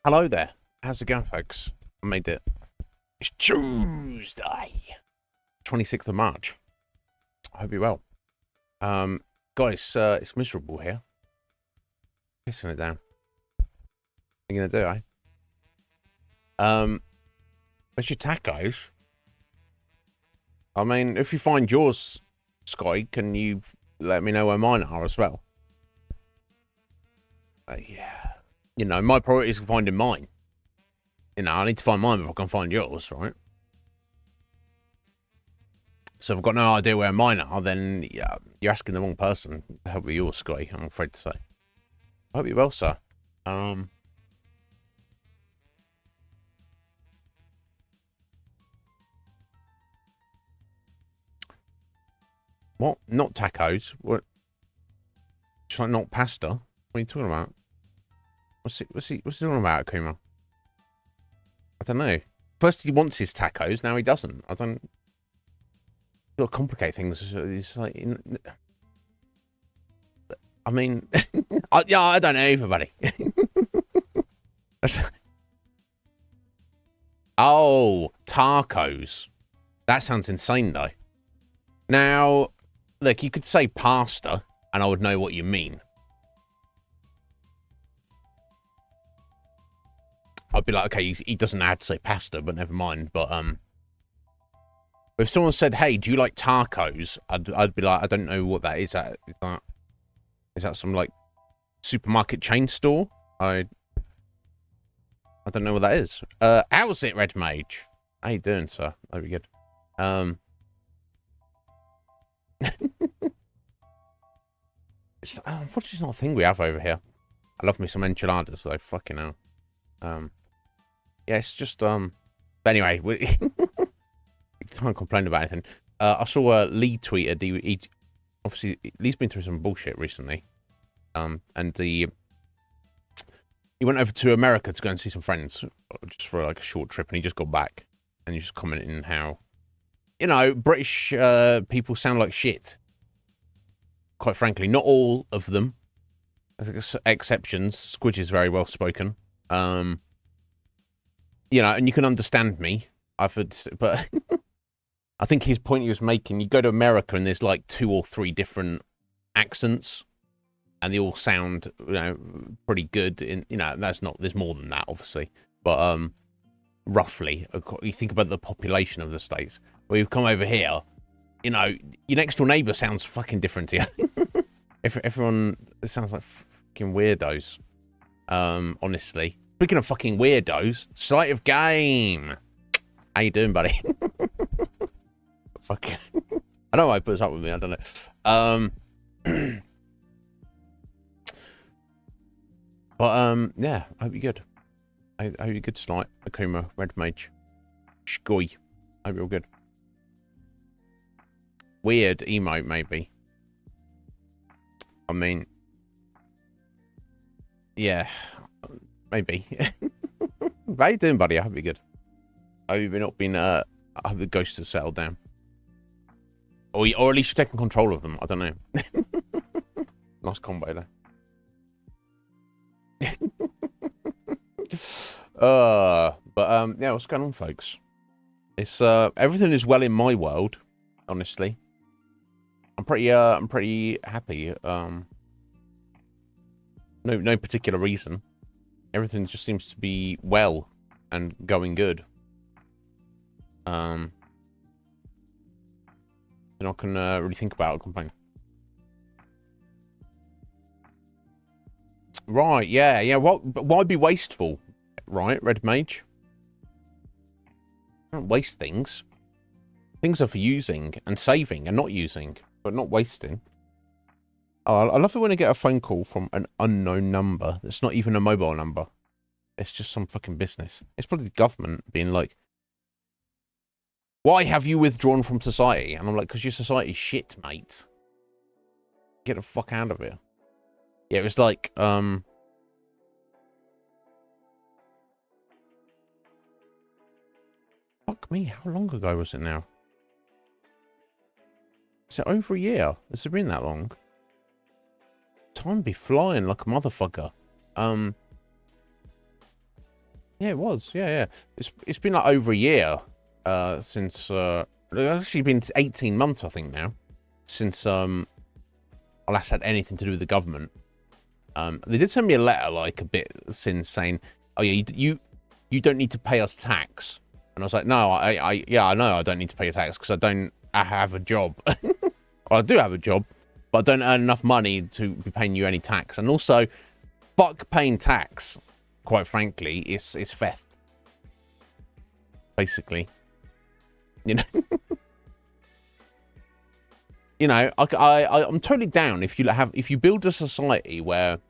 Hello there. How's it going, folks? I made it. It's Tuesday, 26th of March. I hope you're well. God, it's miserable here. Pissing it down. What are you gonna do, eh? Where's your tacos? I mean, if you find yours, Sky, can you let me know where mine are as well? Yeah. You know, my priority is finding mine. You know, I need to find mine before I can find yours, right? So if I've got no idea where mine are, then yeah, you're asking the wrong person to help with yours, Scotty, I'm afraid to say. I hope you're well, sir. What? Not tacos? What? Just like not pasta? What are you talking about? What's he talking about, Akuma? I don't know. First he wants his tacos, now he doesn't. I don't... You'll complicate things. It's like... I mean... I don't know, everybody. Oh, tacos. That sounds insane, though. Now, look, you could say pasta, and I would know what you mean. I'd be like, okay, he doesn't know how to say pasta, but never mind. But if someone said, "Hey, do you like tacos?" I'd be like, I don't know what that is. Is that some like supermarket chain store? I don't know what that is. How's it, Red Mage? How you doing, sir? That'd be good. Unfortunately, it's not a thing we have over here. I love me some enchiladas, though. Fucking hell. Yeah, it's just but anyway, we can't complain about anything. I saw Lee tweeted. He obviously Lee's been through some bullshit recently. And he went over to America to go and see some friends just for like a short trip, and he just got back, and he just commenting how, you know, British people sound like shit. Quite frankly, not all of them. There's exceptions. Squidge is very well spoken. You know, and you can understand me. But I think his point he was making, you go to America and there's like 2 or 3 different accents, and they all sound, you know, pretty good. In, you know, there's more than that, obviously, but roughly, you think about the population of the states. Where you come over here, you know, your next door neighbor sounds fucking different to you. Everyone sounds like fucking weirdos. Honestly. Speaking of fucking weirdos, Sleight of Game. How you doing, buddy? Fuck. I don't know why he puts up with me. I don't know. But yeah, I hope you're good. I hope you're good, Slight. Akuma, Red Mage, Shgoy. I hope you're all good. Weird emote, maybe. I mean, yeah. Maybe. How you doing, buddy? I hope you're good. I hope you've not been, I hope the ghosts have settled down. Or at least you're taking control of them. I don't know. Nice combo there. Yeah, what's going on, folks? It's, everything is well in my world, honestly. I'm pretty happy. No particular reason. Everything just seems to be well and going good. And I can really think about or complain. Right, yeah. Why be wasteful? Right, Red Mage? Don't waste things. Things are for using and saving and not using, but not wasting. Oh, I love it when I get a phone call from an unknown number. It's not even a mobile number. It's just some fucking business. It's probably the government being like, why have you withdrawn from society? And I'm like, because your society's shit, mate. Get the fuck out of here. Yeah, it was like, fuck me, how long ago was it now? Is it over a year? Has it been that long? Time be flying like a motherfucker. Yeah, it was. Yeah, yeah. It's been like over a year since it's actually been 18 months, I think now, since I last had anything to do with the government. They did send me a letter like a bit since saying, "Oh yeah, you don't need to pay us tax." And I was like, "No, I know I don't need to pay tax because I have a job. Well, I do have a job, but I don't earn enough money to be paying you any tax. And also, fuck paying tax. Quite frankly, it's theft, basically. You know." You know, I'm totally down if you build a society where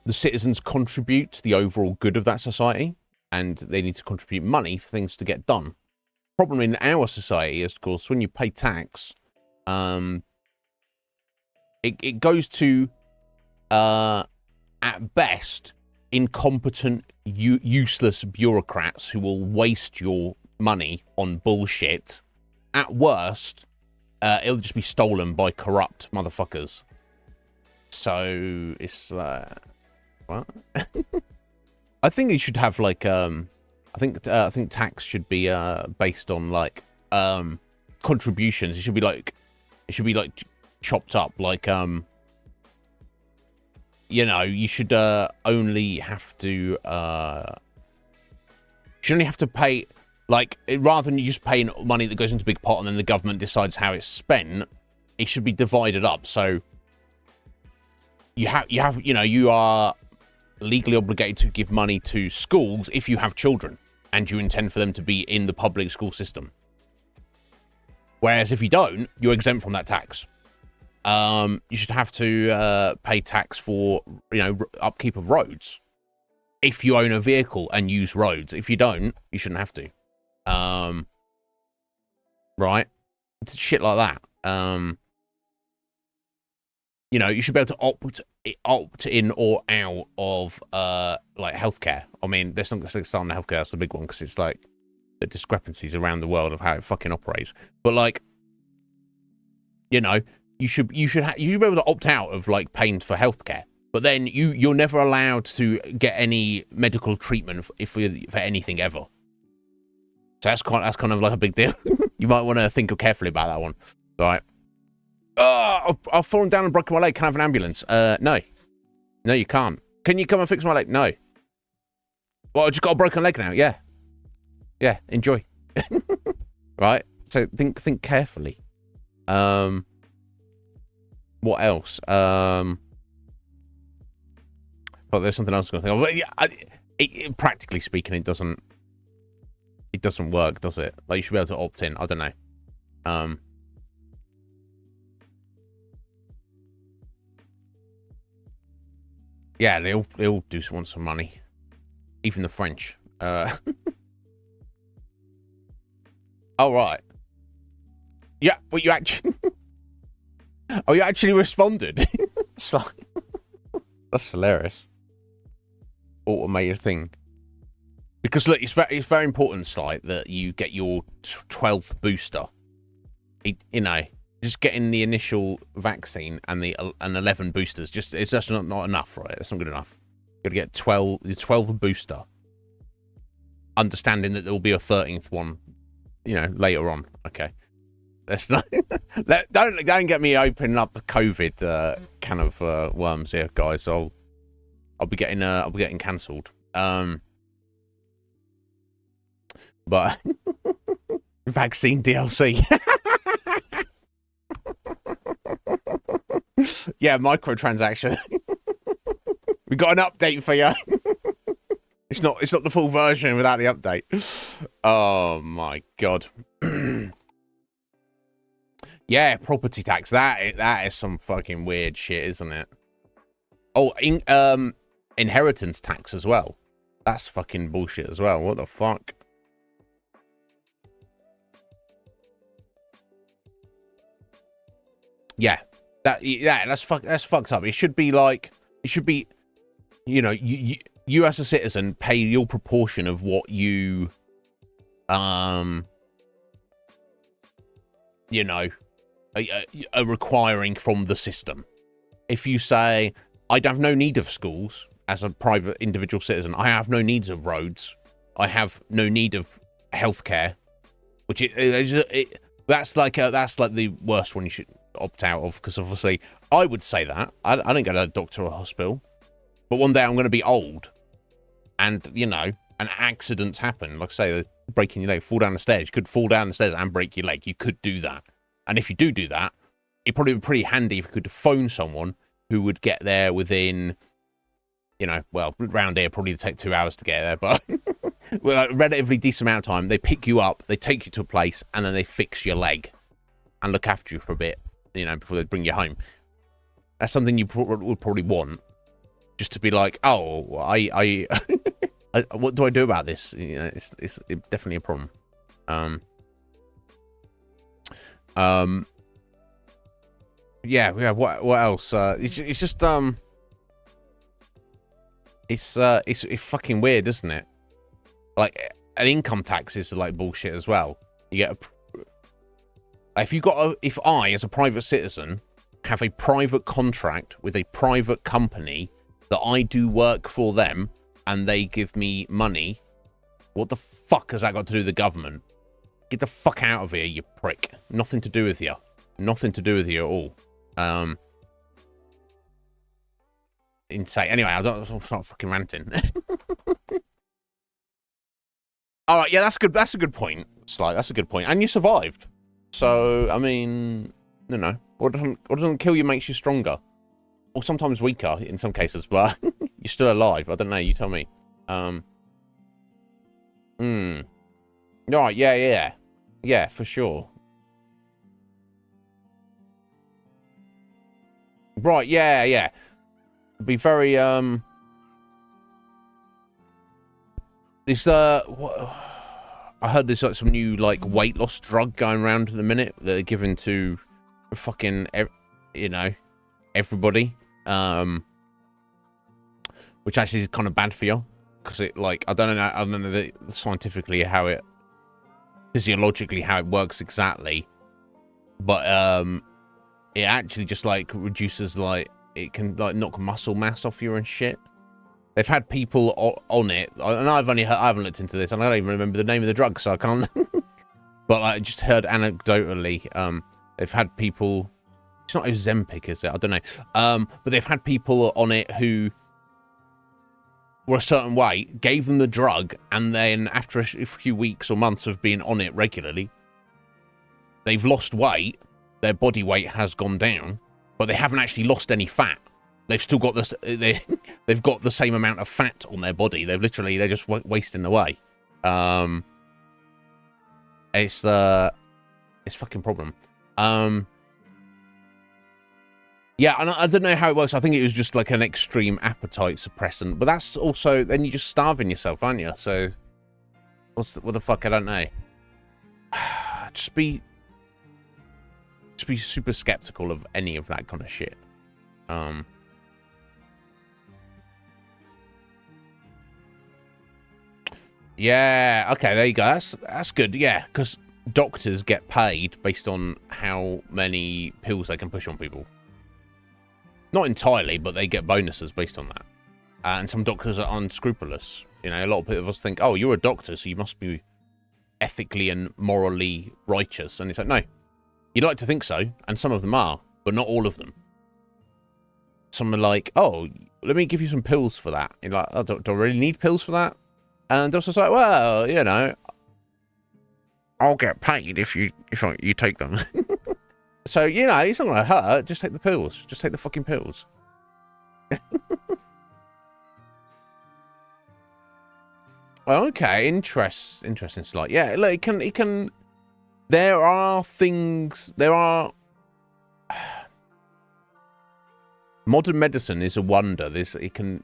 the citizens contribute to the overall good of that society, and they need to contribute money for things to get done. Problem in our society is, of course, when you pay tax, it goes to at best incompetent, useless bureaucrats who will waste your money on bullshit. At worst, it'll just be stolen by corrupt motherfuckers. So it's what? I think you should have like I think tax should be based on like contributions. It should be like chopped up, like you know, you should only have to pay, like, rather than you just paying money that goes into a big pot and then the government decides how it's spent. It should be divided up. So you are legally obligated to give money to schools if you have children and you intend for them to be in the public school system. Whereas if you don't, you're exempt from that tax. You should have to pay tax for, upkeep of roads if you own a vehicle and use roads. If you don't, you shouldn't have to. Right? It's shit like that. You should be able to opt in or out of like healthcare. I mean, let's not start on the healthcare. That's the big one because it's like the discrepancies around the world of how it fucking operates. But like, you should be able to opt out of like paying for healthcare. But then you're never allowed to get any medical treatment for anything ever. So that's kind of like a big deal. You might want to think carefully about that one. All right. I've fallen down and broken my leg. Can I have an ambulance? No, you can't. Can you come and fix my leg? No. Well, I just got a broken leg now. Yeah. Enjoy. Right. So think carefully. What else? But there's something else I'm going to think of. But yeah, practically speaking, it doesn't work, does it? Like, you should be able to opt in. I don't know. Yeah, they all do want some money. Even the French. Oh, right. Yeah, well, you actually... Oh, you actually responded? That's hilarious. Automated thing. Because, look, it's very important, Sly, that you get your 12th booster. Just getting the initial vaccine and 11 boosters, it's just not enough, right? That's not good enough. You gotta get 12 booster. Understanding that there will be a 13th one, later on. Okay. That's not. Don't get me opening up the COVID can of worms here, guys. I'll be getting cancelled. But vaccine DLC. Yeah, microtransaction. We got an update for you. It's not the full version without the update. Oh my god. Yeah, property tax. That is some fucking weird shit, isn't it? Oh, inheritance tax as well. That's fucking bullshit as well. What the fuck? Yeah. That's fucked up. It should be you as a citizen pay your proportion of what you are requiring from the system. If you say, I have no need of schools as a private individual citizen. I have no needs of roads. I have no need of healthcare, which that's like the worst one you should opt out of, because obviously I would say that I don't go to a doctor or a hospital, but one day I'm going to be old, and you know, and accidents happen. Like I say, breaking your leg, fall down the stairs. You could fall down the stairs and break your leg. You could do that, and if you do that, it'd probably be pretty handy if you could phone someone who would get there within, you know, well, round here probably take 2 hours to get there, but well, a relatively decent amount of time. They pick you up, they take you to a place, and then they fix your leg and look after you for a bit, you know, before they bring you home. That's something you would probably want, just to be like, oh, I what do I do about this? You know, it's definitely a problem. Yeah. What else? It's just it's fucking weird, isn't it? Like, an income tax is like bullshit as well. You get if I, as a private citizen, have a private contract with a private company that I do work for them and they give me money, what the fuck has that got to do with the government? Get the fuck out of here, you prick. Nothing to do with you. Nothing to do with you at all. Insane. Anyway, I'll start fucking ranting. All right, yeah, that's good. That's a good point. Slight. That's a good point. And you survived. So, I mean, you know, what doesn't kill you makes you stronger, or sometimes weaker in some cases. But you're still alive. I don't know. You tell me. All right. Yeah, for sure. Right. Yeah. Be very This what I heard there's like some new like weight loss drug going around at the minute that they're giving to fucking you know, everybody, which actually is kind of bad for you, because it, like, I don't know scientifically how it, physiologically how it works exactly, but it actually just like reduces, like, it can like knock muscle mass off you and shit. They've had people on it, and I haven't looked into this, and I don't even remember the name of the drug, so I can't. But I just heard anecdotally, they've had people. It's not Ozempic, is it? I don't know. But they've had people on it who were a certain weight, gave them the drug, and then after a few weeks or months of being on it regularly, they've lost weight. Their body weight has gone down, but they haven't actually lost any fat. They've still got this. They've got the same amount of fat on their body. They're just wasting away. It's fucking problem. Yeah, and I don't know how it works. I think it was just like an extreme appetite suppressant, but that's also, then you're just starving yourself, aren't you? So what the fuck? I don't know. Just be super skeptical of any of that kind of shit. Yeah, okay, there you go. That's good. Yeah, because doctors get paid based on how many pills they can push on people. Not entirely, but they get bonuses based on that. And some doctors are unscrupulous. You know, a lot of us think, oh, you're a doctor, so you must be ethically and morally righteous. And it's like, no. You'd like to think so, and some of them are, but not all of them. Some are like, oh, let me give you some pills for that. You're like, oh, do I really need pills for that? And doctor's like, well, you know, I'll get paid if you take them. So, you know, it's not going to hurt. Just take the pills. Just take the fucking pills. Okay, interesting slide. Yeah, look, it can. There are things. Modern medicine is a wonder. It can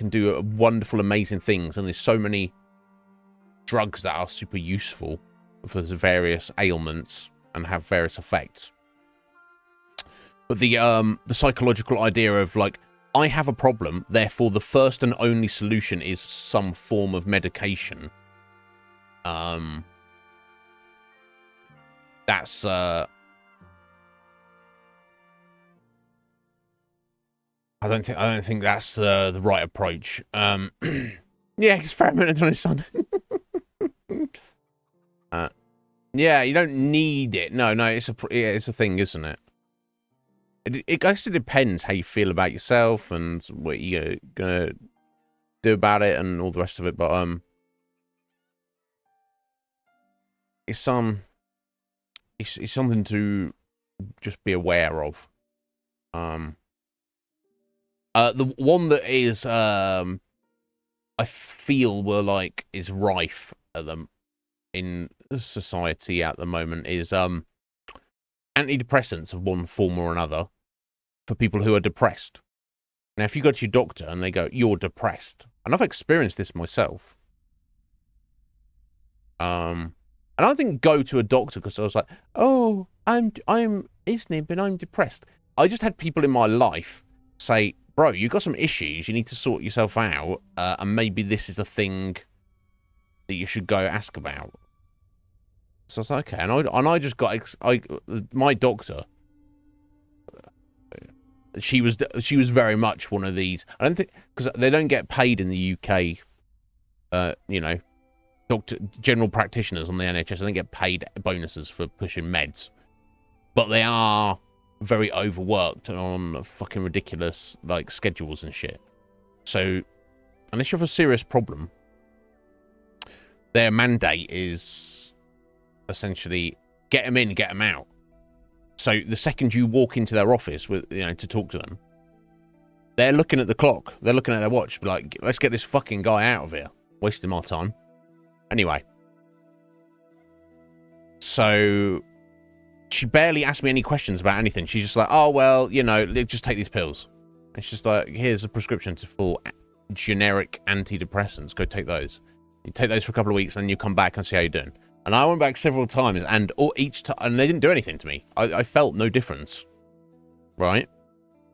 do wonderful, amazing things, and there's so many drugs that are super useful for various ailments and have various effects. But the psychological idea of, like, I have a problem, therefore the first and only solution is some form of medication. That's I don't think that's the right approach. Yeah, experimented on his son. Yeah, you don't need it. No, it's a thing, isn't it? It actually depends how you feel about yourself and what you're gonna do about it and all the rest of it. But it's it's something to just be aware of. The one that is I feel is rife at them in society at the moment is antidepressants of one form or another for people who are depressed. Now, if you go to your doctor and they go, "You're depressed," and I've experienced this myself. And I didn't go to a doctor because I was like, "Oh, I'm Iznib and I'm depressed." I just had people in my life say, "Bro, you've got some issues. You need to sort yourself out, and maybe this is a thing that you should go ask about." So I was like, okay, and I just got my doctor. She was very much one of these. I don't think because they don't get paid in the UK. You know, general practitioners on the NHS. They don't get paid bonuses for pushing meds, but they are very overworked and on fucking ridiculous schedules and shit. So unless you have a serious problem, their mandate is essentially get them in, get them out. So the second you walk into their office to talk to them, they're looking at the clock, they're looking at their watch, like, let's get this fucking guy out of here, wasting my time. Anyway, so she barely asked me any questions about anything. She's just like, "Oh well, just take these pills." It's just like, here's a prescription for generic antidepressants. Go take those. You take those for a couple of weeks, and then you come back and see how you're doing. And I went back several times, and each time, and they didn't do anything to me. I felt no difference, right?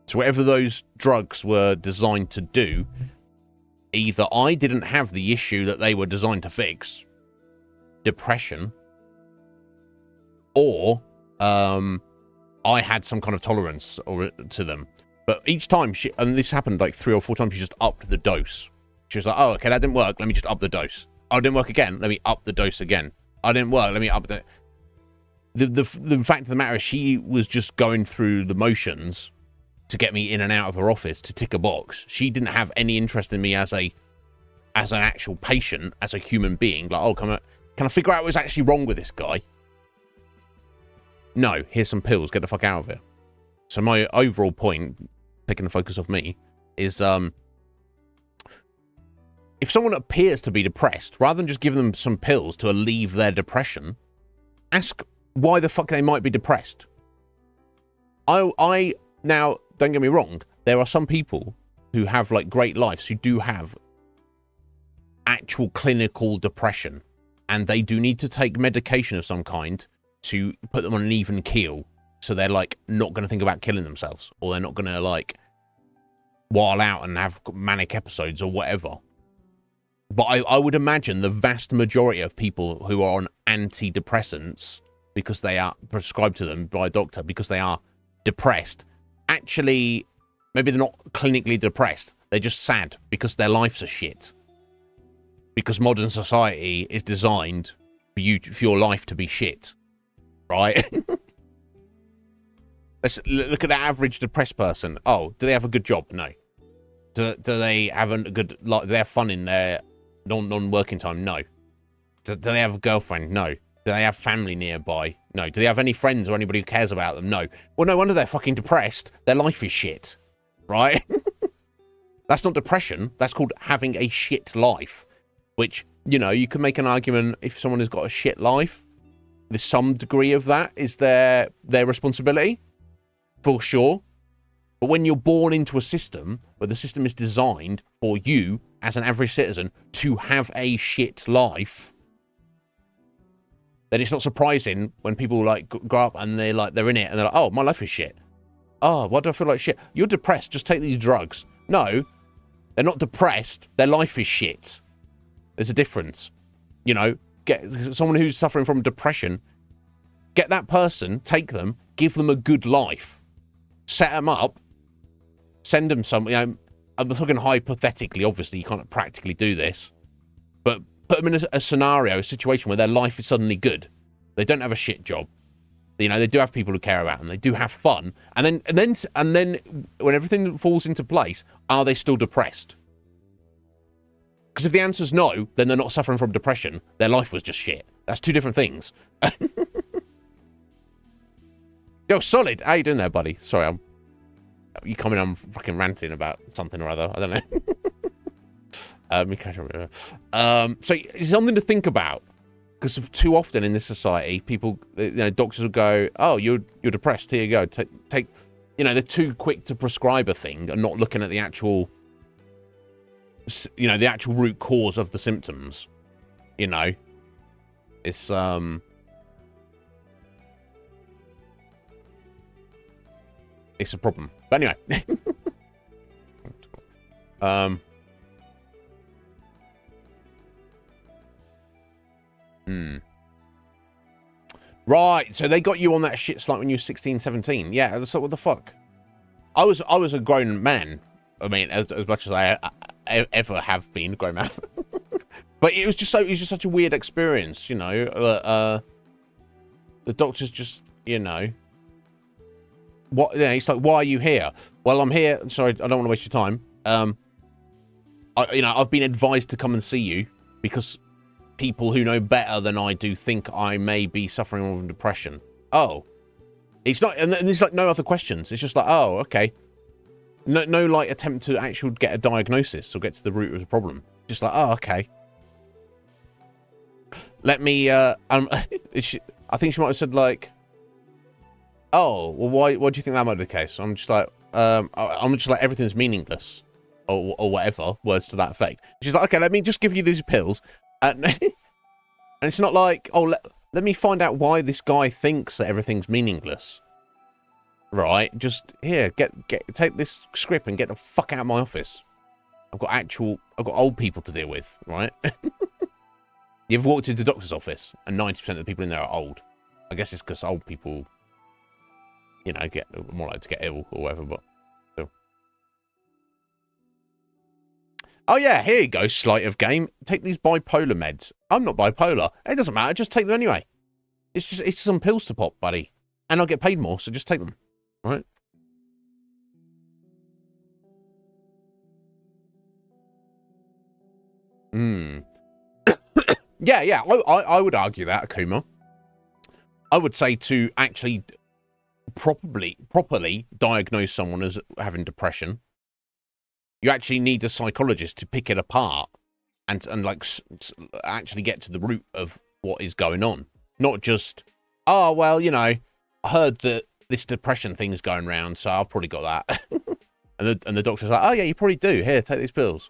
So whatever those drugs were designed to do, either I didn't have the issue that they were designed to fix, depression, or I had some kind of tolerance to them. But each time and this happened like 3 or 4 times, she just upped the dose. She was like, "Oh, okay, that didn't work. Let me just up the dose. Oh, it didn't work again. Let me up the dose again. I didn't work. Let me up the fact of the matter is she was just going through the motions to get me in and out of her office to tick a box. She didn't have any interest in me as an actual patient, as a human being. Like, oh, can I figure out what's actually wrong with this guy? No, here's some pills. Get the fuck out of here. So my overall point, taking the focus off me, is if someone appears to be depressed, rather than just giving them some pills to alleviate their depression, ask why the fuck they might be depressed. Now, don't get me wrong, there are some people who have great lives who do have actual clinical depression, and they do need to take medication of some kind to put them on an even keel, so they're not going to think about killing themselves, or they're not going to while out and have manic episodes or whatever. But I would imagine the vast majority of people who are on antidepressants because they are prescribed to them by a doctor because they are depressed, actually, maybe they're not clinically depressed. They're just sad because their lives are shit. Because modern society is designed for your life to be shit, right? Let's look at the average depressed person. Oh, do they have a good job? No. Do they have a good do they have fun in their non-working time? No. Do they have a girlfriend? No. Do they have family nearby? No. Do they have any friends or anybody who cares about them? No. Well, no wonder they're fucking depressed. Their life is shit, right? That's not depression. That's called having a shit life, which, you can make an argument if someone has got a shit life, there's some degree of that is their responsibility, for sure. But when you're born into a system where the system is designed for you as an average citizen to have a shit life, then it's not surprising when people grow up and they're in it and they're like, "Oh, my life is shit. Oh, why do I feel like shit?" You're depressed. Just take these drugs. No, they're not depressed. Their life is shit. There's a difference. Get someone who's suffering from depression, get that person, take them, give them a good life, set them up Send them some, you know, I'm talking hypothetically, obviously, you can't practically do this, but put them in a scenario, a situation where their life is suddenly good. They don't have a shit job. You know, they do have people who care about them. They do have fun. And then when everything falls into place, are they still depressed? Because if the answer's no, then they're not suffering from depression. Their life was just shit. That's two different things. Yo, Solid. How you doing there, buddy? Sorry, you coming? I'm fucking ranting about something or other. I don't know. So it's something to think about. Because too often in this society, people, you know, doctors will go, "Oh, you're depressed. Here you go. Take." You know, they're too quick to prescribe a thing and not looking at the actual, you know, the actual root cause of the symptoms. You know, it's it's a problem. But anyway, Right, so they got you on that shit like when you were 16, 17. Yeah, so what the fuck? I was a grown man. I mean, as much as I ever have been a grown man. But it was just such a weird experience, you know. The doctor's just, you know, what? You know, it's like, why are you here? Well, I'm here. Sorry, I don't want to waste your time. I've been advised to come and see you because people who know better than I do think I may be suffering from depression. Oh, it's not, and there's like no other questions. It's just like, oh, okay. No, like attempt to actually get a diagnosis or get to the root of the problem. Just like, oh, okay. Let me. I think she might have said like, oh, well, why do you think that might be the case? I'm just like, everything's meaningless, or whatever words to that effect. She's like, okay, let me just give you these pills. And it's not like, oh, let me find out why this guy thinks that everything's meaningless. Right? Just, here, take this script and get the fuck out of my office. I've got old people to deal with, right? You ever walked into the doctor's office and 90% of the people in there are old? I guess it's because old people, you know, get more likely to get ill or whatever, but still. Oh yeah, here you go, sleight of game. Take these bipolar meds. I'm not bipolar. It doesn't matter, just take them anyway. It's some pills to pop, buddy. And I'll get paid more, so just take them. Right? Yeah, I would argue that, Akuma. I would say to actually properly diagnose someone as having depression, you actually need a psychologist to pick it apart and like actually get to the root of what is going on. Not just, oh, well, you know, I heard that this depression thing's going around, so I've probably got that. and the doctor's like, oh yeah, you probably do. Here, take these pills.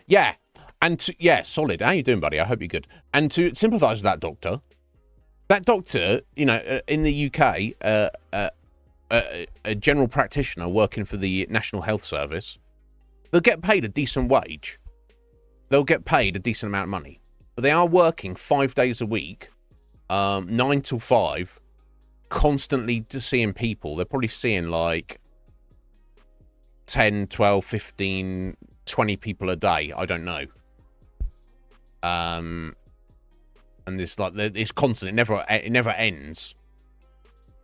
Yeah. And yeah, solid. How you doing, buddy? I hope you're good. And to sympathise with that doctor, you know, in the UK, a general practitioner working for the National Health Service, they'll get paid a decent wage. They'll get paid a decent amount of money. But they are working 5 days a week, 9 till 5, constantly just seeing people. They're probably seeing like 10, 12, 15, 20 people a day. I don't know. And this like it's constant. It never ends.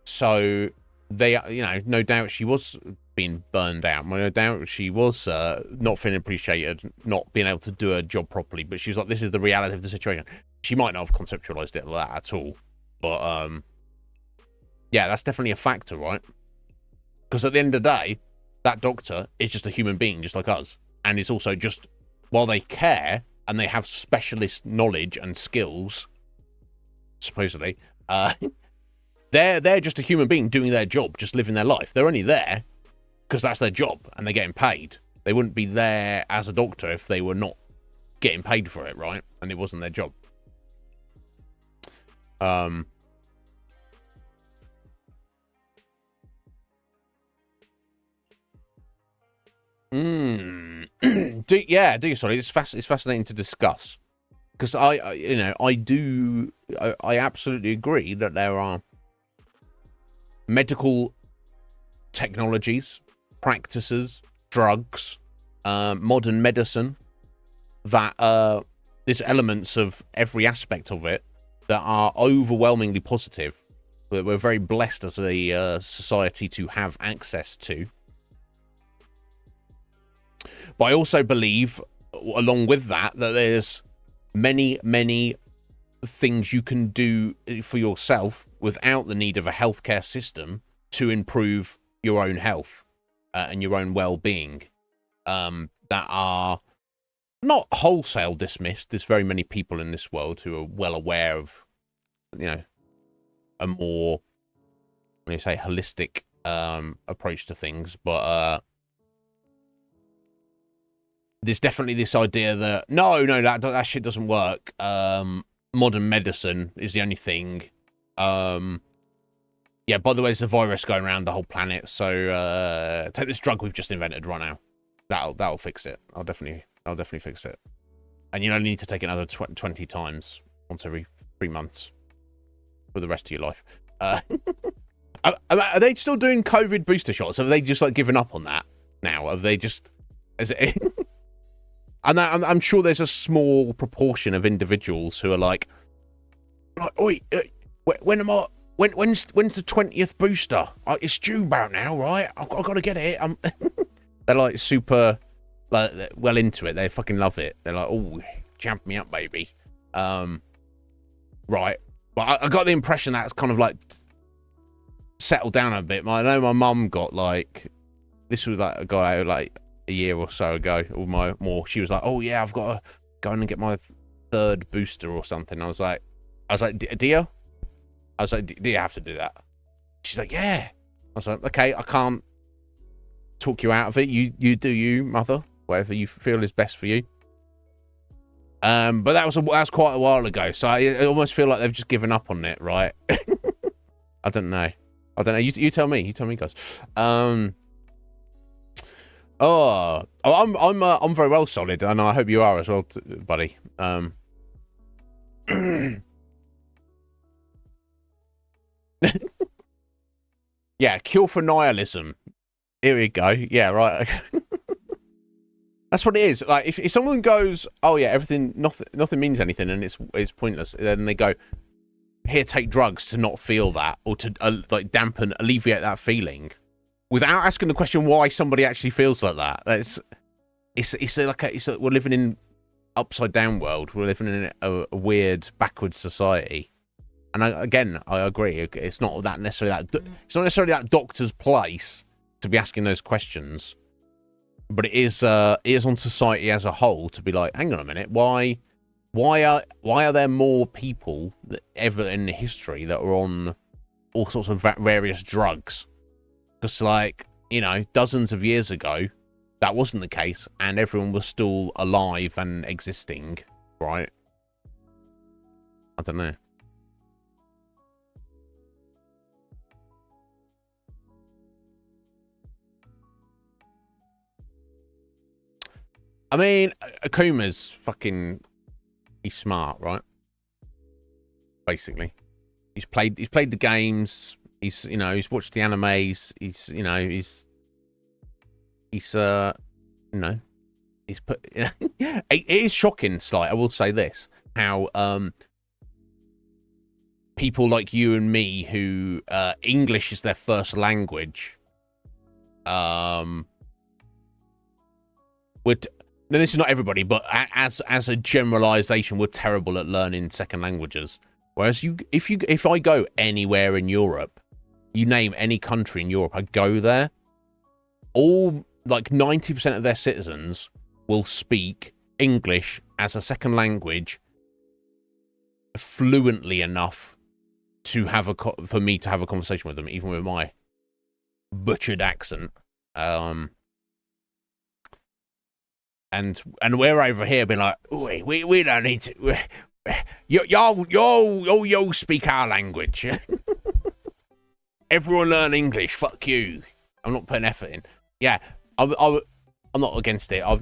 So they, you know, no doubt she was being burned out. No doubt she was not feeling appreciated, not being able to do her job properly. But she was like, this is the reality of the situation. She might not have conceptualized it like that at all. But yeah, that's definitely a factor, right? Because at the end of the day, that doctor is just a human being, just like us. And it's also just, while they care and they have specialist knowledge and skills, supposedly, they're just a human being doing their job, just living their life. They're only there because that's their job and they're getting paid. They wouldn't be there as a doctor if they were not getting paid for it, right? And it wasn't their job. Do you? Sorry, it's fascinating to discuss because I absolutely agree that there are medical technologies, practices, drugs, modern medicine, that there's elements of every aspect of it that are overwhelmingly positive, that we're very blessed as a society to have access to. But I also believe, along with that, that there's many, many things you can do for yourself without the need of a healthcare system to improve your own health and your own well-being, that are not wholesale dismissed. There's very many people in this world who are well aware of, you know, a more, when you say, holistic approach to things, but there's definitely this idea that no, that shit doesn't work. Modern medicine is the only thing. Yeah, by the way, there's a virus going around the whole planet, so take this drug we've just invented right now. That'll fix it. I'll definitely fix it. And you only need to take it another 20 times, once every 3 months, for the rest of your life. Are they still doing COVID booster shots? Have they just like given up on that now? Have they just? Is it? And I'm sure there's a small proportion of individuals who are like, oi, when's the 20th booster? It's due about now, right? I've got to get it. They're like super, like, well into it. They fucking love it. They're like, oh, jump me up, baby. Right. But I got the impression that's kind of like settled down a bit. I know my mum got like, this was like, got out like a year or so ago, or more. She was like, oh yeah, I've got to go in and get my 3rd booster or something. I was like, do you? I was like, do you have to do that? She's like, yeah. I was like, okay, I can't talk you out of it. You do you, mother. Whatever you feel is best for you. But that was quite a while ago, so I almost feel like they've just given up on it, right? I don't know. You tell me. You tell me, guys. I'm very well, Solid, and I hope you are as well, buddy. Yeah, cure for nihilism. Here we go. Yeah, right. That's what it is. Like, if someone goes, oh yeah, nothing means anything, and it's pointless, then they go, here, take drugs to not feel that, or to like alleviate that feeling, without asking the question why somebody actually feels like that. It's like we're living in upside down world. We're living in a weird backwards society. And I agree. It's not necessarily that doctor's place to be asking those questions, but it is on society as a whole to be like, hang on a minute, why are there more people ever in history that are on all sorts of various drugs? Because, like, you know, dozens of years ago, that wasn't the case, and everyone was still alive and existing, right? I don't know. I mean, Akuma's fucking... He's smart, right? Basically. He's played the games... He's watched the animes. He's put. It is shocking, Slight. I will say this: how people like you and me, who English is their first language, would. Now, this is not everybody, but as a generalization, we're terrible at learning second languages. Whereas if I go anywhere in Europe. You name any country in Europe, I go there, all, like, 90% of their citizens will speak English as a second language fluently enough to have for me to have a conversation with them, even with my butchered accent. And we're over here being like, we don't need to. Y'all speak our language. Everyone learn English. Fuck you. I'm not putting effort in. Yeah, I'm not against it. I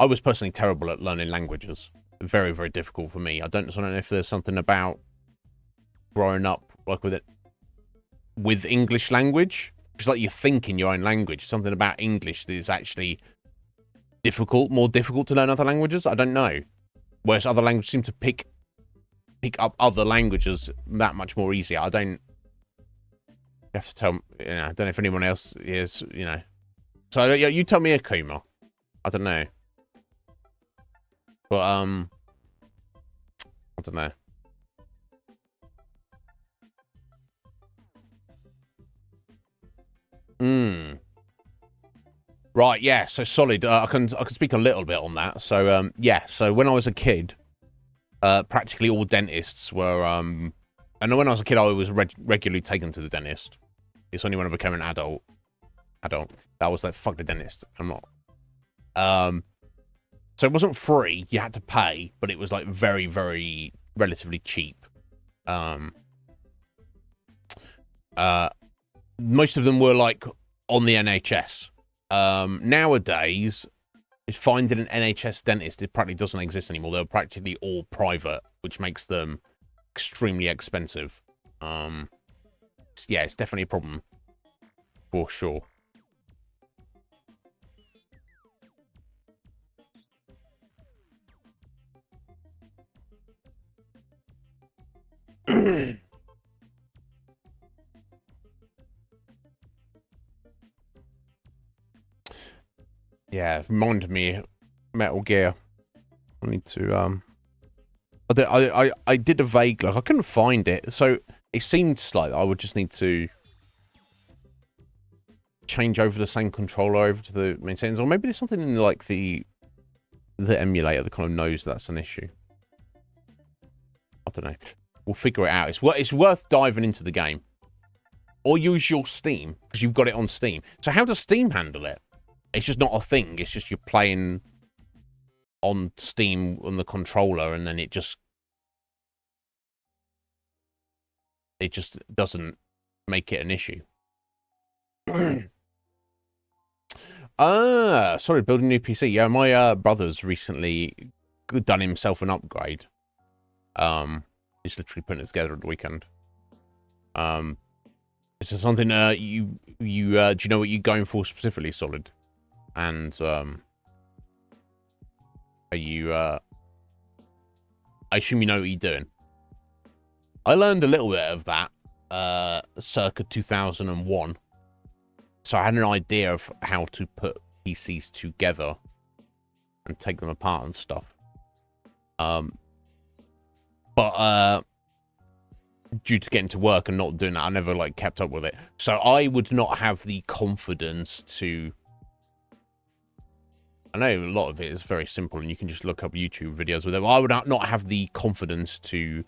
was personally terrible at learning languages. Very, very difficult for me. I don't know if there's something about growing up like with English language. It's like you think in your own language. Something about English that is actually more difficult to learn other languages. I don't know. Whereas other languages seem to pick up other languages that much more easier. I don't. You have to tell. You know, I don't know if anyone else is. You know. So yeah, you tell me, Akuma. I don't know. But I don't know. Right, yeah, so solid. I can speak a little bit on that. So yeah, so when I was a kid, practically all dentists were and when I was a kid I was regularly taken to the dentist. It's only when I became an adult that I was like, fuck the dentist. I'm not. So it wasn't free, you had to pay, but it was like very, very relatively cheap. Most of them were like on the NHS. Nowadays, finding an NHS dentist, it practically doesn't exist anymore. They're practically all private, which makes them extremely expensive. Yeah, it's definitely a problem for sure. Yeah, it reminded me Metal Gear. I need to I did a vague look. I couldn't find it, so it seemed like I would just need to change over the same controller over to the main settings, or maybe there's something in like the emulator that kind of knows that's an issue. I don't know. We'll figure it out. It's worth diving into the game, or use your Steam because you've got it on Steam. So how does Steam handle it? It's just not a thing. It's just you're playing on Steam on the controller, and then it just doesn't make it an issue. Sorry, building a new PC. Yeah, my brother's recently done himself an upgrade. He's literally putting it together at the weekend. Is there something you do you know what you're going for specifically, Solid? And are you I assume you know what you're doing. I learned a little bit of that circa 2001. So I had an idea of how to put PCs together and take them apart and stuff. But due to getting to work and not doing that, I never like kept up with it. So I would not have the confidence to. I know a lot of it is very simple, and you can just look up YouTube videos with it. I would not have the confidence to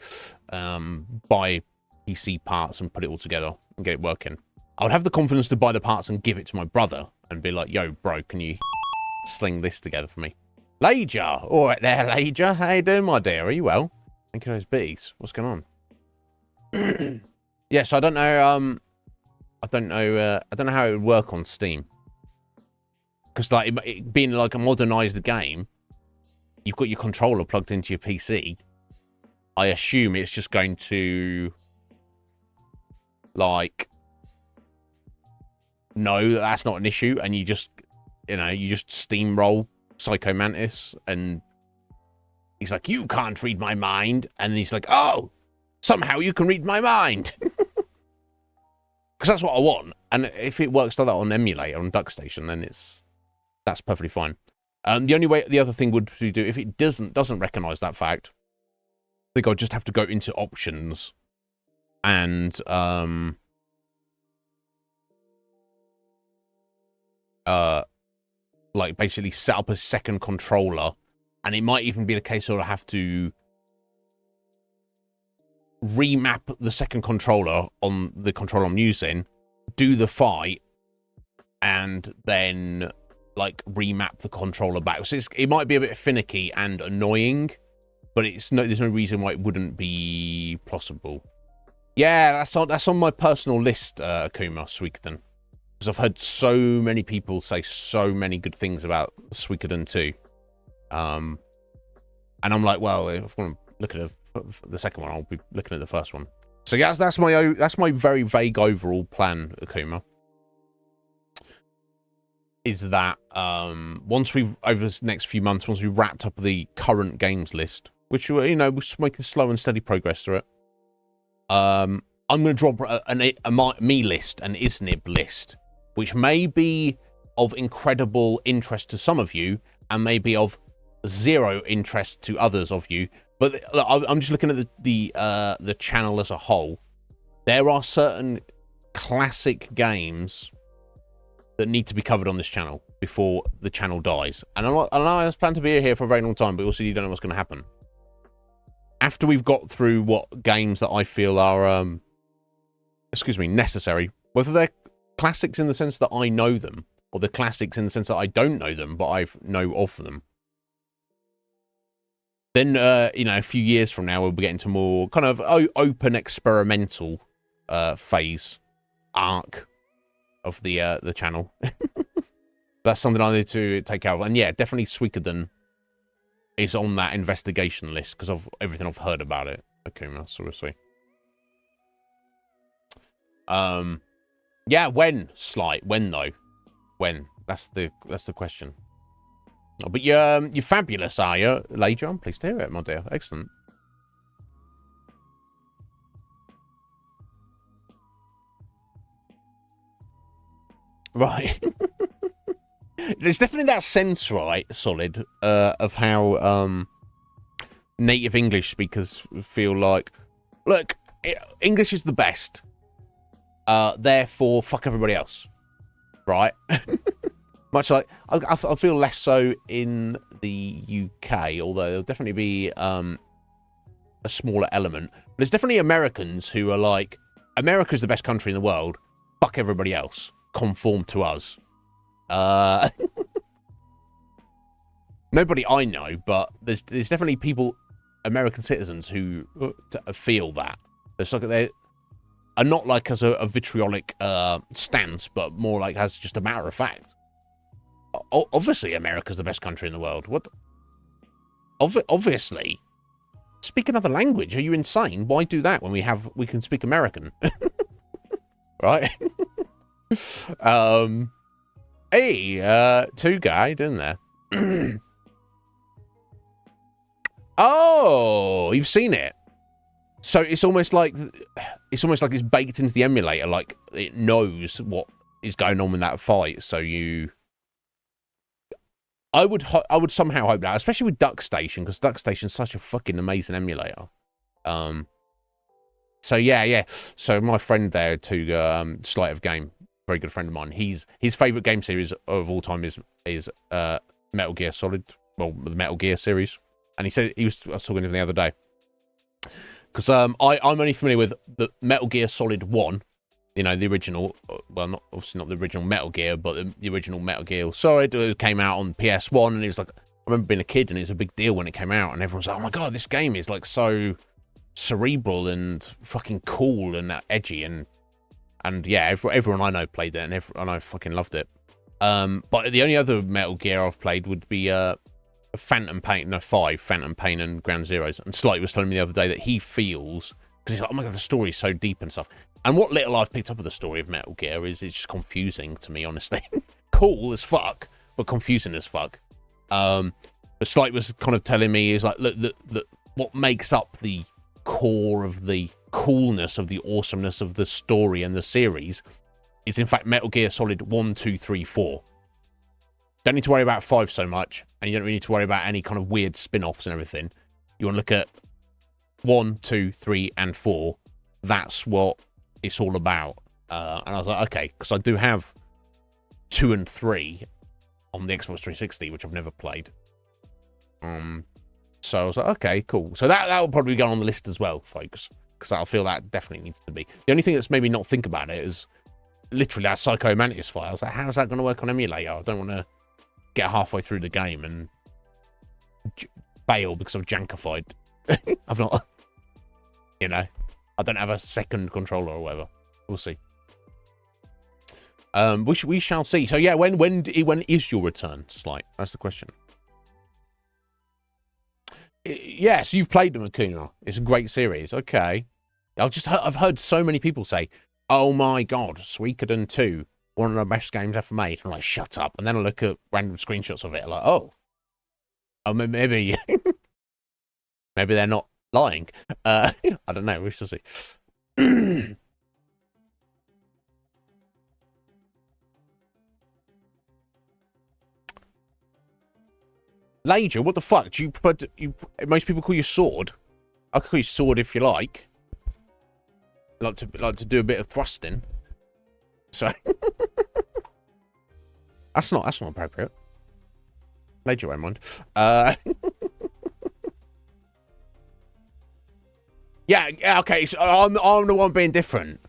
buy PC parts and put it all together and get it working. I would have the confidence to buy the parts and give it to my brother and be like, yo, bro, can you sling this together for me? Lager! All right there, Lager. How you doing, my dear? Are you well? Thank you for those bees. What's going on? Yes, I don't know. I don't know how it would work on Steam. Because like it being like a modernized game, you've got your controller plugged into your PC. I assume it's just going to like no, that's not an issue, and you just steamroll Psycho Mantis, and he's like, you can't read my mind, and he's like, oh, somehow you can read my mind. Because that's what I want, and if it works like that on emulator on DuckStation, then that's perfectly fine. The other thing would be if it doesn't recognize that fact, I think I'll just have to go into options and like basically set up a second controller, and it might even be the case where I have to remap the second controller on the controller I'm using, do the fight, and then like remap the controller back. So it might be a bit finicky and annoying, but there's no reason why it wouldn't be possible. Yeah, that's on my personal list, Akuma Suikoden, because I've heard so many people say so many good things about Suikoden 2. And I'm like, well, if I want to look at the second one, I'll be looking at the first one. So yeah, that's my very vague overall plan, Akuma. Is that once we over the next few months, once we wrapped up the current games list, which we're making slow and steady progress through it. I'm going to drop a me list, an Iznib list, which may be of incredible interest to some of you and may be of zero interest to others of you. But I'm just looking at the channel as a whole. There are certain classic games that need to be covered on this channel before the channel dies. And I plan to be here for a very long time, but also you don't know what's going to happen. After we've got through what games that I feel are, necessary, whether they're classics in the sense that I know them, or they're classics in the sense that I don't know them, but I know of them. Then, a few years from now, we'll be getting to more kind of open experimental phase arc of the channel. That's something I need to take care of. And yeah, definitely Suikoden is on that investigation list because of everything I've heard about it. Akuma, seriously. Yeah, when, Slight? When though? When? That's the question. Oh, but you're fabulous, are you, Lager? I'm pleased to hear it, my dear. Excellent. Right. There's definitely that sense, right, Solid, of how native English speakers feel like, look, English is the best. Therefore, fuck everybody else. Right? Much like, I feel less so in the UK, although there'll definitely be a smaller element. But there's definitely Americans who are like, America's the best country in the world. Fuck everybody else. Conform to us. Nobody I know, but there's definitely people, American citizens, who feel that. It's like they are not like as a vitriolic stance, but more like as just a matter of fact. Obviously, America's the best country in the world. What? Obviously. Speak another language. Are you insane? Why do that when we can speak American? Right? Hey, two guy, didn't there? Oh, you've seen it. So it's almost like it's baked into the emulator, like it knows what is going on in that fight. So I would somehow hope that, especially with Duck Station, because Duck Station's such a fucking amazing emulator. So yeah. So my friend there, to Sleight of Game, very good friend of mine. His favorite game series of all time is Metal Gear Solid, well, the Metal Gear series. And he said I was talking to him the other day, because I'm only familiar with the Metal Gear Solid 1, the original. Well, obviously not the original Metal Gear, but the original Metal Gear Solid came out on PS1, and it was like, I remember being a kid, and it was a big deal when it came out, and everyone was like, "Oh my god, this game is like so cerebral and fucking cool and edgy," and yeah, everyone I know played it, and I fucking loved it. But the only other Metal Gear I've played would be Phantom Pain, no, 5, Phantom Pain and Ground Zeroes. And Slight was telling me the other day that he feels, because he's like, oh my god, the story's so deep and stuff. And what little I've picked up of the story of Metal Gear is it's just confusing to me, honestly. Cool as fuck, but confusing as fuck. But Slight was kind of telling me, is like, look, what makes up the core of the coolness, of the awesomeness of the story and the series is in fact Metal Gear Solid 1, 2, 3, 4. Don't need to worry about 5 so much, and you don't really need to worry about any kind of weird spin-offs and everything. You want to look at 1, 2, 3, and 4. That's what it's all about. And I was like, okay, because I do have 2 and 3 on the Xbox 360, which I've never played. So I was like, okay, cool. So that will probably go on the list as well, folks, because I feel that definitely needs to be. The only thing that's made me not think about it is literally that Psycho Mantis file. I was like, how's that going to work on emulator? I don't want to get halfway through the game and bail because I've jankified. I've not, I don't have a second controller or whatever. We'll see. We shall see. So yeah, when is your return, Slight? That's the question. Yes, you've played them, Akuna. It's a great series. Okay. I've heard so many people say, "Oh my god, Suikoden 2, one of the best games ever made." I'm like, shut up. And then I look at random screenshots of it, like, oh, maybe, maybe they're not lying. I don't know. We shall see. Lager, what the fuck? Do you prefer most people call you sword? I could call you sword if you like. Like to do a bit of thrusting. So that's not appropriate. Lager won't mind. Yeah, okay. So I'm the one being different.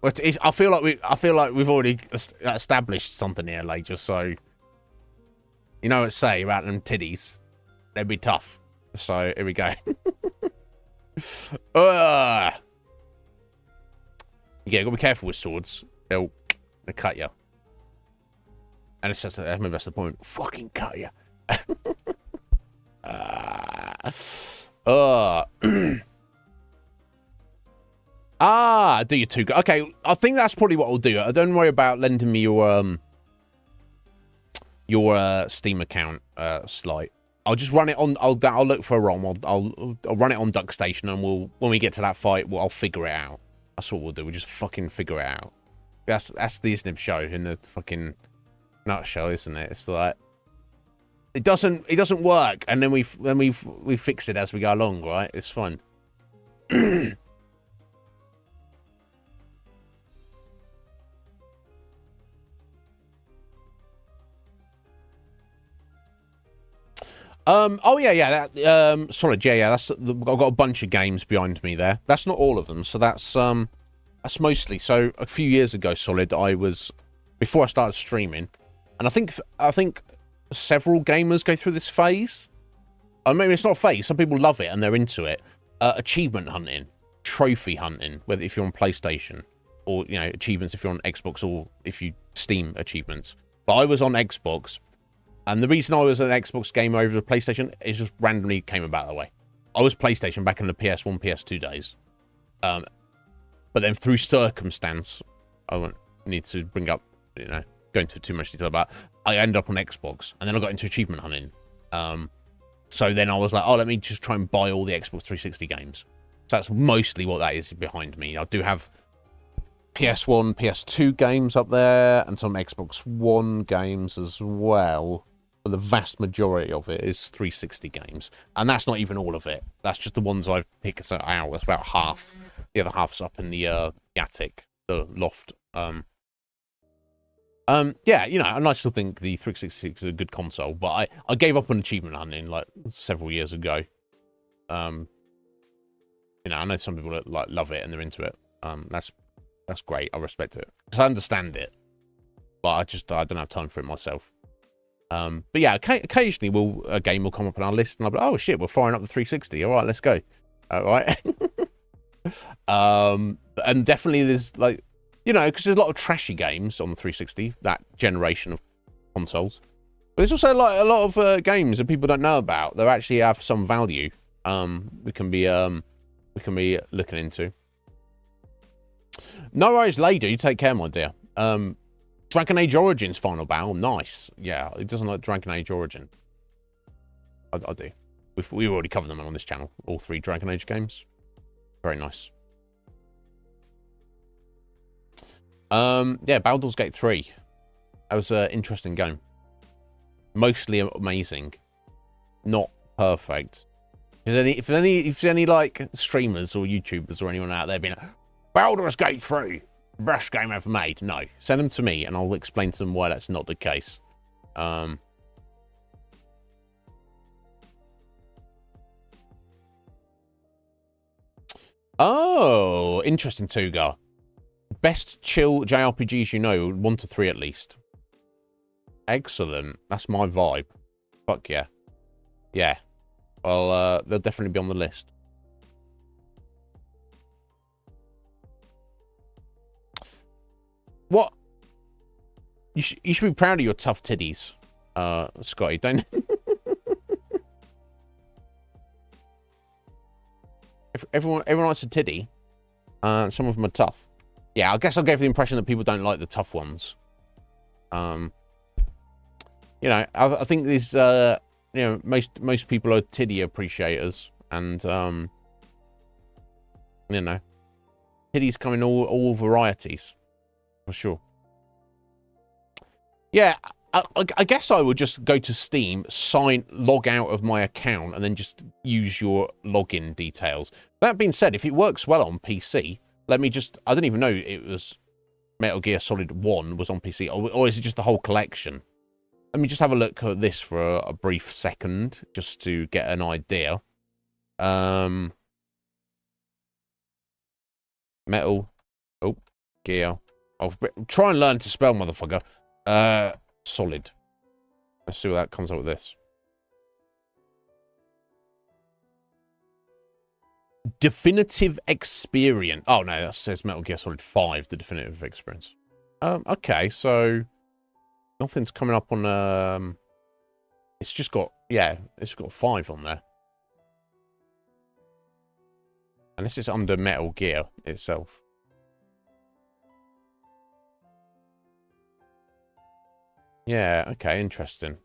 But I feel like we've already established something here, Lager. So you know what to say about them titties. They'd be tough. So here we go. Yeah, gotta be careful with swords. They'll cut you. And it's just maybe that's the point. Fucking cut you. Do you two? Okay, I think that's probably what I'll do. Don't worry about lending me your Steam account, Slight. I'll just run it on. I'll look for a ROM. I'll run it on DuckStation, and when we get to that fight, I'll figure it out. That's what we'll do. We'll just fucking figure it out. That's the Iznib Show in the fucking nutshell, isn't it? It's like it doesn't work, and then we fix it as we go along, right? It's fun. Oh yeah, that Solid, yeah. I've got a bunch of games behind me there. That's not all of them, so that's mostly. So a few years ago, Solid, before I started streaming, and I think several gamers go through this phase. Maybe it's not a phase. Some people love it and they're into it. Achievement hunting, trophy hunting, whether if you're on PlayStation, or achievements if you're on Xbox, or if you Steam achievements. But I was on Xbox. And the reason I was an Xbox gamer over the PlayStation is just randomly came about that way. I was PlayStation back in the PS1, PS2 days. But then through circumstance, I won't need to bring up, go into too much detail about, I ended up on Xbox. And then I got into achievement hunting. So then I was like, let me just try and buy all the Xbox 360 games. So that's mostly what that is behind me. I do have PS1, PS2 games up there, and some Xbox One games as well. But the vast majority of it is 360 games. And that's not even all of it. That's just the ones I've picked out. That's about half. The other half's up in the attic, the loft. Yeah, and I still think the 360 is a good console, but I gave up on achievement hunting like several years ago. I know some people that love it and they're into it. That's great. I respect it. I understand it, but I don't have time for it myself. But yeah, occasionally a game will come up on our list, and I'll be like, oh shit, we're firing up the 360. All right, let's go. All right. And definitely there's because there's a lot of trashy games on the 360, that generation of consoles. But there's also a lot of games that people don't know about that actually have some value. We can be looking into. No worries, lady. You take care, my dear. Dragon Age Origins final battle. Nice. Yeah, it doesn't like Dragon Age Origin. I do. We've already covered them on this channel. All 3 Dragon Age games. Very nice. Yeah, Baldur's Gate 3. That was an interesting game. Mostly amazing. Not perfect. If there's any like streamers or YouTubers or anyone out there being like, Baldur's Gate 3, best game ever made. No, send them to me and I'll explain to them why that's not the case. Oh, interesting, Tuga. Best chill JRPGs you know, 1 to 3 at least. Excellent. That's my vibe. Fuck yeah. Yeah. Well, they'll definitely be on the list. What? You should be proud of your tough titties, Scotty. Don't. If everyone likes a titty, Some of them are tough. Yeah, I guess I gave the impression that people don't like the tough ones. You know, I think these, you know, most people are titty appreciators, and you know, titties come in all varieties, for sure. Yeah, I guess I would just go to Steam, log out of my account, and then just use your login details. That being said, if it works well on PC, let me just, I didn't even know it was Metal Gear Solid 1 was on PC, or is it just the whole collection? Let me just have a look at this for a brief second, just to get an idea. Metal Gear. I'll try and learn to spell, motherfucker. Solid. Let's see what that comes up with this. Definitive experience. Oh, no, that says Metal Gear Solid 5, the definitive experience. Okay, so nothing's coming up on, it's just got, yeah, it's got 5 on there. And this is under Metal Gear itself. Yeah, okay, interesting.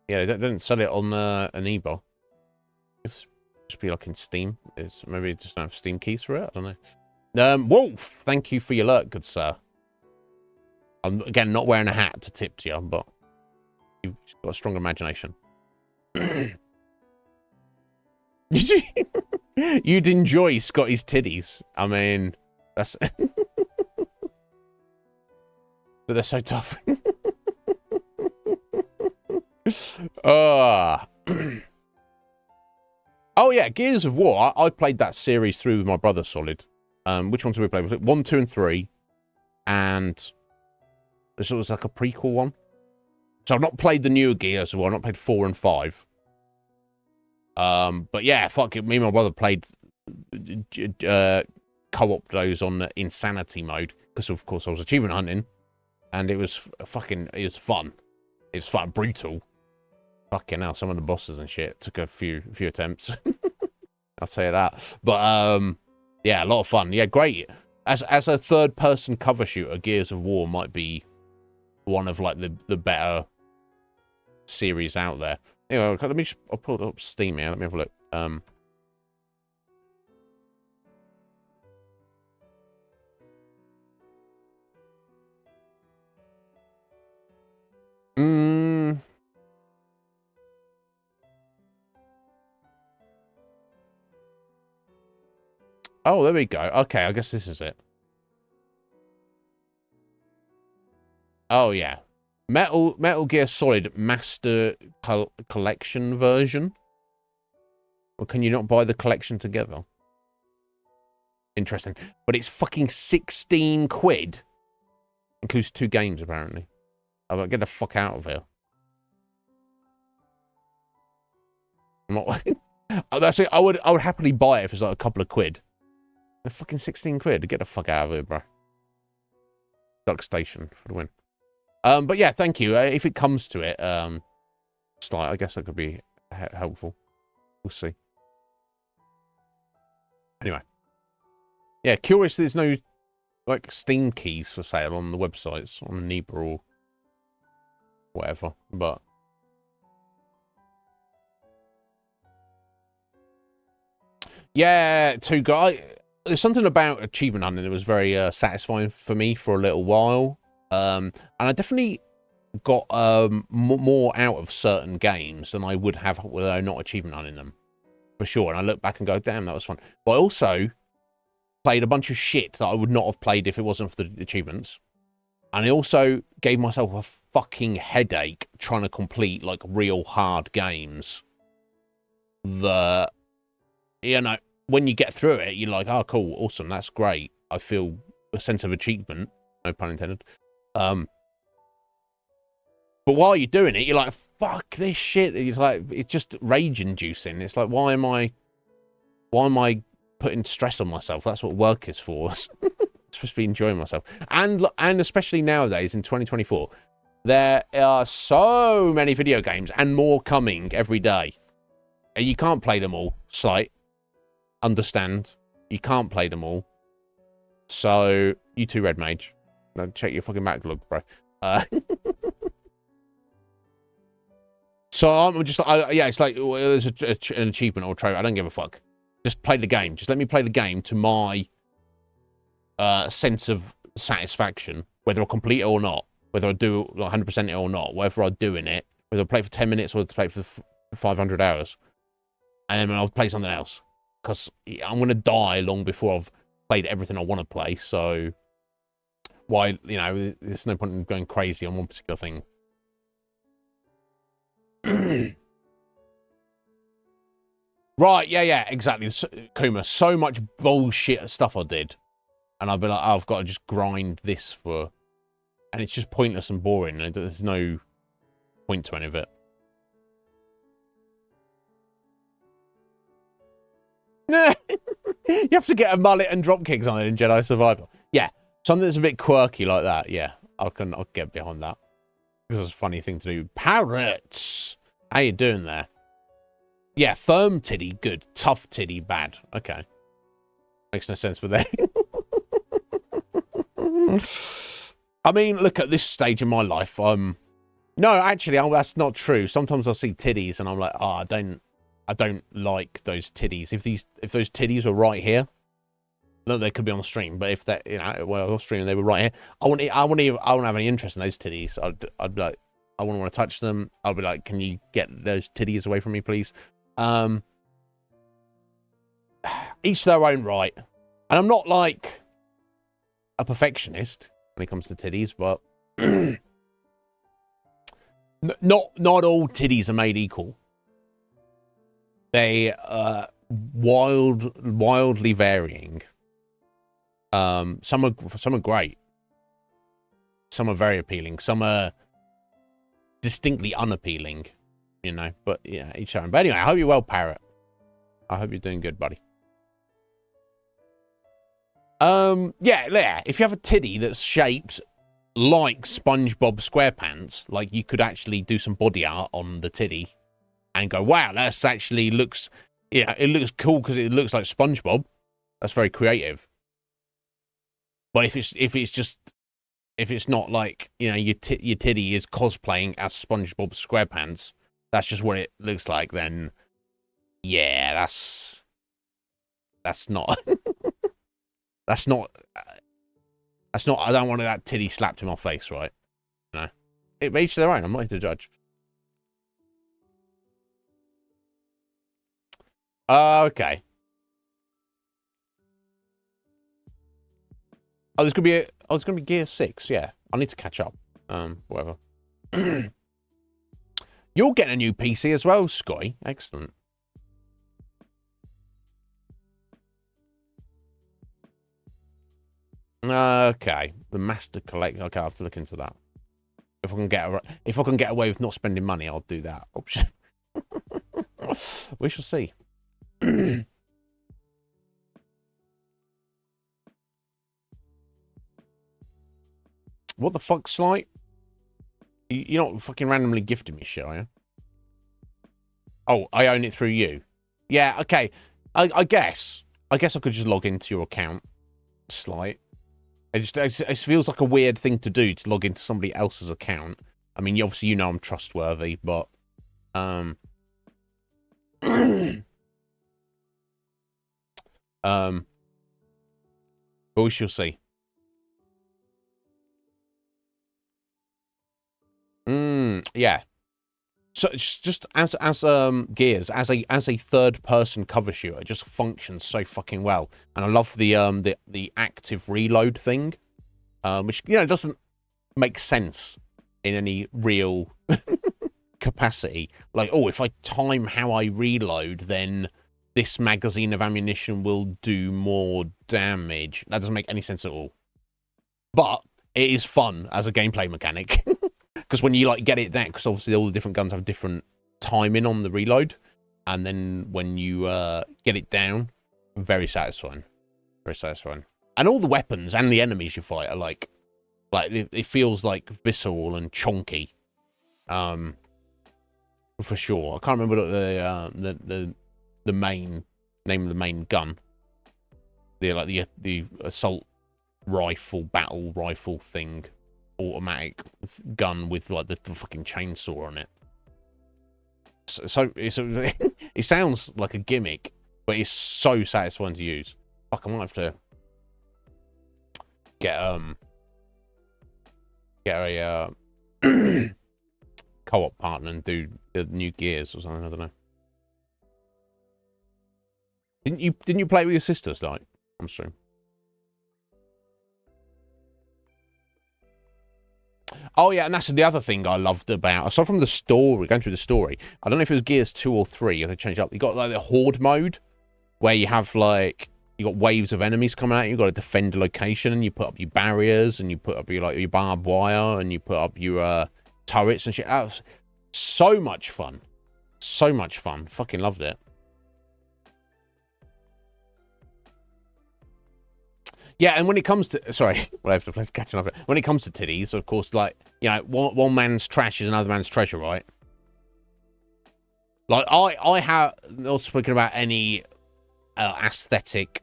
Yeah, they didn't sell it on an eBay. It's just be like in Steam. It's maybe it just don't have Steam keys for it. I don't know. Wolf, thank you for your alert, good sir. I'm again not wearing a hat to tip to you, but you've got a strong imagination. You'd enjoy Scotty's titties. I mean, that's but they're so tough. Oh yeah, Gears of War. I played that series through with my brother, Solid. Which ones did we play? Was it 1, 2, and 3? And this was like a prequel one. So I've not played the newer Gears of War. I've not played 4 and 5. But yeah, fuck it. Me and my brother played co-op those on the insanity mode because, of course, I was achievement hunting. And it was fucking, it was fun. It was fucking brutal. Fucking hell, some of the bosses and shit took a few attempts. I'll say that. But, yeah, a lot of fun. Yeah, great. As a third-person cover shooter, Gears of War might be one of, like, the better series out there. Anyway, let me just, I'll pull it up Steam here. Let me have a look. Oh, there we go. Okay, I guess this is it. Oh, yeah. Metal Gear Solid Master Collection version? Or can you not buy the collection together? Interesting. But it's fucking 16 quid. Includes 2 games, apparently. I'm like, get the fuck out of here. I'm not... That's it. I would happily buy it if it's like a couple of quid. The fucking 16 quid. Get the fuck out of here, bro. Duck Station for the win. But yeah, thank you. If it comes to it, it's like, I guess that could be helpful. We'll see. Anyway. Yeah, curious there's no, like, Steam keys for sale on the websites, on Nebra or whatever, but... Yeah, there's something about achievement hunting that was very satisfying for me for a little while. And I definitely got more out of certain games than I would have were I not achievement hunting them. For sure. And I look back and go, damn, that was fun. But I also played a bunch of shit that I would not have played if it wasn't for the achievements. And I also gave myself a fucking headache trying to complete, like, real hard games. That, you know, when you get through it, you're like, oh, cool, awesome, that's great. I feel a sense of achievement, no pun intended. But while you're doing it, you're like, fuck this shit. It's like, it's just rage inducing. It's like, why am I putting stress on myself? That's what work is for. It's supposed to be enjoying myself. And especially nowadays in 2024, there are so many video games and more coming every day. And you can't play them all. Slight. Understand. You can't play them all. So, you too, Red Mage. Now check your fucking backlog, bro. So I'm just, yeah, it's like, well, there's an achievement or trophy. I don't give a fuck. Just play the game. Just let me play the game to my sense of satisfaction, whether I complete it or not, whether I do 100% it or not, whether I do in it, whether I play it for 10 minutes or I play it for 500 hours. And then I'll play something else. Because I'm going to die long before I've played everything I want to play. So, why, you know, there's no point in going crazy on one particular thing. Right, yeah, exactly. Kuma, so much bullshit stuff I did. And I'll be like, oh, I've got to just grind this for... And it's just pointless and boring. And there's no point to any of it. You have to get a mullet and drop kicks on it in Jedi Survivor. Yeah, something that's a bit quirky like that. Yeah, I'll get behind that. Because it's a funny thing to do. Parrots! How you doing there? Yeah, firm titty, good. Tough titty, bad. Okay. Makes no sense, but there. I mean, look, at this stage in my life, no, actually, that's not true. Sometimes I see titties and I'm like, oh, I don't like those titties. If those titties were right here, no, they could be on the stream. But if that, you know, well, on stream they were right here, I wouldn't have any interest in those titties. I'd be like, I wouldn't want to touch them. I'd be like, can you get those titties away from me, please? Each their own right. And I'm not like a perfectionist when it comes to titties, but not all titties are made equal. They are wildly varying. Some are great. Some are very appealing. Some are distinctly unappealing, you know. But yeah, each their own. But anyway, I hope you're well, Parrot. I hope you're doing good, buddy. Yeah. If you have a titty that's shaped like SpongeBob SquarePants, like you could actually do some body art on the titty and go, wow, that's actually looks, yeah, it looks cool because it looks like SpongeBob. That's very creative. But if it's not like, you know, your titty is cosplaying as SpongeBob SquarePants, that's just what it looks like, then yeah, that's not that's not I don't want that titty slapped in my face, right? No. It each their own, I'm not here to judge. Okay. Oh, there's gonna be Gear 6, yeah. I need to catch up. Whatever. You're getting a new PC as well, Sky. Excellent. Okay. The Master Collect. Okay, I have to look into that. If I can get away with not spending money, I'll do that option. We shall see. What the fuck, Slight? You're not fucking randomly gifting me shit, are you? Oh, I own it through you. Yeah, okay. I guess I could just log into your account, Slight. It feels like a weird thing to do, to log into somebody else's account. I mean, obviously you know I'm trustworthy, but but we shall see. Yeah. So it's just as Gears as a third person cover shooter, it just functions so fucking well, and I love the active reload thing, which, you know, doesn't make sense in any real capacity. Like, oh, if I time how I reload, then this magazine of ammunition will do more damage. That doesn't make any sense at all. But it is fun as a gameplay mechanic. Because when you like get it down, because obviously all the different guns have different timing on the reload, and then when you get it down, very satisfying, very satisfying. And all the weapons and the enemies you fight are like it feels like visceral and chonky, for sure. I can't remember the main name of the main gun. the assault rifle, battle rifle thing, automatic gun with like the fucking chainsaw on it. So it sounds like a gimmick, but it's so satisfying to use. Fuck, I might have to get a co-op partner and do the new Gears or something. I don't know. Didn't you play it with your sisters, like, on stream? Oh yeah, and that's the other thing I loved about, aside from the story, going through the story, I don't know if it was Gears 2 or 3, if they changed up. You got like the horde mode, where you have like, you got waves of enemies coming at you, got to defend a location, and you put up your barriers, and you put up your barbed wire, and you put up your turrets and shit. That was so much fun. So much fun. Fucking loved it. Yeah, and when it comes to, sorry, well, I have to play catching up. When it comes to titties, of course, like, you know, one man's trash is another man's treasure, right? Like, I have, not speaking about any aesthetic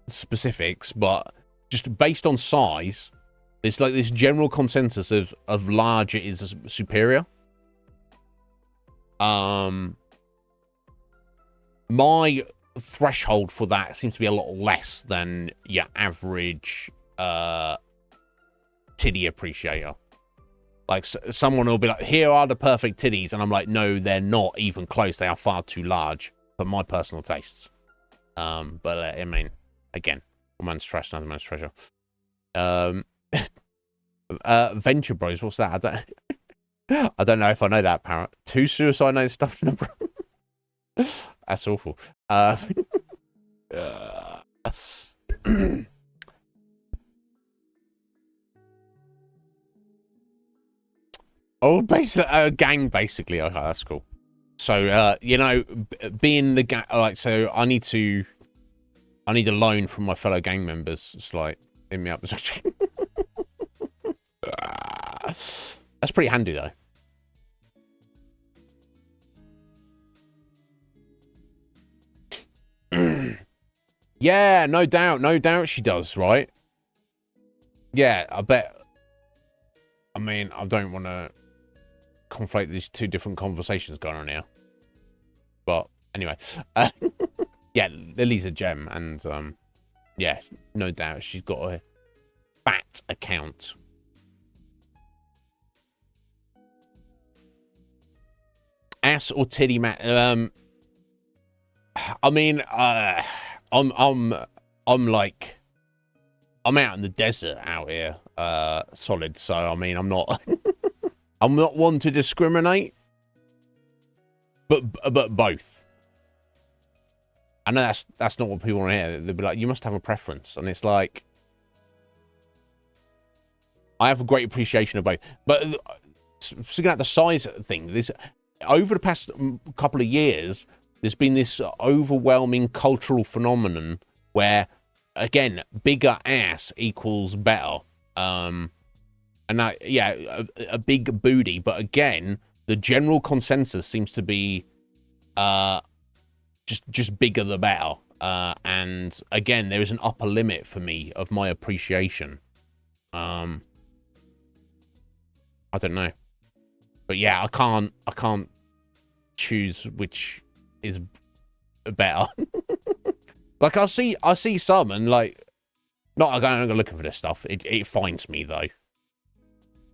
specifics, but just based on size, it's like this general consensus of larger is superior. My threshold for that seems to be a lot less than your average titty appreciator. Like, someone will be like, here are the perfect titties, and I'm like, no, they're not even close. They are far too large for my personal tastes. But I mean, again, one man's trash, another man's treasure. Venture Bros, what's that? I don't know if I know that, Parrot. 2 suicide notes stuffed in a bro. That's awful. Oh, basically, a gang, basically. Okay, that's cool. So, you know, being the gang, like, so I need a loan from my fellow gang members. It's like, hit me up. That's pretty handy, though. Yeah, no doubt she does, right? Yeah, I bet. I mean, I don't want to conflate these two different conversations going on here. But anyway, yeah, Lily's a gem, and yeah, no doubt she's got a fat account. Ass or titty man? I mean, I'm like, I'm out in the desert out here, solid. So I mean, I'm not, I'm not one to discriminate, but both. I know that's not what people want to hear. They'll be like, you must have a preference, and it's like, I have a great appreciation of both. But speaking about the size thing, this over the past couple of years, there's been this overwhelming cultural phenomenon where, again, bigger ass equals better. And that, yeah, a big booty. But again, the general consensus seems to be just bigger the better. And again, there is an upper limit for me of my appreciation. I don't know. But yeah, I can't choose which is better. Like, I see some, and like, I'm going looking for this stuff. It finds me though.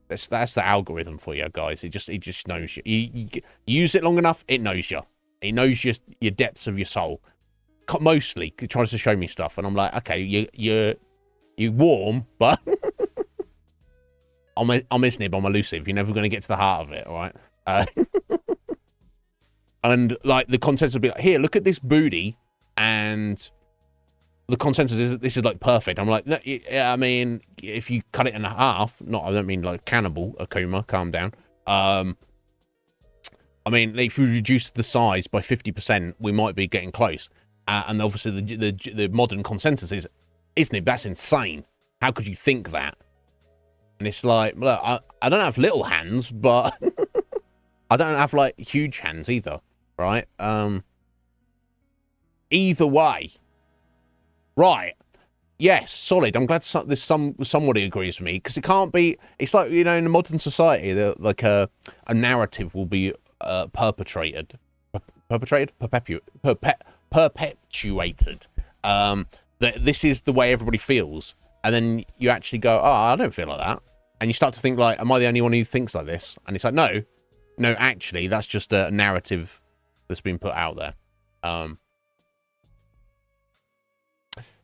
That's the algorithm for you guys. It just knows you. You use it long enough, it knows you. It knows your depths of your soul. Mostly, it tries to show me stuff, and I'm like, okay, you're warm, but I'm Iznib, I'm elusive. You're never going to get to the heart of it, all right? And like the consensus will be like, here, look at this booty, and the consensus is this is like perfect. I'm like, yeah, I mean, if you cut it in half, I don't mean like cannibal, Akuma, calm down. I mean, if we reduce the size by 50%, we might be getting close. And obviously the modern consensus is, Iznib, that's insane. How could you think that? And it's like, look, I don't have little hands, but I don't have like huge hands either, right? Either way, Right. Yes, solid. I'm glad somebody agrees with me, because it can't be. It's like, you know, in a modern society, like a narrative will be perpetuated. That this is the way everybody feels, and then you actually go, oh, I don't feel like that, and you start to think like, am I the only one who thinks like this? And it's like, no, actually, that's just a narrative that's been put out there.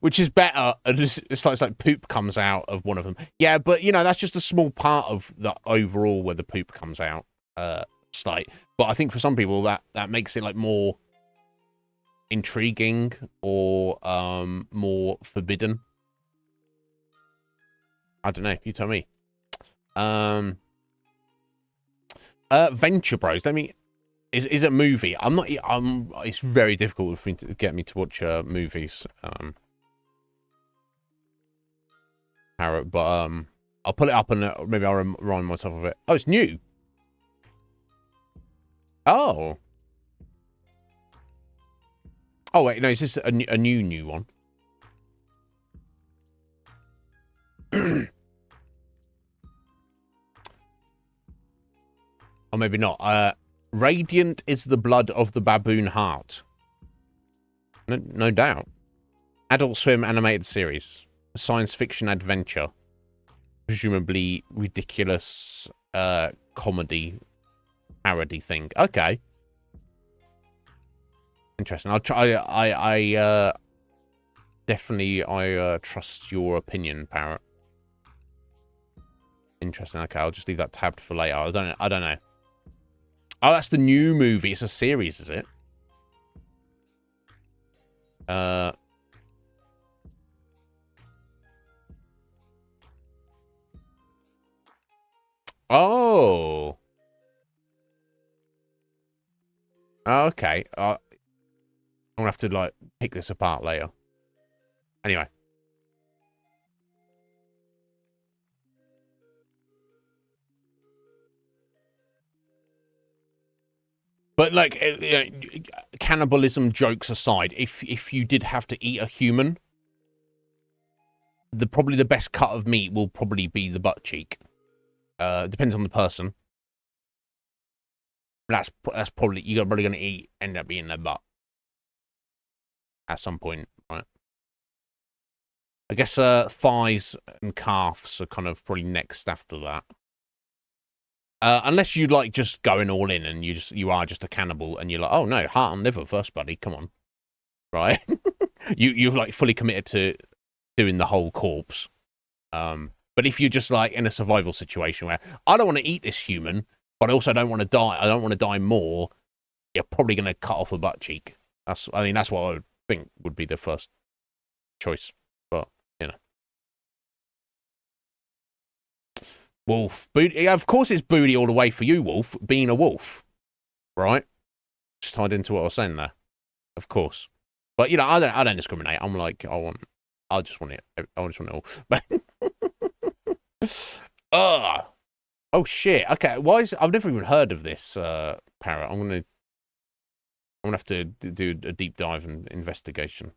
Which is better. It's like poop comes out of one of them. Yeah, but, you know, that's just a small part of the overall where the poop comes out. But I think for some people that makes it like more intriguing or more forbidden. I don't know. You tell me. Venture Bros. Let me. Is it a movie? I'm not. It's very difficult for me to get me to watch movies. But I'll pull it up and maybe I'll remind myself of it. Oh, it's new. Oh. Oh wait, no, is this a new one? Or maybe not. Radiant is the blood of the baboon heart. No doubt. Adult Swim animated series. Science fiction adventure. Presumably ridiculous comedy parody thing. Okay. Interesting. I'll try. I definitely trust your opinion, Parrot. Interesting. Okay, I'll just leave that tabbed for later. I don't know. Oh, that's the new movie. It's a series, is it? Oh. Okay. I'm gonna have to like pick this apart later. Anyway. But like, cannibalism jokes aside, if you did have to eat a human, probably the best cut of meat will probably be the butt cheek. Depends on the person. That's probably you're probably gonna end up eating their butt at some point, right? I guess thighs and calves are kind of probably next after that. Unless you like just going all in and you are just a cannibal and you're like, oh no, heart and liver first, buddy, come on, right? you're like fully committed to doing the whole corpse. But if you're just like in a survival situation where I don't want to eat this human, but I also don't want to die. I don't want to die more. You're probably going to cut off a butt cheek. That's what I would think would be the first choice. But, you know. Wolf. Booty. Of course it's booty all the way for you, Wolf, being a wolf. Right? Just tied into what I was saying there. Of course. But, you know, I don't discriminate. I'm like, I just want it all. But oh shit. Okay, I've never even heard of this Parrot. I'm gonna have to do a deep dive and investigation.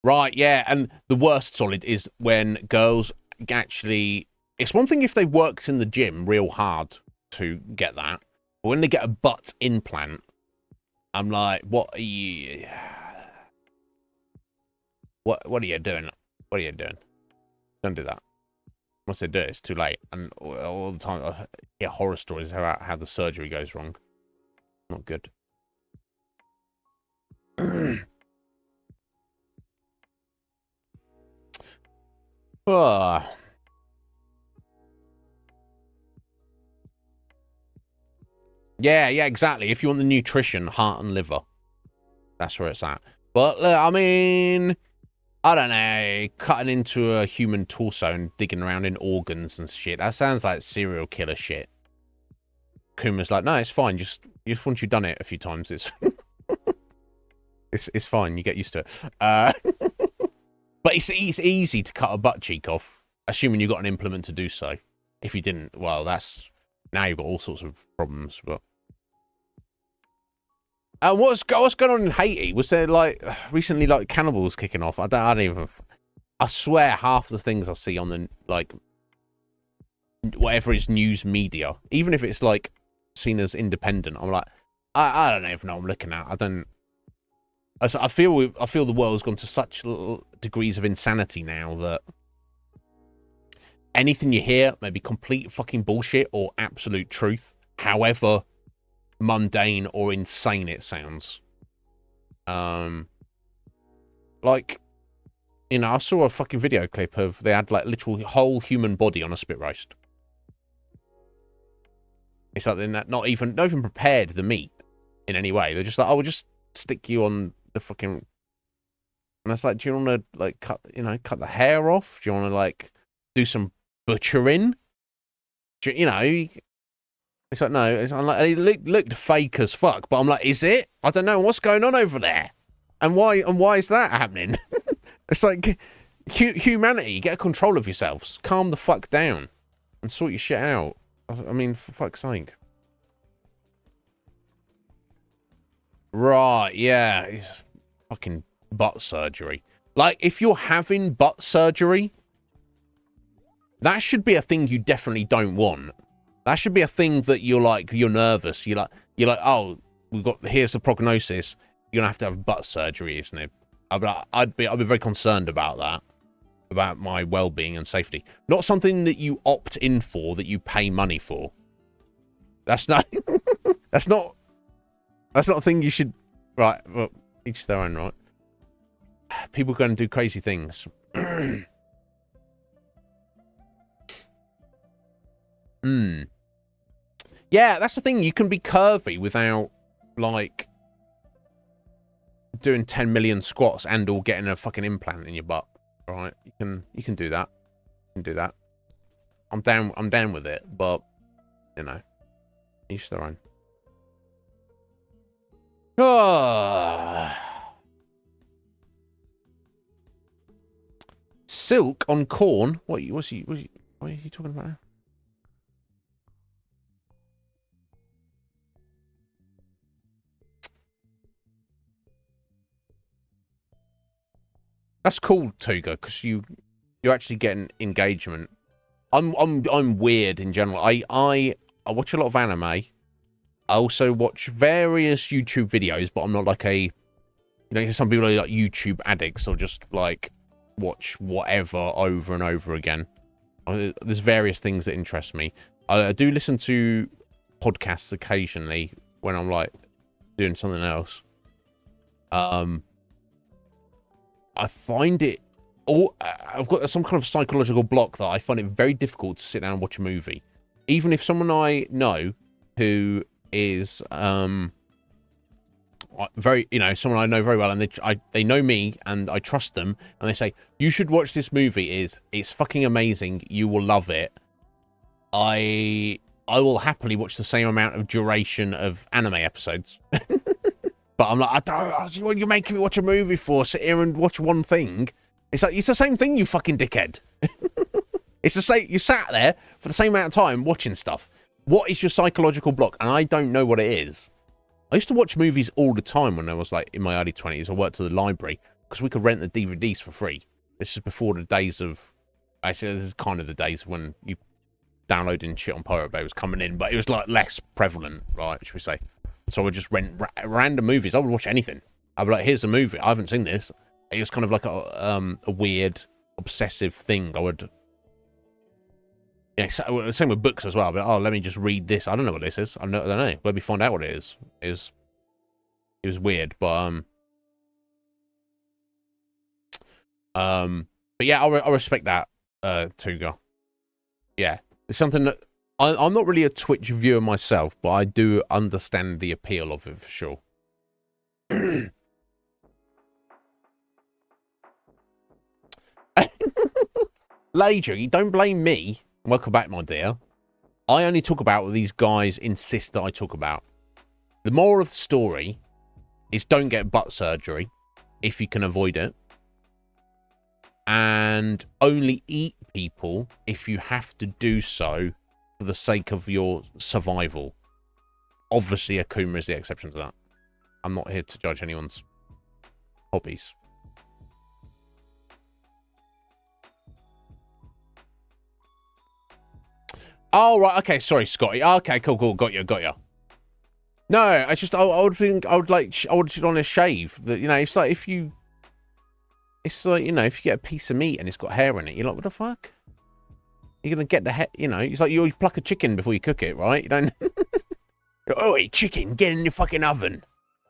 Right, yeah, and the worst solid is when girls actually. It's one thing if they worked in the gym real hard to get that, but when they get a butt implant, I'm like, what are you? What are you doing? What are you doing? Don't do that. Once they do it, it's too late. And all the time, I hear horror stories about how the surgery goes wrong. Not good. Yeah, exactly. If you want the nutrition, heart and liver. That's where it's at. But, I mean, I don't know, cutting into a human torso and digging around in organs and shit. That sounds like serial killer shit. Kuma's like, no, it's fine. Just once you've done it a few times, it's it's fine. You get used to it. But it's easy to cut a butt cheek off, assuming you've got an implement to do so. If you didn't, well, now you've got all sorts of problems. But What's going on in Haiti? Was there like recently like cannibals kicking off? I don't even. I swear, half the things I see on the like whatever is news media, even if it's like seen as independent, I'm like, I don't even know what I'm looking at. I feel the world's gone to such degrees of insanity now that anything you hear may be complete fucking bullshit or absolute truth, however mundane or insane it sounds. Like, you know, I saw a fucking video clip of they had like literal whole human body on a spit roast. It's like they're not even prepared the meat in any way. They're just like, oh, we'll just stick you on the fucking. And it's like, do you want to like cut the hair off? Do you want to like do some butchering? You know, it's like no. It's like it looked fake as fuck. But I'm like, is it? I don't know what's going on over there, and why is that happening? It's like humanity, get a control of yourselves, calm the fuck down, and sort your shit out. I mean, for fuck's sake. Right, yeah, it's fucking butt surgery. Like, if you're having butt surgery, that should be a thing you definitely don't want. That should be a thing that you're nervous. You're like, oh, here's the prognosis. You're gonna have butt surgery, isn't it? I'd be very concerned about that, about my well-being and safety. Not something that you opt in for, that you pay money for. That's not. that's not a thing you should. Right. Well, each their own, right? People go and do crazy things. Yeah, that's the thing. You can be curvy without like doing 10 million squats and or getting a fucking implant in your butt. All right, you can do that. You can do that. I'm down with it, but you know, each their own. Silk on corn. What are you talking about now? That's cool, Tuga, because you're actually getting engagement. I'm weird in general. I watch a lot of anime. I also watch various YouTube videos, but I'm not like a, you know, some people are like YouTube addicts or just like watch whatever over and over again. There's various things that interest me. I do listen to podcasts occasionally when I'm like doing something else. I find it I've got some kind of psychological block that I find it very difficult to sit down and watch a movie. Even if someone I know who is very, you know, someone I know very well, and they know me and I trust them, and they say, you should watch this movie, it's fucking amazing, you will love it. I will happily watch the same amount of duration of anime episodes. But I'm like, I don't. What are you making me watch a movie for? Sit here and watch one thing. It's like, it's the same thing, you fucking dickhead. It's the same. You sat there for the same amount of time watching stuff. What is your psychological block? And I don't know what it is. I used to watch movies all the time when I was like in my early 20s. I worked at the library because we could rent the DVDs for free. This is before the days of. Actually, this is kind of the days when you downloading shit on Pirate Bay was coming in, but it was like less prevalent, right? Should we say? So I would just rent random movies. I would watch anything. I'd be like, here's a movie. I haven't seen this. It was kind of like a weird, obsessive thing. I would... Yeah, same with books as well. But oh, let me just read this. I don't know what this is. I don't know. Let me find out what it is. It was weird, but yeah, I respect that, Tuga. Yeah, it's something that I'm not really a Twitch viewer myself, but I do understand the appeal of it for sure. Lady, don't blame me. Welcome back, my dear. I only talk about what these guys insist that I talk about. The moral of the story is don't get butt surgery if you can avoid it. And only eat people if you have to do so for the sake of your survival. Obviously, Akuma is the exception to that. I'm not here to judge anyone's hobbies. Oh, right. Okay. Sorry, Scotty. Okay, cool. Got you. No, I would think I would just want to shave. That, you know, it's like if you get a piece of meat and it's got hair in it, you're like, what the fuck? You're gonna get the hair, you know? It's like you pluck a chicken before you cook it, right? You don't. Oh, hey, chicken, get in the fucking oven.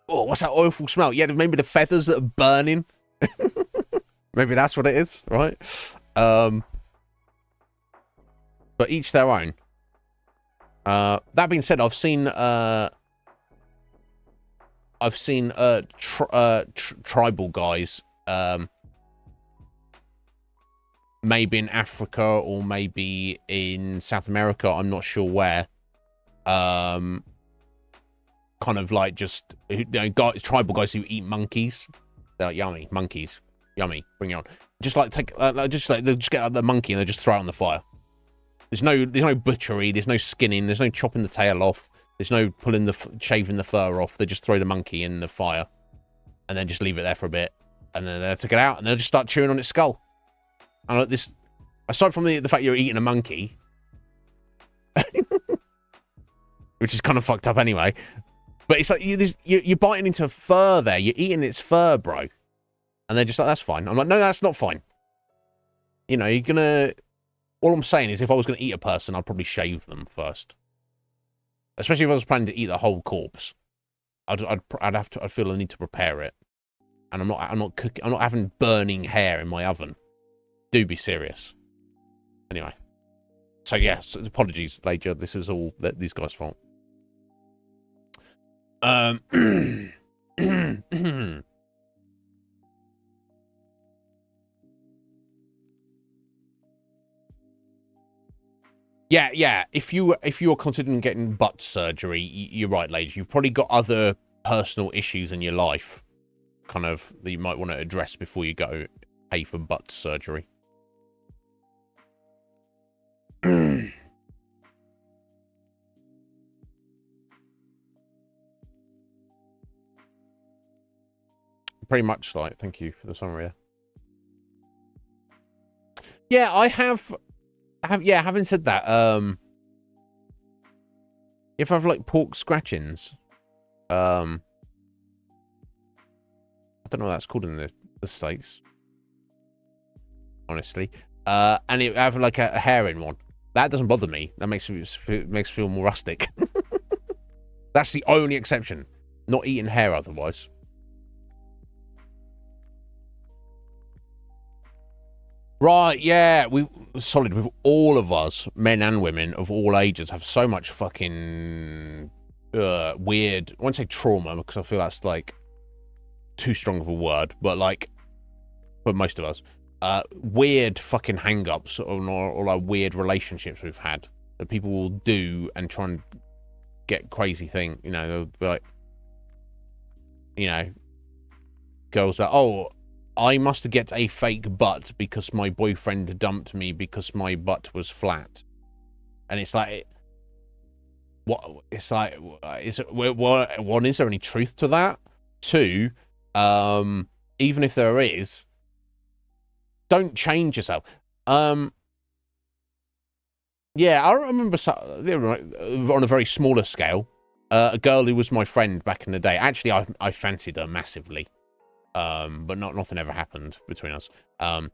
Oh, what's that awful smell? Yeah, maybe the feathers that are burning. Maybe that's what it is, right? But each their own. That being said, I've seen tribal guys, maybe in Africa or maybe in South America. I'm not sure where. Kind of like just, you know, tribal guys who eat monkeys. They're like, yummy, monkeys, yummy, bring it on. Just like they'll just get out the monkey and they just throw it on the fire. There's no butchery. There's no skinning. There's no chopping the tail off. There's no shaving the fur off. They just throw the monkey in the fire, and then just leave it there for a bit, and then they take it out and they'll just start chewing on its skull. And like this, aside from the fact you're eating a monkey, which is kind of fucked up anyway, but it's like you're biting into fur there. You're eating its fur, bro. And they're just like, that's fine. I'm like, no, that's not fine. You know, you're gonna. All I'm saying is, if I was gonna eat a person, I'd probably shave them first. Especially if I was planning to eat the whole corpse, I'd feel I need to prepare it, and I'm not having burning hair in my oven. Do be serious. Anyway, so yes, apologies, Lager. This is all these guys' fault. Yeah. If you are considering getting butt surgery, you're right, ladies. You've probably got other personal issues in your life, kind of, that you might want to address before you go pay for butt surgery. Pretty much, like, thank you for the summary. Yeah, I have. Yeah, having said that, if I have like pork scratchings, I don't know what that's called in the States, honestly. And it have like a hair in one. That doesn't bother me. That makes me feel more rustic. That's the only exception. Not eating hair otherwise. Right, yeah, solid with all of us, men and women of all ages, have so much fucking weird. I won't say trauma because I feel that's like too strong of a word, but like for most of us, weird fucking hang-ups or like weird relationships we've had that people will do and try and get crazy thing. You know, they'll be like, you know, girls that, oh, I must get a fake butt because my boyfriend dumped me because my butt was flat. And it's like, what? It's like, is there any truth to that? Two, even if there is, don't change yourself. Yeah, I remember on a very smaller scale, a girl who was my friend back in the day. Actually, I fancied her massively. But nothing ever happened between us. I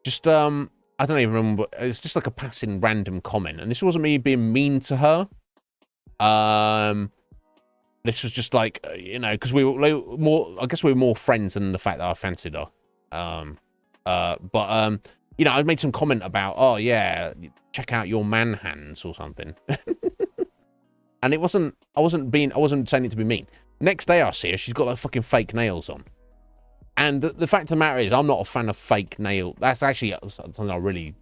don't even remember. It's just like a passing random comment, and this wasn't me being mean to her. This was just like, you know, because we were more. I guess we were more friends than the fact that I fancied her. But you know, I made some comment about, oh yeah, check out your man hands or something. And it wasn't. I wasn't saying it to be mean. Next day I see her, she's got like fucking fake nails on. And the fact of the matter is, I'm not a fan of fake nail. That's actually something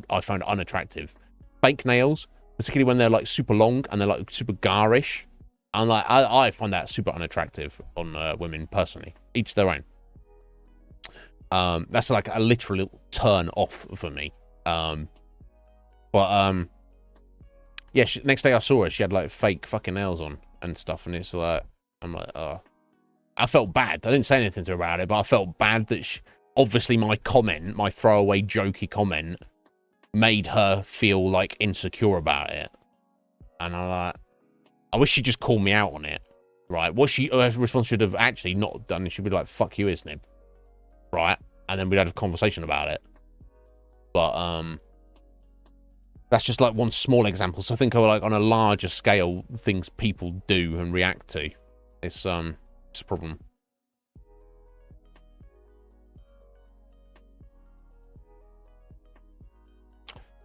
I found unattractive. Fake nails, particularly when they're like super long and they're like super garish. And like, I find that super unattractive on women personally. Each their own. That's like a literal turn off for me. Yeah, next day I saw her, she had like fake fucking nails on and stuff, and it's like, I'm like, I felt bad. I didn't say anything to her about it, but I felt bad that obviously my comment, my throwaway jokey comment, made her feel like insecure about it. And I'm like, I wish she'd just called me out on it, right? What her response should have actually not done, she'd be like, fuck you, Iznib, right? And then we'd had a conversation about it. But, that's just like one small example. So I think like on a larger scale, things people do and react to. It's a problem.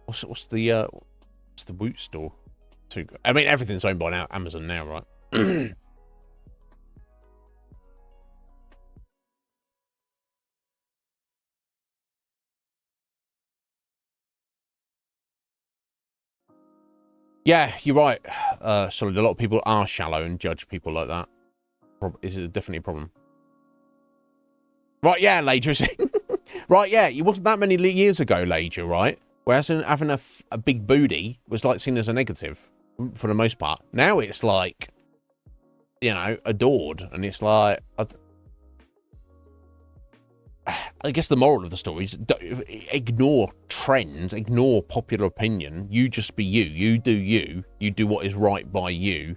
What's the Woot store? I mean, everything's owned by Amazon now, right? Yeah, you're right. Sorry, a lot of people are shallow and judge people like that. Is definitely a problem. Right, yeah, Lager. Right, yeah, it wasn't that many years ago, Lager, right? Whereas having a big booty was like seen as a negative for the most part. Now it's like, you know, adored, and it's like, I guess the moral of the story is ignore trends, ignore popular opinion. You just be you. You do you. You do what is right by you.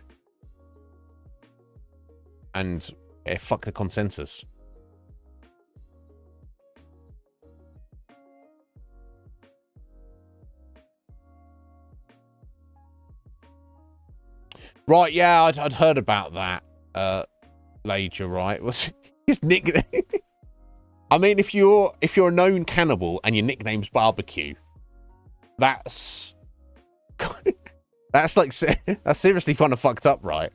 And fuck the consensus. Right, yeah, I'd heard about that, Lager, right? What's his nickname? I mean, if you're a known cannibal and your nickname's Barbecue, that's like that's seriously kind of fucked up, right?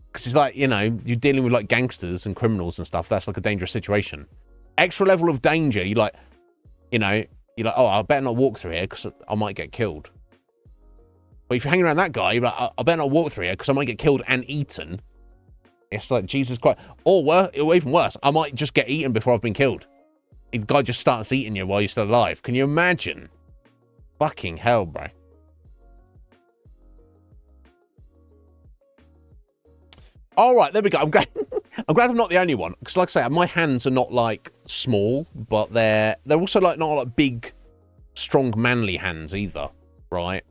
Because it's like, you know, you're dealing with like gangsters and criminals and stuff. That's like a dangerous situation. Extra level of danger. You're like, oh, I better not walk through here because I might get killed. But if you're hanging around that guy, you're like, I better not walk through here because I might get killed and eaten. It's like, Jesus Christ. Or even worse, I might just get eaten before I've been killed. The guy just starts eating you while you're still alive. Can you imagine? Fucking hell, bro. All right, there we go. I'm glad I'm not the only one. Because like I say, my hands are not like small, but they're also like not like big, strong, manly hands either, right?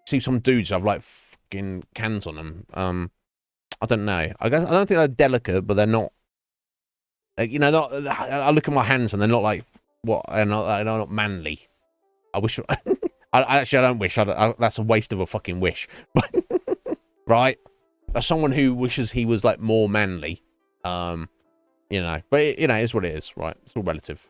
See some dudes have like fucking cans on them. I don't know. I don't think they're delicate, but they're not. You know, I look at my hands and they're not like what? They're not manly. I wish. I don't wish. That's a waste of a fucking wish. Right? As someone who wishes he was like more manly. You know, but it is what it is, right? It's all relative.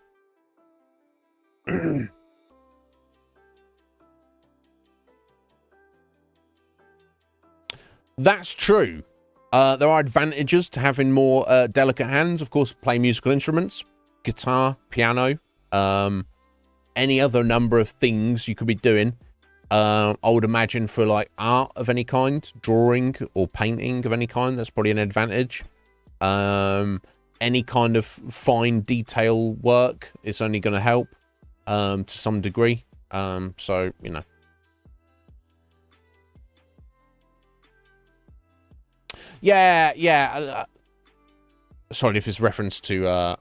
That's true. There are advantages to having more delicate hands. Of course, play musical instruments, guitar, piano, any other number of things you could be doing. I would imagine for like art of any kind, drawing or painting of any kind, that's probably an advantage. Any kind of fine detail work is only going to help to some degree. So, you know. Yeah. Sorry if it's reference to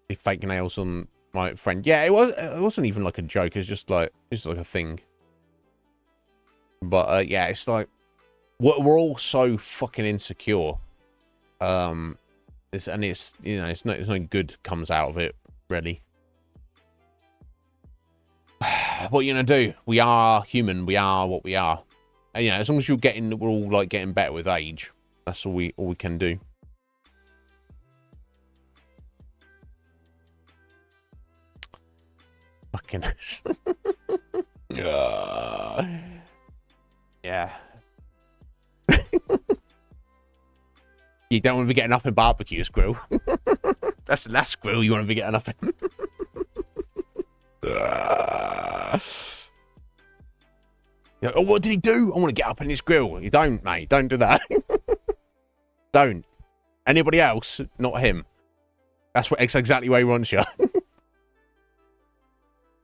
the fake nails on my friend. Yeah, it wasn't even like a joke. It's just like a thing. But yeah, it's like we're all so fucking insecure. It's no good comes out of it really. What are you gonna do? We are human. We are what we are. And, as long as we're all like getting better with age. That's all we can do. Fucking yeah. You don't want to be getting up in barbecue, Squirrel. That's the last Squirrel you want to be getting up in. Oh, what did he do? I want to get up in his grill. You don't, mate. Don't do that. Don't. Anybody else? Not him. That's exactly where he wants you.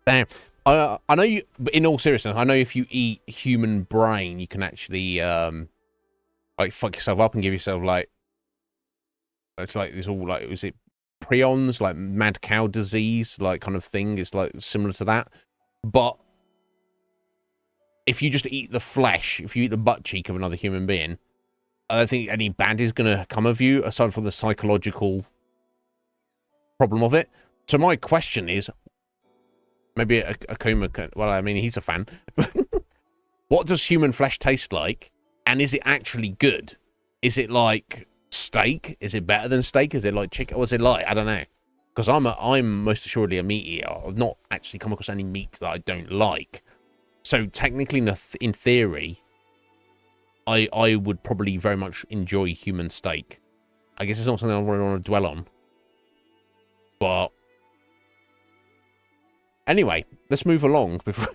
Damn. I know you, but in all seriousness, I know if you eat human brain, you can actually, I like fuck yourself up and give yourself like, it's like it's all like, was it prions, like mad cow disease, like kind of thing? It's like similar to that, but if you just eat the flesh, if you eat the butt cheek of another human being, I don't think any bad is going to come of you, aside from the psychological problem of it. So my question is, maybe Akuma, well, I mean, he's a fan. What does human flesh taste like? And is it actually good? Is it like steak? Is it better than steak? Is it like chicken? What's it like? I don't know. Because I'm most assuredly a meat eater. I've not actually come across any meat that I don't like. So technically, in theory, I would probably very much enjoy human steak. I guess it's not something I really want to dwell on. But anyway, let's move along before.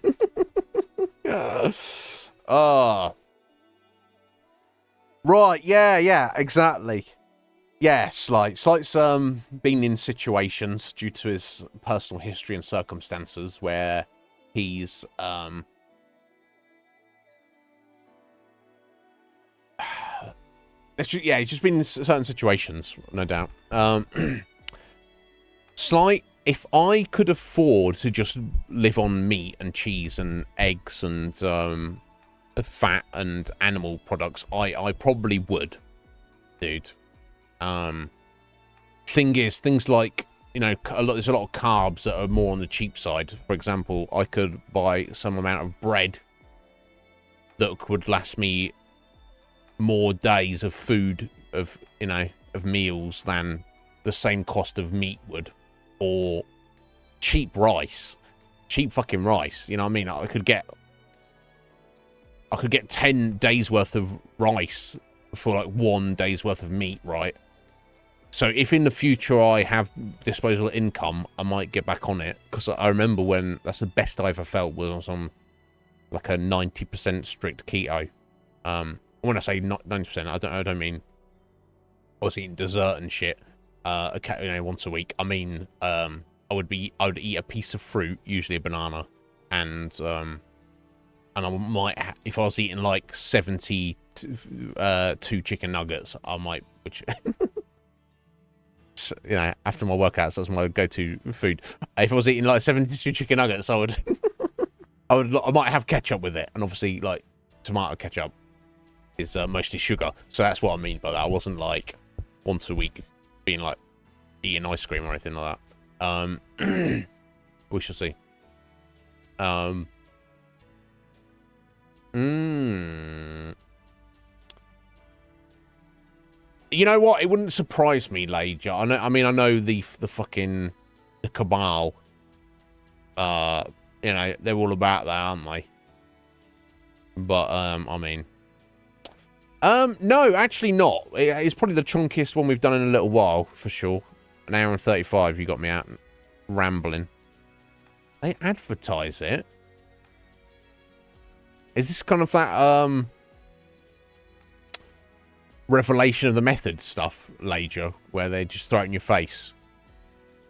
Right, yeah, exactly. Yeah, Slight's been in situations due to his personal history and circumstances where he's he's just been in certain situations, no doubt. Slight, if I could afford to just live on meat and cheese and eggs and fat and animal products, I probably would, dude. Thing is, things like, you know, there's a lot of carbs that are more on the cheap side. For example, I could buy some amount of bread that would last me more days of food, of, you know, of meals than the same cost of meat would. Or cheap rice, cheap fucking rice, you know what I mean? I could get 10 days worth of rice for like 1 day's worth of meat, right? So if in the future I have disposable income, I might get back on it, because I remember when that's the best I ever felt was on like a 90% strict keto. When I say not 90%, I don't mean I was eating dessert and shit, you know, once a week. I mean, I would eat a piece of fruit, usually a banana, and I might, if I was eating like 72 chicken nuggets, I might, which, you know, after my workouts, that's my go-to food. If I was eating like 72 chicken nuggets, I would, I might have ketchup with it, and obviously like tomato ketchup is mostly sugar, so that's what I mean by that. I wasn't like once a week being like eating ice cream or anything like that. We shall see. You know what? It wouldn't surprise me, Lager. I know the fucking the cabal. You know, they're all about that, aren't they? But I mean, no, actually not. It's probably the chunkiest one we've done in a little while, for sure. An hour and 35. You got me out rambling. They advertise it. Is this kind of that revelation of the method stuff, Lager, where they just throw it in your face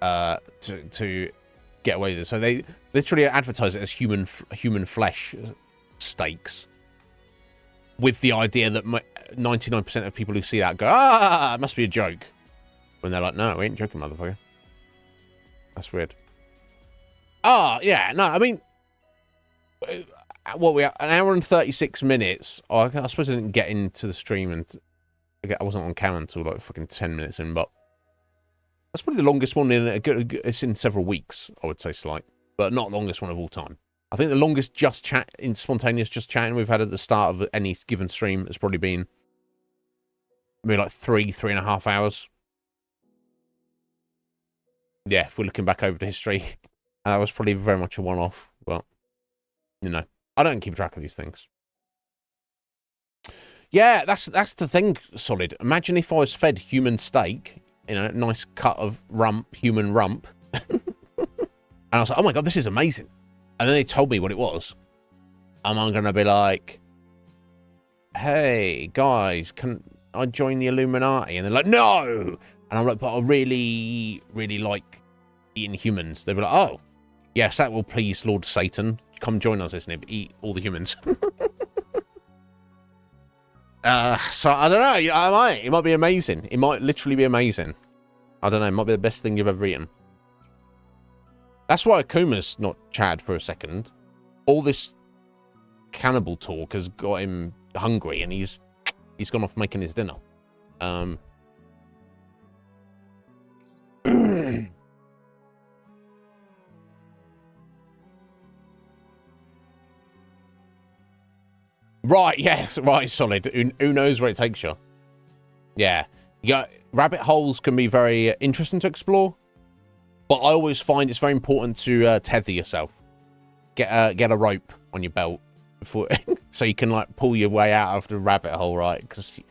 to get away with it? So they literally advertise it as human flesh steaks, with the idea that 99% of people who see that go, it must be a joke. When they're like, no, we ain't joking, motherfucker. That's weird. Yeah, no, I mean, what we are, an hour and 36 minutes. I suppose I didn't get into the stream, and I wasn't on camera until like fucking 10 minutes in, but that's probably the longest one it's in several weeks, I would say, Slight, but not the longest one of all time. I think the longest spontaneous just chatting we've had at the start of any given stream has probably been maybe like 3.5 hours. Yeah, if we're looking back over the history, that was probably very much a one-off. But, you know, I don't keep track of these things. Yeah, that's the thing, Solid. Imagine if I was fed human steak, you know, nice cut of human rump. And I was like, oh my God, this is amazing. And then they told me what it was. And I'm going to be like, hey, guys, can I join the Illuminati? And they're like, no! And I'm like, but I really, really like eating humans. They'll be like, oh, yes, that will please Lord Satan. Come join us, Iznib. Eat all the humans. So I don't know. It might be amazing. It might literally be amazing. I don't know. It might be the best thing you've ever eaten. That's why Akuma's not chatted for a second. All this cannibal talk has got him hungry, and he's gone off making his dinner. Right, yes, right, solid. Who knows where it takes you? Yeah. Rabbit holes can be very interesting to explore, but I always find it's very important to tether yourself. Get a rope on your belt before, so you can like pull your way out of the rabbit hole, right? Because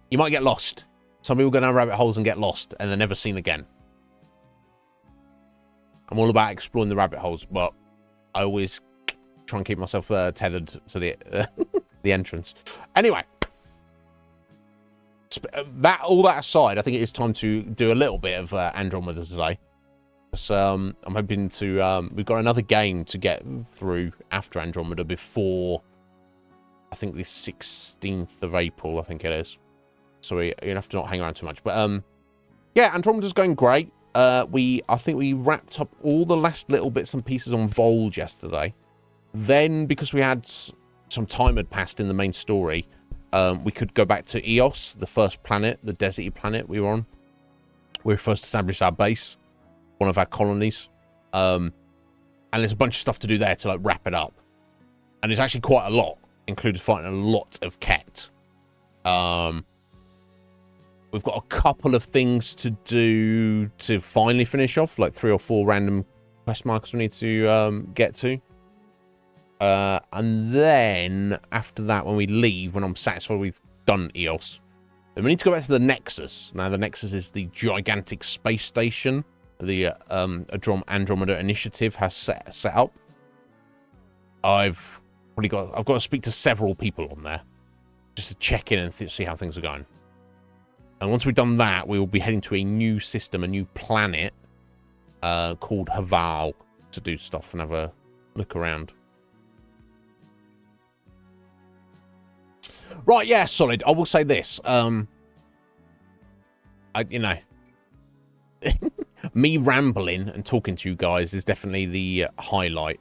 you might get lost. Some people go down rabbit holes and get lost, and they're never seen again. I'm all about exploring the rabbit holes, but I always try and keep myself tethered to the the entrance. Anyway, all that aside, I think it is time to do a little bit of Andromeda today. So I'm hoping to we've got another game to get through after Andromeda before I think the 16th of April, I think it is. So you're gonna have to not hang around too much. But yeah, Andromeda's going great. I think we wrapped up all the last little bits and pieces on Volge yesterday. Then, because we had some time had passed in the main story, we could go back to Eos, the first planet, the deserty planet we were on. We first established our base, one of our colonies. And there's a bunch of stuff to do there to like wrap it up. And it's actually quite a lot, included fighting a lot of Ket. We've got a couple of things to do to finally finish off, like 3 or 4 random quest markers we need to get to. And then after that, when we leave, when I'm satisfied we've done Eos, then we need to go back to the Nexus. Now, the Nexus is the gigantic space station the Andromeda Initiative has set up. I've got to speak to several people on there just to check in and see how things are going. And once we've done that, we will be heading to a new system, a new planet called Haval to do stuff and have a look around. Right, yeah, solid. I will say this. Me rambling and talking to you guys is definitely the highlight.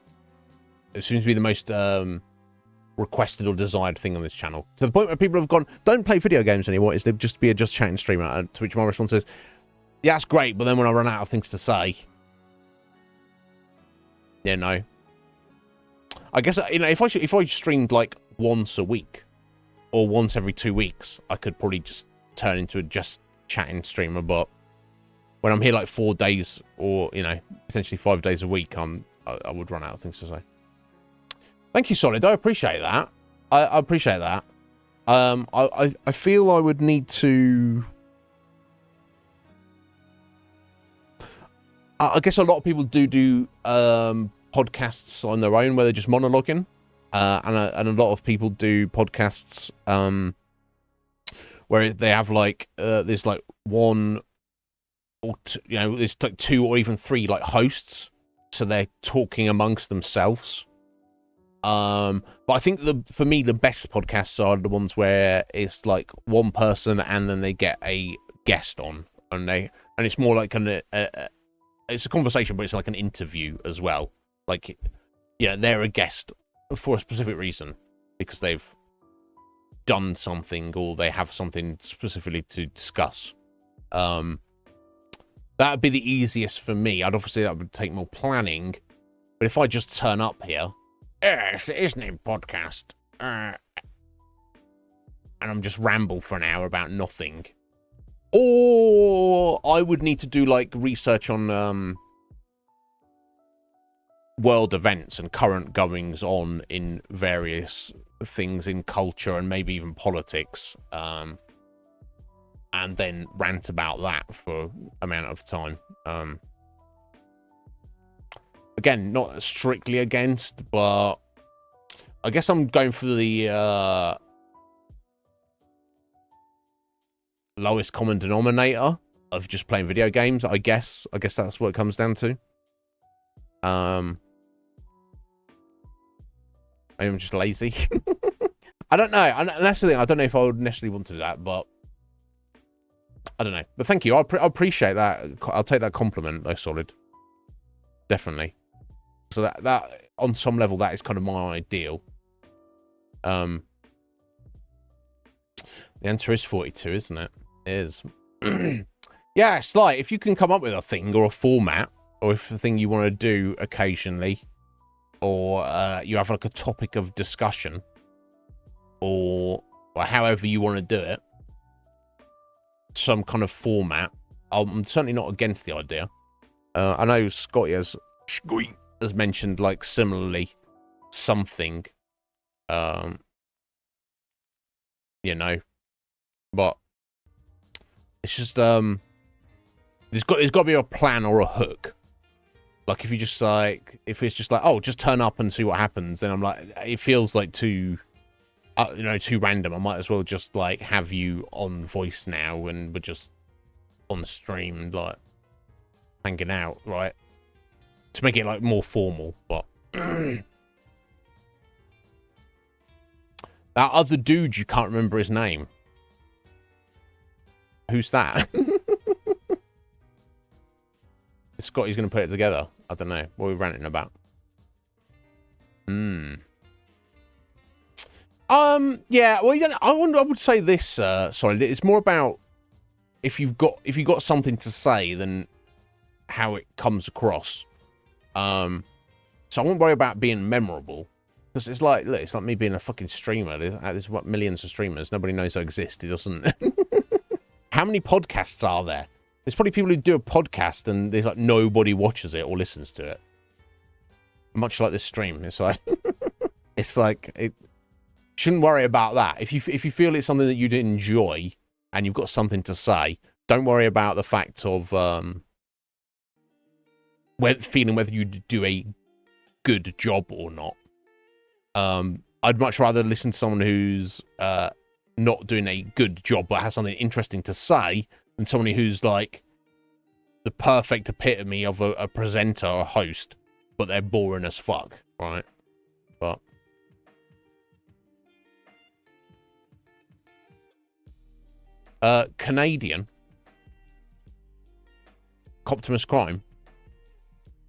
It seems to be the most requested or desired thing on this channel. To the point where people have gone, don't play video games anymore. It's just be a just chatting streamer. To which my response is, yeah, that's great, but then when I run out of things to say, yeah, no. I guess if I streamed like once a week or once every 2 weeks, I could probably just turn into a just chatting streamer. But when I'm here like 4 days or potentially 5 days a week, I would run out of things to say. Thank you, Solid. I appreciate that. I appreciate that. I feel I would need to. I guess a lot of people do podcasts on their own where they're just monologuing, and a lot of people do podcasts where they have like there's like one or two, there's like 2 or even 3 like hosts, so they're talking amongst themselves. But I think for me the best podcasts are the ones where it's like one person and then they get a guest on, and it's more like it's a conversation, but it's like an interview as well. Like, they're a guest for a specific reason because they've done something or they have something specifically to discuss. That would be the easiest for me. Obviously that would take more planning, but if I just turn up here, it's the Iznib podcast, and I'm just ramble for an hour about nothing, or I would need to do like research on world events and current goings on in various things in culture and maybe even politics, and then rant about that for amount of time. Again, not strictly against, but I guess I'm going for the lowest common denominator of just playing video games. I guess that's what it comes down to. I'm just lazy. I don't know. And that's the thing. I don't know if I would necessarily want to do that, but I don't know. But thank you. I appreciate that. I'll take that compliment, though, Solid. Definitely. So that on some level, that is kind of my ideal. The answer is 42, isn't it? It is. Yeah, it's like if you can come up with a thing or a format, or if a thing you want to do occasionally, or you have like a topic of discussion, or however you want to do it, some kind of format, I'm certainly not against the idea. I know Scotty has mentioned like similarly something, you know, but it's just there's got to be a plan or a hook. Like if you just like if it's just like, oh, just turn up and see what happens, then I'm like, it feels like too too random. I might as well just like have you on voice now and we're just on the stream like hanging out, right? To make it like more formal. But that other dude, you can't remember his name. Who's that? Scotty's gonna put it together. I don't know. What are we ranting about? Yeah, well, I would say this, sorry, it's more about if you've got something to say than how it comes across. So I won't worry about being memorable, because it's like, look, it's like me being a fucking streamer. There's what, millions of streamers. Nobody knows I exist. It doesn't. How many podcasts are there? There's probably people who do a podcast and there's like nobody watches it or listens to it. Much like this stream, it's like it. Shouldn't worry about that. If you feel it's something that you'd enjoy and you've got something to say, don't worry about the fact of whether you do a good job or not. I'd much rather listen to someone who's not doing a good job but has something interesting to say than someone who's like the perfect epitome of a presenter or host, but they're boring as fuck, right? But Canadian, Coptimus Crime,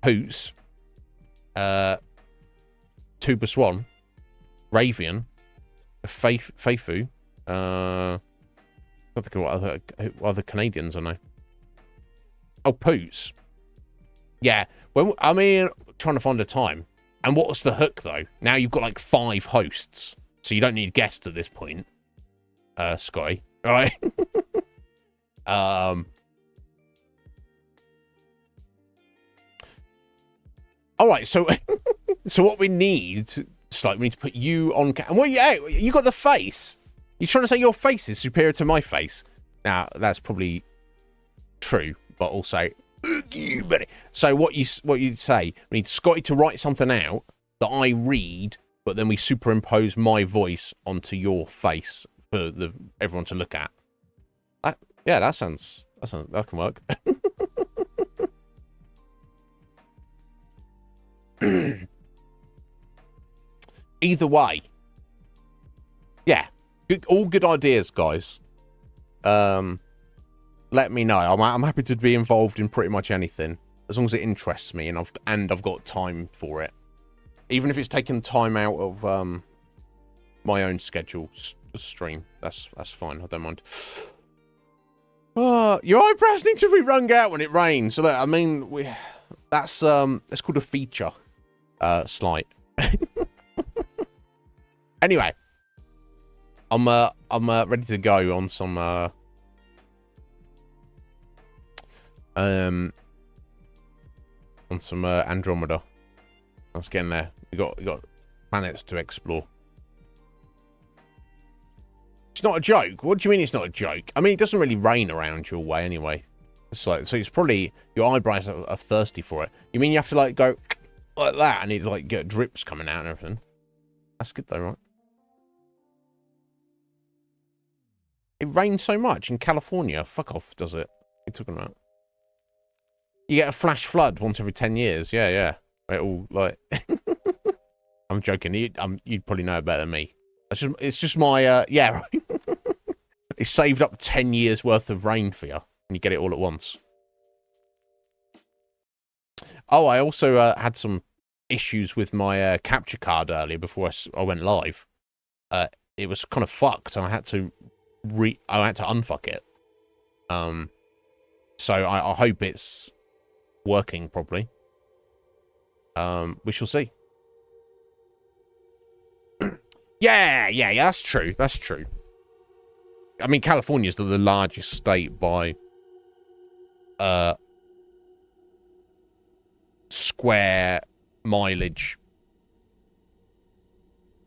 Hoots, Tuba Swan, Ravian, Feifu, I don't think what other Canadians I know. Oh, Poots. Yeah, well, I mean, trying to find a time. And what's the hook, though? Now you've got like 5 hosts, so you don't need guests at this point, Scotty. All right. All right. So, so what we need, we need to put you on. And what? Yeah, you got the face. You're trying to say your face is superior to my face. Now that's probably true, but also, so what you say? We need Scotty to write something out that I read, but then we superimpose my voice onto your face for everyone to look at. Yeah, that can work. Either way, yeah, all good ideas, guys. Let me know. I'm happy to be involved in pretty much anything as long as it interests me and I've got time for it. Even if it's taking time out of my own schedule stream, that's fine. I don't mind. Your eyebrows need to be wrung out when it rains. So that, I mean, that's called a feature slight. Anyway, I'm ready to go on some Andromeda. I was getting there. We got planets to explore. It's not a joke. What do you mean it's not a joke? I mean, it doesn't really rain around your way anyway. It's like, so it's probably your eyebrows are thirsty for it. You mean you have to like go like that and it like get drips coming out and everything? That's good though, right? It rains so much in California. Fuck off, does it? What are you talking about? You get a flash flood once every 10 years. Yeah. It all like... I'm joking. You'd probably know it better than me. It's just my, yeah, right. It's saved up 10 years worth of rain for you, and you get it all at once. Oh, I also had some issues with my capture card earlier before I went live. It was kind of fucked, and I had to unfuck it. So I hope it's working properly. We shall see. Yeah, that's true. That's true. I mean, California is the largest state by square mileage,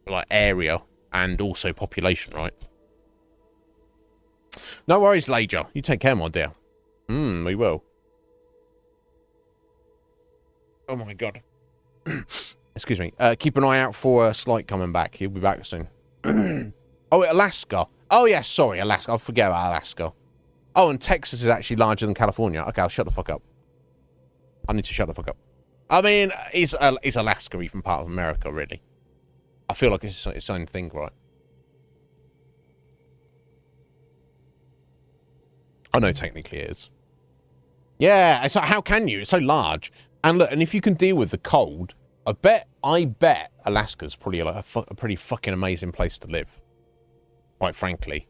like area, and also population, right? No worries, Lager. You take care, my dear. We will. Oh my god. Excuse me. Keep an eye out for Slight coming back. He'll be back soon. Oh, Alaska. Oh, yeah, sorry, Alaska. I'll forget about Alaska. Oh, and Texas is actually larger than California. Okay, I'll shut the fuck up. I need to shut the fuck up. I mean, is Alaska even part of America, really? I feel like it's its own thing, right? I know technically it is. Yeah, it's like, how can you? It's so large. And look, and if you can deal with the cold, I bet Alaska's probably like a pretty fucking amazing place to live. Quite frankly.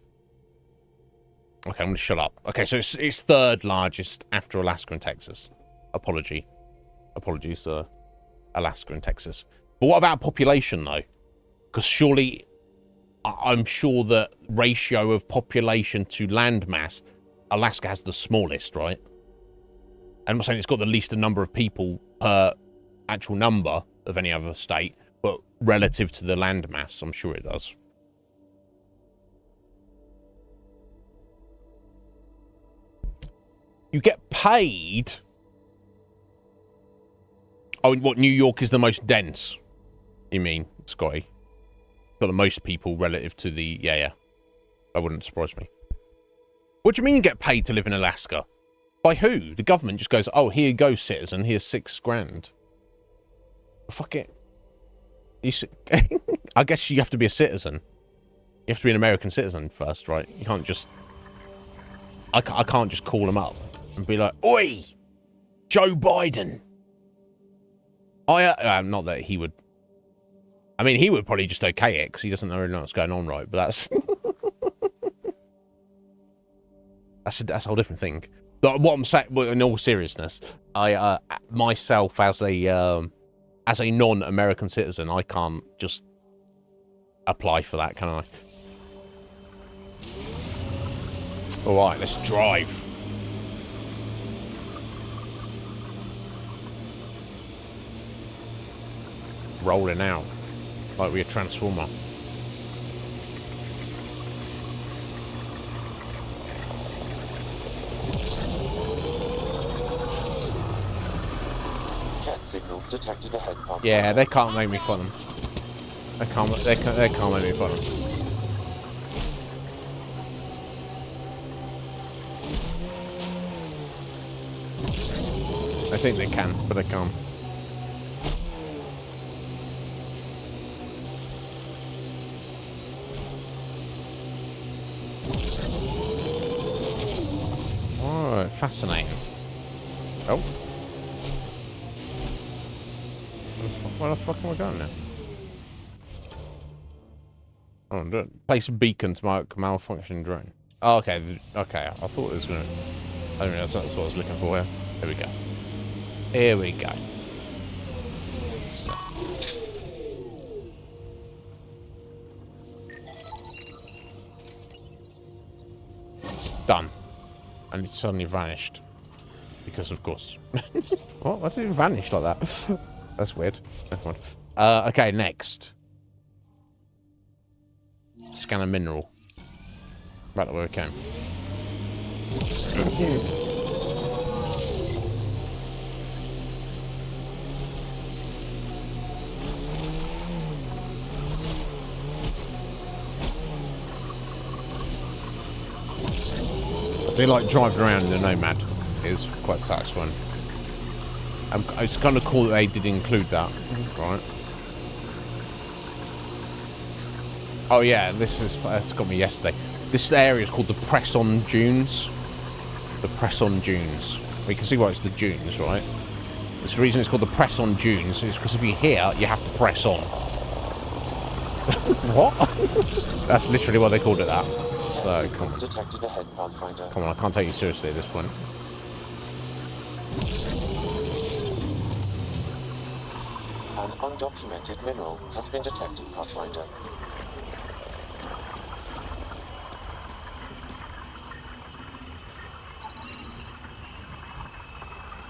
Okay, I'm gonna shut up. Okay, so it's third largest after Alaska and Texas. Apologies, Alaska and Texas. But what about population, though? Because surely, I'm sure the ratio of population to land mass, Alaska has the smallest, right? And I'm not saying it's got the least number of people per actual number of any other state, but relative to the land mass, I'm sure it does. You get paid. Oh, what, New York is the most dense? You mean, Scotty? Got the most people relative to the... Yeah. That wouldn't surprise me. What do you mean you get paid to live in Alaska? By who? The government just goes, oh, here you go, citizen. Here's $6,000. Fuck it. I guess you have to be a citizen. You have to be an American citizen first, right? You can't just... I can't just call them up and be like, oi, Joe Biden. Not that he would... I mean, he would probably just okay it because he doesn't really know what's going on, right? But that's... that's a whole different thing. But what I'm saying, well, in all seriousness, I myself as a non-American citizen, I can't just apply for that, can I? All right, let's drive. Rolling out like we're a transformer. Cat signals detected ahead. Yeah, they can't make me fun. They can't make me fun. I think they can, but they can't. Oh, fascinating. Oh. Where the fuck am I going now? Oh, don't place a beacon to mark malfunction drone. Oh, okay. Okay, I thought it was going to... I don't know, that's what I was looking for here. Here we go. Here we go. So. Done. And it suddenly vanished. Because, of course. What? Why did it vanish like that? That's weird. Never mind. Okay, next. Scan a mineral. Right where we came. I do like driving around in the Nomad. It's quite satisfying. It's kind of cool that they did include that, right? Oh yeah, this got me yesterday. This area is called the Press-On Dunes. The Press-On Dunes. We can see why it's the dunes, right? It's the reason it's called the Press-On Dunes is because if you're here, you have to press on. What? That's literally why they called it that. So, come on. Detected ahead, Pathfinder. Come on, I can't take you seriously at this point. An undocumented mineral has been detected, Pathfinder.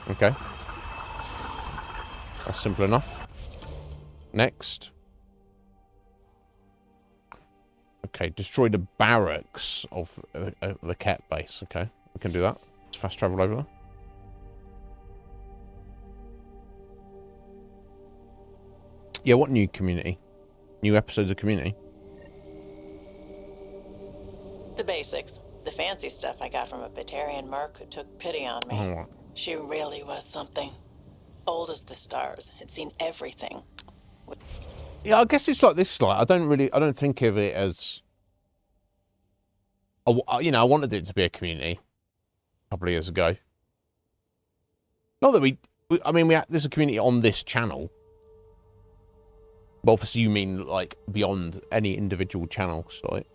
Okay. That's simple enough. Next. Okay, destroy the barracks of the Ket base. Okay, we can do that. Let's fast travel over there. Yeah, what new community? New episodes of Community? The basics. The fancy stuff I got from a Batarian merc who took pity on me. Oh, She really was something. Old as the stars. Had seen everything. yeah, I guess it's like this. Like, I don't think of it as, you know, I wanted it to be a community a couple of years ago. Not that I mean, there's a community on this channel. But obviously you mean, like, beyond any individual channels, like.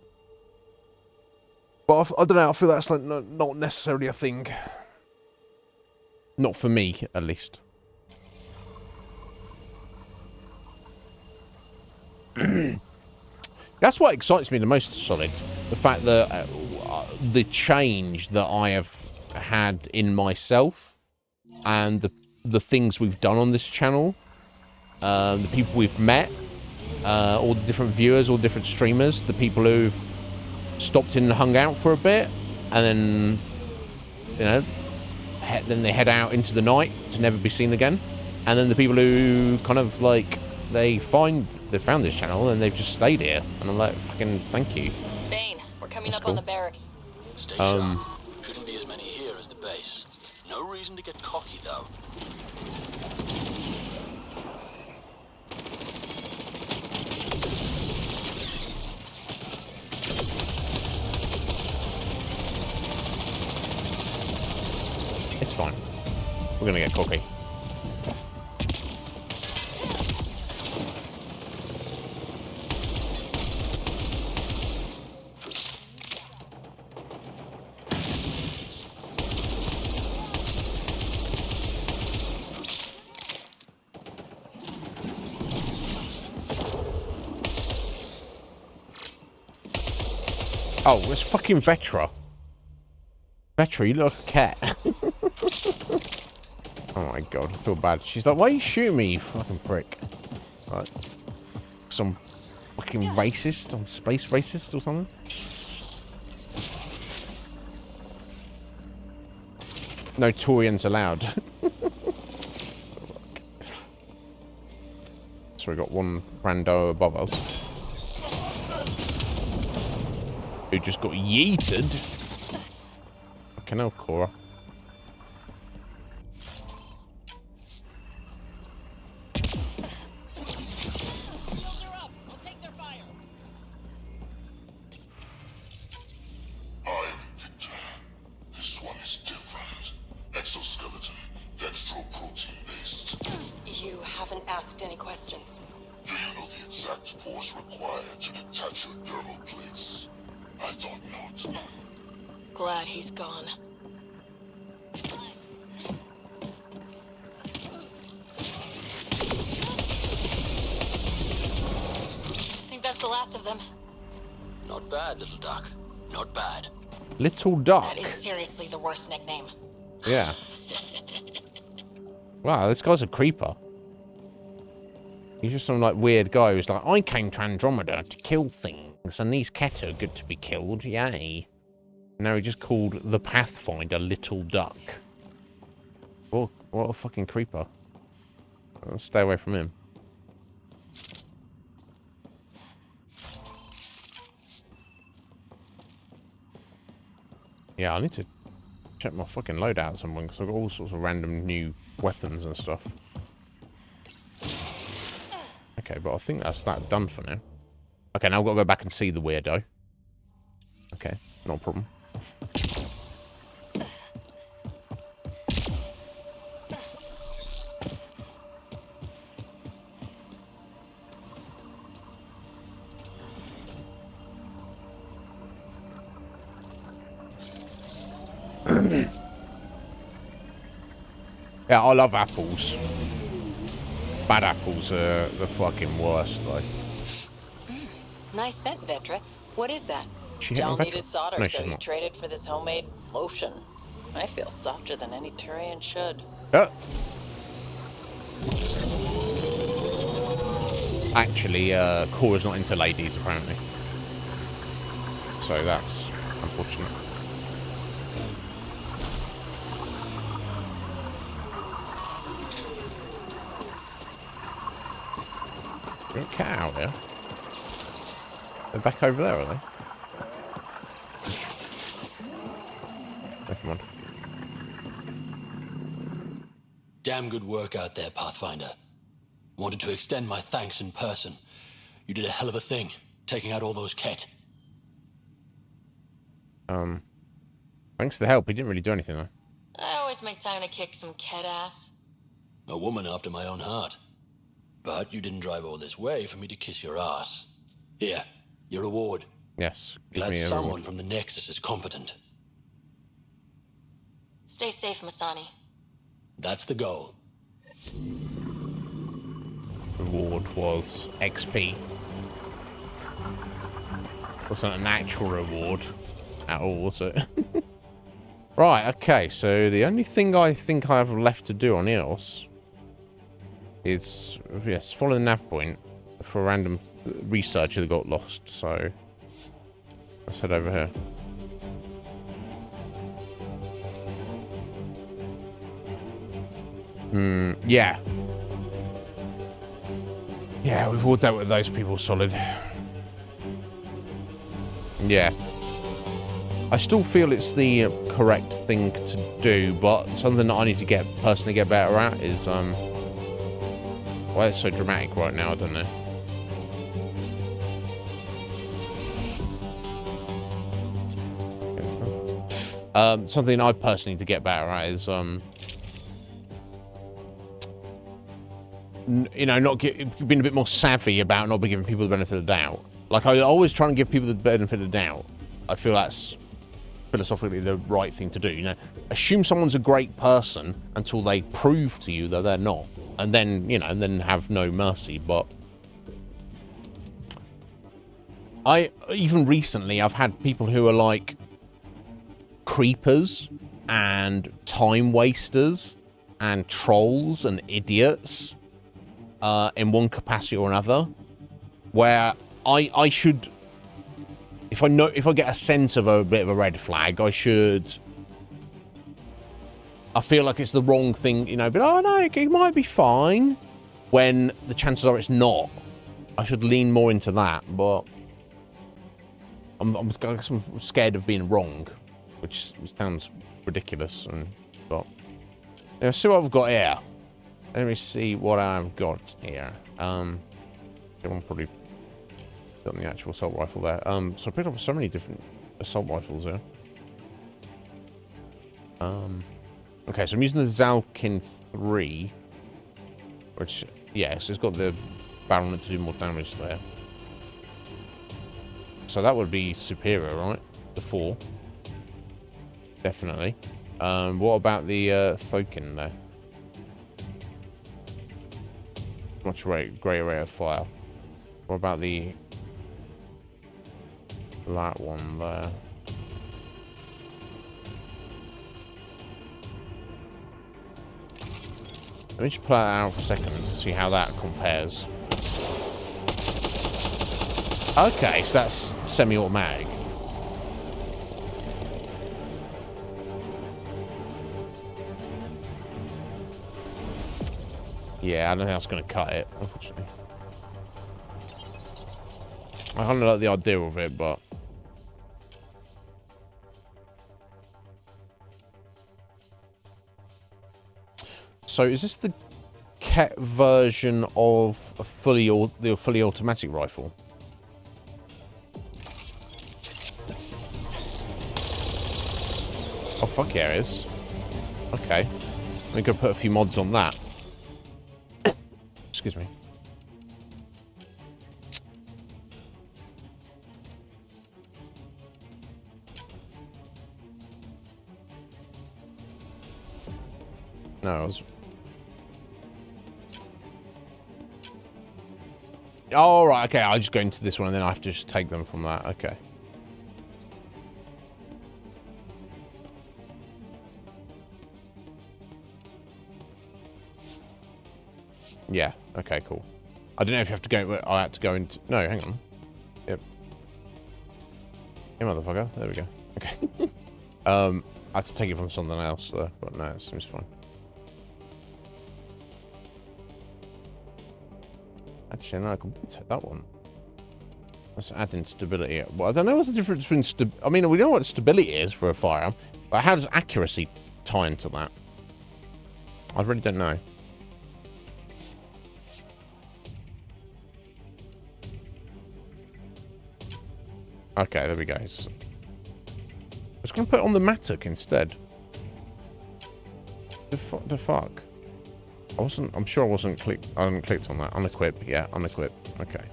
But I don't know, I feel that's, like, not necessarily a thing. Not for me, at least. That's what excites me the most, Solid. The fact that the change that I have had in myself and the things we've done on this channel, the people we've met, all the different viewers, all the different streamers, the people who've stopped in and hung out for a bit, and then, you know, then they head out into the night to never be seen again, and then the people who kind of like they found this channel and they've just stayed here, and I'm like, fucking thank you. Bane, we're coming That's up cool. on the barracks. Stay sharp. Shouldn't be as many here as the base. No reason to get cocky, though. It's fine. We're gonna get cocky. Oh, it's fucking Vetra. Vetra, you look like a cat. Oh my god, I feel bad. She's like, why are you shooting me, you fucking prick? Like, some fucking racist, some space racist or something? No Taurians allowed. So we got one rando above us. Who just got yeeted. Fucking hell, Cora. Glad he's gone. Think that's the last of them. Not bad, little duck. Not bad. Little Duck. That is seriously the worst nickname. Yeah. Wow, this guy's a creeper. He's just some like weird guy who's like, I came to Andromeda to kill things, and these Ket are good to be killed, yay. Now he just called the Pathfinder Little Duck. Oh, what a fucking creeper. I'll stay away from him. Yeah, I need to check my fucking loadout somewhere, because I've got all sorts of random new weapons and stuff. Okay, but I think that's that done for now. Okay, now I've got to go back and see the weirdo. Okay, not a problem. Yeah, I love apples. Bad apples are the fucking worst, though. Nice scent, Vetra. What is that? She hit my Jal veteran. needed solder, No, so she's he not. traded for this homemade lotion. I feel softer than any Turian should. Actually, Cora's not into ladies, apparently. So that's unfortunate. Got a cat out there. They're back over there, are they? Never mind. Damn good work out there, Pathfinder. Wanted to extend my thanks in person. You did a hell of a thing, taking out all those Ket. Thanks for the help. He didn't really do anything, though. I always make time to kick some cat ass. A woman after my own heart. But you didn't drive all this way for me to kiss your ass. Here, your reward. Yes. Give Glad me a someone reward. from the Nexus is competent. Stay safe, Masani. That's the goal. Reward was XP. Wasn't an actual reward at all, was it? Right, okay, so the only thing I think I have left to do on EOS is, yes, follow the nav point for a random researcher that got lost, so let's head over here. Yeah. Yeah, we've all dealt with those people solid. Yeah. I still feel it's the correct thing to do, but something that I need to personally get better at is, why it's so dramatic right now, I don't know. Something I personally need to get better at is, you know, being a bit more savvy about not giving people the benefit of the doubt. Like, I always try and give people the benefit of the doubt. I feel that's philosophically the right thing to do. You know, assume someone's a great person until they prove to you that they're not, and then, you know, and then have no mercy. But even recently, I've had people who are like creepers and time wasters and trolls and idiots in one capacity or another, where I should, if I get a sense of a bit of a red flag, I feel like it's the wrong thing, you know, but oh no, it might be fine, when the chances are it's not. I should lean more into that, but I'm scared of being wrong, which sounds ridiculous. But let's see what I've got here. Let me see what I've got here. Everyone probably got the actual assault rifle there. So I picked up so many different assault rifles here. Okay, so I'm using the Zalkin 3, which, yeah, so it's got the barrel on it to do more damage there. So that would be superior, right? The 4. Definitely. What about the Thokin there? Much greater rate of fire. What about that one there? Let me just play that out for a second to see how that compares. Okay, so that's semi-automatic. Yeah, I don't think that's going to cut it, unfortunately. I kind of like the idea of it, but... So, is this the Ket version of the fully automatic rifle? Oh, fuck yeah, it is. Okay. We could put a few mods on that. Excuse me. No, I was... Oh, right, okay, I'll just go into this one and then I have to just take them from that. Okay. Yeah, okay, cool. I don't know if you have to go... I had to go into... No, hang on. Yep. Hey, motherfucker. There we go. Okay. I had to take it from something else, though, but no, it seems fine. Actually, no, I can take that one. That's adding stability. Well, I don't know what's the difference between... I mean, we know what stability is for a firearm, but how does accuracy tie into that? I really don't know. Okay, there we go. So, I was going to put it on the mattock instead. The fuck? I'm sure I wasn't clicked. I haven't clicked on that. Unequip. Yeah, unequip. Okay.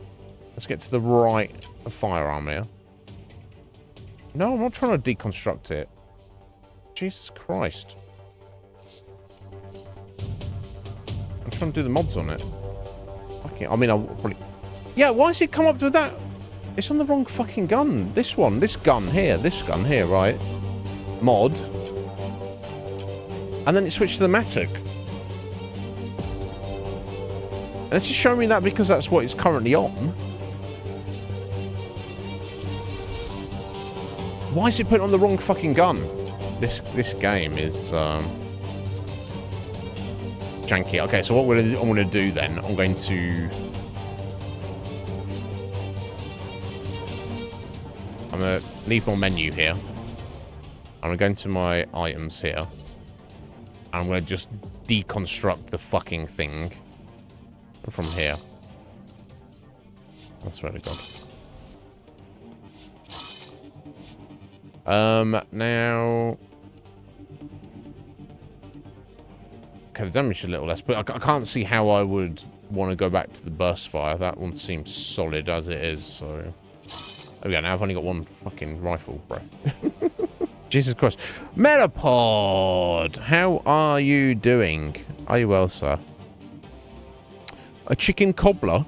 Let's get to the right firearm here. No, I'm not trying to deconstruct it. Jesus Christ. I'm trying to do the mods on it. Okay, I mean, I'll probably... Yeah, why has it come up with that? It's on the wrong fucking gun. This one. This gun here, right? Mod. And then it switched to the mattock. And it's just showing me that because that's what it's currently on. Why is it put on the wrong fucking gun? This game is janky. Okay, so what I'm gonna do then? I'm going to leave my menu here. I'm gonna go into my items here. I'm gonna just deconstruct the fucking thing from here. I swear to God. Now... Okay, the damage is a little less, but I can't see how I would want to go back to the burst fire. That one seems solid as it is, so... There we go, now I've only got one fucking rifle, bro. Jesus Christ. Metapod! How are you doing? Are you well, sir? A chicken cobbler?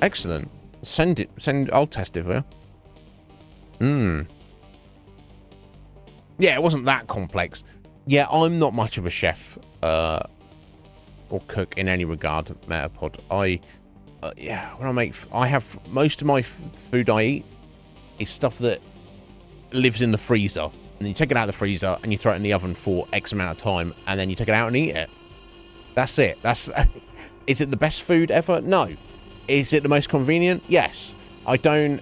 Excellent. I'll test it for you. Yeah, it wasn't that complex. Yeah, I'm not much of a chef, or cook in any regard, Metapod. Yeah, when I have most of my food I eat is stuff that lives in the freezer. And then you take it out of the freezer and you throw it in the oven for X amount of time and then you take it out and eat it. That's it. Is it the best food ever? No. Is it the most convenient? Yes. I don't...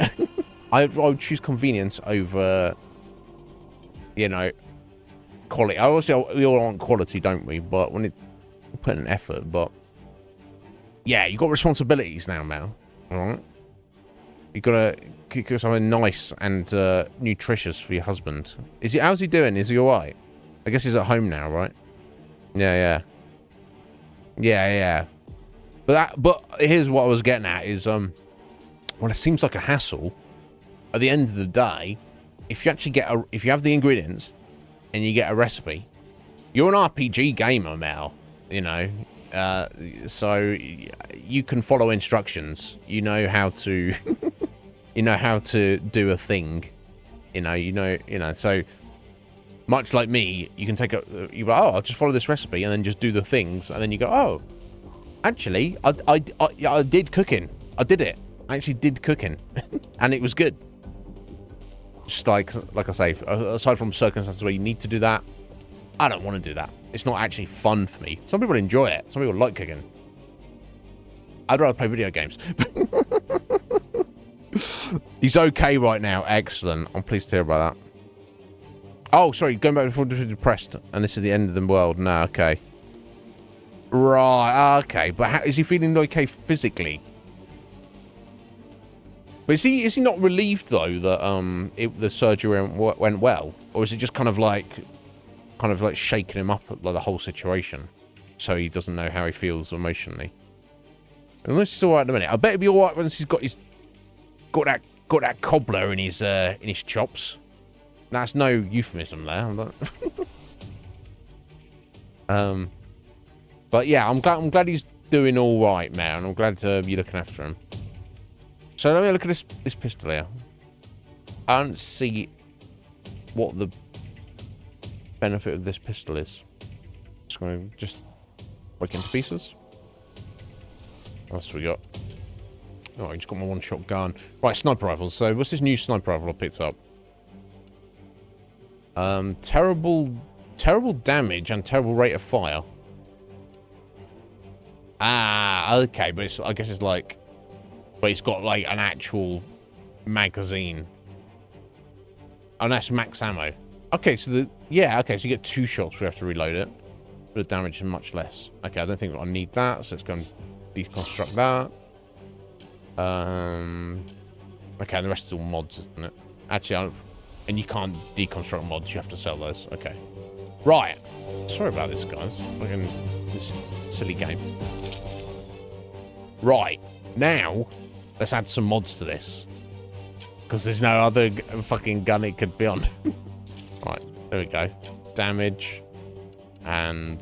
I would choose convenience over, you know, quality. Obviously, we all want quality, don't we? But when we put in effort, but... Yeah, you've got responsibilities now, Mel. Alright? You've got to cook something nice and nutritious for your husband. How's he doing? Is he alright? I guess he's at home now, right? Yeah. But here's what I was getting at is, well, it seems like a hassle. At the end of the day, if you actually if you have the ingredients and you get a recipe, you're an RPG gamer, Mel, you know, so you can follow instructions. You know how to, you know how to do a thing, you know, so much like me, you can take you go, oh, I'll just follow this recipe and then just do the things. And then you go, oh, actually, I did cooking. I did it. I actually did cooking and it was good. Just like I say, aside from circumstances where you need to do that, I don't want to do that. It's not actually fun for me. Some people enjoy it. Some people like cooking. I'd rather play video games. He's okay right now. Excellent. I'm pleased to hear about that. Oh, sorry. Going back before depressed, and this is the end of the world. No, okay. Right. Okay. But is he feeling okay physically? But is he not relieved though that the surgery went well, or is it just kind of like kind of like shaking him up at like, the whole situation, so he doesn't know how he feels emotionally. Unless he's all right in a minute. I bet he'll be all right once he's got that cobbler in his chops. That's no euphemism there. I'm not but yeah, I'm glad he's doing all right, man. I'm glad you're looking after him. So let me look at this pistol here. I don't see what the benefit of this pistol is. Just going to just break into pieces. What else we got? Oh, I just got my one-shot gun. Right, sniper rifles. So what's this new sniper rifle I picked up? Terrible damage and terrible rate of fire. Ah, okay, but I guess it's like, but it's got like an actual magazine. And that's max ammo. Okay, so okay, so you get 2 shots, we have to reload it. But the damage is much less. Okay, I don't think I need that, so let's go and deconstruct that. Okay, the rest is all mods, isn't it? Actually, and you can't deconstruct mods, you have to sell those. Okay. Right. Sorry about this, guys. Fucking this silly game. Right. Now, let's add some mods to this. Because there's no other fucking gun it could be on. Right, there we go. Damage and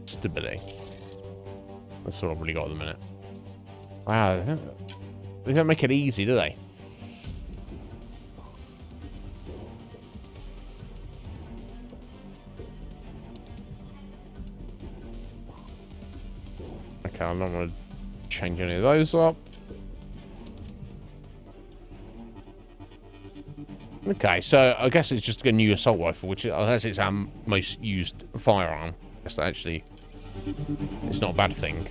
stability. That's all I've really got at the minute. Wow, they don't make it easy, do they? Okay, I don't want to change any of those up. Okay, so I guess it's just a new assault rifle, which I guess it's our most used firearm. I guess that actually it's not a bad thing.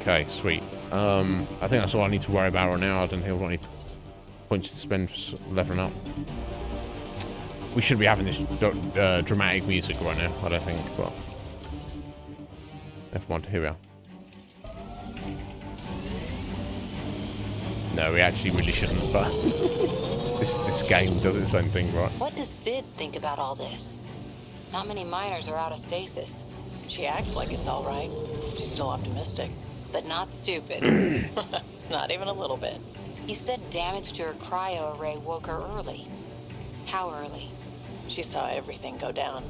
Okay, sweet. I think that's all I need to worry about right now. I don't think I've got any points to spend leveling up. We should be having this dramatic music right now, I don't think, but never mind, here we are. No, we actually really shouldn't, but this game does its own thing, right? What does Sid think about all this? Not many miners are out of stasis, She acts like it's all right. She's still optimistic. but not stupid. Not even a little bit. You said damage to her cryo array woke her early. How early? She saw everything go down.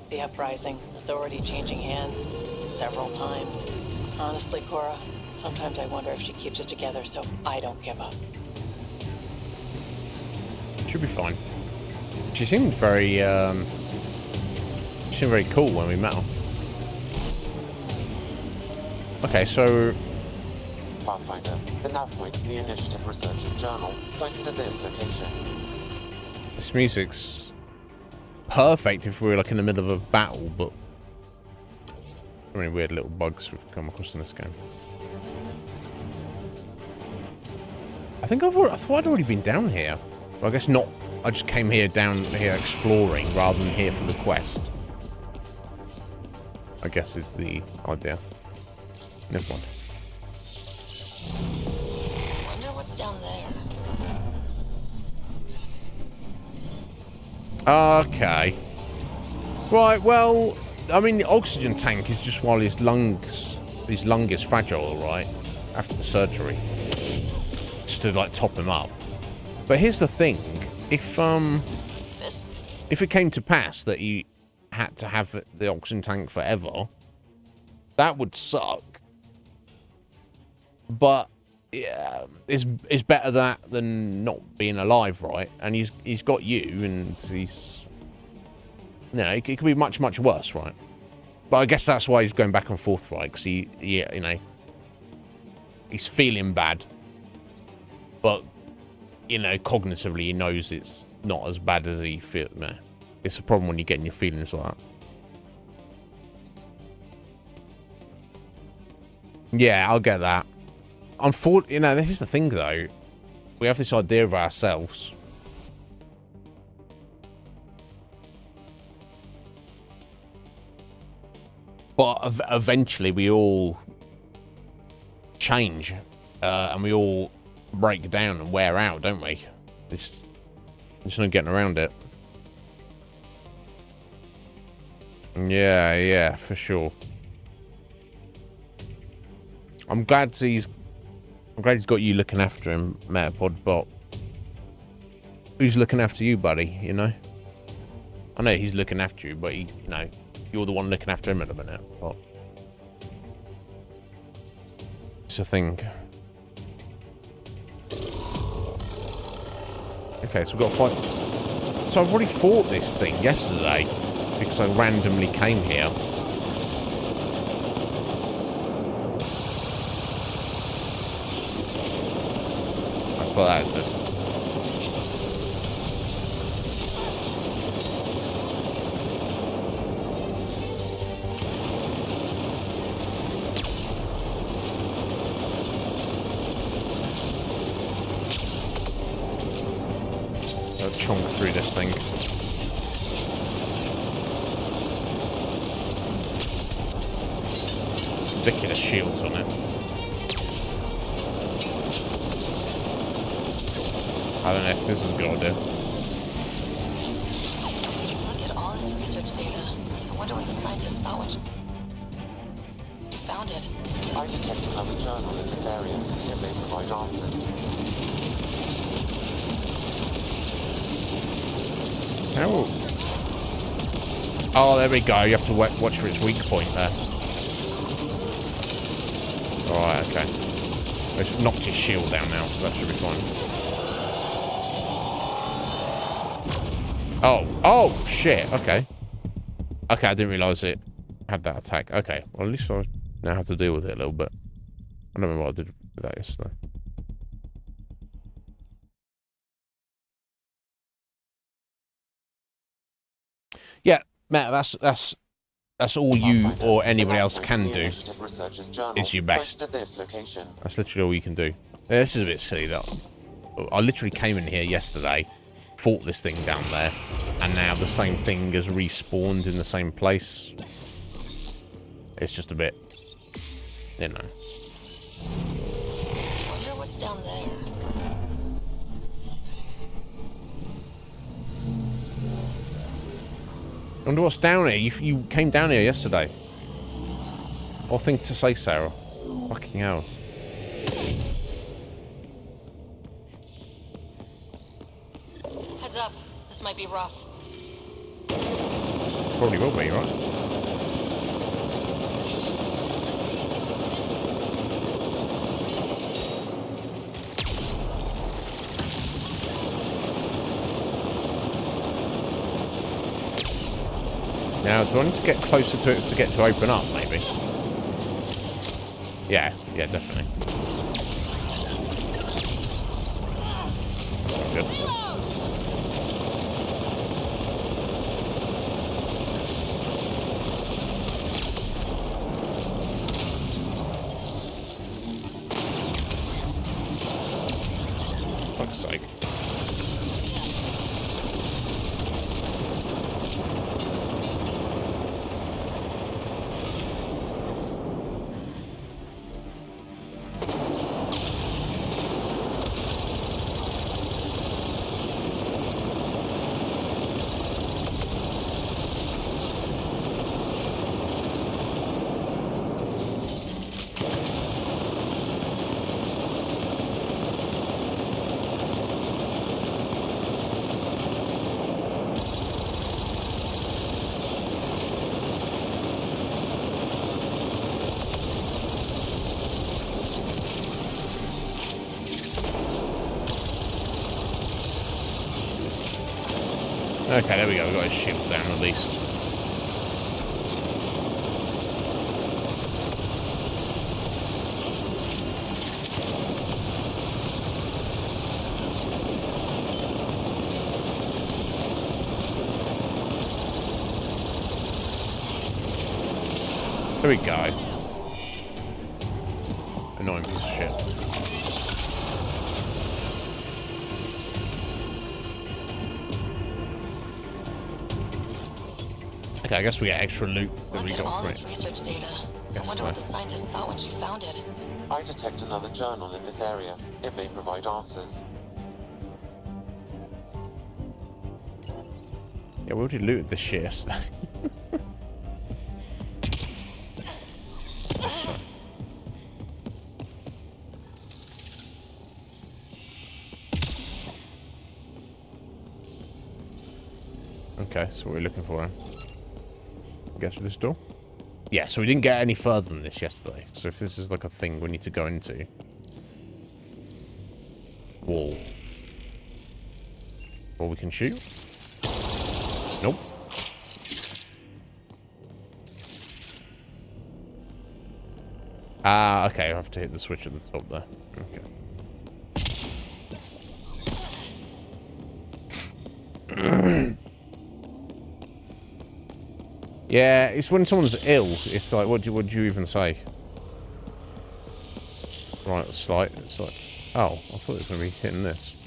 The uprising, authority changing hands several times. Honestly, Cora, sometimes I wonder if she keeps it together so I don't give up. Should be fine. She seemed very cool when we met her. Okay, so Pathfinder, the nav point in the Initiative Researchers Journal points to this location. this music's perfect if we were like in the middle of a battle, but so many weird little bugs we've come across in this game. I thought I'd already been down here. Well, I guess not. I just came down here exploring rather than here for the quest. I guess is the idea. Never mind. Wonder what's down there. Okay. Right, well, I mean, the oxygen tank is just while his lung is fragile, right? After the surgery. Just to, like, top him up. But here's the thing. If it came to pass that he had to have the oxygen tank forever, that would suck. But yeah, it's better that than not being alive, right? And he's got you, and he's, you know, it could be much worse, right? But I guess that's why he's going back and forth, right? Because you know, he's feeling bad, but you know, cognitively he knows it's not as bad as he feels. Man, it's a problem when you're getting your feelings like that. Yeah, I'll get that. Unfortunately, you know, here's the thing, though. We have this idea of ourselves. But eventually we all change. And we all break down and wear out, don't we? It's There's no getting around it. Yeah, for sure. I'm glad he's got you looking after him, Metapod, but who's looking after you, buddy, you know? I know he's looking after you, but you know, you're the one looking after him at the minute, but it's a thing. Okay, so we've got to fight. So I've already fought this thing yesterday because I randomly came here. That's like that, is it? Chunk through this thing. Ridiculous shields on it. I don't know if this is a good idea. Look at all this research data. I wonder what the scientists thought when she found it. I detect another journal in this area. It may provide answers. How? Oh, there we go. You have to watch for its weak point there. Alright, okay. It's knocked his shield down now, so that should be fine. Oh, shit. Okay. Okay, I didn't realise it had that attack. Okay, well, at least I know how to deal with it a little bit. I don't remember what I did with that yesterday. Yeah, Matt, that's all you or anybody else can do. Is your best. That's literally all you can do. Yeah, this is a bit silly though. I literally came in here yesterday, fought this thing down there, and now the same thing has respawned in the same place. It's just a bit, you know. Wonder what's down there. I wonder what's down here. You came down here yesterday. What thing to say, Sarah? Fucking hell. Heads up. This might be rough. Probably will be, right? Now, do I need to get closer to it to get to open up, maybe? Yeah, definitely. That's not good. Fuck's sake. Okay, there we go. We've got his shield down at least. There we go. Annoying piece of shit. Okay, I guess we get extra loot that we got from it. Research data. I wonder what the scientists thought when she found it. I detect another journal in this area. It may provide answers. Yeah, we already looted the shit yesterday. Okay, so what are we looking for? Guess for this door? Yeah, so we didn't get any further than this yesterday. So if this is like a thing we need to go into. Wall. Or we can shoot? Nope. Ah, okay, I have to hit the switch at the top there. Okay. Yeah, it's when someone's ill, it's like, what do you even say? Right, slight, it's like, oh, I thought it was going to be hitting this.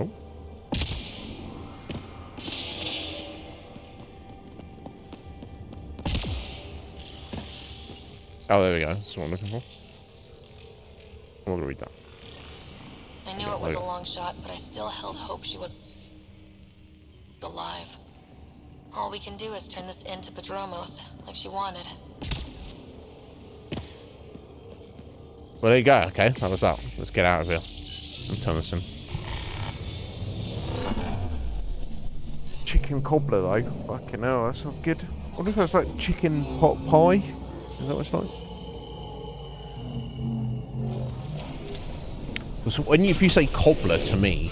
Oh. Oh, there we go. That's what I'm looking for. I'm not gonna read that. I knew it was a long shot, but I still held hope she was alive. All we can do is turn this into Padromos, like she wanted. Well, there you go. Okay, that was that. Let's get out of here and turn this in. Chicken cobbler, though. Fucking hell, that sounds good. I wonder if that's like chicken pot pie. Is that what it's like? So if you say cobbler to me,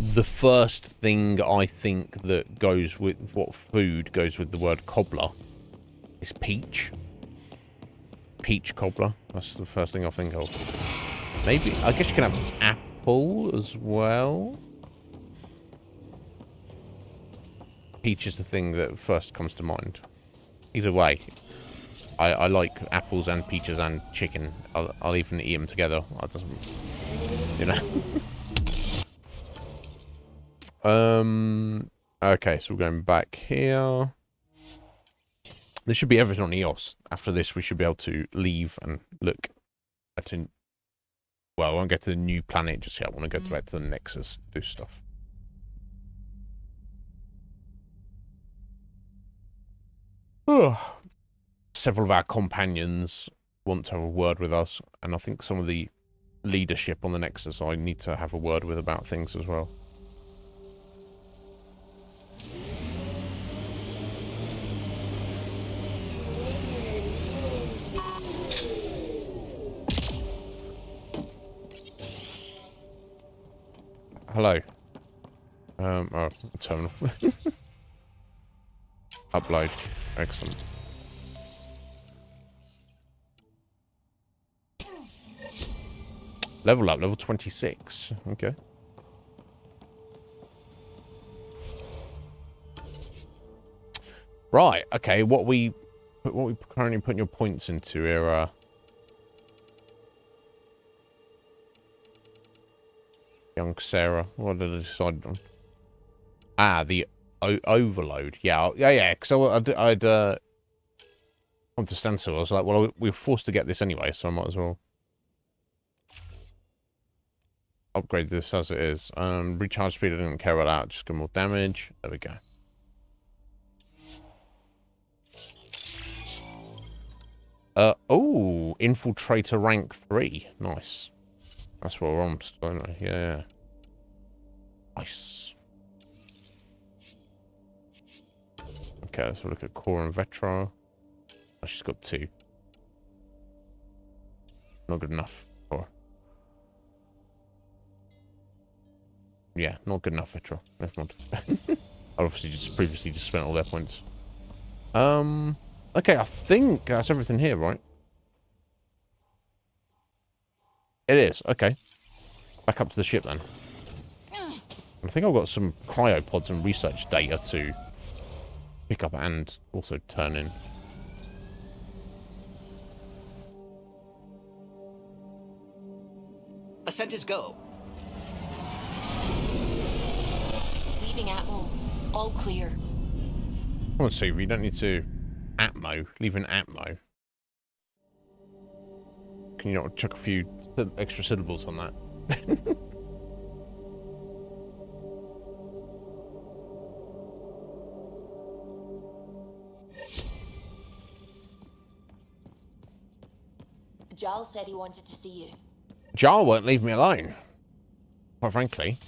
the first thing I think that goes with what food goes with the word cobbler is peach. Peach cobbler. That's the first thing I think of. Maybe, I guess you can have apple as well. Peach is the thing that first comes to mind. Either way, I like apples and peaches and chicken. I'll even eat them together. It doesn't, you know. Okay, so we're going back here. There should be everything on EOS. After this, we should be able to leave and look at a... Well, I won't get to the new planet just yet. I want to go back to the Nexus, do stuff. Several of our companions want to have a word with us, and I think some of the leadership on the Nexus I need to have a word with about things as well. Hello. Oh, terminal. Upload. Excellent. Level up, level 26. Okay. Right, okay, what we currently putting your points into here, young Sarah. What did I decide on? Ah, the overload. Yeah, because I'd want to stand still. I was like, well, we were forced to get this anyway, so I might as well upgrade this as it is. Recharge speed, I didn't care about that. Just get more damage. There we go. Oh, Infiltrator rank 3. Nice. That's what we're on, don't we? Yeah. Nice. Okay, let's look at Core and Vetra. Oh, she's got 2. Not good enough. Or... Yeah, not good enough, Vetra. Never mind. I obviously previously spent all their points. Okay, I think that's everything here, right? It is. Okay. Back up to the ship then. I think I've got some cryopods and research data to pick up and also turn in. sent his go? Leaving Atmo. All clear. Come on, Sue, you don't need to Atmo. Leave an Atmo. Can you not chuck a few extra syllables on that? Giles said he wanted to see you. Jar won't leave me alone. Quite frankly.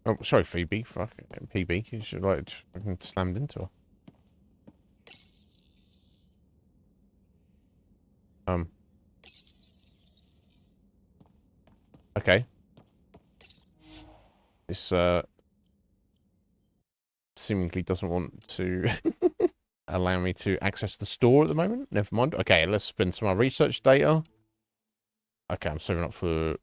Oh, sorry, Phoebe. Fuck, PB. You should like fucking slammed into her. Okay. This seemingly doesn't want to allow me to access the store at the moment. Never mind. Okay, let's spin some of our research data. Okay, I'm saving up for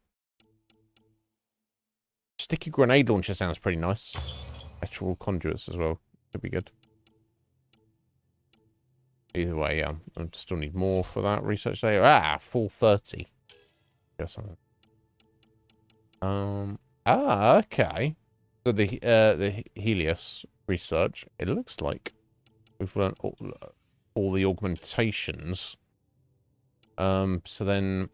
sticky grenade launcher. Sounds pretty nice. Actual conduits as well. Could be good. Either way, I still need more for that research data. Ah, 430. Guess okay. So the Helios research, it looks like we've learned all the augmentations. So then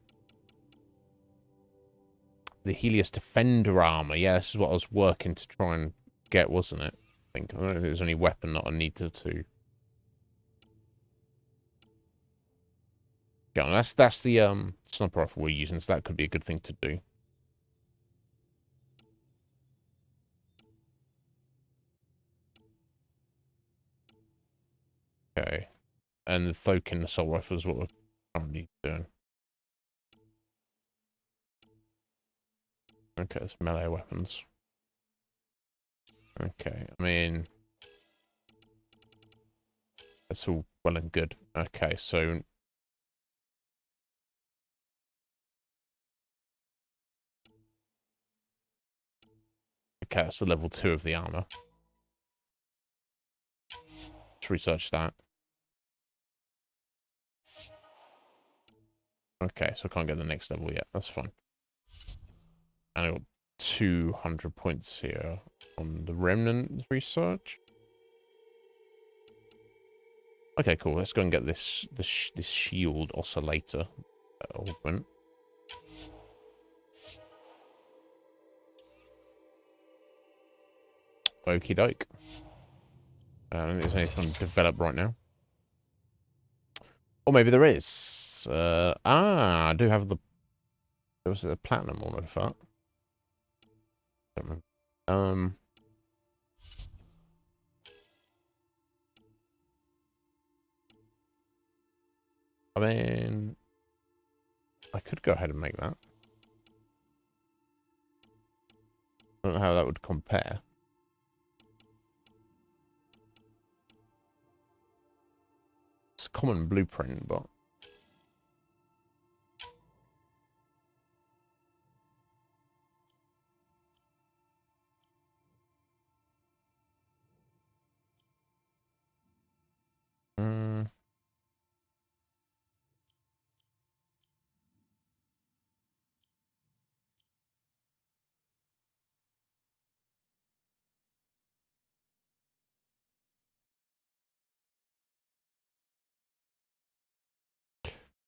the Helios Defender armor. Yeah, this is what I was working to try and get, wasn't it? I don't think there's any weapon that I needed to get on. That's the sniper rifle we're using, so that could be a good thing to do. Okay. And the Thokin assault rifle is what we're currently doing. Okay, it's melee weapons. Okay, I mean, that's all well and good. Okay, so okay, that's the level 2 of the armor. Let's research that. Okay, so I can't get the next level yet. That's fine. And I got 200 points here on the remnant research. Okay, cool. Let's go and get this shield oscillator augment. Okie doke. I don't think there's anything developed right now. Or maybe there is. I do have the... There was a platinum one with that. Don't remember. I mean... I could go ahead and make that. I don't know how that would compare. It's a common blueprint, but...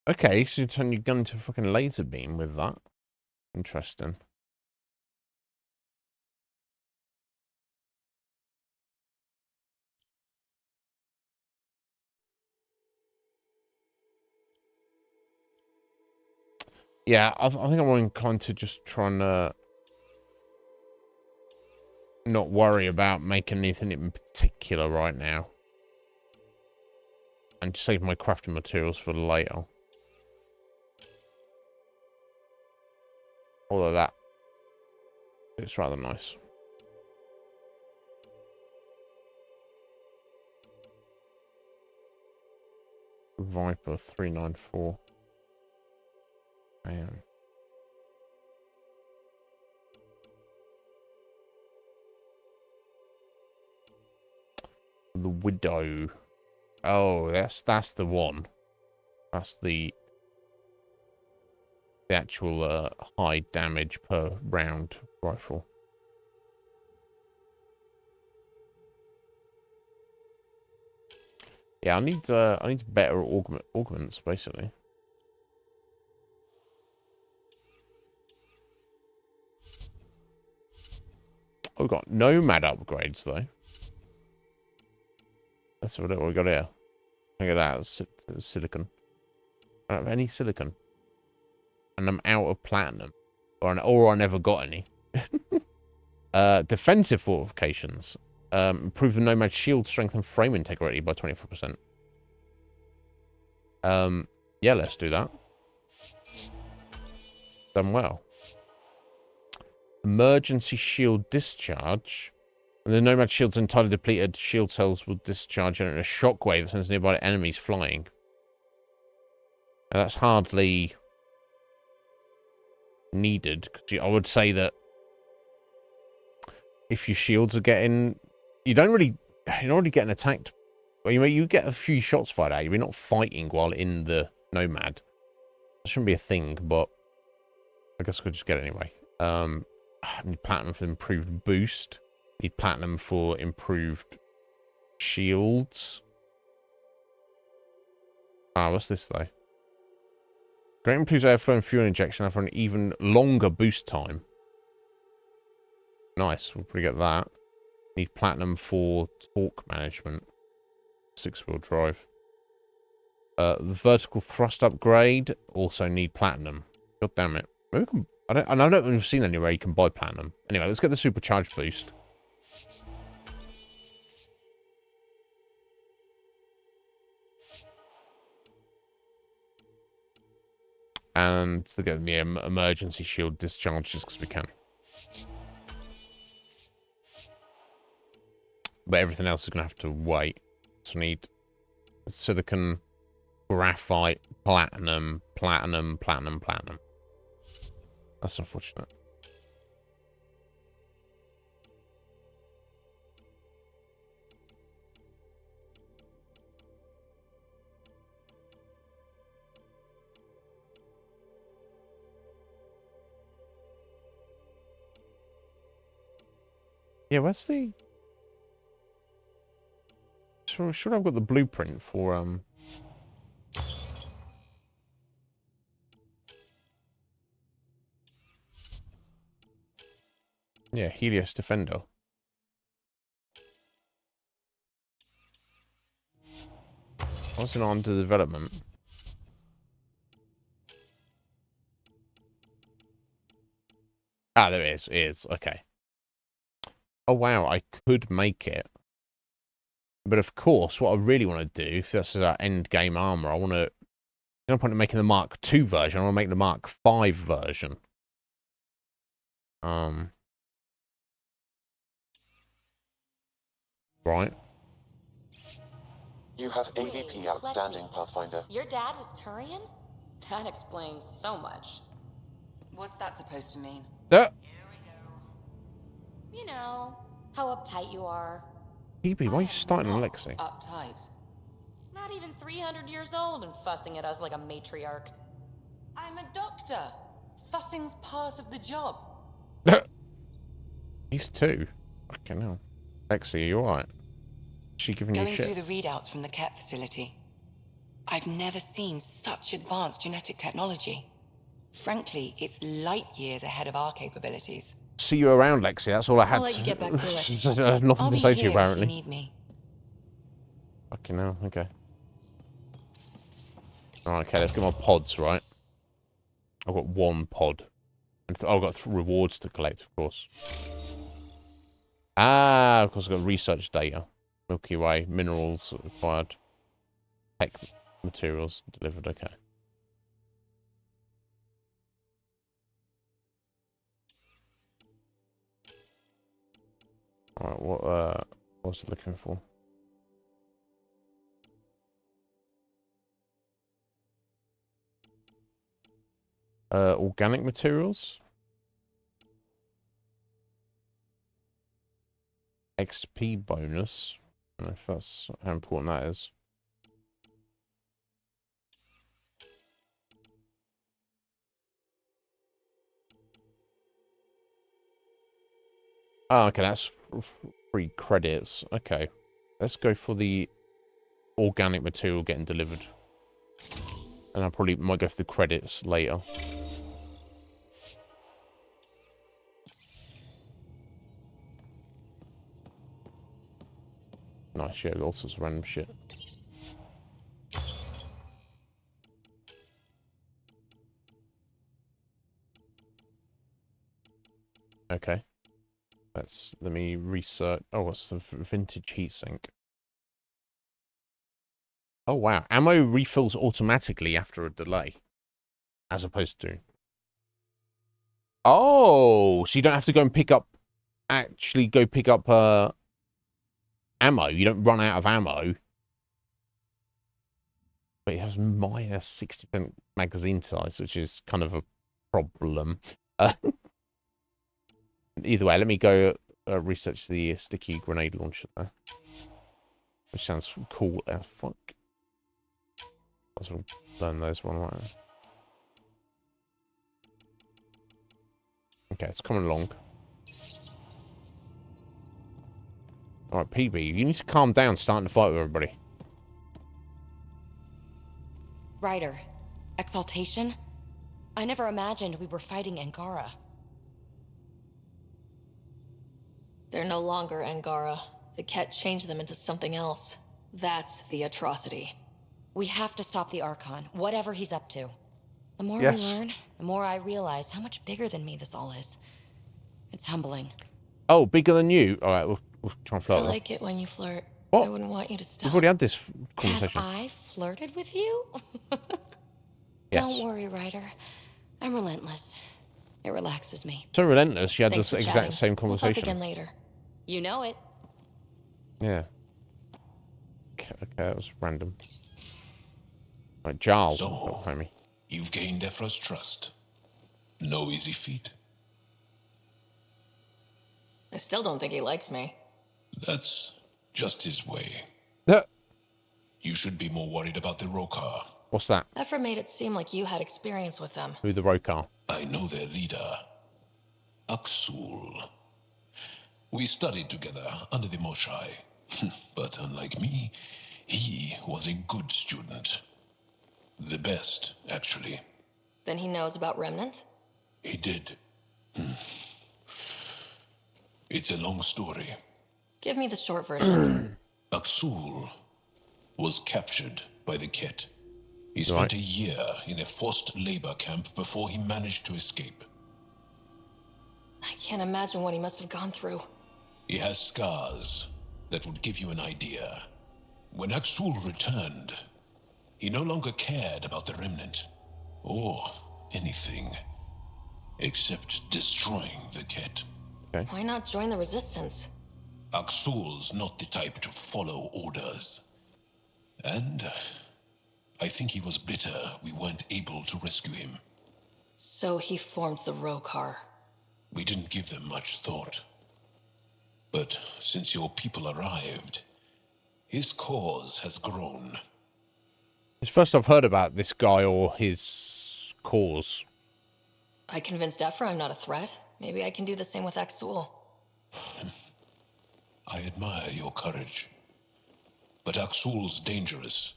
Okay, so you turn your gun into a fucking laser beam with that. Interesting. Yeah, I think I'm more inclined to just try and not worry about making anything in particular right now. And save my crafting materials for later. Although that... it's rather nice. Viper 394. Man. The Widow. Oh, that's the one. That's the actual high damage per round rifle. Yeah, I need better augments basically. Oh, we've got Nomad upgrades though. That's what we got here. Look at that, silicon. I don't have any silicon. And I'm out of platinum. Or I never got any. Defensive fortifications. Improve the Nomad shield strength and frame integrity by 24%. Yeah, let's do that. Done well. Emergency shield discharge. When the Nomad shield's entirely depleted, shield cells will discharge and a shockwave that sends nearby enemies flying. Now, that's hardly needed, because I would say that if your shields are getting... You're not really getting attacked. Well, you get a few shots fired at you. You're not fighting while in the Nomad. That shouldn't be a thing, but I guess I could just get it anyway. I need platinum for improved boost. Need platinum for improved shields. Ah, what's this though? Great improves airflow and fuel injection for an even longer boost time. Nice, we'll probably get that. Need platinum for torque management. 6-wheel drive. The vertical thrust upgrade, also need platinum. God damn it. Maybe we can, I don't know if we've seen anywhere you can buy platinum. Anyway, let's get the supercharged boost. And to get the emergency shield discharge just because we can. But everything else is going to have to wait. So we need silicon, graphite, platinum, platinum, platinum, platinum. That's unfortunate. Yeah, where's the... Should I've got the blueprint for, Yeah, Helios Defender. What's it under development? Ah, there it is. It is. Okay. Oh, wow. I could make it. But of course, what I really want to do, if that's our end game armor, I want to... There's no point in making the Mark II version. I want to make the Mark V version. Right. You have AVP outstanding, Pathfinder. Your dad was Turian? That explains so much. What's that supposed to mean? You know, how uptight you are. PB, why are you starting on Not Lexi? Uptight. Not even 300 years old and fussing at us like a matriarch. I'm a doctor. Fussing's part of the job. He's 2. Fucking hell. Lexi, are you alright? Is she giving you Going shit? through the readouts from the CAT facility. I've never seen such advanced genetic technology. Frankly, it's light years ahead of our capabilities. See you around, Lexi. That's all I had. I'll let you get back to it. I have nothing I'll to be say to you, here if you apparently. need me. Fucking hell. Okay. Alright, okay. Let's get my pods, right? I've got 1 pod. And I've got rewards to collect, of course. Ah, of course, I've got research data. Milky Way, minerals acquired. Tech materials delivered, okay. Alright, what was it looking for? Organic materials? XP bonus. I don't know if that's how important that is. Oh, okay, that's free credits. Okay. Let's go for the organic material getting delivered. And I probably might go for the credits later. Nice, yeah, all sorts of random shit. Okay. Let me research. Oh, what's the vintage heatsink? Oh, wow. Ammo refills automatically after a delay. As opposed to... Oh, so you don't have to go and pick up... Actually go pick up ammo. You don't run out of ammo. But it has minus 60% magazine size, which is kind of a problem. Either way, let me go research the sticky grenade launcher there. Which sounds cool as fuck. Let's learn those one right. Okay, it's coming along. Alright, PB, you need to calm down starting to fight with everybody. Ryder, exaltation? I never imagined we were fighting Angara. They're no longer Angara. The Ket changed them into something else. That's the atrocity. We have to stop the Archon, whatever he's up to. The more we learn, the more I realize how much bigger than me this all is. It's humbling. Oh, bigger than you? Alright, we'll try and flirt. I like it when you flirt. What? I wouldn't want you to stop. We've already had this conversation. Have I flirted with you? Yes. Don't worry, Ryder. I'm relentless. It relaxes me. So relentless, you had Thanks this for exact chatting. same We'll conversation. talk again later. You know it. Yeah. Okay, that was random. Right, Jarl. So, Don't me. you've gained Ephra's trust. No easy feat. I still don't think he likes me. That's just his way. You should be more worried about the Rokar. What's that? Ephra made it seem like you had experience with them. Who the Rokar? I know their leader, Aksul. We studied together under the Moshai. But unlike me, he was a good student. The best, actually. Then he knows about Remnant? He did. It's a long story. Give me the short version. Aksul was captured by the Ket. He spent a year in a forced labor camp before he managed to escape. I can't imagine what he must have gone through. He has scars that would give you an idea. When Aksul returned, he no longer cared about the Remnant, or anything, except destroying the Ket. Okay. Why not join the Resistance? Aksul's not the type to follow orders. And I think he was bitter we weren't able to rescue him. So he formed the Rokar. We didn't give them much thought. But since your people arrived, his cause has grown. It's first I've heard about this guy or his cause. I convinced Ephra I'm not a threat. Maybe I can do the same with Aksul. I admire your courage. But Aksul's dangerous,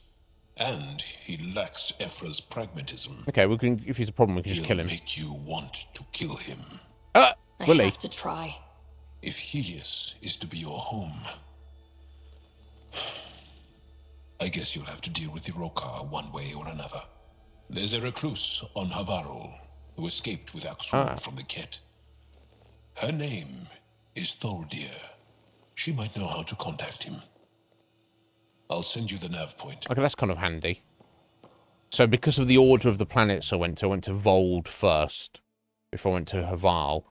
and he lacks Ephra's pragmatism. Okay, we can. If he's a problem, we can just kill him. He'll make you want to kill him. Will I he? have to try. If Helios is to be your home, I guess you'll have to deal with the Rokar one way or another. There's a recluse on Havarul who escaped with Aksul from the Ket. Her name is Tholdir. She might know how to contact him. I'll send you the nav point. Okay, that's kind of handy. So because of the order of the planets I went to Vold first, before I went to Haval.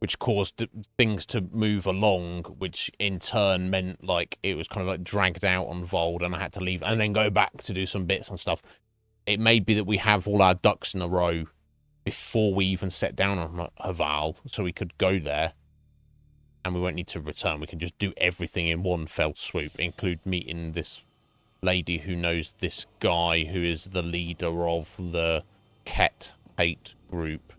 Which caused things to move along, which in turn meant like it was kind of like dragged out on Vold, and I had to leave and then go back to do some bits and stuff. It may be that we have all our ducks in a row before we even set down on Haval, so we could go there and we won't need to return. We can just do everything in one fell swoop, include meeting this lady who knows this guy who is the leader of the Ket hate group.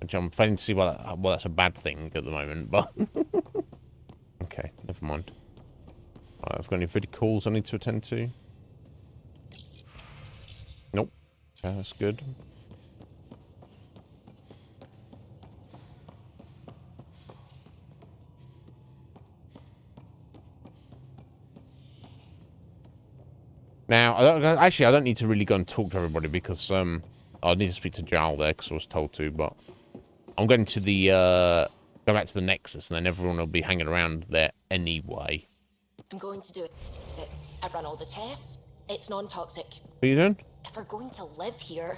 Which I'm failing to see why that's a bad thing at the moment, but... Okay, never mind. I've got any video calls I need to attend to? Nope. Okay, that's good. Now, I don't need to really go and talk to everybody because I need to speak to Jarl there because I was told to, but I'm going to the go back to the Nexus and then everyone will be hanging around there anyway. I'm going to do it. I've run all the tests. It's non-toxic. What are you doing? If we're going to live here,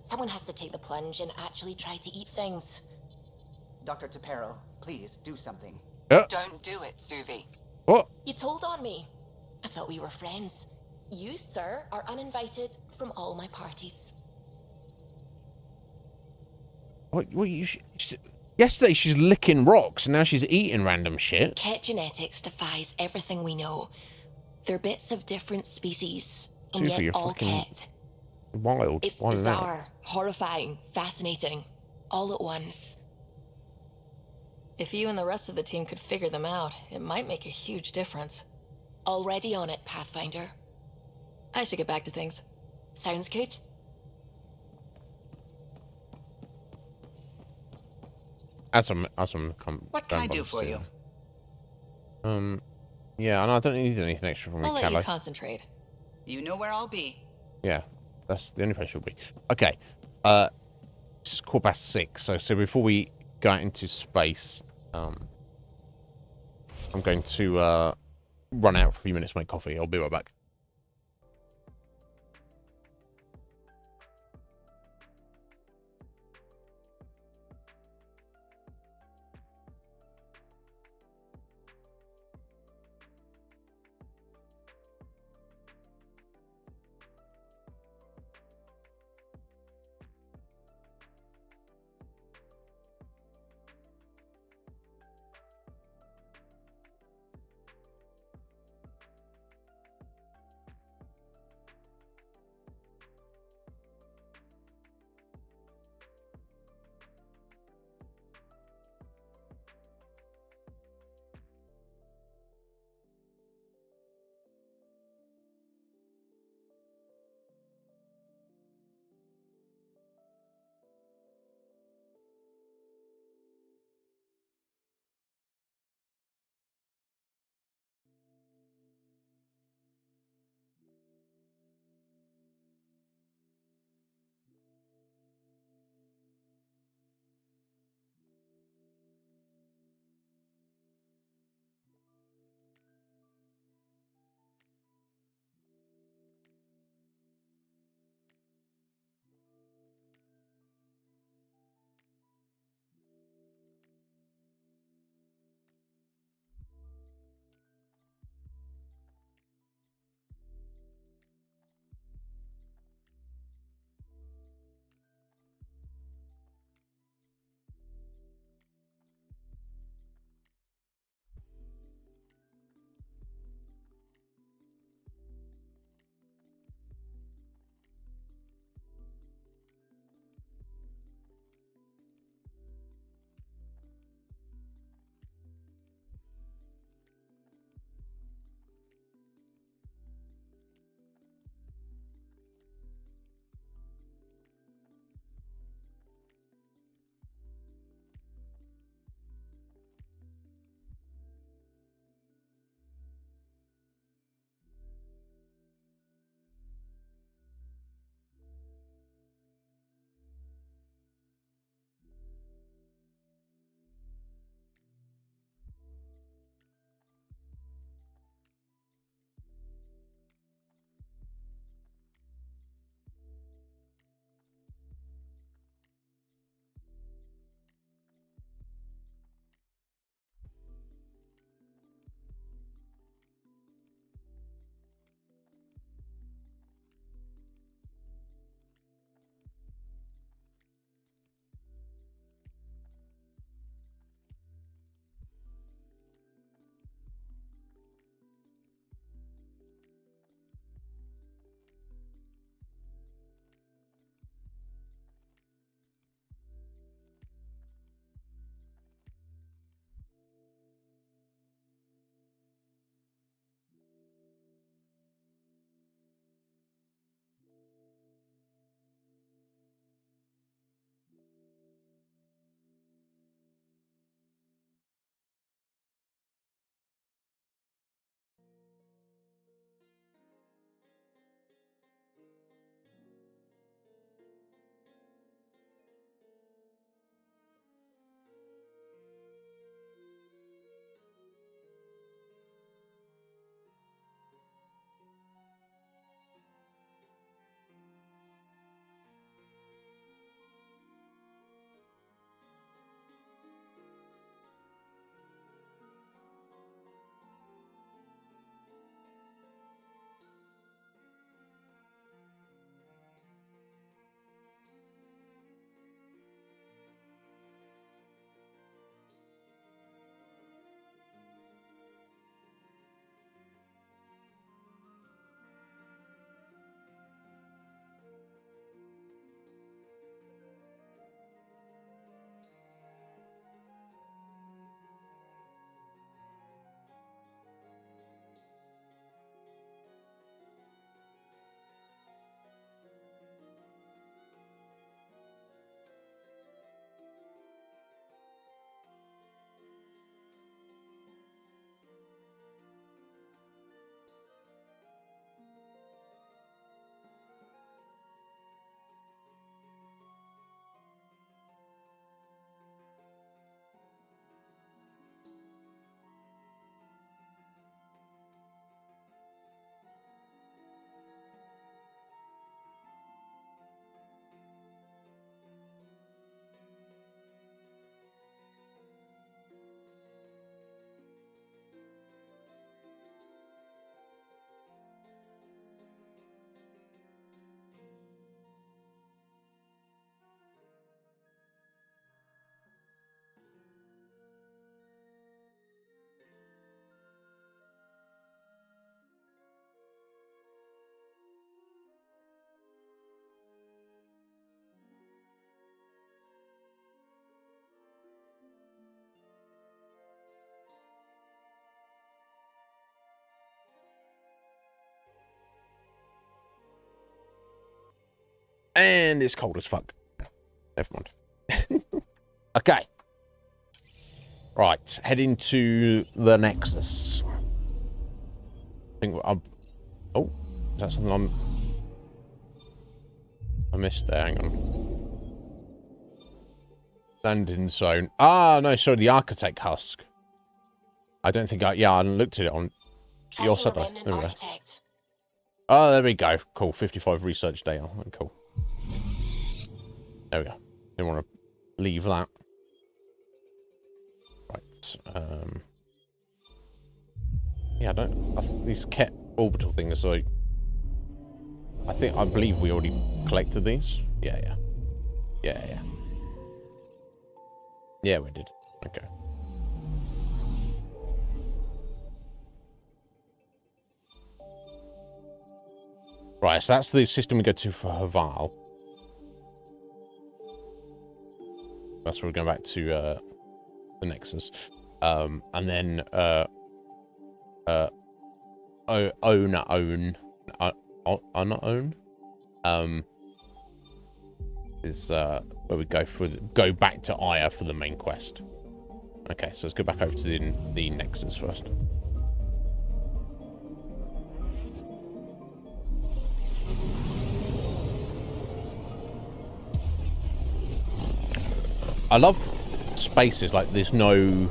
someone has to take the plunge and actually try to eat things. Dr. Tapero, please do something. Don't do it, Suvi. What? You told on me. I thought we were friends. You, sir, are uninvited from all my parties. What yesterday she's licking rocks and now she's eating random shit. Ket genetics defies everything we know. They're bits of different species, and Suvi, yet all fucking Ket. Wild. It's Why is that? bizarre, horrifying, fascinating, all at once. If you and the rest of the team could figure them out, it might make a huge difference. Already on it, Pathfinder. I should get back to things. Sounds good. What can I do for you? Yeah, and I don't need anything extra from you, I'll let you concentrate. You know where I'll be. Yeah, that's the only place you'll be. Okay, it's 6:15, so before we go out into space, I'm going to run out for a few minutes to make coffee. I'll be right back. And it's cold as fuck. Never mind. Okay. Right, heading to the Nexus. I think I'm... Oh, is that something I missed there? Hang on. Landing zone. Ah, no, sorry, the Architect Husk. I don't think I hadn't looked at it on your side. There we go. Oh, there we go. Cool. 55 research data. Cool. There we go. Didn't want to leave that. Right. Yeah, these Ket orbital things, like, I believe we already collected these. Yeah. Yeah, we did. Okay. Right, so that's the system we go to for Haval. That's where we're going back to the Nexus. And then own is where we go back to Aya for the main quest. Okay, so let's go back over to the Nexus first. I love spaces like there's no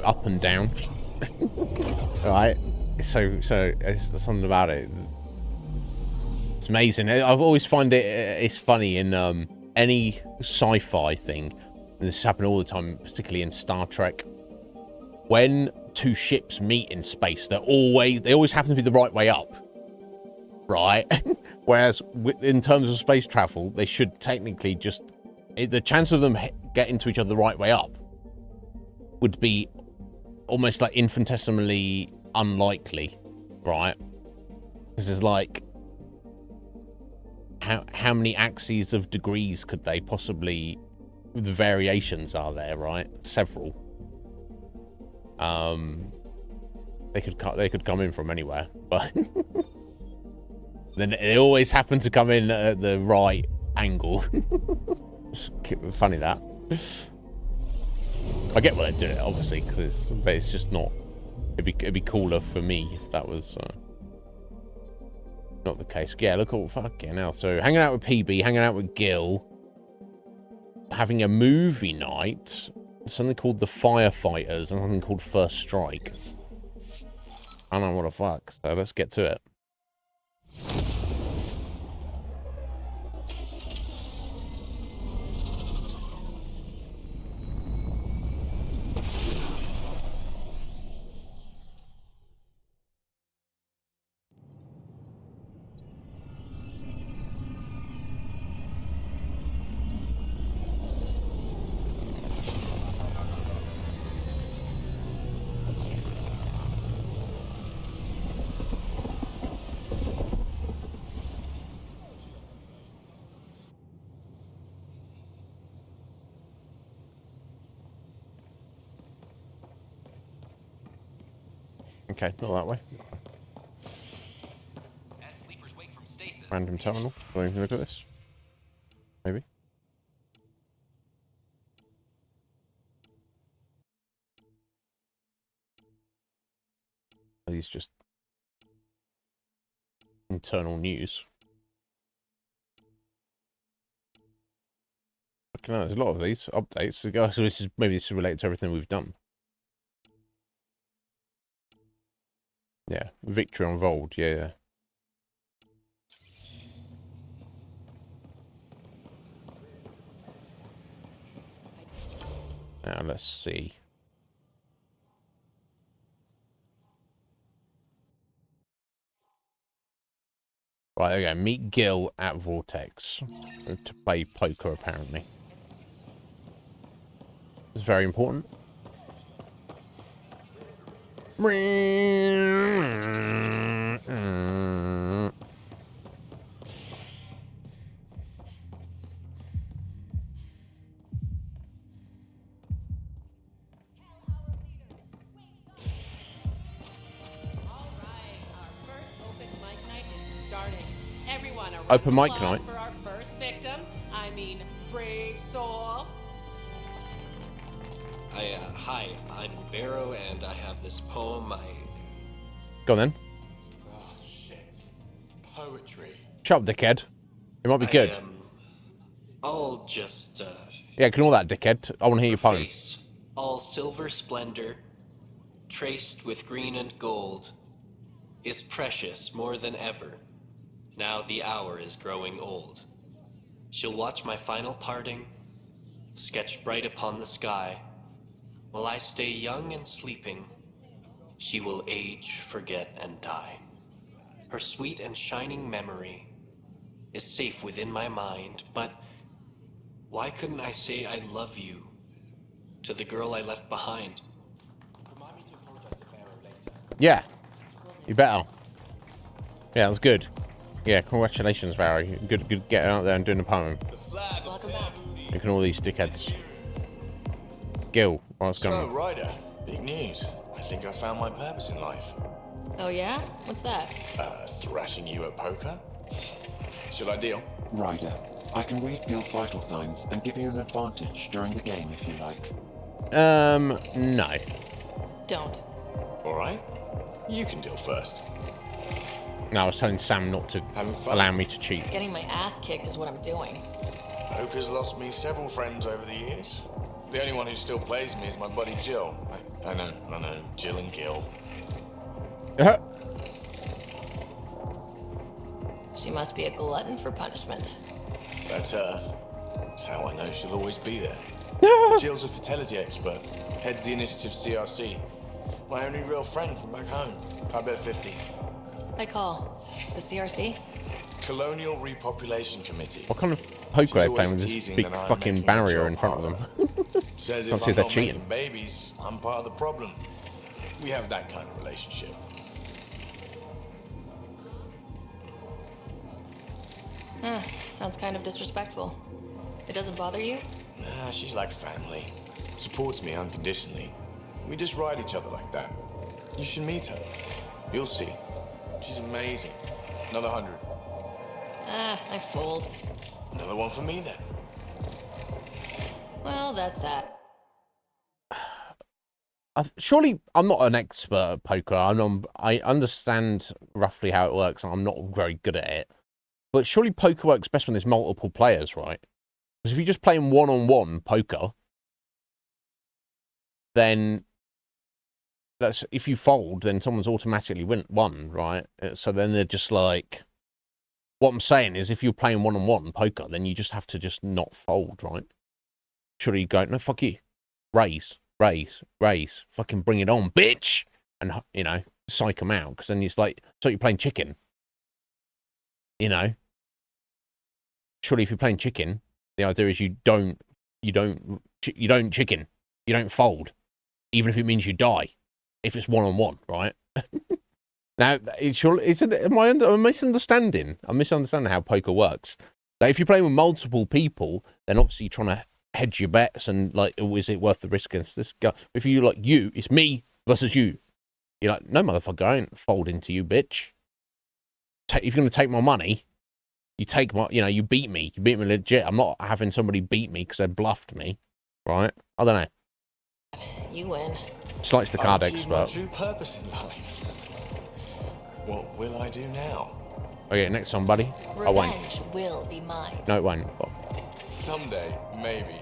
up and down. Right? So it's something about it. It's amazing. I've always find it's funny in any sci-fi thing. And this happens all the time, particularly in Star Trek. When two ships meet in space, they always happen to be the right way up. Right? Whereas in terms of space travel, they should technically just... The chance of them getting to each other the right way up would be almost like infinitesimally unlikely, right? Because there's like... How many axes of degrees could they possibly... The variations are there, right? Several. They could come in from anywhere, but... then they always happen to come in at the right angle. Funny that. I get why they do it, obviously, because it's just not. It'd be cooler for me if that was not the case. Yeah, look all fucking hell. So hanging out with PB, hanging out with Gil, having a movie night, something called the Firefighters, and something called First Strike. I don't know what the fuck. So let's get to it. Okay, not that way. Random terminal. Want to look at this? Maybe. Are these just internal news? Okay, no, there's a lot of these updates. So this is related to everything we've done. Yeah, victory on Vold, yeah. Now let's see. Right, okay, meet Gil at Vortex to play poker, apparently. It's very important. Everyone, Open mic night. For our first victim. I mean, brave soul. Hi, I'm Vero, and I have this poem. Go on then. Oh, shit. Poetry. Shut up, dickhead. It might be good. I'll just, Yeah, ignore that, dickhead. I want to hear your poem. face, all silver splendor, traced with green and gold, is precious more than ever. Now the hour is growing old. She'll watch my final parting, sketched bright upon the sky. While I stay young and sleeping, she will age, forget, and die. Her sweet and shining memory is safe within my mind, but why couldn't I say I love you to the girl I left behind? Remind me to apologize to Pharaoh later. Yeah. You better. Yeah, that was good. Yeah, congratulations, Vero. Good getting out there and doing the poem. Welcome back. Looking at all these dickheads. Gil, what's going So, on? Ryder, big news. I think I found my purpose in life. Oh yeah? What's that? Thrashing you at poker? Should I deal? Ryder, I can read Gil's vital signs and give you an advantage during the game if you like. No. Don't. Alright. You can deal first. No, I was telling Sam not to allow me to cheat. Getting my ass kicked is what I'm doing. Poker's lost me several friends over the years. The only one who still plays me is my buddy Jill. I know. Jill and Gil. She must be a glutton for punishment. That's how I know she'll always be there. Jill's a fertility expert. Heads the initiative CRC. My only real friend from back home. I bet 50. I call. The CRC? Colonial Repopulation Committee. What kind of poker are they playing with this teasing big that I'm fucking making barrier your in job front of them? Says Can't if see I'm they're not cheating. making babies, I'm part of the problem. We have that kind of relationship. Sounds kind of disrespectful. It doesn't bother you? Nah, she's like family. Supports me unconditionally. We just ride each other like that. You should meet her. You'll see. She's amazing. Another 100. I fold. Another one for me then. Well, that's that. Surely I'm not an expert at poker. I understand roughly how it works, and I'm not very good at it. But surely poker works best when there's multiple players, right? Because if you're just playing one-on-one poker, then if you fold, then someone's automatically won, right? So then they're just like, what I'm saying is, if you're playing one-on-one poker, then you just have to just not fold, right? Surely you go, no, fuck you, raise, fucking bring it on, bitch, and psych them out, because then it's like, so you're playing chicken, Surely if you're playing chicken, the idea is you don't chicken, you don't fold, even if it means you die, if it's one-on-one, right? Now, am I misunderstanding? I'm misunderstanding how poker works. Like, if you're playing with multiple people, then obviously you're trying to hedge your bets and, like, oh, is it worth the risk against this guy? If you like it's me versus you. You're like, no, motherfucker, I ain't folding to you, bitch. If you're going to take my money, you take my, you beat me. You beat me legit. I'm not having somebody beat me because they bluffed me, right? I don't know. You win. Slice the card I've achieved my expert. true purpose in life. What will I do now? Okay, next one, buddy. I won't. Revenge will be mine. No, it won't. Someday, maybe.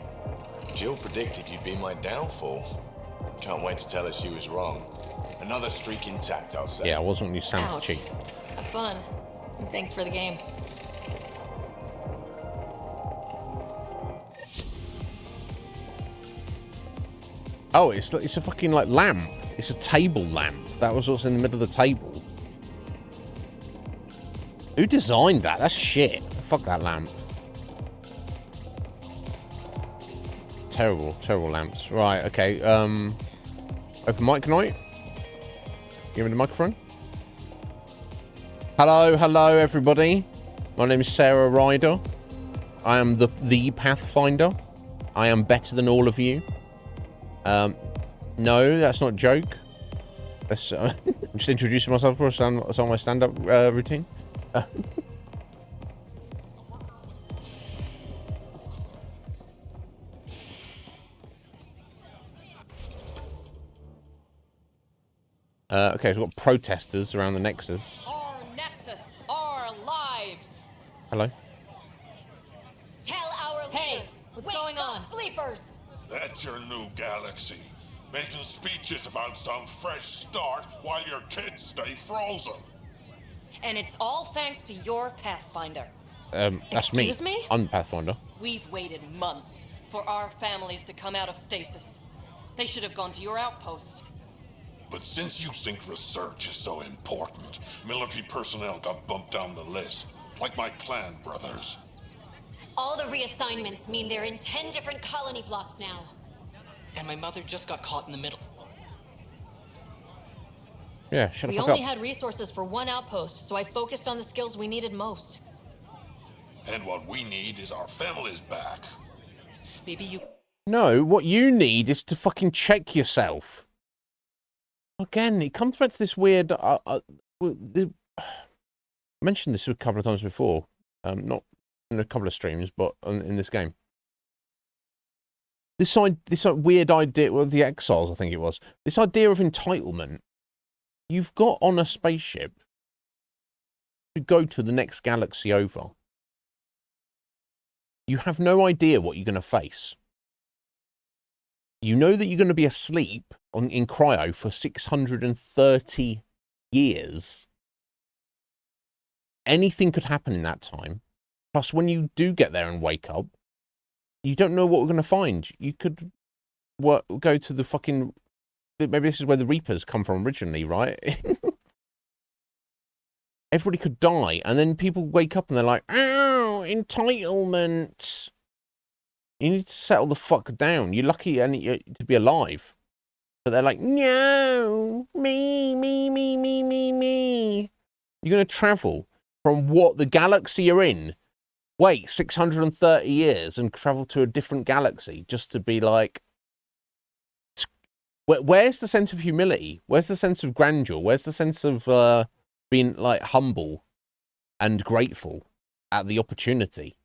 Jill predicted you'd be my downfall. Can't wait to tell her she was wrong. Another streak intact, I'll say. Yeah, I wasn't going to sound Ouch. cheap. Have fun. And thanks for the game. Oh, it's a fucking, like, lamp. It's a table lamp. That was what's in the middle of the table. Who designed that? That's shit. Fuck that lamp. Terrible lamps. Right, okay. Open mic night. Give me the microphone. Hello, everybody. My name is Sarah Ryder. I am the Pathfinder. I am better than all of you. No, that's not a joke. That's I'm just introducing myself for some of my stand-up routine. Okay, so we've got protesters around the Nexus. Our Nexus, our lives. Hello. Tell our leaders. What's wake going the on? Sleepers. That's your new galaxy. Making speeches about some fresh start while your kids stay frozen. And it's all thanks to your Pathfinder. That's me. Excuse me? I'm Pathfinder. We've waited months for our families to come out of stasis. They should have gone to your outpost. But since you think research is so important, military personnel got bumped down the list, like my clan brothers. All the reassignments mean they're in 10 different colony blocks now. And my mother just got caught in the middle. Yeah, shut the We fuck only up. had resources for one outpost, so I focused on the skills we needed most. And what we need is our families back. Maybe you... No, what you need is to fucking check yourself. Again, it comes back to this weird... I mentioned this a couple of times before. Not in a couple of streams, but in this game. This weird idea... Well, the Exiles, I think it was. This idea of entitlement. You've got on a spaceship to go to the next galaxy over. You have no idea what you're going to face. You know that you're going to be asleep in cryo for 630 years. Anything could happen in that time. Plus, when you do get there and wake up, you don't know what we're going to find. You could go to the fucking... Maybe this is where the Reapers come from originally, right? Everybody could die, and then people wake up and they're like, "Oh, entitlement." You need to settle the fuck down. You're lucky to be alive. But they're like, "No, me. You're going to travel from what the galaxy you're in, wait 630 years and travel to a different galaxy just to be like, where's the sense of humility? Where's the sense of grandeur? Where's the sense of being like humble and grateful at the opportunity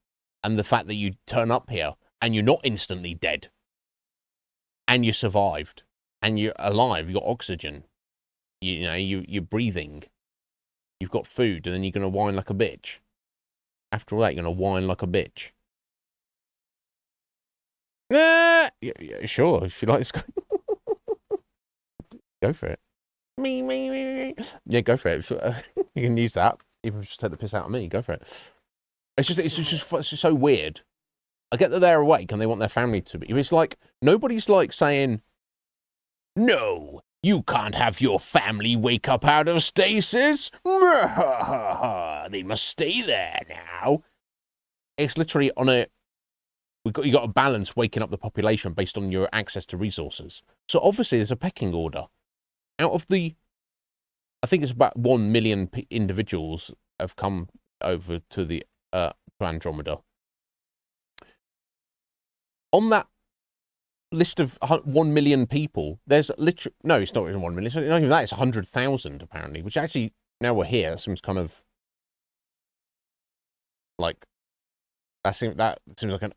and the fact that you turn up here and you're not instantly dead and you survived and you're alive, you've got oxygen, you're breathing, you've got food, and then you're going to whine like a bitch. After all that, you're going to whine like a bitch. Yeah, sure, if you like this. Go for it. Me. Yeah, go for it. You can use that. Even if you just take the piss out of me, go for it. It's just so weird. I get that they're awake and they want their family to be. It's like, nobody's like saying, "No, you can't have your family wake up out of stasis. They must stay there now." It's literally on a... you got to balance waking up the population based on your access to resources. So obviously there's a pecking order. Out of the, I think it's about 1 million individuals have come over to the to Andromeda. On that list of 1 million people, there's literally... No, it's not even 1 million. It's not even that. It's 100,000, apparently, which actually, now we're here, that seems kind of... like... That seems like an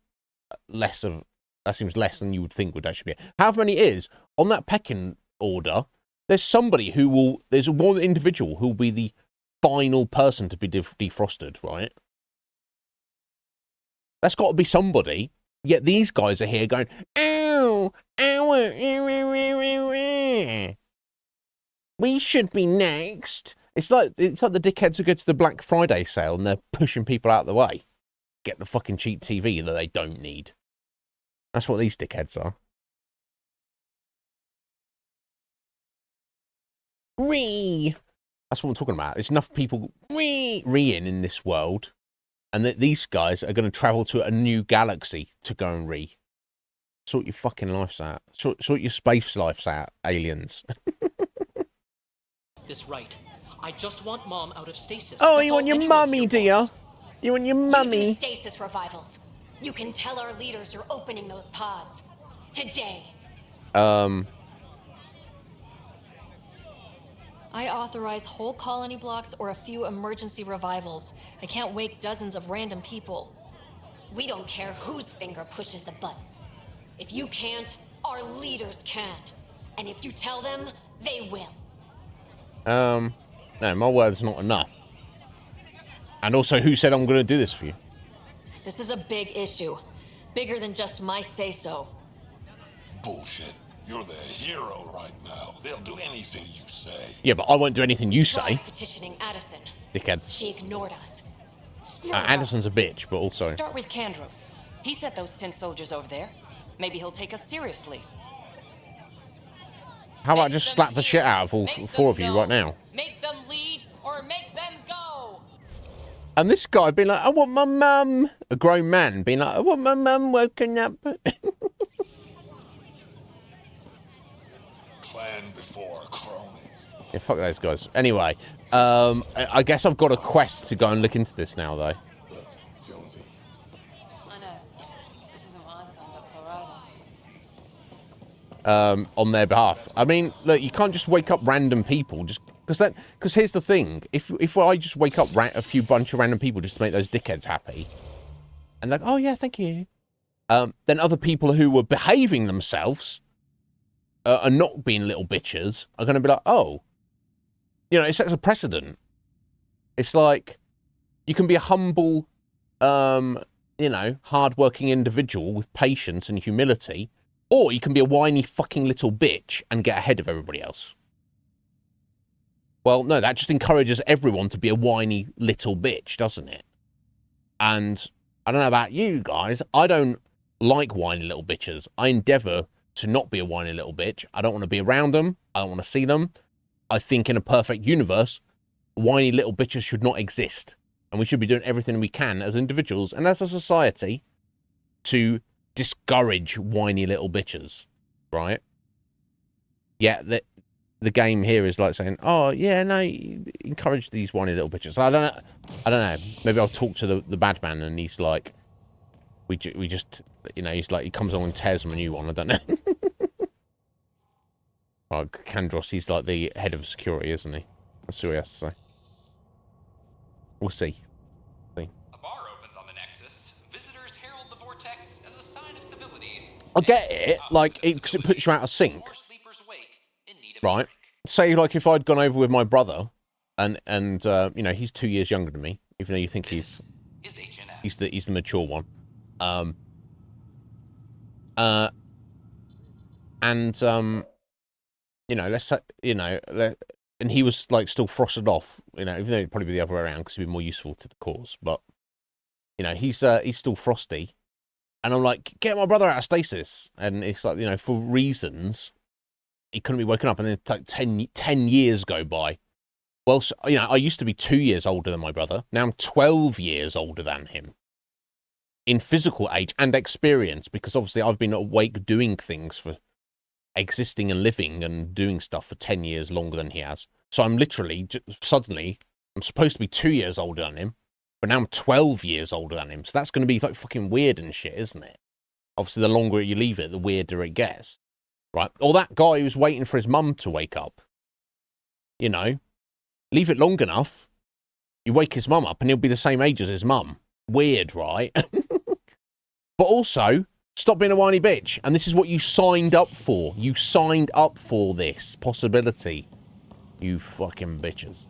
less of... That seems less than you would think would actually be. However many it is, on that pecking order... There's somebody who will... There's one individual who will be the final person to be defrosted, right? That's got to be somebody. Yet these guys are here going, "Ow! Ow! We should be next." It's like the dickheads who go to the Black Friday sale and they're pushing people out of the way. Get the fucking cheap TV that they don't need. That's what these dickheads are. That's what I'm talking about. There's enough people in this world, and that these guys are going to travel to a new galaxy to go and sort your fucking lives out. Sort your space lives out, aliens. This right. I just want Mom out of stasis. Oh, That's you want all your anyone mummy, here dear? wants. You want your mummy? You do stasis revivals. You can tell our leaders you're opening those pods today. I authorize whole colony blocks or a few emergency revivals. I can't wake dozens of random people. We don't care whose finger pushes the button. If you can't, our leaders can. And if you tell them, they will. No, my word's not enough. And also, who said I'm going to do this for you? This is a big issue. Bigger than just my say-so. Bullshit. You're the hero right now. They'll do anything you say. Yeah, but I won't do anything you say. Petitioning Addison. Dickheads. She ignored us. Addison's a bitch, but also... Start with Kandros. He sent those 10 soldiers over there. Maybe he'll take us seriously. How about I just slap the shit out of all 4 of you right now? Make them lead or make them go. And this guy being like, I want my mum. A grown man being like, I want my mum woken up. Clan before cronies. Yeah, fuck those guys. Anyway, I guess I've got a quest to go and look into this now, though. I know. This isn't what I signed up for either. On their behalf. I mean, look, you can't just wake up random people just because here's the thing: if I just wake up a few bunch of random people just to make those dickheads happy, and like, oh yeah, thank you, then other people who were behaving themselves and not being little bitches are going to be like, oh, you know, it sets a precedent. It's like you can be a humble, you know, hardworking individual with patience and humility. Or you can be a whiny fucking little bitch and get ahead of everybody else. Well, no, that just encourages everyone to be a whiny little bitch, doesn't it? And I don't know about you guys. I don't like whiny little bitches. I endeavour to not be a whiny little bitch. I don't want to be around them. I don't want to see them. I think in a perfect universe, whiny little bitches should not exist. And we should be doing everything we can as individuals and as a society to discourage whiny little bitches, right? Yeah, the game here is like saying, oh yeah, no, encourage these whiny little bitches. I don't know. Maybe I'll talk to the bad man and he's like, we just, you know, he's like, he comes on and tears him a new one. I don't know. Oh, Kandros, he's like the head of security, isn't he? That's what he has to say. We'll see. I get it, like, because it puts you out of sync, right? Say, like, if I'd gone over with my brother, and you know, he's 2 years younger than me, even though you think he's the mature one, you know, let's say, you know, and he was, like, still frosted off, you know, even though it'd probably be the other way around, because he'd be more useful to the cause, but, you know, he's still frosty. And I'm like, get my brother out of stasis. And it's like, you know, for reasons, he couldn't be woken up. And then like 10 years go by. Well, so, you know, I used to be 2 years older than my brother. Now I'm 12 years older than him. In physical age and experience. Because obviously I've been awake doing things for existing and living and doing stuff for 10 years longer than he has. So I'm literally, suddenly, I'm supposed to be 2 years older than him. But now I'm 12 years older than him. So that's going to be like fucking weird and shit, isn't it? Obviously, the longer you leave it, the weirder it gets. Right? Or that guy who's waiting for his mum to wake up. You know? Leave it long enough. You wake his mum up and he'll be the same age as his mum. Weird, right? But also, stop being a whiny bitch. And this is what you signed up for. You signed up for this possibility. You fucking bitches.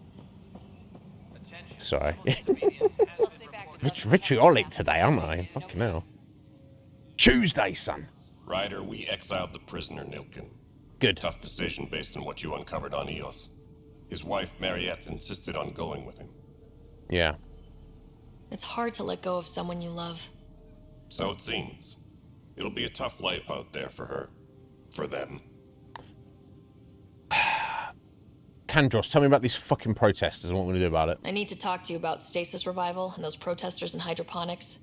Sorry. Vitriolic today, aren't I? Fucking hell. Tuesday, son. Ryder, we exiled the prisoner, Nilkin. Good. Tough decision based on what you uncovered on Eos. His wife, Mariette, insisted on going with him. Yeah. It's hard to let go of someone you love. So it seems. It'll be a tough life out there for her. For them. Kandros, tell me about these fucking protesters and what we're going to do about it. I need to talk to you about stasis revival and those protesters in hydroponics.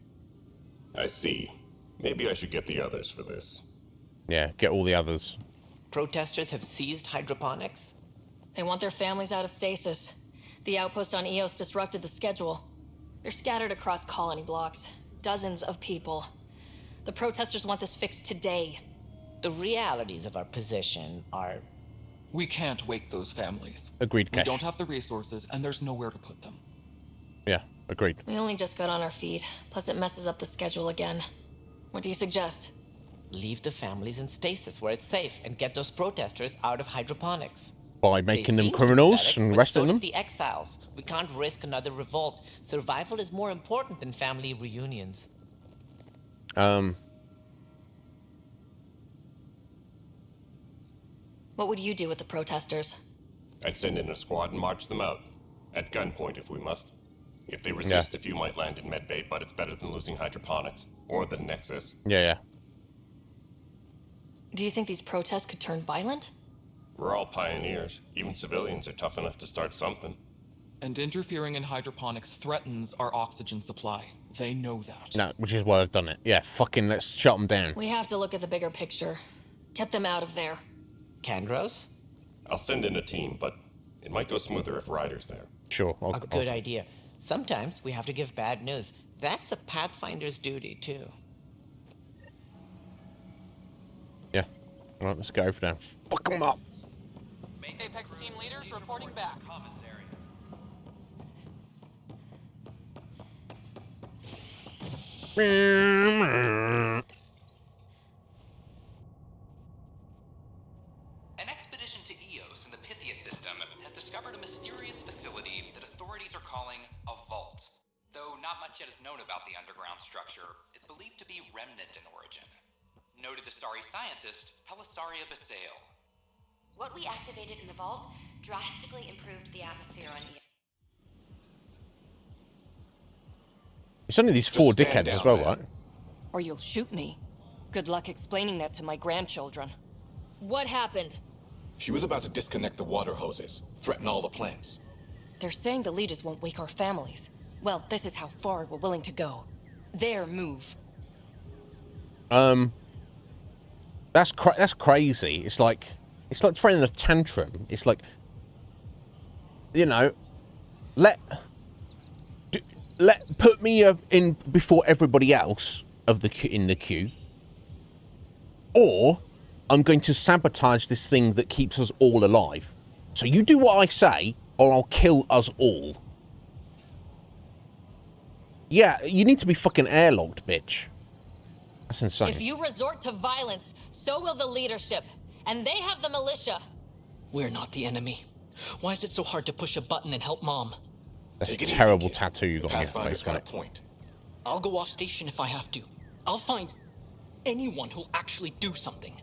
I see. Maybe I should get the others for this. Yeah, get all the others. Protesters have seized hydroponics? They want their families out of stasis. The outpost on Eos disrupted the schedule. They're scattered across colony blocks. Dozens of people. The protesters want this fixed today. The realities of our position are... We can't wake those families. Agreed, Cash. We don't have the resources, and there's nowhere to put them. Yeah, agreed. We only just got on our feet. Plus it messes up the schedule again. What do you suggest? Leave the families in stasis where it's safe and get those protesters out of hydroponics. by making them seem criminals sympathetic, and but arresting so them. did the exiles. We can't risk another revolt. Survival is more important than family reunions. What would you do with the protesters? I'd send in a squad and march them out. At gunpoint, if we must. If they resist, a few might land in medbay, but it's better than losing hydroponics. Or the Nexus. Yeah. Do you think these protests could turn violent? We're all pioneers. Even civilians are tough enough to start something. And interfering in hydroponics threatens our oxygen supply. They know that. No, which is why I've done it. Yeah, fucking let's shut them down. We have to look at the bigger picture. Get them out of there. Kandros? I'll send in a team, but it might go smoother if Ryder's there. Sure. A good idea. Sometimes we have to give bad news. That's a Pathfinder's duty, too. Yeah. All right, let's go over there. Fuck them up. Apex team leaders reporting back. An expedition to Eos in the Pythia system has discovered a mysterious facility that authorities are calling a vault. Though not much yet is known about the underground structure, it's believed to be remnant in origin. Noted Astari scientist Pelisaria Basale. What we activated in the vault drastically improved the atmosphere on Eos. It's only these four dickheads as well, right? Or you'll shoot me. Good luck explaining that to my grandchildren. What happened? She was about to disconnect the water hoses, threaten all the plants. They're saying the leaders won't wake our families. Well, this is how far we're willing to go. Their move. That's crazy. It's like throwing a tantrum. It's like, you know, put me in before everybody else in the queue, or I'm going to sabotage this thing that keeps us all alive. So you do what I say, or I'll kill us all. Yeah, you need to be fucking airlocked, bitch. That's insane. If you resort to violence, so will the leadership. And they have the militia. We're not the enemy. Why is it so hard to push a button and help Mom? That's a terrible tattoo you got on your face, mate. Point. I'll go off station if I have to. I'll find anyone who'll actually do something.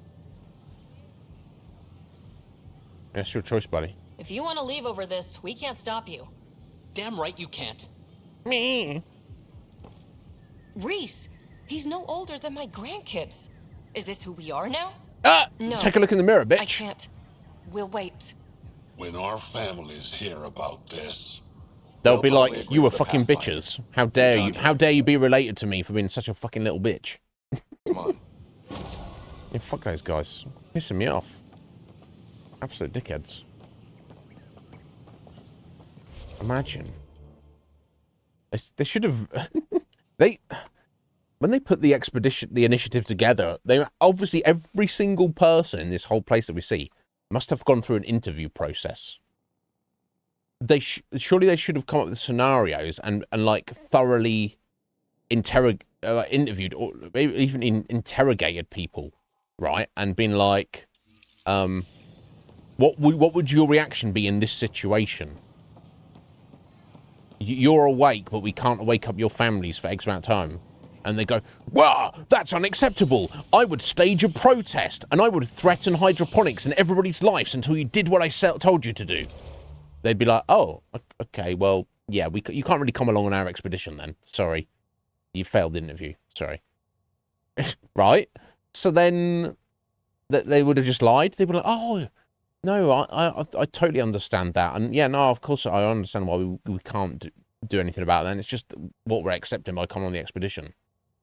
That's your choice, buddy. If you want to leave over this, we can't stop you. Damn right you can't. Me. Reese, he's no older than my grandkids. Is this who we are now? No. Take a look in the mirror, bitch. I can't. We'll wait. When our families hear about this, they'll be like, "You were fucking bitches. How dare you? How dare you be related to me for being such a fucking little bitch?" Come on. Yeah, fuck those guys. Pissing me off. Absolute dickheads. Imagine. They should have. When they put the initiative together, they obviously every single person in this whole place that we see must have gone through an interview process. Surely they should have come up with scenarios and like thoroughly interviewed or maybe even interrogated people, right? And been like, what would your reaction be in this situation? You're awake, but we can't wake up your families for X amount of time. And they go, "Wow, that's unacceptable. I would stage a protest, and I would threaten hydroponics and everybody's lives until you did what I told you to do." They'd be like, "Oh, okay, well, yeah, you can't really come along on our expedition then. Sorry. You failed the interview. Sorry." Right? So then they would have just lied. They'd be like, "Oh, no, I totally understand that. And yeah, no, of course I understand why we can't do anything about that. And it's just what we're accepting by coming on the expedition."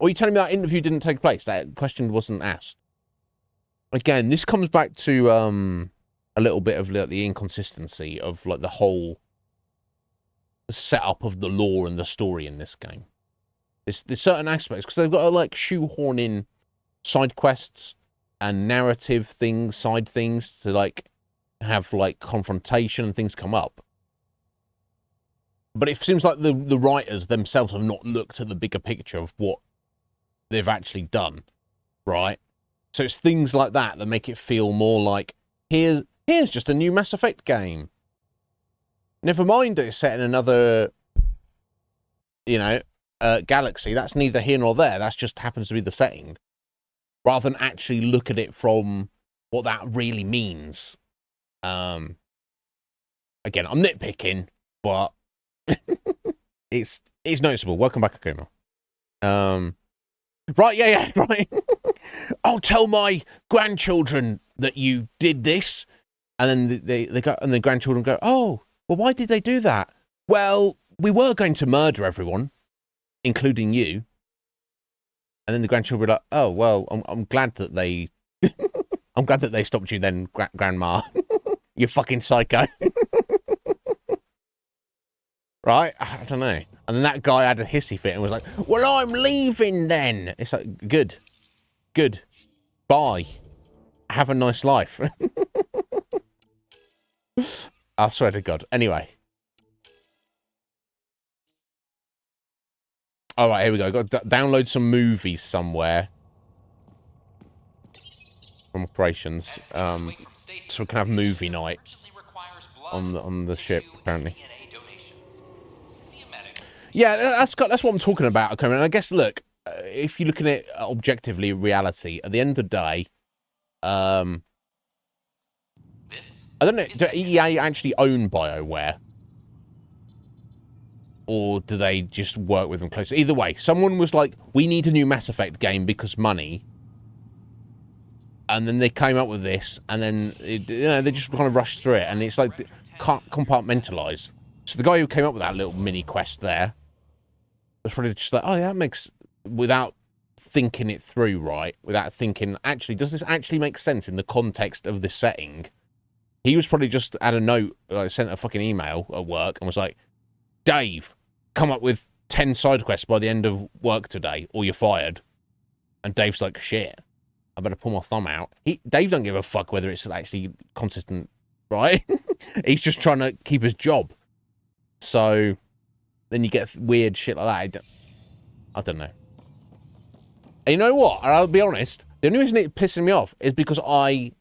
Or are you telling me that interview didn't take place? That question wasn't asked? Again, this comes back to a little bit of like, the inconsistency of like the whole setup of the lore and the story in this game. There's certain aspects, because they've got to like shoehorn in side quests and narrative things, side things to like have like confrontation and things come up. But it seems like the writers themselves have not looked at the bigger picture of what they've actually done, right? So it's things like that that make it feel more like, here's Here's just a new Mass Effect game. Never mind that it's set in another, galaxy. That's neither here nor there. That just happens to be the setting. Rather than actually look at it from what that really means. Again, I'm nitpicking, but it's noticeable. Welcome back, Akuma. Right, yeah, right. I'll tell my grandchildren that you did this, and then they go, and the grandchildren go, oh, well, why did they do that? Well, we were going to murder everyone, including you. And then the grandchildren were like, oh, well, I'm glad that they, I'm glad that they stopped you then, Grandma. You fucking psycho. Right? I don't know. And then that guy had a hissy fit and was like, well, I'm leaving then. It's like, good. Bye. Have a nice life. I swear to God. Anyway. All right, here we go. Got to download some movies somewhere from operations, so we can have movie night on the ship. Apparently. Yeah, that's what I'm talking about. Okay, and I guess look, if you look at it objectively, reality at the end of the day, I don't know. Do EA actually own BioWare? Or do they just work with them closely? Either way, someone was like, we need a new Mass Effect game because money. And then they came up with this, and then, they just kind of rushed through it. And it's like, can't compartmentalize. So the guy who came up with that little mini quest there was probably just like, oh, yeah, that makes, without thinking it through, right? Without thinking, actually, does this actually make sense in the context of this setting? He was probably just had a note, like, sent a fucking email at work and was like, Dave, come up with 10 side quests by the end of work today, or you're fired. And Dave's like, shit, I better pull my thumb out. Dave don't give a fuck whether it's actually consistent, right? He's just trying to keep his job. So then you get weird shit like that. I don't know. And you know what? I'll be honest. The only reason it's pissing me off is because I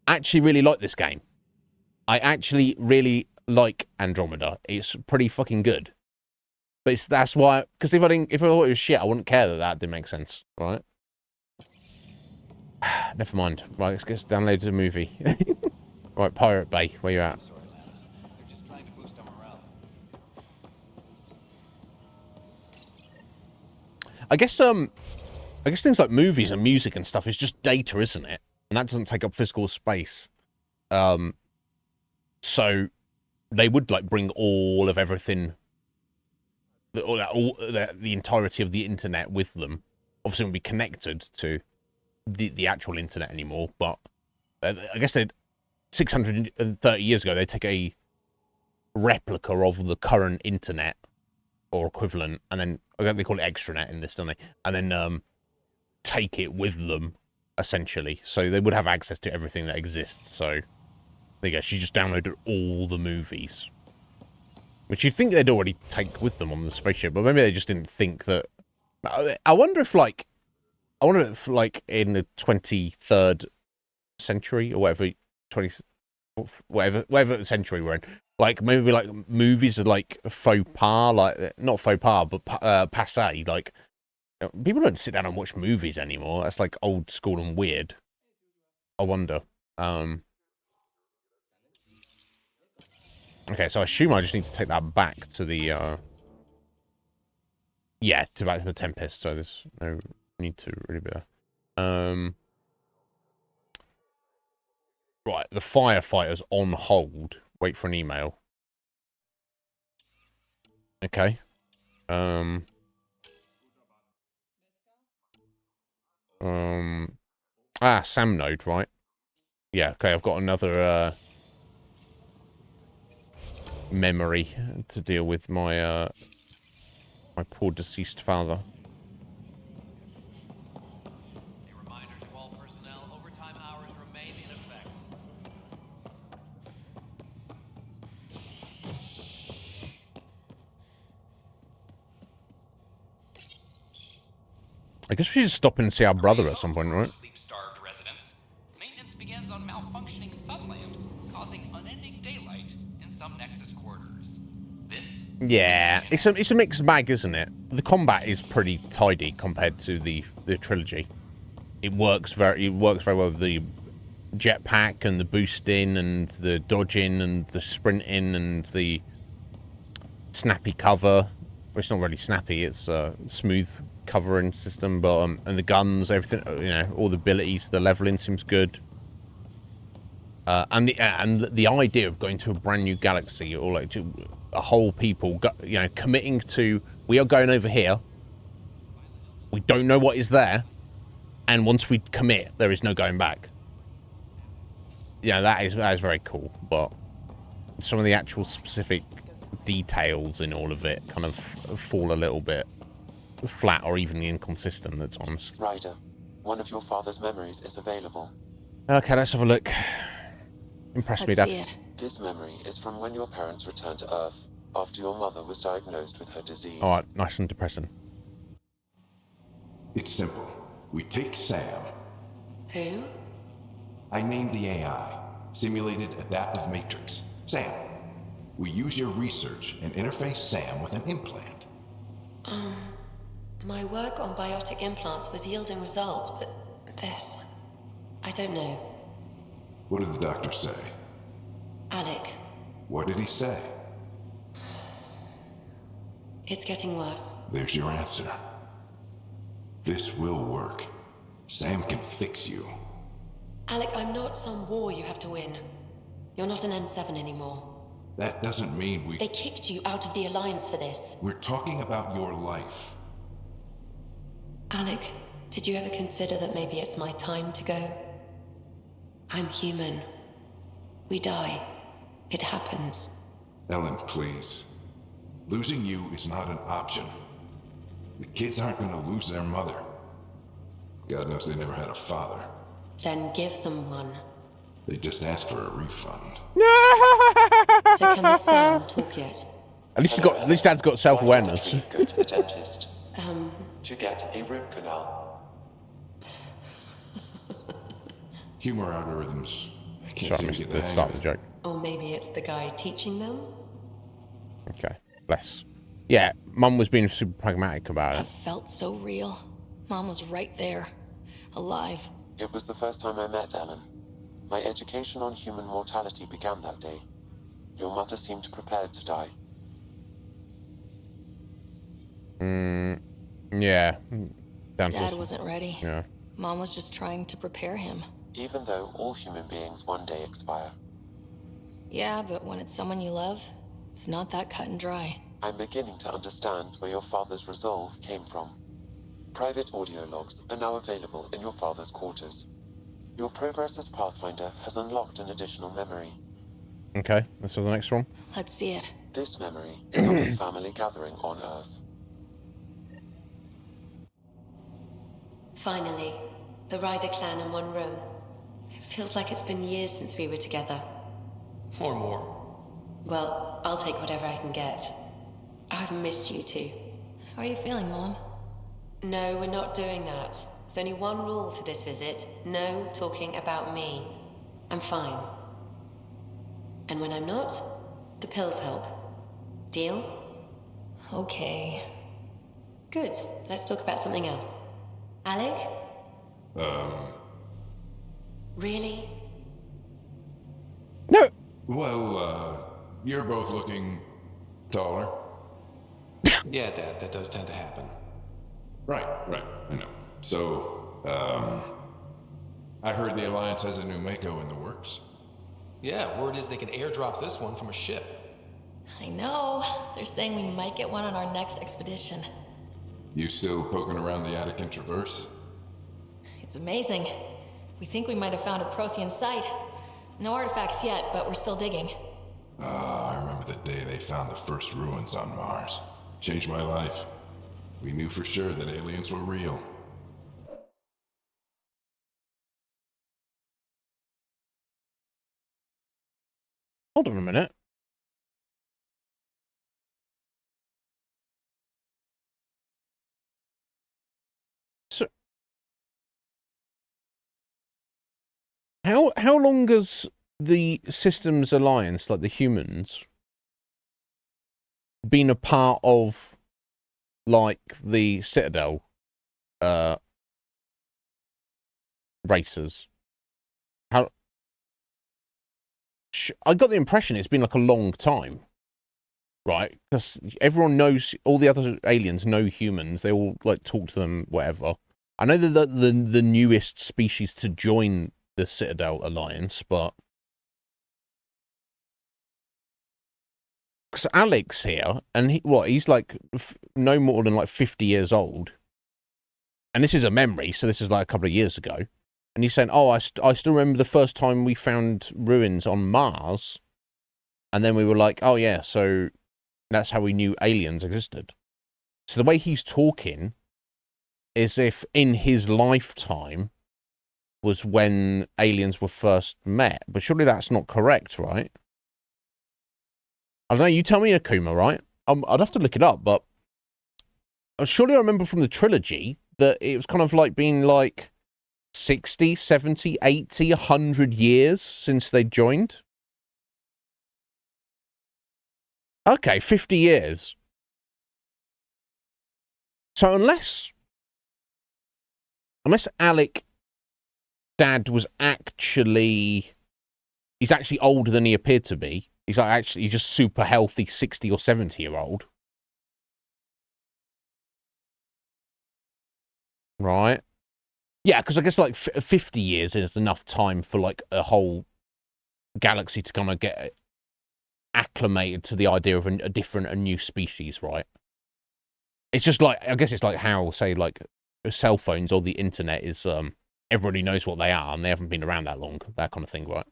actually really like this game. I actually really like Andromeda. It's pretty fucking good. But that's why, because if I thought it was shit, I wouldn't care that didn't make sense, right? Never mind. Right, let's get downloaded the movie. Right, Pirate Bay, where you at? I guess things like movies and music and stuff is just data, isn't it? And that doesn't take up physical space. So they would like bring all of everything, the entirety of the internet with them. Obviously, it wouldn't be connected to the actual internet anymore. But I guess 630 years ago, they take a replica of the current internet or equivalent, and then they call it extranet in this, don't they? And then take it with them, essentially. So they would have access to everything that exists. So there you go. She just downloaded all the movies, which you'd think they'd already take with them on the spaceship, but maybe they just didn't think that. I wonder if in the 23rd century or whatever century we're in, like maybe like movies are like faux pas, like not faux pas, but passé. Like people don't sit down and watch movies anymore. That's like old school and weird. I wonder. Okay, so I assume I just need to take that back to the back to the Tempest. So there's no need to really be there. Right, the firefighter's on hold. Wait for an email. Okay. Sam node, right? Yeah, okay, I've got another memory to deal with my my poor deceased father. I guess we should stop in and see our brother at some point, right? Sleep-starved residents. Maintenance begins on malfunctioning sun lamps, Yeah, it's a mixed bag, isn't it? The combat is pretty tidy compared to the trilogy. It works very well with the jetpack and the boosting and the dodging and the sprinting and the snappy cover. Well, it's not really snappy; it's a smooth covering system. But and the guns, everything, you know, all the abilities, the leveling seems good. And the idea of going to a brand new galaxy or like to a whole people, you know, committing to, we are going over here. We don't know what is there, and once we commit, there is no going back. Yeah, that is very cool. But some of the actual specific details in all of it kind of fall a little bit flat or even inconsistent at times. Ryder, one of your father's memories is available. Okay, let's have a look. Impress me, Dad. See it. This memory is from when your parents returned to Earth after your mother was diagnosed with her disease. All right, nice and depressing. It's simple. We take Sam. Who? I named the AI, Simulated Adaptive Matrix. Sam. We use your research and interface Sam with an implant. My work on biotic implants was yielding results, but this... I don't know. What did the doctor say? Alec. What did he say? It's getting worse. There's your answer. This will work. Sam can fix you. Alec, I'm not some war you have to win. You're not an N7 anymore. That doesn't mean we... They kicked you out of the Alliance for this. We're talking about your life. Alec, did you ever consider that maybe it's my time to go? I'm human. We die. It happens. Ellen, please. Losing you is not an option. The kids aren't gonna lose their mother. God knows they never had a father. Then give them one. They just asked for a refund. So can the Sam talk yet? At least Dad's got self-awareness. Go to the dentist. To get a root canal. Humor algorithms. I can't Sorry, I seem to missed get the the start of the joke. Or maybe it's the guy teaching them? Okay, bless. Yeah, Mum was being super pragmatic about That it. felt so real. Mom was right there, alive. It was the first time I met Ellen. My education on human mortality began that day. Your mother seemed prepared to die. Yeah. Dad wasn't ready. Yeah. Mom was just trying to prepare him. Even though all human beings one day expire. Yeah, but when it's someone you love, it's not that cut and dry. I'm beginning to understand where your father's resolve came from. Private audio logs are now available in your father's quarters. Your progress as Pathfinder has unlocked an additional memory. Okay, let's have the next one. Let's see it. This memory is of a family gathering on Earth. Finally, the Ryder clan in one room. It feels like it's been years since we were together. Or more. Well, I'll take whatever I can get. I've missed you too. How are you feeling, Mom? No, we're not doing that. There's only one rule for this visit. No talking about me. I'm fine. And when I'm not, the pills help. Deal? Okay. Good. Let's talk about something else. Alec? Really? No! Well, you're both looking taller. Yeah, Dad, that does tend to happen. Right, I know. So, I heard the Alliance has a new Mako in the works. Yeah, word is they can airdrop this one from a ship. I know. They're saying we might get one on our next expedition. You still poking around the Attican Traverse? It's amazing. We think we might have found a Prothean site. No artifacts yet, but we're still digging. I remember the day they found the first ruins on Mars. Changed my life. We knew for sure that aliens were real. Hold on a minute. So, how long has the Systems Alliance, like the humans, been a part of, like, the Citadel racers? How? I got the impression it's been like a long time, right? Because everyone knows, all the other aliens know humans. They all like talk to them, whatever. I know they're the newest species to join the Citadel Alliance, but because Alex here, and he's like no more than like 50 years old, and this is a memory, so this is like a couple of years ago, and he's saying, "Oh, I still remember the first time we found ruins on Mars, and then we were like, oh yeah, so that's how we knew aliens existed." So the way he's talking is if in his lifetime was when aliens were first met, but surely that's not correct, right? I don't know, you tell me, Akuma, right? I'd have to look it up, but surely I remember from the trilogy that it was kind of like being like 60, 70, 80, 100 years since they joined. Okay, 50 years. So unless Alec Dad was actually, he's actually older than he appeared to be. He's like actually just super healthy 60 or 70-year-old. Right. Yeah, because I guess like 50 years is enough time for like a whole galaxy to kind of get acclimated to the idea of a different, a new species, right? It's just like, I guess it's like how, say, like cell phones or the internet is, everybody knows what they are and they haven't been around that long, that kind of thing, right?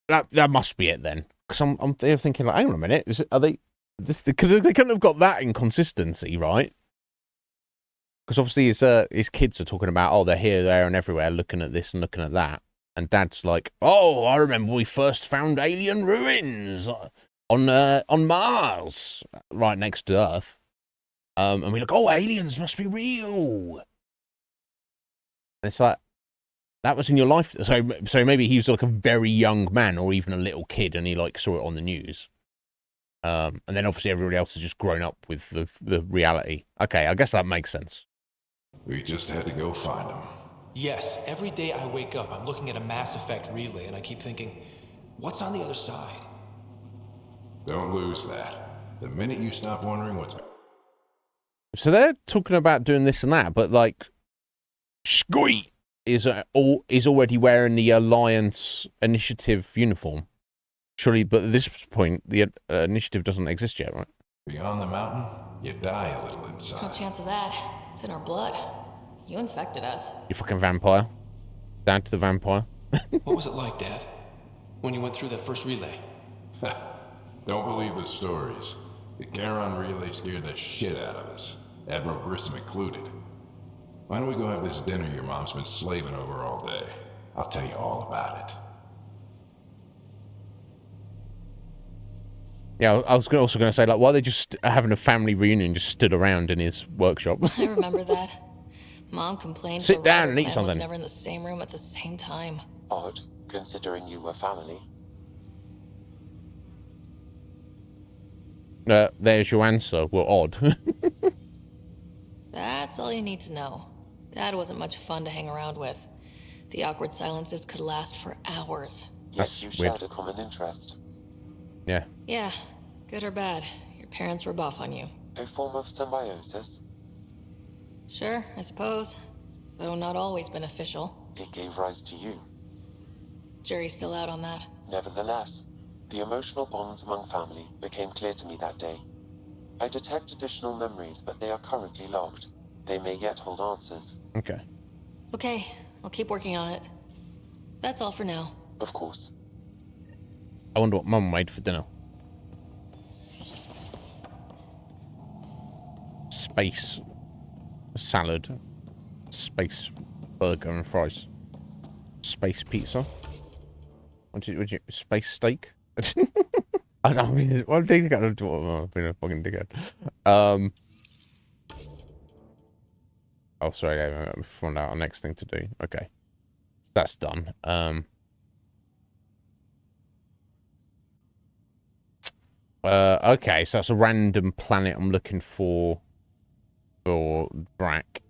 That must be it then, because I'm there thinking like, hang on a minute, because they couldn't have got that inconsistency, right? Because obviously his kids are talking about, oh, they're here, there, and everywhere, looking at this and looking at that, and Dad's like, oh, I remember we first found alien ruins on Mars, right next to Earth, and we're like, oh, aliens must be real. And it's like, that was in your life. So maybe he was like a very young man or even a little kid, and he like saw it on the news. And then obviously everybody else has just grown up with the reality. Okay, I guess that makes sense. We just had to go find him. Yes, every day I wake up, I'm looking at a Mass Effect relay, and I keep thinking, what's on the other side? Don't lose that. The minute you stop wondering what's... So they're talking about doing this and that, but like, Squee is already wearing the Alliance Initiative uniform. Surely, but at this point, the initiative doesn't exist yet, right? Beyond the mountain, you die a little inside. No chance of that. It's in our blood. You infected us. You fucking vampire. Dad to the vampire. What was it like, Dad, when you went through that first relay? Don't believe the stories. The Charon relay scared the shit out of us. Admiral Grissom included. Why don't we go have this dinner your mom's been slaving over all day? I'll tell you all about it. Yeah, I was also going to say, like, why are they just having a family reunion, just stood around in his workshop? I remember that. Mom complained Sit down and eat something. was never in the same room at the same time. Odd, considering you were family. There's your answer. Well, odd. That's all you need to know. Dad wasn't much fun to hang around with. The awkward silences could last for hours. Yet you shared a common interest. Yeah. Yeah, good or bad, your parents were buff on you. A form of symbiosis? Sure, I suppose. Though not always beneficial. It gave rise to you. Jury's still out on that. Nevertheless, the emotional bonds among family became clear to me that day. I detect additional memories, but they are currently logged. They may yet hold answers. Okay. Okay, I'll keep working on it. That's all for now. Of course. I wonder what Mum made for dinner. Space salad, space burger and fries, space pizza. Would you space steak? I don't mean. Well, I've been a fucking dickhead. Oh, sorry. I found out our next thing to do. Okay, that's done. Okay, so that's a random planet I'm looking for Brack.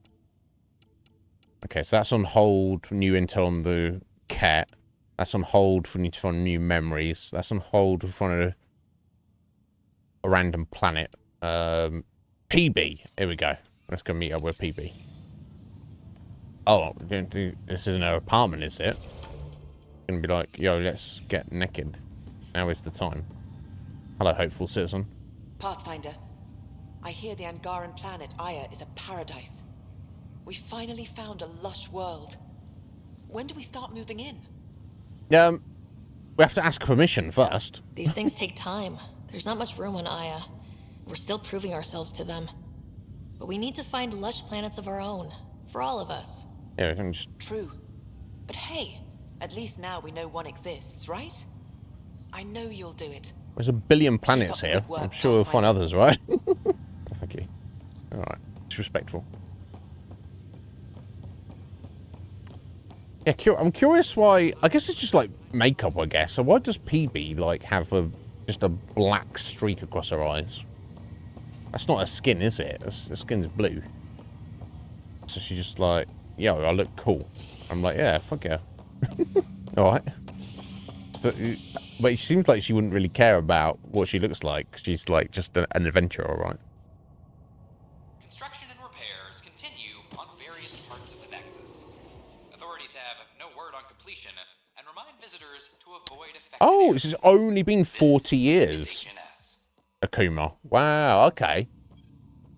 Okay, so that's on hold. New intel on the cat. That's on hold for need to find new memories. That's on hold for finding a random planet. PB. Here we go. Let's go meet up with PB. Oh, this isn't her apartment, is it? Gonna be like, yo, let's get naked. Now is the time. Hello, hopeful citizen. Pathfinder, I hear the Angaran planet Aya is a paradise. We finally found a lush world. When do we start moving in? We have to ask permission first. These things take time. There's not much room on Aya. We're still proving ourselves to them. But we need to find lush planets of our own. For all of us. Yeah, we can just... True. But hey, at least now we know one exists, right? I know you'll do it. There's a billion planets here. I'm sure we'll find others, right? Thank you. Alright. It's respectful. Yeah, I'm curious why... I guess it's just like makeup, I guess. So why does PB like have just a black streak across her eyes? That's not her skin, is it? Her skin's blue. So she's just like, yo, I look cool. I'm like, yeah, fuck yeah. Alright. So, but it seems like she wouldn't really care about what she looks like. She's like just an adventurer, alright? Construction and repairs continue on various parts of the Nexus. Authorities have no word on completion and remind visitors to avoid affecting... Oh, this has only been 40 years. Akuma. Wow, okay.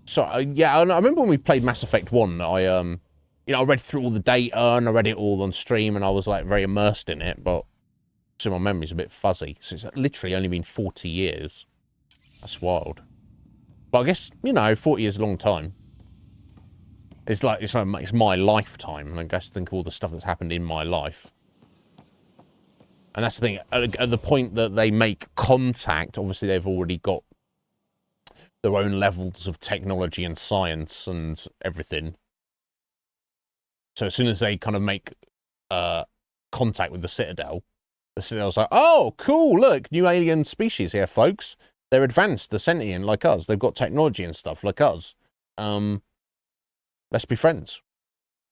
So, yeah, I remember when we played Mass Effect 1, I read through all the data and I read it all on stream and I was, like, very immersed in it, but so my memory's a bit fuzzy. So it's literally only been 40 years. That's wild. But I guess, 40 years is a long time. It's my lifetime, and I guess think of all the stuff that's happened in my life. And that's the thing, at the point that they make contact, obviously they've already got their own levels of technology and science and everything. So as soon as they kind of make contact with the Citadel's like, oh, cool, look, new alien species here, folks. They're advanced, they're sentient like us. They've got technology and stuff like us. Let's be friends.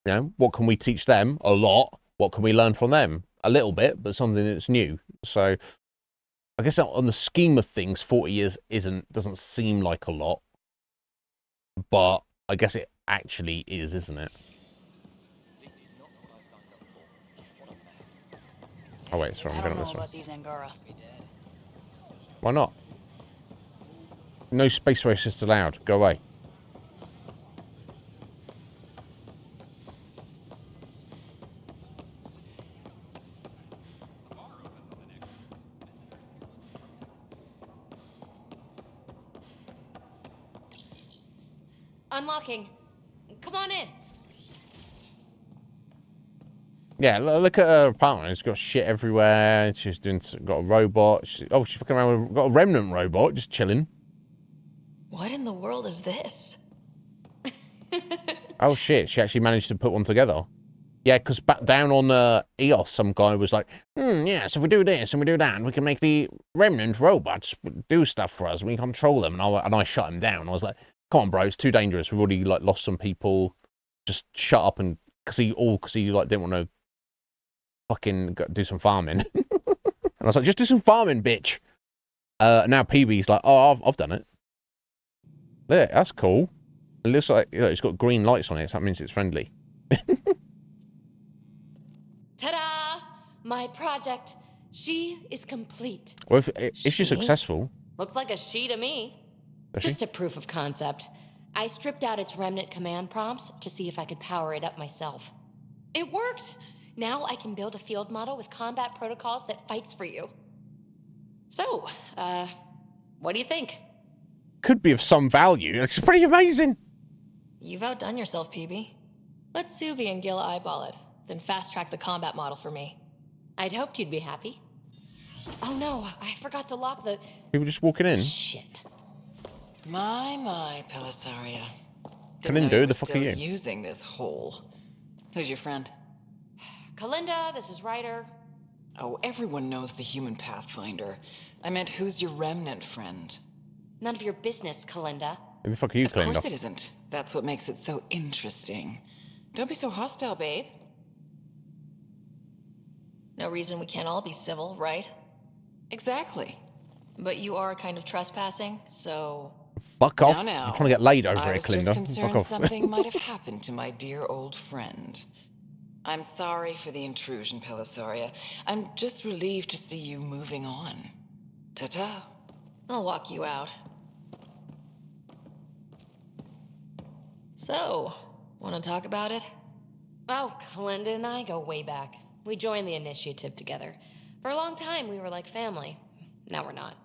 What can we teach them? A lot. What can we learn from them? A little bit, but something that's new. So I guess on the scheme of things, 40 years doesn't seem like a lot, but I guess it actually is, isn't it? Oh wait, sorry, I'm going this way. These Angara. Why not? No space racists allowed. Go away. Unlocking. Come on in. Yeah, look at her apartment. It's got shit everywhere. She's got a robot. She's fucking around with, got a remnant robot just chilling. What in the world is this? Oh shit, she actually managed to put one together. Yeah, because back down on EOS, some guy was like, yeah, so if we do this and we do that, we can make the remnant robots do stuff for us. We can control them. And I shut him down. I was like, come on, bro, it's too dangerous. We've already like lost some people. Just shut up and because he like didn't want to fucking do some farming. And I was like, just do some farming, bitch. Now PB's like, oh, I've done it. Yeah, that's cool. It looks like it's got green lights on it, so that means it's friendly. Ta-da! My project. She is complete. Well, if she's successful. Looks like a she to me. Just a proof of concept. I stripped out its remnant command prompts to see if I could power it up myself. It worked! Now I can build a field model with combat protocols that fights for you. So, what do you think? Could be of some value. It's pretty amazing. You've outdone yourself, PB. Let Suvi and Gil eyeball it, then fast-track the combat model for me. I'd hoped you'd be happy. Oh no, I forgot to lock the... People just walking in. Shit. My, Pelisaria. Kalinda, the fuck are you? Using this hole. Who's your friend? Kalinda, this is Ryder. Oh, everyone knows the human Pathfinder. I meant, who's your remnant friend? None of your business, Kalinda. Who the fuck are you, Kalinda? Of course it isn't. That's what makes it so interesting. Don't be so hostile, babe. No reason we can't all be civil, right? Exactly. But you are kind of trespassing, so... Fuck off. Now. I'm trying to get laid over I here, was Kalinda. just Fuck concerned off. something might have happened to my dear old friend. I'm sorry for the intrusion, Pelisaria. I'm just relieved to see you moving on. Ta-ta. I'll walk you out. So, want to talk about it? Oh, Kalinda and I go way back. We joined the initiative together. For a long time, we were like family. Now we're not.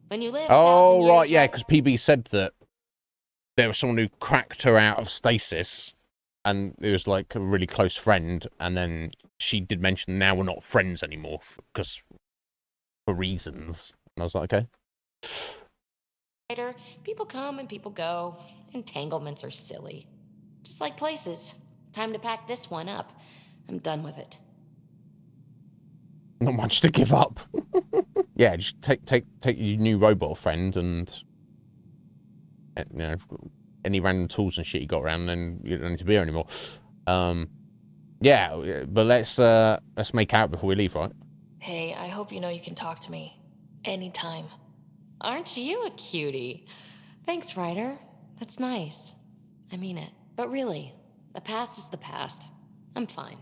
When you live Oh, right, yeah, because PB said that there was someone who cracked her out of stasis, and it was like a really close friend, and then she did mention now we're not friends anymore, because for reasons. And I was like, okay. People come and people go. Entanglements are silly. Just like places. Time to pack this one up. I'm done with it. Not much to give up. Yeah, just take your new robot friend and you know, any random tools and shit you got around, and you don't need to be here anymore. Yeah, but let's make out before we leave, right? Hey, I hope you know you can talk to me. Anytime. Aren't you a cutie? Thanks, Ryder. That's nice. I mean it. But really, the past is the past. I'm fine.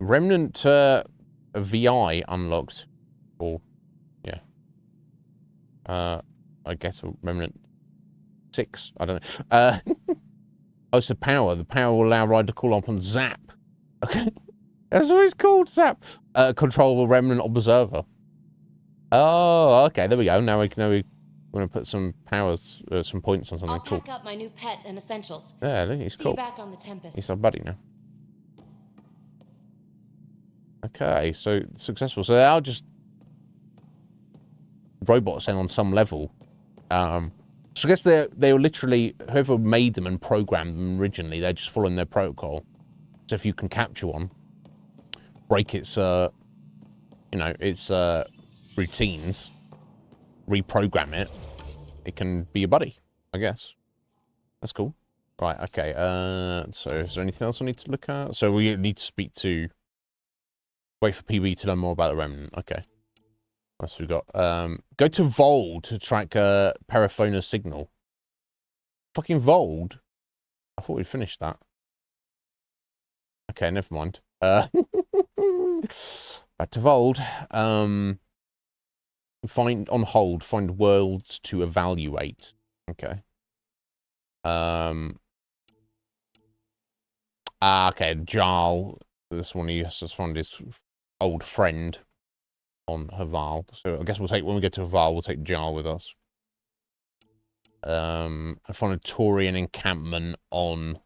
Remnant VI unlocked. Or, yeah. I guess a Remnant 6. I don't know. Oh, it's the power. The power will allow Ryder to call upon Zap. Okay. That's what it's called, Zap. Controllable Remnant Observer. Oh, okay. There we go. Now we're going to put some powers, some points on something. I'll Cool. pack up my new pet and essentials. Yeah, look, he's See cool. you back on the Tempest. He's our buddy now. Okay, so successful. So they are just robots then on some level. So I guess they were literally, whoever made them and programmed them originally, they're just following their protocol. So if you can capture one, break its, you know, its routines, reprogram it, it can be a buddy, I guess. That's cool. Right, okay. So is there anything else I need to look at? So we need to speak to... Wait for PB to learn more about the Remnant. Okay. What else we got? Go to Vold to track a Paraphona signal. Fucking Vold? I thought we'd finished that. Okay, never mind. Back to Vold. Find on hold. Find worlds to evaluate. Okay. Okay, Jarl. This one he has to find his old friend on Haval. So I guess we'll take, when we get to Haval, we'll take Jarl with us. I find a Taurian encampment on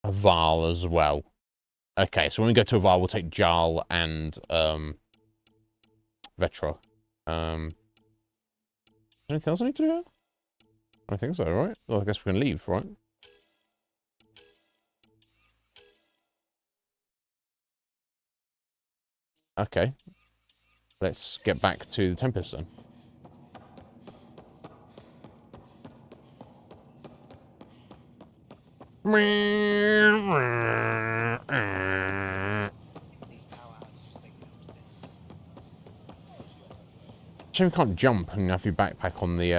Haval as well. Okay, so when we go to Haval, we'll take Jarl and Vetra. Anything else I need to do? I think so, right? Well, I guess we can leave, right? Okay. Let's get back to the Tempest then. Shame you can't jump and have your backpack on the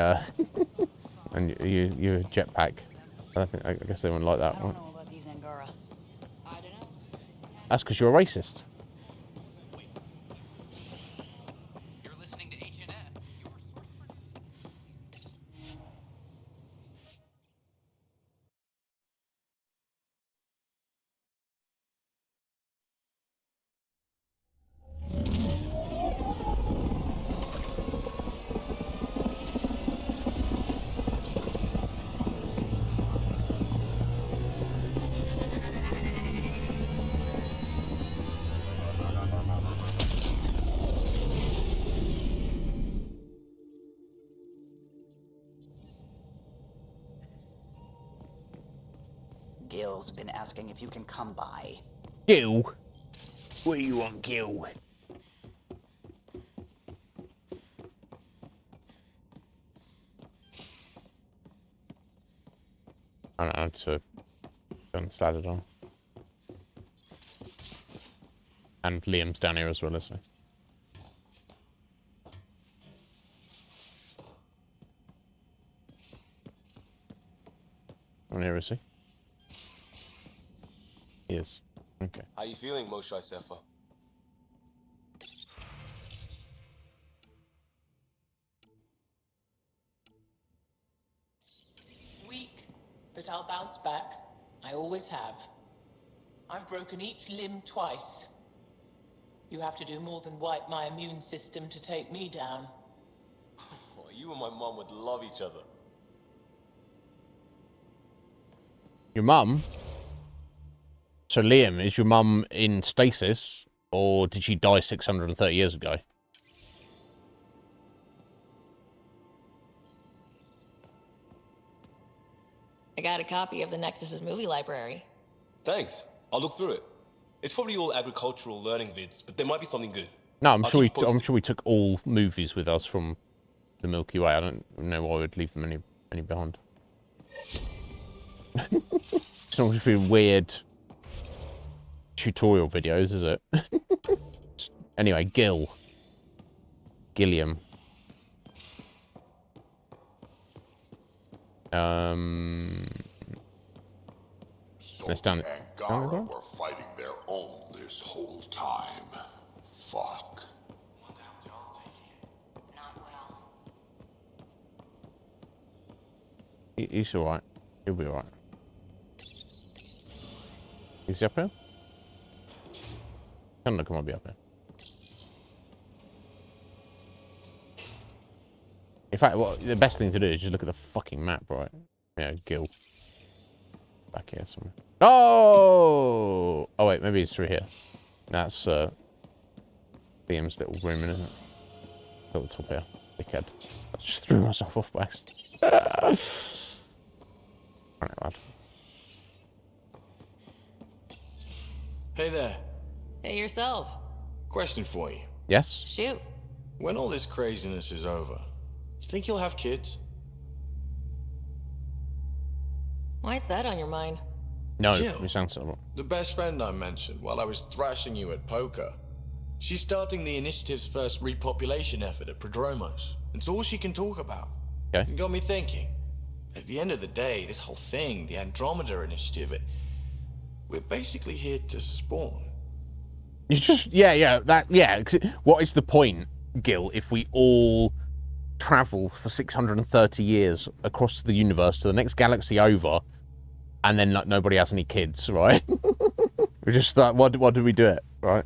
and your jetpack. I guess they wouldn't like that, right? That's because you're a racist. Gil's been asking if you can come by. Gil? What do you want, Gil? I don't know, to go and slide it on. And Liam's down here as well, isn't he? Where is he? He is. Okay. How you feeling, Moshe Sefer? Weak, but I'll bounce back. I always have. I've broken each limb twice. You have to do more than wipe my immune system to take me down. You and my mom would love each other. Your mum? So Liam, is your mum in stasis? Or did she die 630 years ago? I got a copy of the Nexus's movie library. Thanks. I'll look through it. It's probably all agricultural learning vids, but there might be something good. No, I'm sure we took all movies with us from the Milky Way. I don't know why we'd leave them any behind. It's not just be weird tutorial videos, is it? Anyway, Gilliam. Let's down. Gara were fighting their own this whole time. Fuck. He's alright. He'll be alright. Is he up here? Come on, be up here. In fact, the best thing to do is just look at the fucking map, right? Yeah, Gil. Back here somewhere. Oh! Oh wait, maybe it's through here. That's Liam's little room, isn't it? At the top here. Dickhead. I just threw myself off by accident. Right, lad. Hey there. Hey, yourself. Question for you. Yes? Shoot. When all this craziness is over, you think you'll have kids? Why is that on your mind? No, Jill, you sound so. The best friend I mentioned while I was thrashing you at poker. She's starting the initiative's first repopulation effort at Prodromos. It's all she can talk about. Okay. It got me thinking. At the end of the day, this whole thing, the Andromeda initiative, we're basically here to spawn. You just, yeah. What is the point, Gil, if we all travel for 630 years across the universe to the next galaxy over, and then nobody has any kids, right? We're just like, why do we do it, right?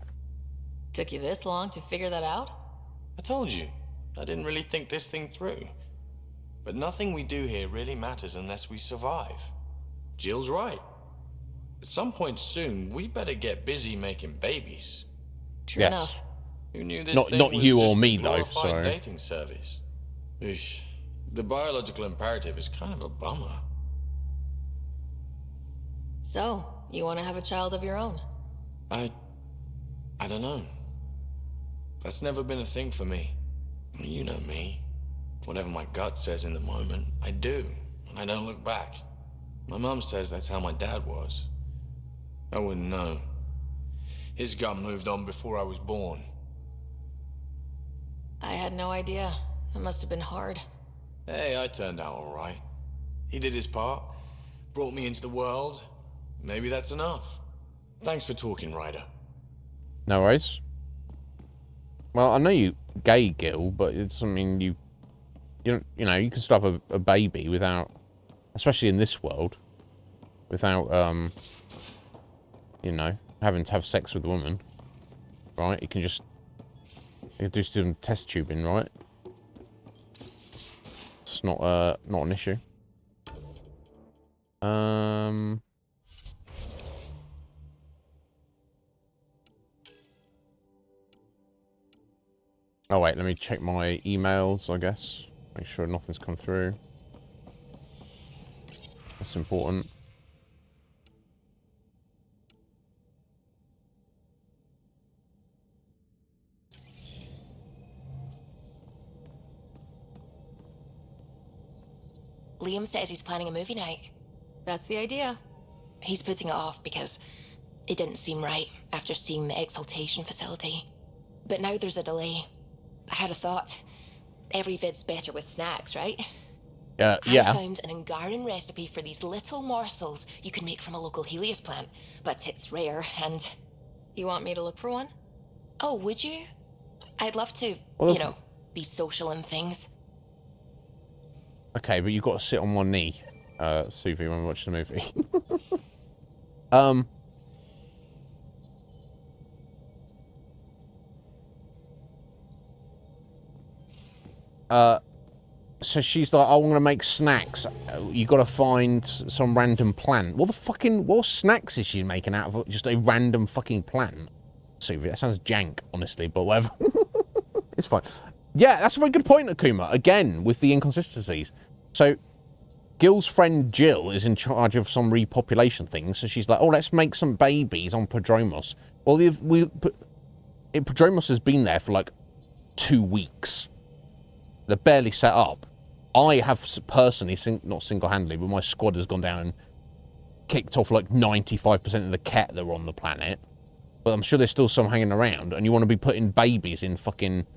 Took you this long to figure that out? I told you, I didn't really think this thing through. But nothing we do here really matters unless we survive. Jill's right. At some point soon, we better get busy making babies. True enough. Who knew this Not thing was you just or me a though, glorified sorry. dating service? Eesh. The biological imperative is kind of a bummer. So, you want to have a child of your own? I don't know. That's never been a thing for me. You know me. Whatever my gut says in the moment, I do, and I don't look back. My mom says that's how my dad was. I wouldn't know. His gut moved on before I was born. I had no idea. It must have been hard. Hey, I turned out all right. He did his part, brought me into the world. Maybe that's enough. Thanks for talking, Ryder. No worries. Well, I know you gay, Gil, but it doesn't mean you know, you can stop a baby without, especially in this world, without, you know, having to have sex with a woman, right? You can do some test tubing, right? It's not an issue. Oh wait, let me check my emails, I guess. Make sure nothing's come through. That's important. Liam says he's planning a movie night. That's the idea. He's putting it off because it didn't seem right after seeing the exaltation facility. But now there's a delay. I had a thought. Every vid's better with snacks, right? Yeah. I found an Angaran recipe for these little morsels you can make from a local Helios plant, but it's rare and... You want me to look for one? Oh, would you? I'd love to, be social and things. Okay, but you've got to sit on one knee, Suvi, when we watch the movie. So she's like, I want to make snacks. You got to find some random plant. What snacks is she making out of just a random fucking plant? Suvi, that sounds jank, honestly, but whatever. It's fine. Yeah, that's a very good point, Akuma. Again, with the inconsistencies. So, Gil's friend Jill is in charge of some repopulation thing, so she's like, oh, let's make some babies on Prodromos. Well, Prodromos has been there for like 2 weeks. They're barely set up. I have personally, not single-handedly, but my squad has gone down and kicked off like 95% of the ket that were on the planet. But I'm sure there's still some hanging around, and you want to be putting babies in fucking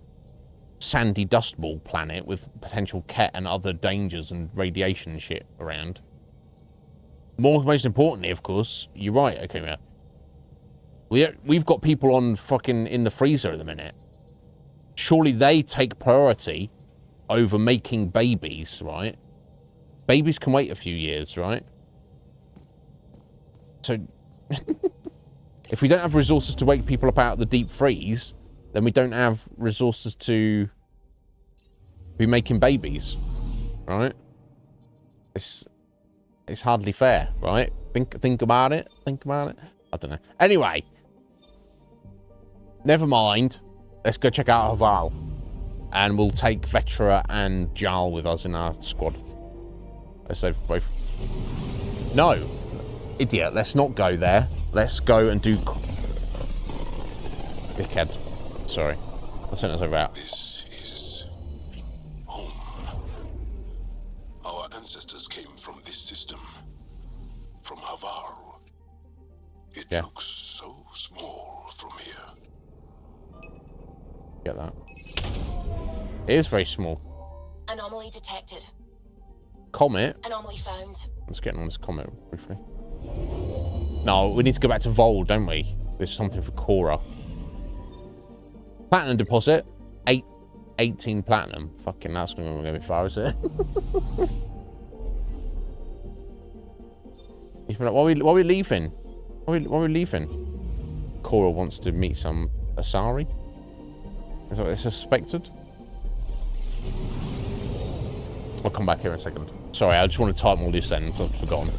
sandy dust ball planet with potential ket and other dangers and radiation and shit around. Most importantly, of course, you're right, Akuma. We've got people on fucking in the freezer at the minute. Surely they take priority over making babies, right? Babies can wait a few years, right? So, if we don't have resources to wake people up out of the deep freeze, then we don't have resources to be making babies, right? It's hardly fair, right? Think about it. Think about it. I don't know. Anyway, never mind. Let's go check out Haval. And we'll take Vetra and Jal with us in our squad. Let's say both. No, idiot. Let's not go there. Let's go and do... Dickhead. Sorry. I'll send us over out. This is home. Our ancestors came from this system. From Havar. It looks so small from here. Get that. It is very small. Anomaly detected. Comet? Anomaly found. Let's get on this comet briefly. No, we need to go back to Vol, don't we? There's something for Cora. Platinum deposit. 18 platinum. Fucking, that's going to go a bit far, is it? He's been like, why are we leaving? Why are we leaving? Cora wants to meet some Asari? Is that what they suspected? I'll come back here in a second. Sorry, I just want to type all these sentences. I've forgotten.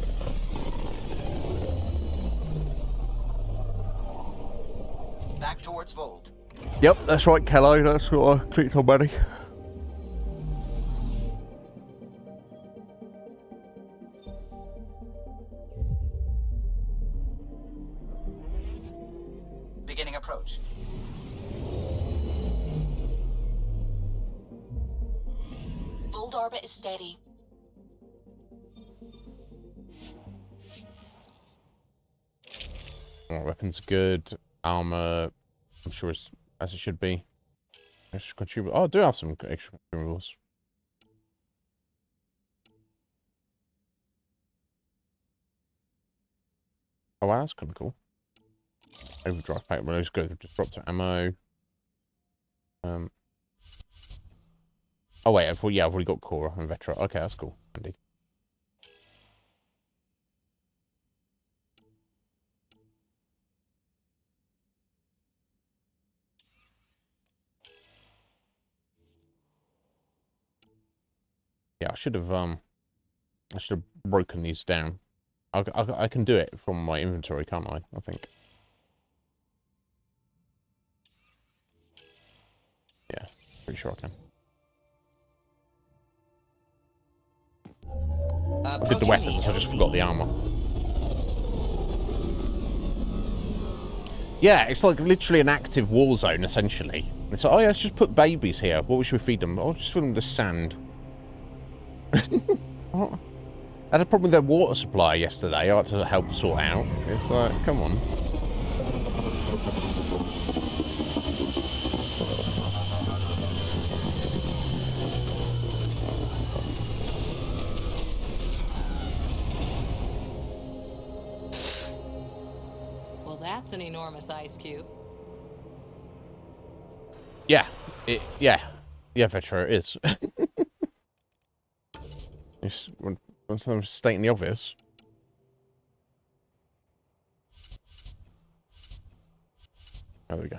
Back towards Vold. Yep, that's right, Kello. That's what I clicked on, buddy. Beginning approach. Vold orbit is steady. Oh, weapons good. Armor, I'm sure it's as it should be. Extra contribute. Oh, I do have some extra consumables. Oh, wow, that's kind of cool. Overdrive pack. Well, let's go. Just drop to ammo. Oh wait, I've already got Cora and Vetra. Okay, that's cool. Indeed. Yeah, I should have broken these down. I can do it from my inventory, can't I? I think. Yeah, pretty sure I can. I did the weapons, I just forgot the armor. Yeah, it's like literally an active war zone, essentially. It's like, oh yeah, let's just put babies here. What should we feed them? Oh, just feed them the sand. What? had a problem with their water supply yesterday. I had to help sort out. It's like, come on. Well, that's an enormous ice cube. Yeah. Yeah, for sure it is. Once I'm stating the obvious. There we go.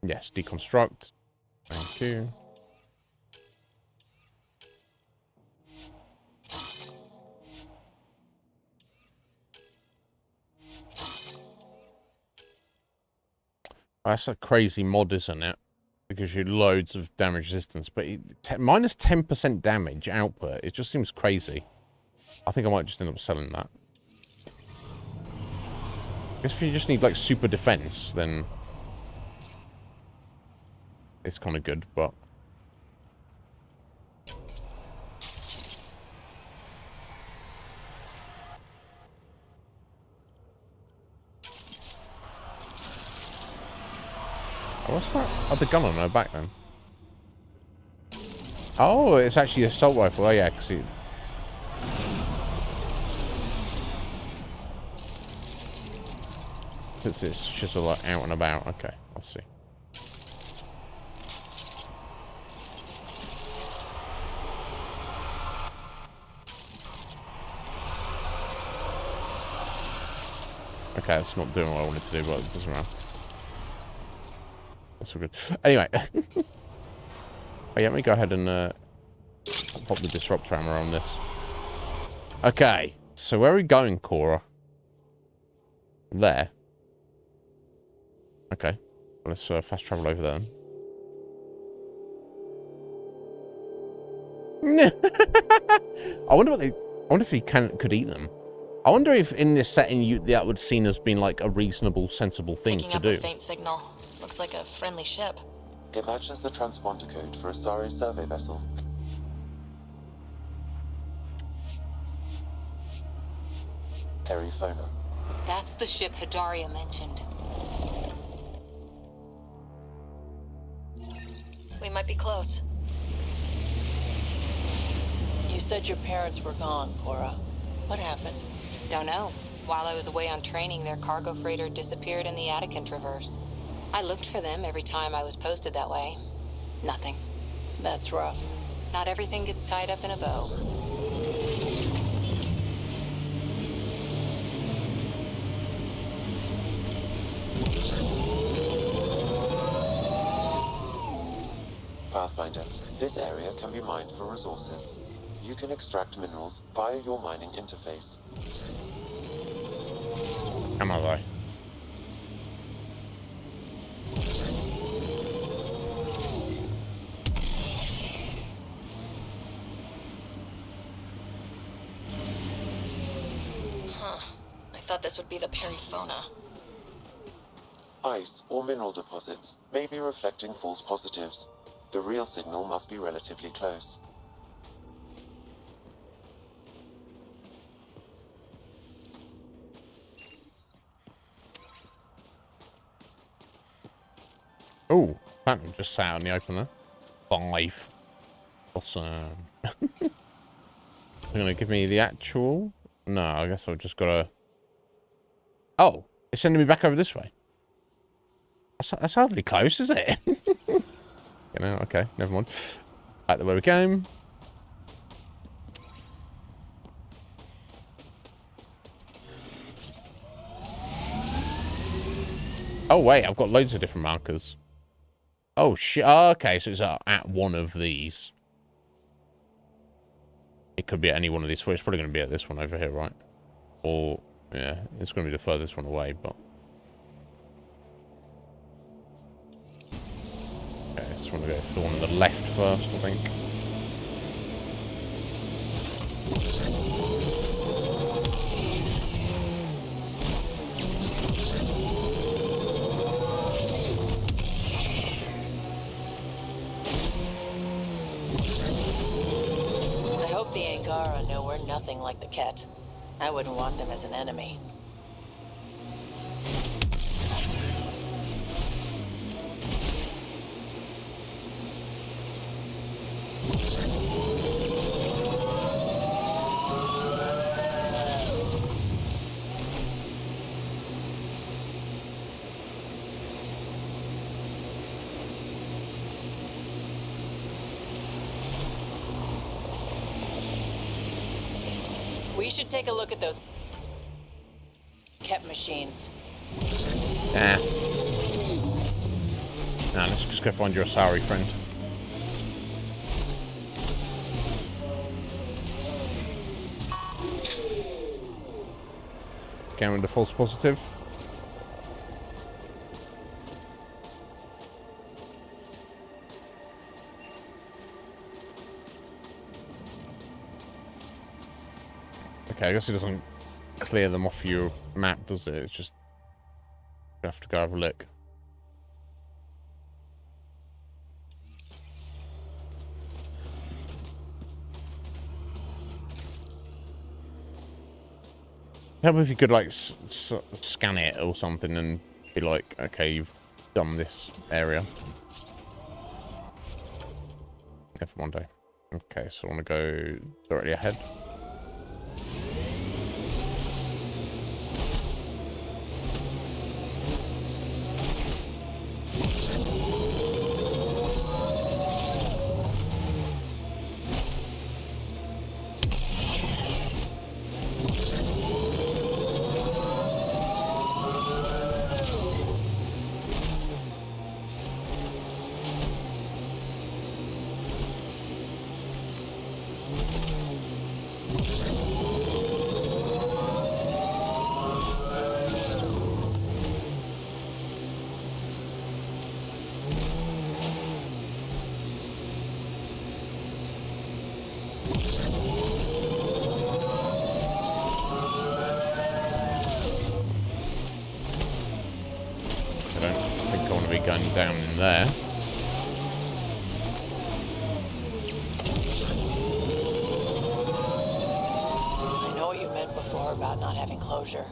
Yes, deconstruct. Thank you. That's a crazy mod, isn't it? Because you loads of damage resistance, but minus 10% damage output. It just seems crazy. I think I might just end up selling that. I guess if you just need like super defense, then it's kind of good, but what's that other gun on her back then? Oh, it's actually an assault rifle. Oh yeah, because it's just like out and about. Okay, let's see. Okay, it's not doing what I wanted to do, but it doesn't matter. That's all good. Anyway. Oh yeah, let me go ahead and pop the disruptor hammer on this. Okay, so where are we going, Cora? There. Okay, well, let's fast travel over there. I wonder if he could eat them. I wonder if in this setting that would seen as being like a reasonable, sensible thing to do. A faint signal. Looks like a friendly ship. It matches the transponder code for a Sari survey vessel. Perifona. That's the ship Hidaria mentioned. We might be close. You said your parents were gone, Cora. What happened? Don't know. While I was away on training, their cargo freighter disappeared in the Attican Traverse. I looked for them every time I was posted that way. Nothing. That's rough. Not everything gets tied up in a bow. Pathfinder, this area can be mined for resources. You can extract minerals via your mining interface. Am I though? Huh. I thought this would be the Perifona. Ice or mineral deposits may be reflecting false positives. The real signal must be relatively close. Oh, Phantom just sat out in the open there. 5. Awesome. They're going to give me the actual... No, I guess I've just got to... Oh, it's sending me back over this way. That's hardly close, is it? You know, okay, never mind. Back the way we came. Oh, wait, I've got loads of different markers. Oh, shit. Oh, okay, so it's at one of these. It could be at any one of these. It's probably going to be at this one over here, right? Or, yeah, it's going to be the furthest one away, but... Okay, I just want to go for the one on the left first, I think. know we're nothing like the Ket. I wouldn't want them as an enemy. We should take a look at those Ket machines. Nah. Nah, let's just go find your Asari friend. Again with the false positive. Okay, I guess it doesn't clear them off your map, does it? It's just you have to go have a look. Help if you could like scan it or something and be like, okay, you've done this area. Yeah, for one day. Okay, so I want to go directly ahead. Going down in there. I know what you meant before about not having closure.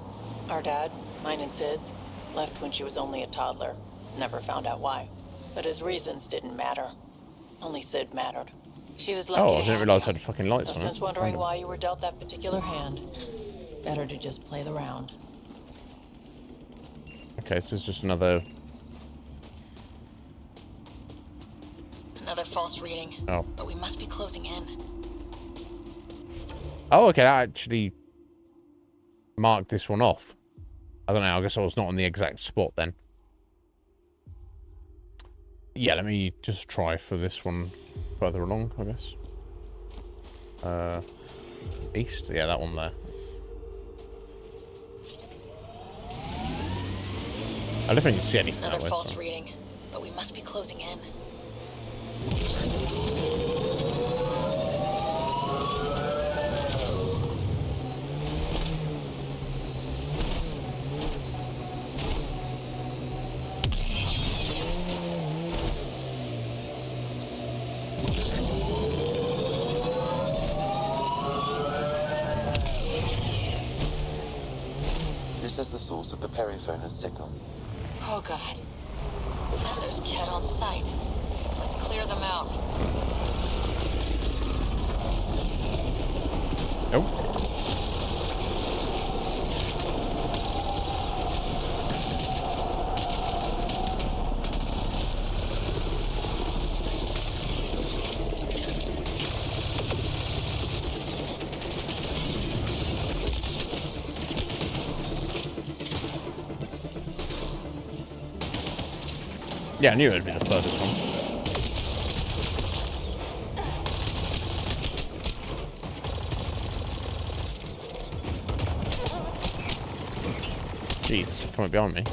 Our dad, mine and Sid's, left when she was only a toddler. Never found out why. But his reasons didn't matter. Only Sid mattered. She was lucky. Oh, I didn't realise I had fucking lights on it. Since wondering why you were dealt that particular hand, better to just play the round. Okay, so it's just another false reading. Oh. But we must be closing in. Oh, okay, that actually marked this one off. I don't know, I guess I was not on the exact spot then. Yeah, let me just try for this one further along, I guess. East? Yeah, that one there. I don't think you can see anything. Another false reading, but we must be closing in. This is the source of the periphone's signal. Oh god. And there's Ket on site. Let's clear them out. Nope. Yeah, I knew it would be the furthest one. Jeez, come up behind me.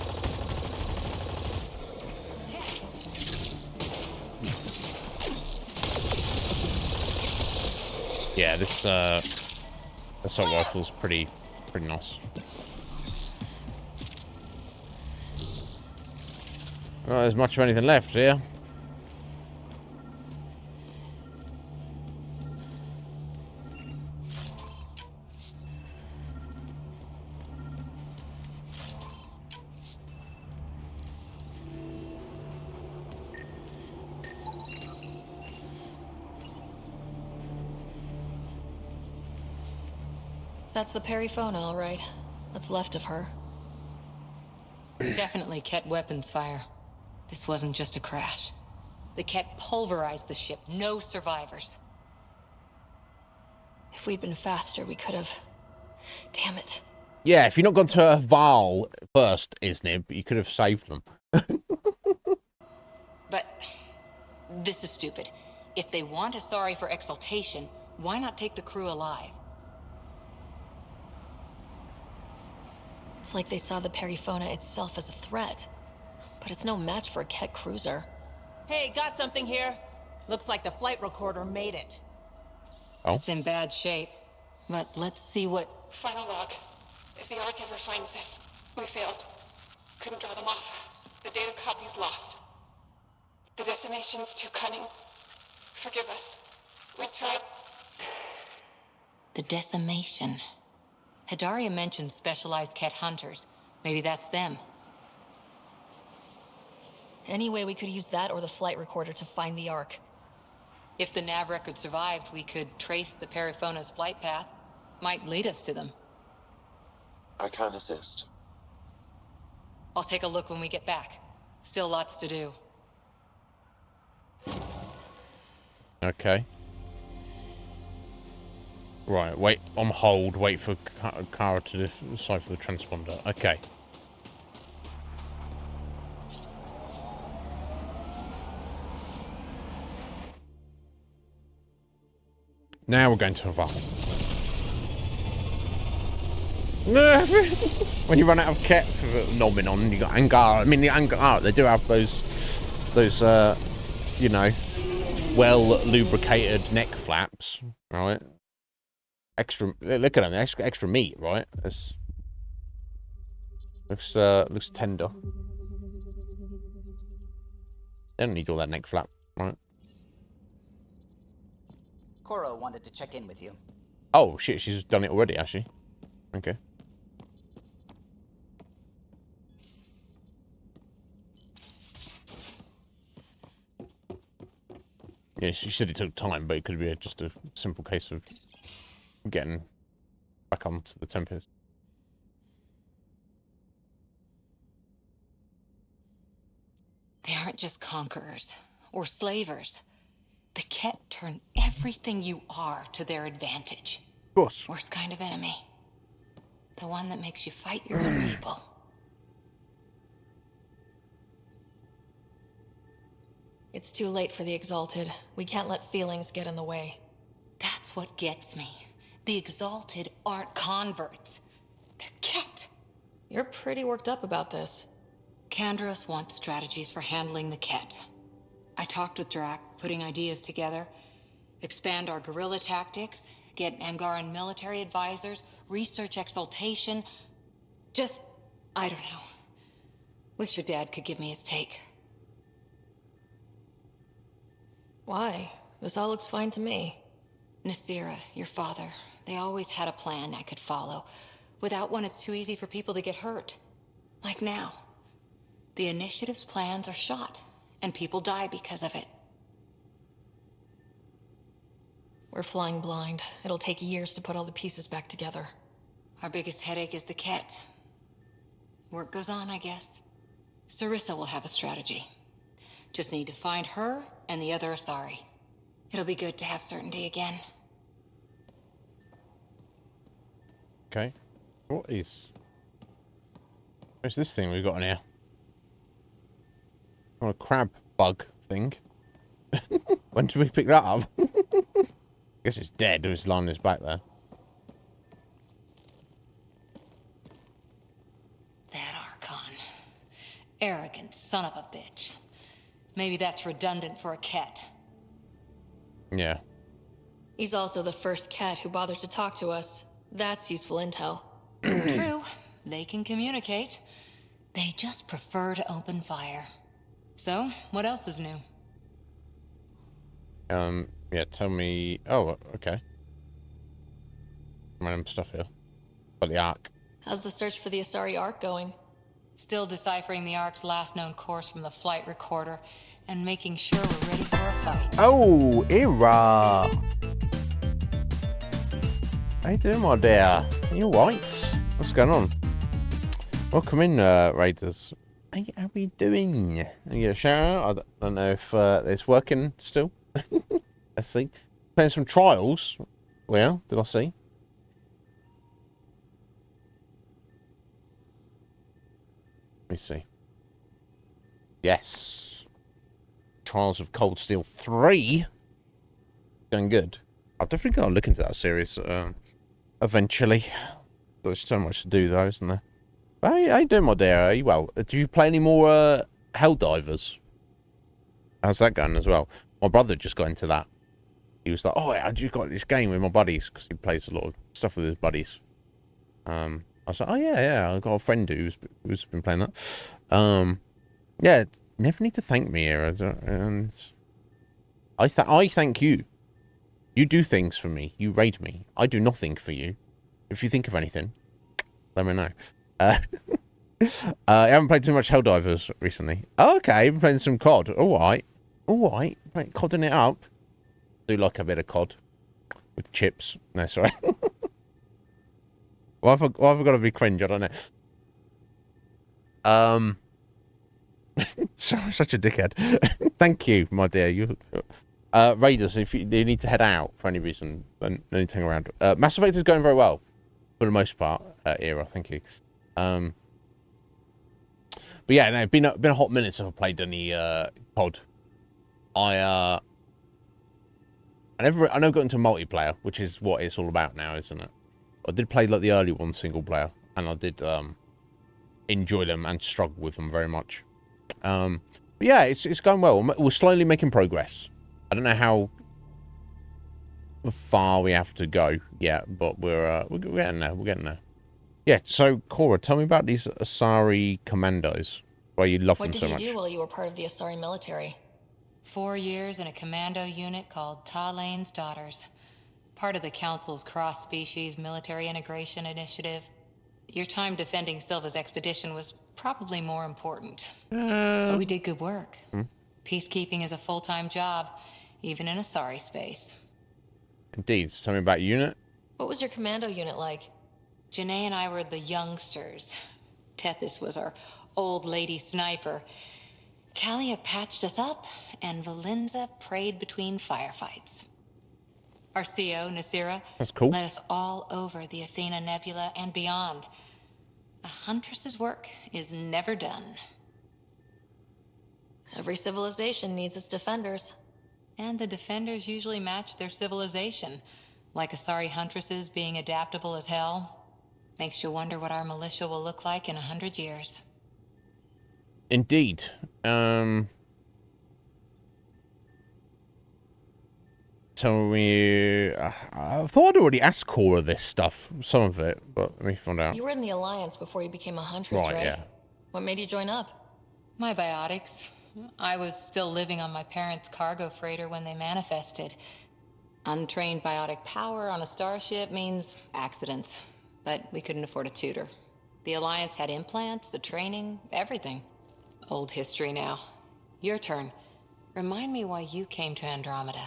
Yeah, this assault rifle's pretty nice. Not as much of anything left here. That's the Perifona, all right. What's left of her. Definitely Ket weapons fire. This wasn't just a crash. The Ket pulverized the ship. No survivors. If we'd been faster, we could have. Damn it. Yeah, if you'd not gone to Val first, Iznib, you could have saved them. But this is stupid. If they want Asari for exaltation, why not take the crew alive? It's like they saw the Perifona itself as a threat. But it's no match for a Ket cruiser. Hey, got something here. Looks like the flight recorder made it. Oh. It's in bad shape. But let's see what... Final log. If the Ark ever finds this, we failed. Couldn't draw them off. The data copy's lost. The decimation's too cunning. Forgive us. We tried... The decimation. Hidaria mentioned specialized Ket hunters. Maybe that's them. Anyway, we could use that or the flight recorder to find the Ark. If the nav record survived, we could trace the Perifona's flight path. Might lead us to them. I can assist. I'll take a look when we get back. Still lots to do. Okay. Right, wait on hold, wait for Kara to decipher the transponder. Okay. Now we're going to Val. When you run out of Ket for Nominon, you got Angara. I mean, the Angara, they do have those you know, well lubricated neck flaps, right? Extra, look at them, extra meat, right? It's, looks tender. They don't need all that neck flap, right? Koro wanted to check in with you. Oh shit, she's done it already, actually. Okay. Yeah, she said it took time, but it could be just a simple case of getting back onto the Tempest. They aren't just conquerors or slavers. The Ket turn everything you are to their advantage. Of course. Worst kind of enemy. The one that makes you fight your own people. It's too late for the Exalted. We can't let feelings get in the way. That's what gets me. The Exalted aren't converts. They're Ket. You're pretty worked up about this. Kandros wants strategies for handling the Ket. I talked with Drac, putting ideas together. Expand our guerrilla tactics, get Angaran military advisors, research exaltation. Just, I don't know. Wish your dad could give me his take. Why? This all looks fine to me. Nasira, your father, they always had a plan I could follow. Without one, it's too easy for people to get hurt. Like now. The Initiative's plans are shot, and people die because of it. We're flying blind. It'll take years to put all the pieces back together. Our biggest headache is the Ket. Work goes on, I guess. Sarissa will have a strategy. Just need to find her and the other Asari. It'll be good to have certainty again. Okay. Where's this thing we've got in here? Oh, a crab bug thing. When did we pick that up? I guess it's dead. It was lying on its back there. That Archon. Arrogant son of a bitch. Maybe that's redundant for a Ket. Yeah. He's also the first Ket who bothered to talk to us. That's useful intel. True. They can communicate. They just prefer to open fire. So, what else is new? Yeah, tell me... Oh, okay. Random stuff here. Got the Ark. How's the search for the Asari Ark going? Still deciphering the Ark's last known course from the flight recorder and making sure we're ready for a fight. Oh, Ira! How you doing, my dear? You alright? What's going on? Welcome in, Raiders. How we doing? You get a shout out? I don't know if it's working still. Let's see. Playing some Trials. Well, did I see? Let me see. Yes. Trials of Cold Steel 3. Going good. I'll definitely gotta look into that series eventually. There's so much to do though, isn't there? How you doing, my dear? Are you well? Do you play any more Helldivers? How's that going as well? My brother just got into that. He was like, "Oh, I just got this game with my buddies," because he plays a lot of stuff with his buddies. I was like, "Oh yeah, I got a friend who's been playing that." Yeah, never need to thank me here, and I thank you. You do things for me. You raid me. I do nothing for you. If you think of anything, let me know. I haven't played too much Helldivers recently. Oh, okay, I've been playing some COD. Alright. CODing it up. Do like a bit of COD. With chips. No, sorry. Why have I got to be cringe? I don't know. Such a dickhead. Thank you, my dear. You, Raiders, if you need to head out for any reason, then no need to hang around. Mass Effect is going very well. For the most part, era, thank you. But yeah, no, been a hot minute since I've played any COD. I never got into multiplayer, which is what it's all about now, isn't it? I did play like the early ones single player, and I did enjoy them and struggle with them very much. But yeah, it's going well. We're slowly making progress. I don't know how far we have to go yet, but we're getting there. We're getting there. Yeah. So Cora, tell me about these Asari commandos. Why you love them so much? What did you do while you were part of the Asari military? 4 years in a commando unit called Talane's Daughters. Part of the Council's cross-species military integration initiative. Your time defending Silva's expedition was probably more important. But we did good work. Peacekeeping is a full-time job, even in Asari space. Indeed. Tell me about unit. What was your commando unit like? Janae and I were the youngsters. Tethys was our old lady sniper. Kalia patched us up, and Valenza prayed between firefights. Our CO, Nasira, that's cool. led us all over the Athena Nebula and beyond. A huntress's work is never done. Every civilization needs its defenders. And the defenders usually match their civilization, like Asari huntresses being adaptable as hell. Makes you wonder what our militia will look like in 100 years. Indeed. Tell me... I thought I'd already asked Cora this stuff, some of it, but let me find out. You were in the Alliance before you became a huntress, right? Yeah. What made you join up? My biotics. I was still living on my parents' cargo freighter when they manifested. Untrained biotic power on a starship means accidents, but we couldn't afford a tutor. The Alliance had implants, the training, everything. Old history now. Your turn. Remind me why you came to Andromeda.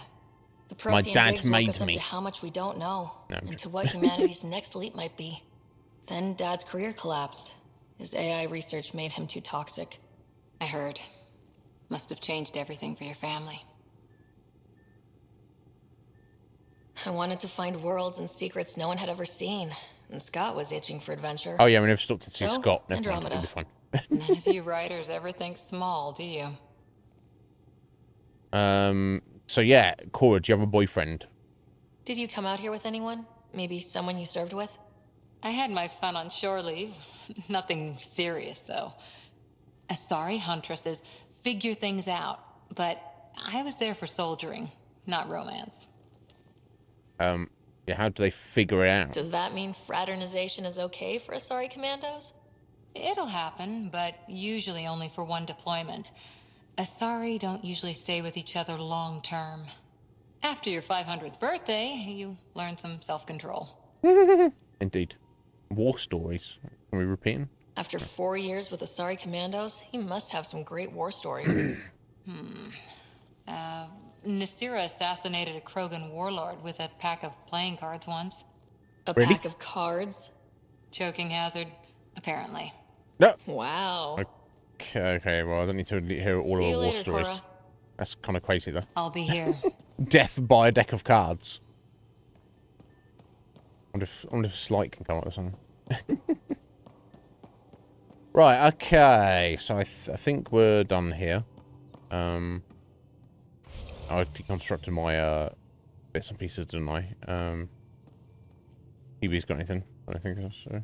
The Prothean digs woke us up to how much we don't know, and to what humanity's next leap might be. Then Dad's career collapsed. His AI research made him too toxic. I heard. Must have changed everything for your family. I wanted to find worlds and secrets no one had ever seen, and Scott was itching for adventure. Oh yeah, we never stopped to see Scott. Never Andromeda. Mind, it'll be fun. None of you writers ever think small, do you? So yeah, Cora, do you have a boyfriend? Did you come out here with anyone? Maybe someone you served with? I had my fun on shore leave. Nothing serious, though. Asari huntresses figure things out, but I was there for soldiering, not romance. Yeah, how do they figure it out? Does that mean fraternization is okay for Asari commandos? It'll happen, but usually only for one deployment. Asari don't usually stay with each other long term. After your 500th birthday, you learn some self-control. Indeed. War stories. Can we repeat them? After 4 years with Asari commandos, he must have some great war stories. Nasira assassinated a Krogan warlord with a pack of playing cards once. A Really? pack of cards? Choking hazard, apparently. No. Wow. Okay, well, I don't need to hear all See of you the war later, stories. Cora. That's kind of crazy, though. I'll be here. Death by a deck of cards. I wonder if Slight can come up with something. Right, okay. So I think we're done here. I deconstructed my bits and pieces, didn't I? EB's got anything? I don't think so.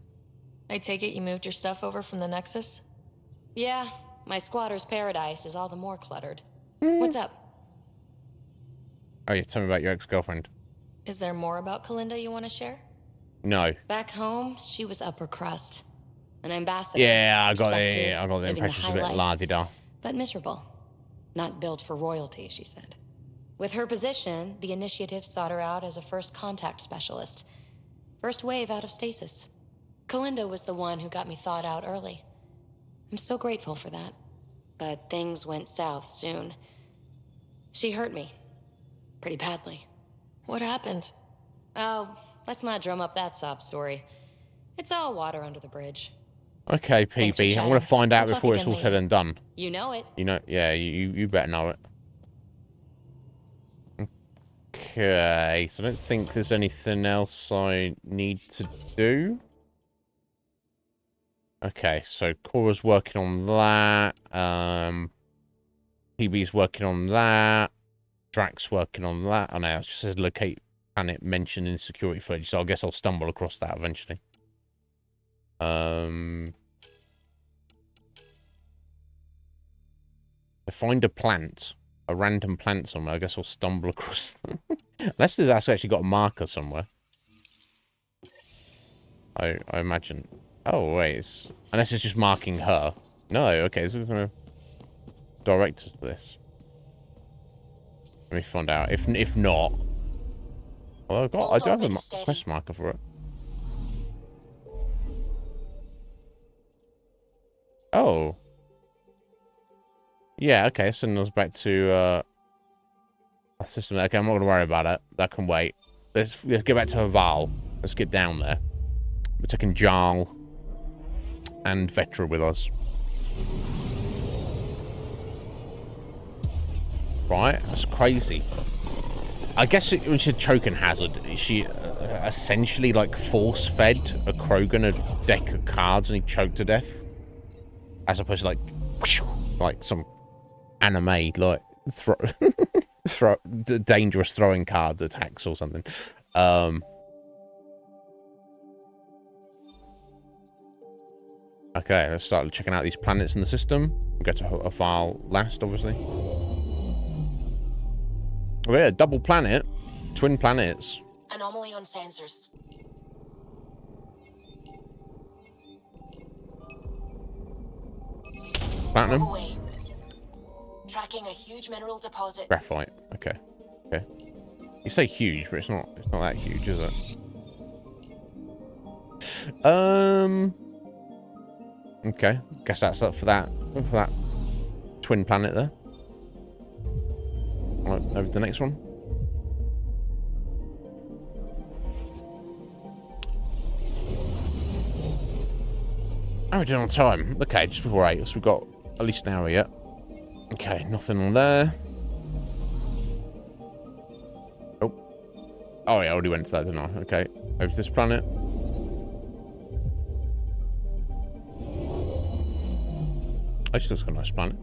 I take it you moved your stuff over from the Nexus? Yeah, my squatter's paradise is all the more cluttered. What's up? Oh, yeah, tell me about your ex-girlfriend. Is there more about Kalinda you want to share? No. Back home, she was upper crust. An ambassador. Yeah, I got respected, the living impression she's a high bit life, la-di-da. but miserable. Not built for royalty, she said. With her position, the initiative sought her out as a first contact specialist. First wave out of stasis. Kalinda was the one who got me thawed out early. I'm still grateful for that. But things went south soon. She hurt me. Pretty badly. What happened? Oh, let's not drum up that sob story. It's all water under the bridge. Okay, Thanks for PB, I'm chatting. going to find out We'll talk before it's again all said later. and done. You know it. You know, yeah, you better know it. Okay, so I don't think there's anything else I need to do. Okay, so Cora's working on that. PB's working on that. Drax working on that. Oh no, it just says locate planet mentioned in security footage, so I guess I'll stumble across that eventually. To find a plant, a random plant somewhere. I guess I'll stumble across. Unless there's actually got a marker somewhere. I imagine. Oh wait, unless it's just marking her. No, okay, so we're gonna direct us to this. Let me find out. If not, well, I do have a quest marker for it. Oh. Yeah, okay, sending us back to a system. Okay, I'm not going to worry about it. That can wait. Let's get back to Haval. Let's get down there. We're taking Jarl and Vetra with us. Right, that's crazy. I guess when she's a choking hazard, she essentially like force-fed a Krogan a deck of cards and he choked to death. As opposed to like some anime, like dangerous throwing cards attacks or something. Okay, let's start checking out these planets in the system. We'll get to a file last, obviously. Oh yeah, double planet, twin planets. Anomaly on sensors. Platinum. Away. Tracking a huge mineral deposit. Graphite. Okay. Okay. You say huge, but it's not that huge, is it? Okay. Guess that's up for that twin planet there. Right, over to the next one. How are we doing on time? Okay, just before 8, so we've got at least an hour yet. Okay, nothing on there. Oh. Oh, yeah, I already went to that, didn't I? Okay, over to this planet. I just looks like a nice planet.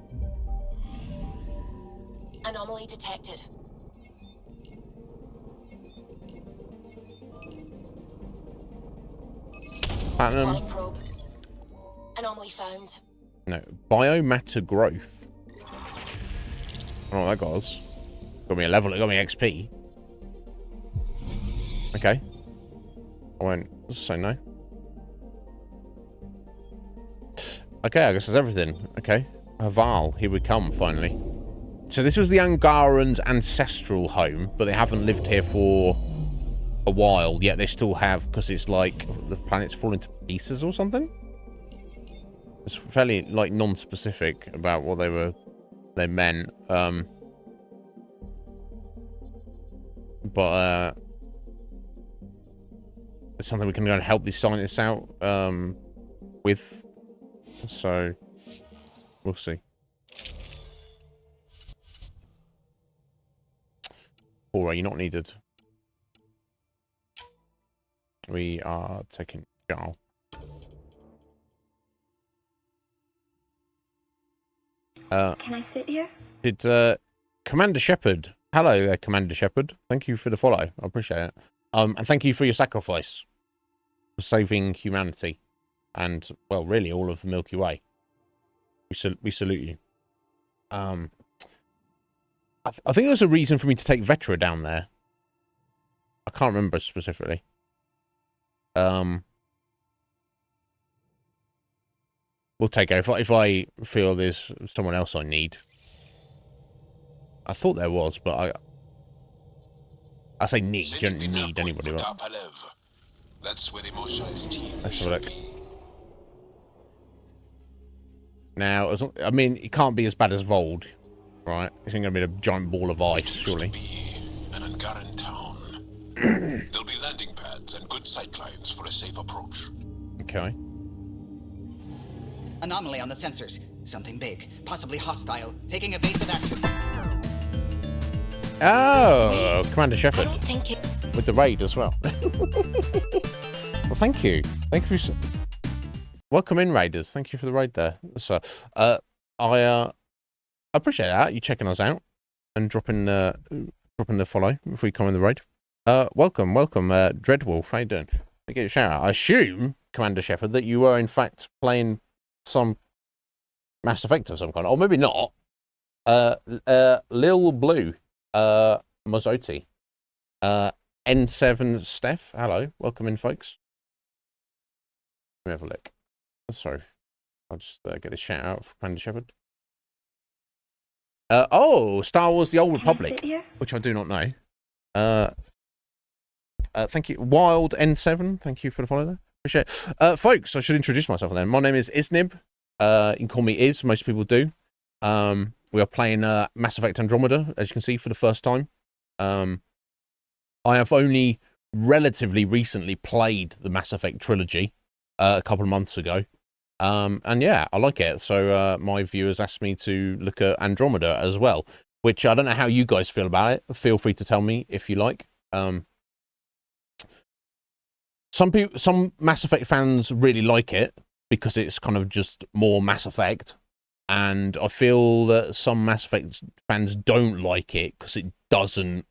Anomaly detected. Platinum. Decline probe. Anomaly found. No, biomatter growth. I don't know what that got us. Got me a level, it got me XP. Okay. I won't say no. Okay, I guess that's everything. Okay. Haval, here we come, finally. So this was the Angarans' ancestral home, but they haven't lived here for a while, yet they still have, because it's like the planet's falling to pieces or something? It's fairly, like, non-specific about what they meant. it's something we can go and help these scientists out with. So we'll see. Or are you not needed? We are taking Jarl. Can I sit here? Did Commander Shepard? Hello there, Commander Shepard. Thank you for the follow. I appreciate it. And thank you for your sacrifice for saving humanity, and well, really all of the Milky Way. We salute you. I think there's a reason for me to take Vetra down there. I can't remember specifically. We'll take her if I feel there's someone else I need. I thought there was, but I say need. You don't need anybody, right? That's where the motorized team Let's have a look. Now, I mean, it can't be as bad as Vold, right? It's going to be a giant ball of ice, surely. An Angaran town. There'll be landing pads and good sight lines for a safe approach. Okay. Anomaly on the sensors. Something big, possibly hostile, taking evasive action. Oh, Commander Shepard. Thank you. With the raid as well. Well, thank you. Thank you for... Welcome in, Raiders. Thank you for the raid there. So, I appreciate that. You checking us out and dropping the follow before you come in the raid. Welcome, Dreadwolf. How you doing? I get a shout out. I assume, Commander Shepard, that you were in fact playing some Mass Effect of some kind, or maybe not. Lil Blue, Mozoti, N7 Steph. Hello, welcome in, folks. Let me have a look. Sorry, I'll just get a shout out for Commander Shepard. Oh, Star Wars: The Old Republic, which I do not know. Thank you, Wild N7. Thank you for the follow there. Appreciate it. Folks, I should introduce myself then. My name is Iznib. You can call me Iz. Most people do. We are playing Mass Effect Andromeda, as you can see, for the first time. I have only relatively recently played the Mass Effect trilogy a couple of months ago. And yeah, I like it. So my viewers asked me to look at Andromeda as well, which I don't know how you guys feel about it. Feel free to tell me if you like. Some Mass Effect fans really like it because it's kind of just more Mass Effect. And I feel that some Mass Effect fans don't like it because it doesn't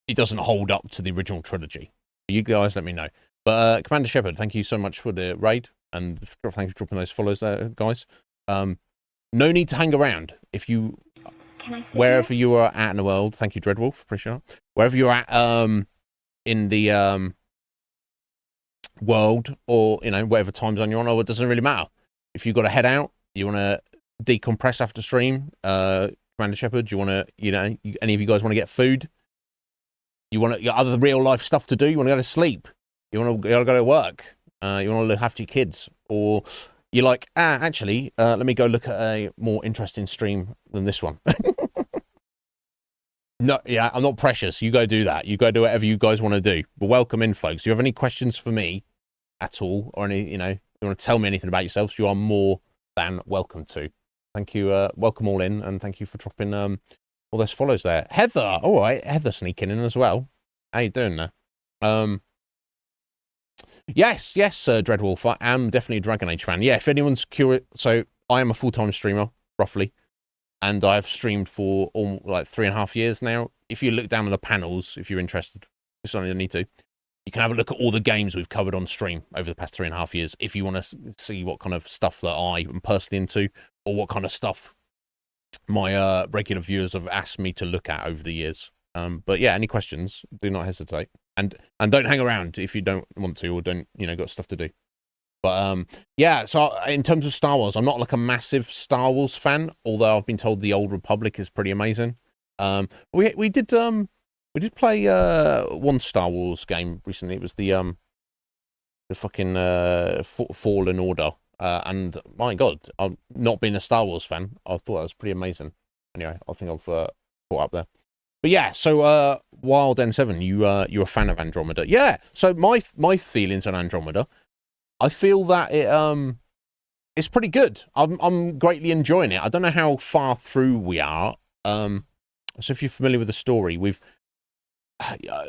hold up to the original trilogy. You guys let me know. But Commander Shepard, thank you so much for the raid, and thanks for dropping those follows there, guys. No need to hang around. If you, wherever you are at in the world, thank you, Dreadwolf, appreciate it. Wherever you're at in the world, or whatever time zone you're on, it doesn't really matter. If you've got to head out, you want to decompress after stream, Commander Shepard, you want to, any of you guys want to get food? You want other real life stuff to do? You want to go to sleep? You want to go to work? You want to look after your kids? Or you're like, actually, let me go look at a more interesting stream than this one. No, yeah, I'm not precious. You go do that. You go do whatever you guys want to do. But welcome in, folks. If you have any questions for me at all, or any, you want to tell me anything about yourselves, you are more than welcome to. Thank you. Welcome all in, and thank you for dropping all those follows there. Heather, all right, Heather sneaking in as well. How you doing there? Yes, Dreadwolf. I am definitely a Dragon Age fan. Yeah, if anyone's curious, so I am a full-time streamer, roughly, and I've streamed for like 3.5 years now. If you look down on the panels, if you're interested, it's something you need to. You can have a look at all the games we've covered on stream over the past 3.5 years, if you want to see what kind of stuff that I am personally into, or what kind of stuff my regular viewers have asked me to look at over the years. But yeah, any questions, do not hesitate. And don't hang around if you don't want to, or don't, got stuff to do. But yeah, so in terms of Star Wars, I'm not like a massive Star Wars fan, although I've been told the Old Republic is pretty amazing. We did play one Star Wars game recently. It was the fucking Fallen Order. And my God, I've not been a Star Wars fan. I thought that was pretty amazing. Anyway, I think I've caught up there. But yeah, so Wild N7, you're a fan of Andromeda. Yeah. So my feelings on Andromeda, I feel that it's pretty good. I'm greatly enjoying it. I don't know how far through we are. So if you're familiar with the story, we've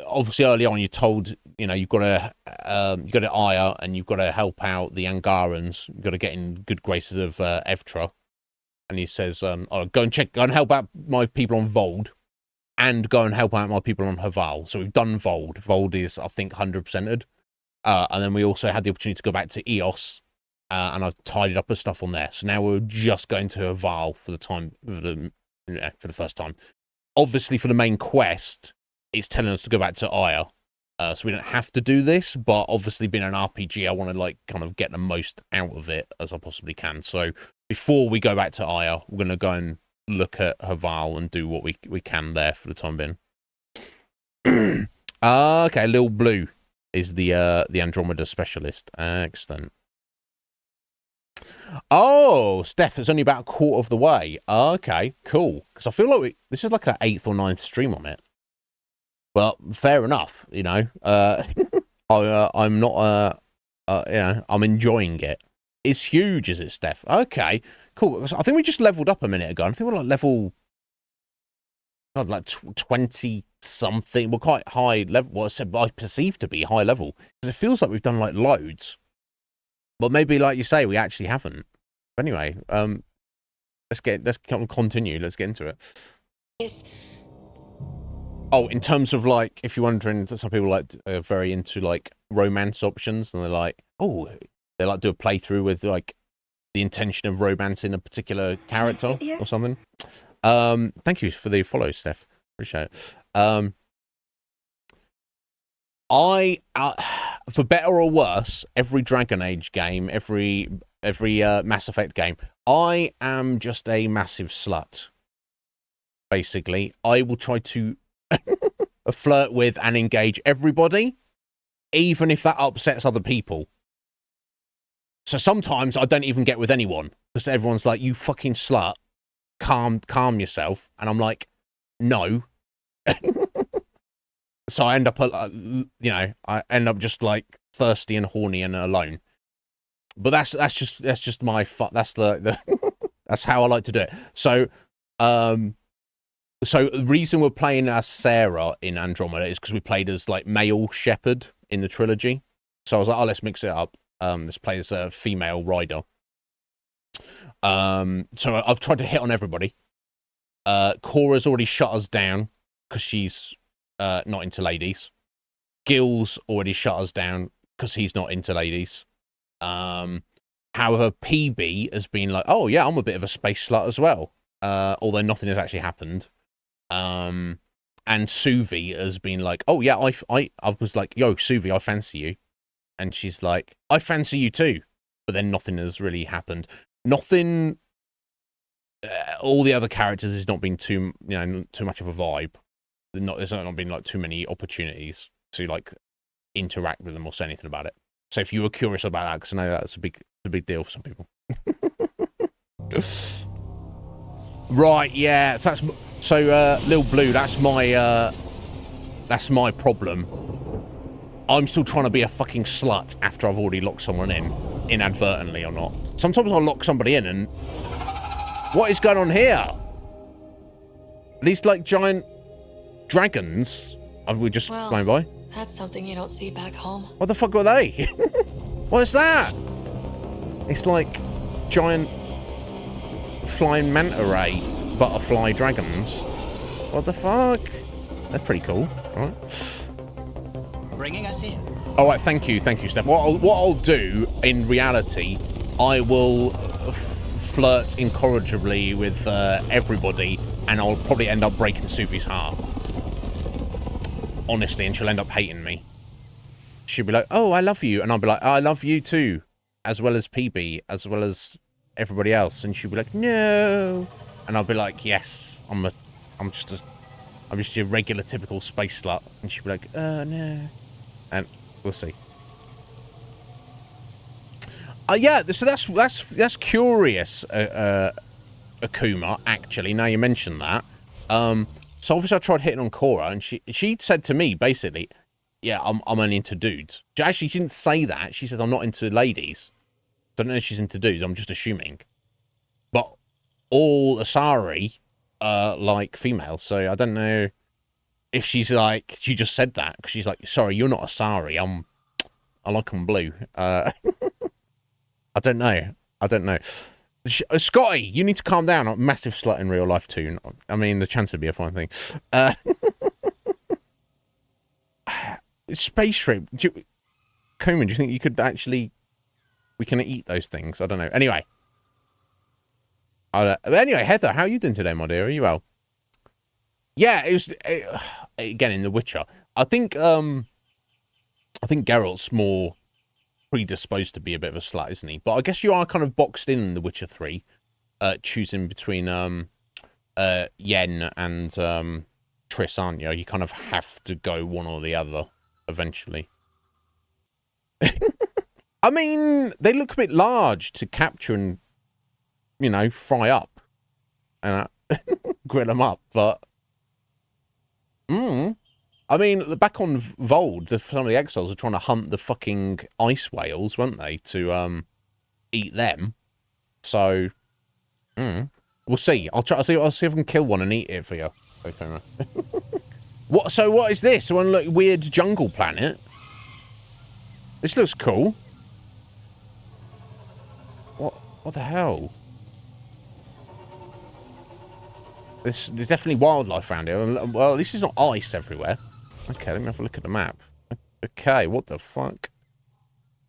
obviously early on you're told, you've got to Aya and you've got to help out the Angarans. You've got to get in good graces of Evtra. And he says, go and help out my people on Vold and go and help out my people on Haval. So we've done Vold. Vold is, I think, 100%ed. And then we also had the opportunity to go back to Eos, and I've tidied up the stuff on there. So now we're just going to Haval for the first time. Obviously, for the main quest, it's telling us to go back to Aya. So we don't have to do this, but obviously being an RPG, I want to kind of get the most out of it as I possibly can. So before we go back to Aya, we're going to go and look at Haval and do what we can there for the time being. Okay, Lil Blue is the Andromeda specialist. Excellent. Oh, Steph, it's only about a quarter of the way. Okay, cool. Because I feel like this is like an 8th or 9th stream on it. Well, fair enough. I'm not. I'm enjoying it. It's huge, is it, Steph? Okay, cool. I think we just leveled up a minute ago. I think we're like level, like 20 something. We're quite high level. Well, I perceive to be high level because it feels like we've done like loads. But maybe, like you say, we actually haven't. But anyway, let's continue. Let's get into it. Yes. Oh, in terms of like, if you're wondering, some people like are very into like romance options, and they're like, they like do a playthrough with like the intention of romancing a particular character or something. Thank you for the follow, Steph. Appreciate it. For better or worse, every Dragon Age game, every Mass Effect game, I am just a massive slut. Basically, I will try to flirt with and engage everybody, even if that upsets other people. So sometimes I don't even get with anyone because everyone's like, "You fucking slut, calm yourself," and I'm like, "No." So I end up, I end up just like thirsty and horny and alone. But that's just my that's the that's how I like to do it. So So the reason we're playing as Sarah in Andromeda is because we played as like male Shepherd in the trilogy. So I was like, oh, let's mix it up. Let's play as a female rider. So I've tried to hit on everybody. Cora's already shut us down because she's not into ladies. Gil's already shut us down because he's not into ladies. However, PB has been like, oh yeah, I'm a bit of a space slut as well. Although nothing has actually happened. And Suvi has been like, oh yeah, I was like, yo, Suvi, I fancy you. And she's like, I fancy you too. But then nothing has really happened. Nothing, all the other characters has not been too much of a vibe. There's not been like too many opportunities to like interact with them or say anything about it. So if you were curious about that, because I know that's a big deal for some people. Right, yeah. So Lil Blue, that's my problem. I'm still trying to be a fucking slut after I've already locked someone in, inadvertently or not. Sometimes I'll lock somebody in and... What is going on here? Are these like giant dragons? Have we just flown by? That's something you don't see back home. What the fuck were they? What is that? It's like giant flying manta ray butterfly dragons. What the fuck? They're pretty cool. All right. Bringing us in. All right, thank you, Steph. What I'll do in reality, I will flirt incorrigibly with everybody, and I'll probably end up breaking Suvi's heart. Honestly, and she'll end up hating me. She'll be like, "Oh, I love you," and I'll be like, "I love you too," as well as PB, as well as everybody else, and she'll be like, "No," and I'll be like, "Yes, I'm just your regular, typical space slut," and she'll be like, "Oh no," and we'll see. Yeah, so that's curious, Akuma. Actually, now you mention that, So obviously I tried hitting on Cora, and she said to me, basically, yeah, I'm only into dudes. Actually, she didn't say that. She said, I'm not into ladies. I don't know if she's into dudes. I'm just assuming. But all Asari are, like, females. So I don't know if she's, like... She just said that. Because she's like, sorry, you're not Asari. I like them blue. I don't know. I don't know. Scotty, you need to calm down. I'm a massive slut in real life, too. I mean, the chance would be a fine thing. Space shrimp. Coleman, do you think you could actually... We can eat those things? I don't know. Anyway. Anyway, Heather, how are you doing today, my dear? Are you well? Yeah, it was... again, in The Witcher. I think Geralt's more predisposed to be a bit of a slut, isn't he? But I guess you are kind of boxed in The Witcher 3, choosing between Yen and Triss, aren't you? You kind of have to go one or the other eventually. I mean, they look a bit large to capture and, you know, fry up and grill them up, but I mean, back on Vold, some of the exiles were trying to hunt the fucking ice whales, weren't they, to eat them? So, we'll see. I'll see if I can kill one and eat it for you. Okay. What? So what is this? One look weird jungle planet. This looks cool. What the hell? There's definitely wildlife around here. Well, this is not ice everywhere. Okay, let me have a look at the map. Okay, what the fuck?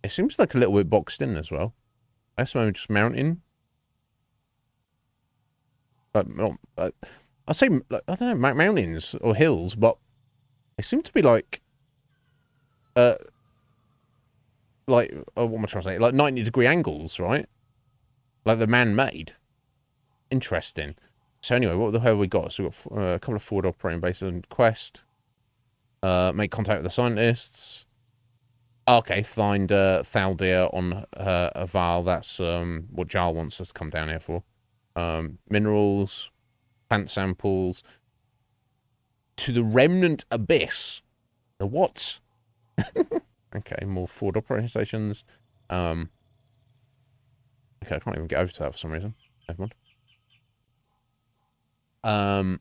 It seems like a little bit boxed in as well. That's maybe just mountain. But I say, I don't know, mountains or hills, but they seem to be like, what am I trying to say? Like 90-degree angles, right? Like they're man-made. Interesting. So anyway, what the hell have we got? So we've got a couple of forward operating bases on quest. Make contact with the scientists. Okay, find Thaldir on Aval. That's what Jarl wants us to come down here for. Minerals, plant samples. To the Remnant Abyss. The what? Okay, more forward operating stations. Okay, I can't even get over to that for some reason. Never mind.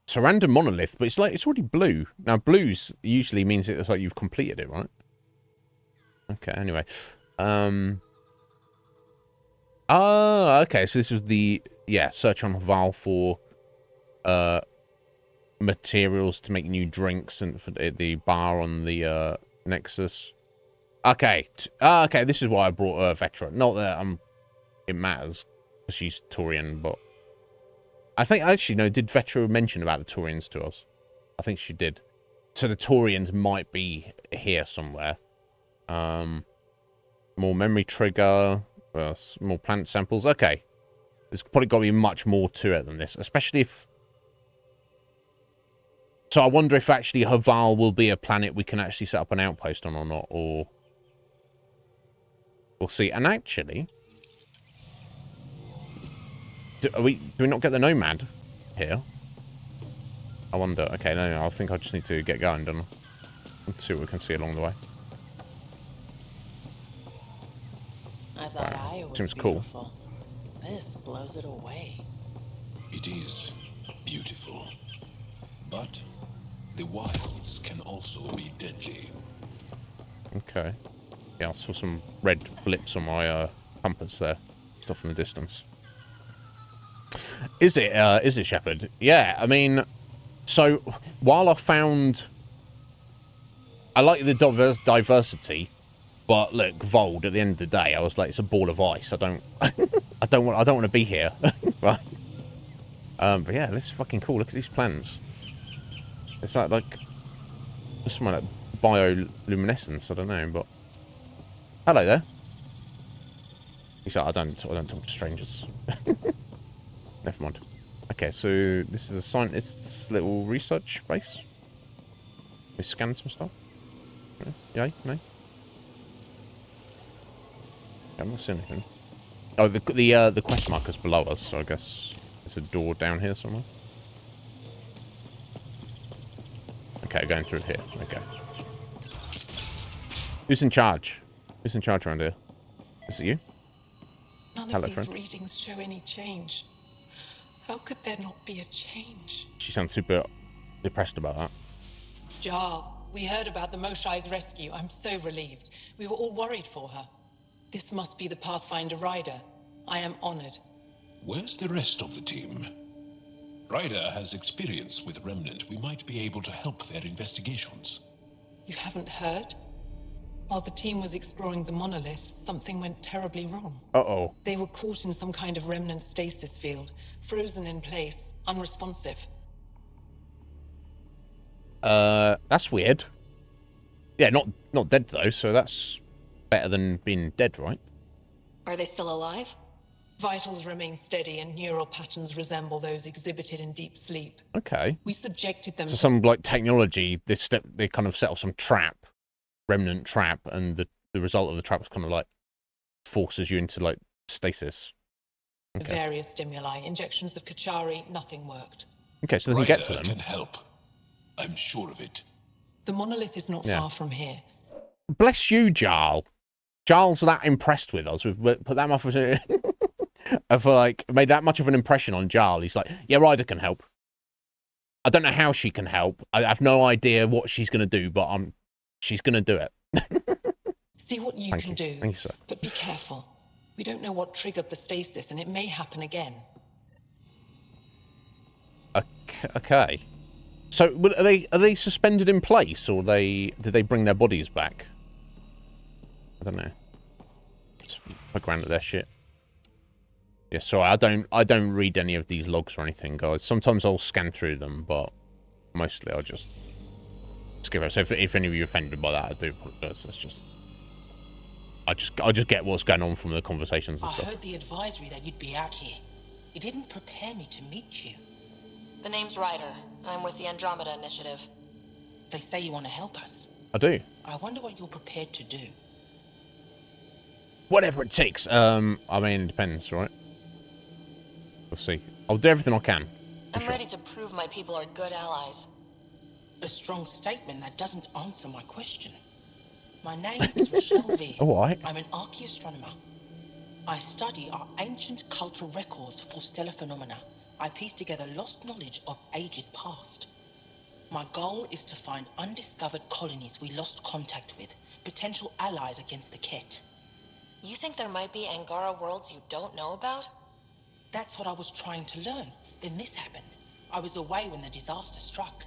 Surrender monolith, but it's already blue. Now, blues usually means it's like you've completed it, right? Okay, anyway. Okay, so this was the, search on Val for materials to make new drinks and for the bar on the Nexus. Okay, okay, this is why I brought Vetra. Not that it matters, because she's Taurian, but I think, actually, no, did Vetra mention about the Taurians to us? I think she did. So the Taurians might be here somewhere. More memory trigger, more plant samples. Okay. There's probably got to be much more to it than this, especially if... So I wonder if actually Haval will be a planet we can actually set up an outpost on or not, or... We'll see. And actually... Do we not get the Nomad here? I wonder. Okay, no, I think I just need to get going, don't I? Let's see what we can see along the way. I thought Aya was seems beautiful. Cool. This blows it away. It is beautiful. But the wilds can also be deadly. Okay. Yeah, I saw some red blips on my compass there. Stuff in the distance. Is it Shepard? Yeah, I mean, so while I like the diversity, but look, Vold, at the end of the day, I was like, it's a ball of ice. I don't want to be here, right? But yeah, this is fucking cool. Look at these plants. It's like just like bioluminescence. I don't know, but hello there. He's like, I don't talk to strangers. Never mind. Okay, so this is a scientist's little research base. We scan some stuff. Yay, no. I'm not seeing anything. Oh, the quest marker's below us, so I guess there's a door down here somewhere. Okay, going through here. Okay. Who's in charge? Who's in charge around here? Is it you? None Hello, of these friend. readings show any change. How could there not be a change? She sounds super depressed about that. Jarl, we heard about the Moshai's rescue. I'm so relieved. We were all worried for her. This must be the Pathfinder Rider. I am honored. Where's the rest of the team? Ryder has experience with Remnant. We might be able to help their investigations. You haven't heard? While the team was exploring the monolith, something went terribly wrong. Uh-oh. They were caught in some kind of remnant stasis field, frozen in place, unresponsive. That's weird. Yeah, not dead though, so that's better than being dead, right? Are they still alive? Vitals remain steady and neural patterns resemble those exhibited in deep sleep. Okay. We subjected them So some like technology, they kind of set off some trap, remnant trap, and the result of the trap is kind of like forces you into like stasis. Okay. Various stimuli, injections of Kachari, nothing worked. Okay, so they can get to Ryder them. can help. I'm sure of it. The monolith is not far from here. Bless you, Jarl. Jarl's that impressed with us. We've put that much of like made that much of an impression on Jarl. He's like, yeah, Ryder can help. I don't know how she can help. I have no idea what she's gonna do, but she's gonna do it. See what you can do. Thank you, sir. But be careful. We don't know what triggered the stasis, and it may happen again. Okay. So are they suspended in place, or did they bring their bodies back? I don't know. Let's look around at their shit. Yeah, sorry, I don't read any of these logs or anything, guys. Sometimes I'll scan through them, but mostly I'll just skip it. So if any of you are offended by that, I do apologize. That's just I just get what's going on from the conversations and I stuff. heard the advisory that you'd be out here. It didn't prepare me to meet you. The name's Ryder. I'm with the Andromeda Initiative. They say you want to help us. I do. I wonder what you're prepared to do. Whatever it takes. I mean, it depends, right? We'll see. I'll do everything I can. I'm ready to prove my people are good allies. A strong statement that doesn't answer my question. My name is Rochelle V. All right. I'm an archaeoastronomer. I study our ancient cultural records for stellar phenomena. I piece together lost knowledge of ages past. My goal is to find undiscovered colonies we lost contact with, potential allies against the Ket. You think there might be Angara worlds you don't know about? That's what I was trying to learn. Then this happened. I was away when the disaster struck.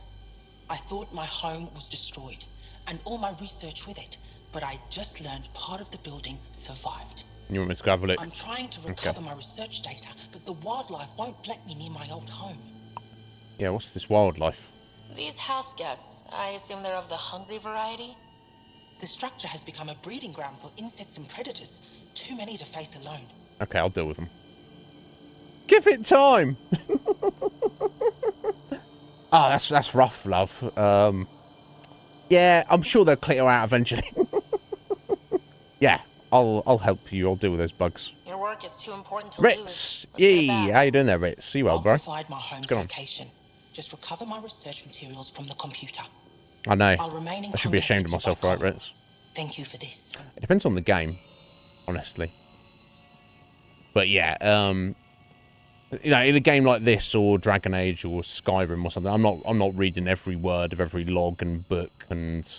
I thought my home was destroyed, and all my research with it, but I just learned part of the building survived. You want me to grab it? I'm trying to recover my research data, but the wildlife won't let me near my old home. Yeah, what's this wildlife? These house guests, I assume they're of the hungry variety? The structure has become a breeding ground for insects and predators. Too many to face alone. Okay, I'll deal with them. Give it time! Oh, that's rough, love. Yeah, I'm sure they'll clear out eventually. Yeah, I'll help you. I'll deal with those bugs. Your work is too important to Ritz! lose. Yee! How you doing there, Ritz? See you well, bro. I'll provide my home's location. Just recover my research materials from the computer. I know. I'll remain in I should be contact ashamed with of you myself, by right, call. Ritz? Thank you for this. It depends on the game, honestly. But yeah, you know, in a game like this or Dragon Age or Skyrim or something, I'm not reading every word of every log and book and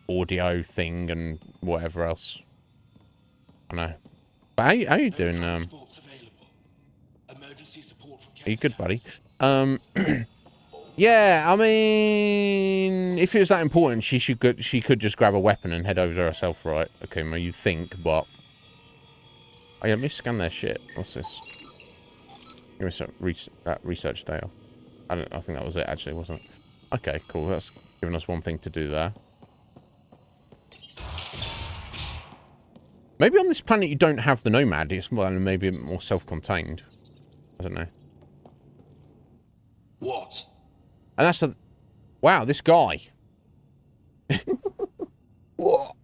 audio thing and whatever else. I know. But how you doing? Are you good, buddy? Yeah, I mean, if it was that important, she could just grab a weapon and head over there herself, right? Okay, well, you think, but oh yeah, let me scan their shit. What's this? Give me some research data. I think that was it, actually, wasn't it? Okay, cool. That's giving us one thing to do there. Maybe on this planet you don't have the Nomad. It's maybe a bit more self-contained. I don't know. What? And that's the... Wow, this guy. What?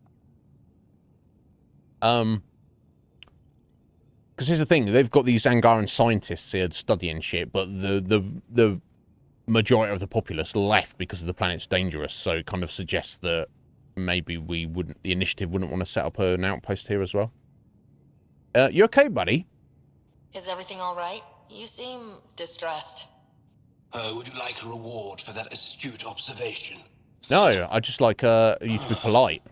Because here's the thing, they've got these Angaran scientists here studying shit, but the majority of the populace left because the planet's dangerous. So it kind of suggests that maybe the initiative wouldn't want to set up an outpost here as well. You okay, buddy? Is everything all right? You seem distressed. Would you like a reward for that astute observation? No, I just like you to be polite.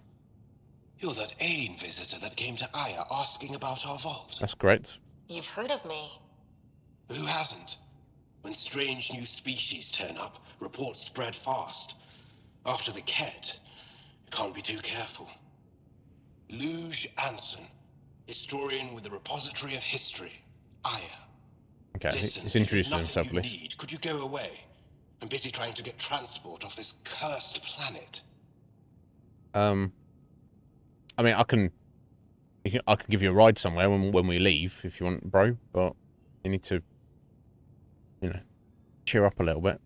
You're that alien visitor that came to Aya asking about our vault. That's correct. You've heard of me. Who hasn't? When strange new species turn up, reports spread fast. After the Ket, you can't be too careful. Luge Anson, historian with the Repository of History, Aya. Okay, Listen, he's introducing if himself, there's nothing please. you need, could you go away? I'm busy trying to get transport off this cursed planet. I mean, I can give you a ride somewhere when we leave if you want, bro. But you need to, you know, cheer up a little bit.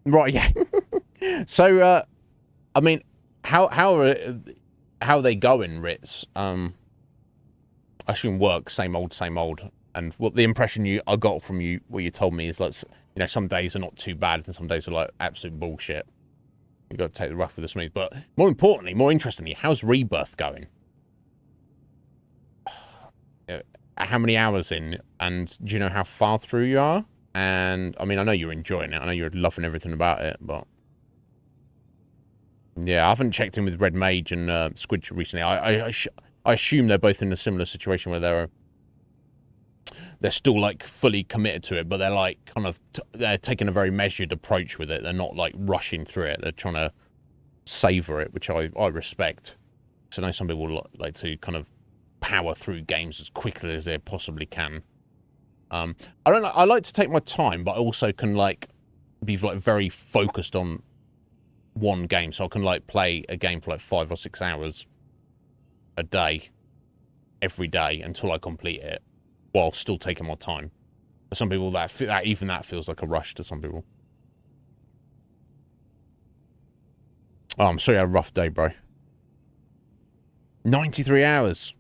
Right, yeah. So, I mean, how are they going, Ritz? I assume work, same old, same old. And what the impression I got from you, what you told me is like, you know, some days are not too bad and some days are like absolute bullshit. You've got to take the rough with the smooth. But more importantly, more interestingly, how's Rebirth going? How many hours in? And do you know how far through you are? And I mean, I know you're enjoying it. I know you're loving everything about it, but yeah, I haven't checked in with Red Mage and Squid recently. I assume they're both in a similar situation where they're still like fully committed to it, but they're like kind of they're taking a very measured approach with it. They're not like rushing through it. They're trying to savor it, which I respect. So I know some people like to kind of power through games as quickly as they possibly can. I don't know. I like to take my time, but I also can like be like very focused on one game, so I can like play a game for like 5 or 6 hours a day, every day until I complete it, while still taking my time. For some people, that feels like a rush to some people. Oh, I'm sorry, I had a rough day, bro. 93 hours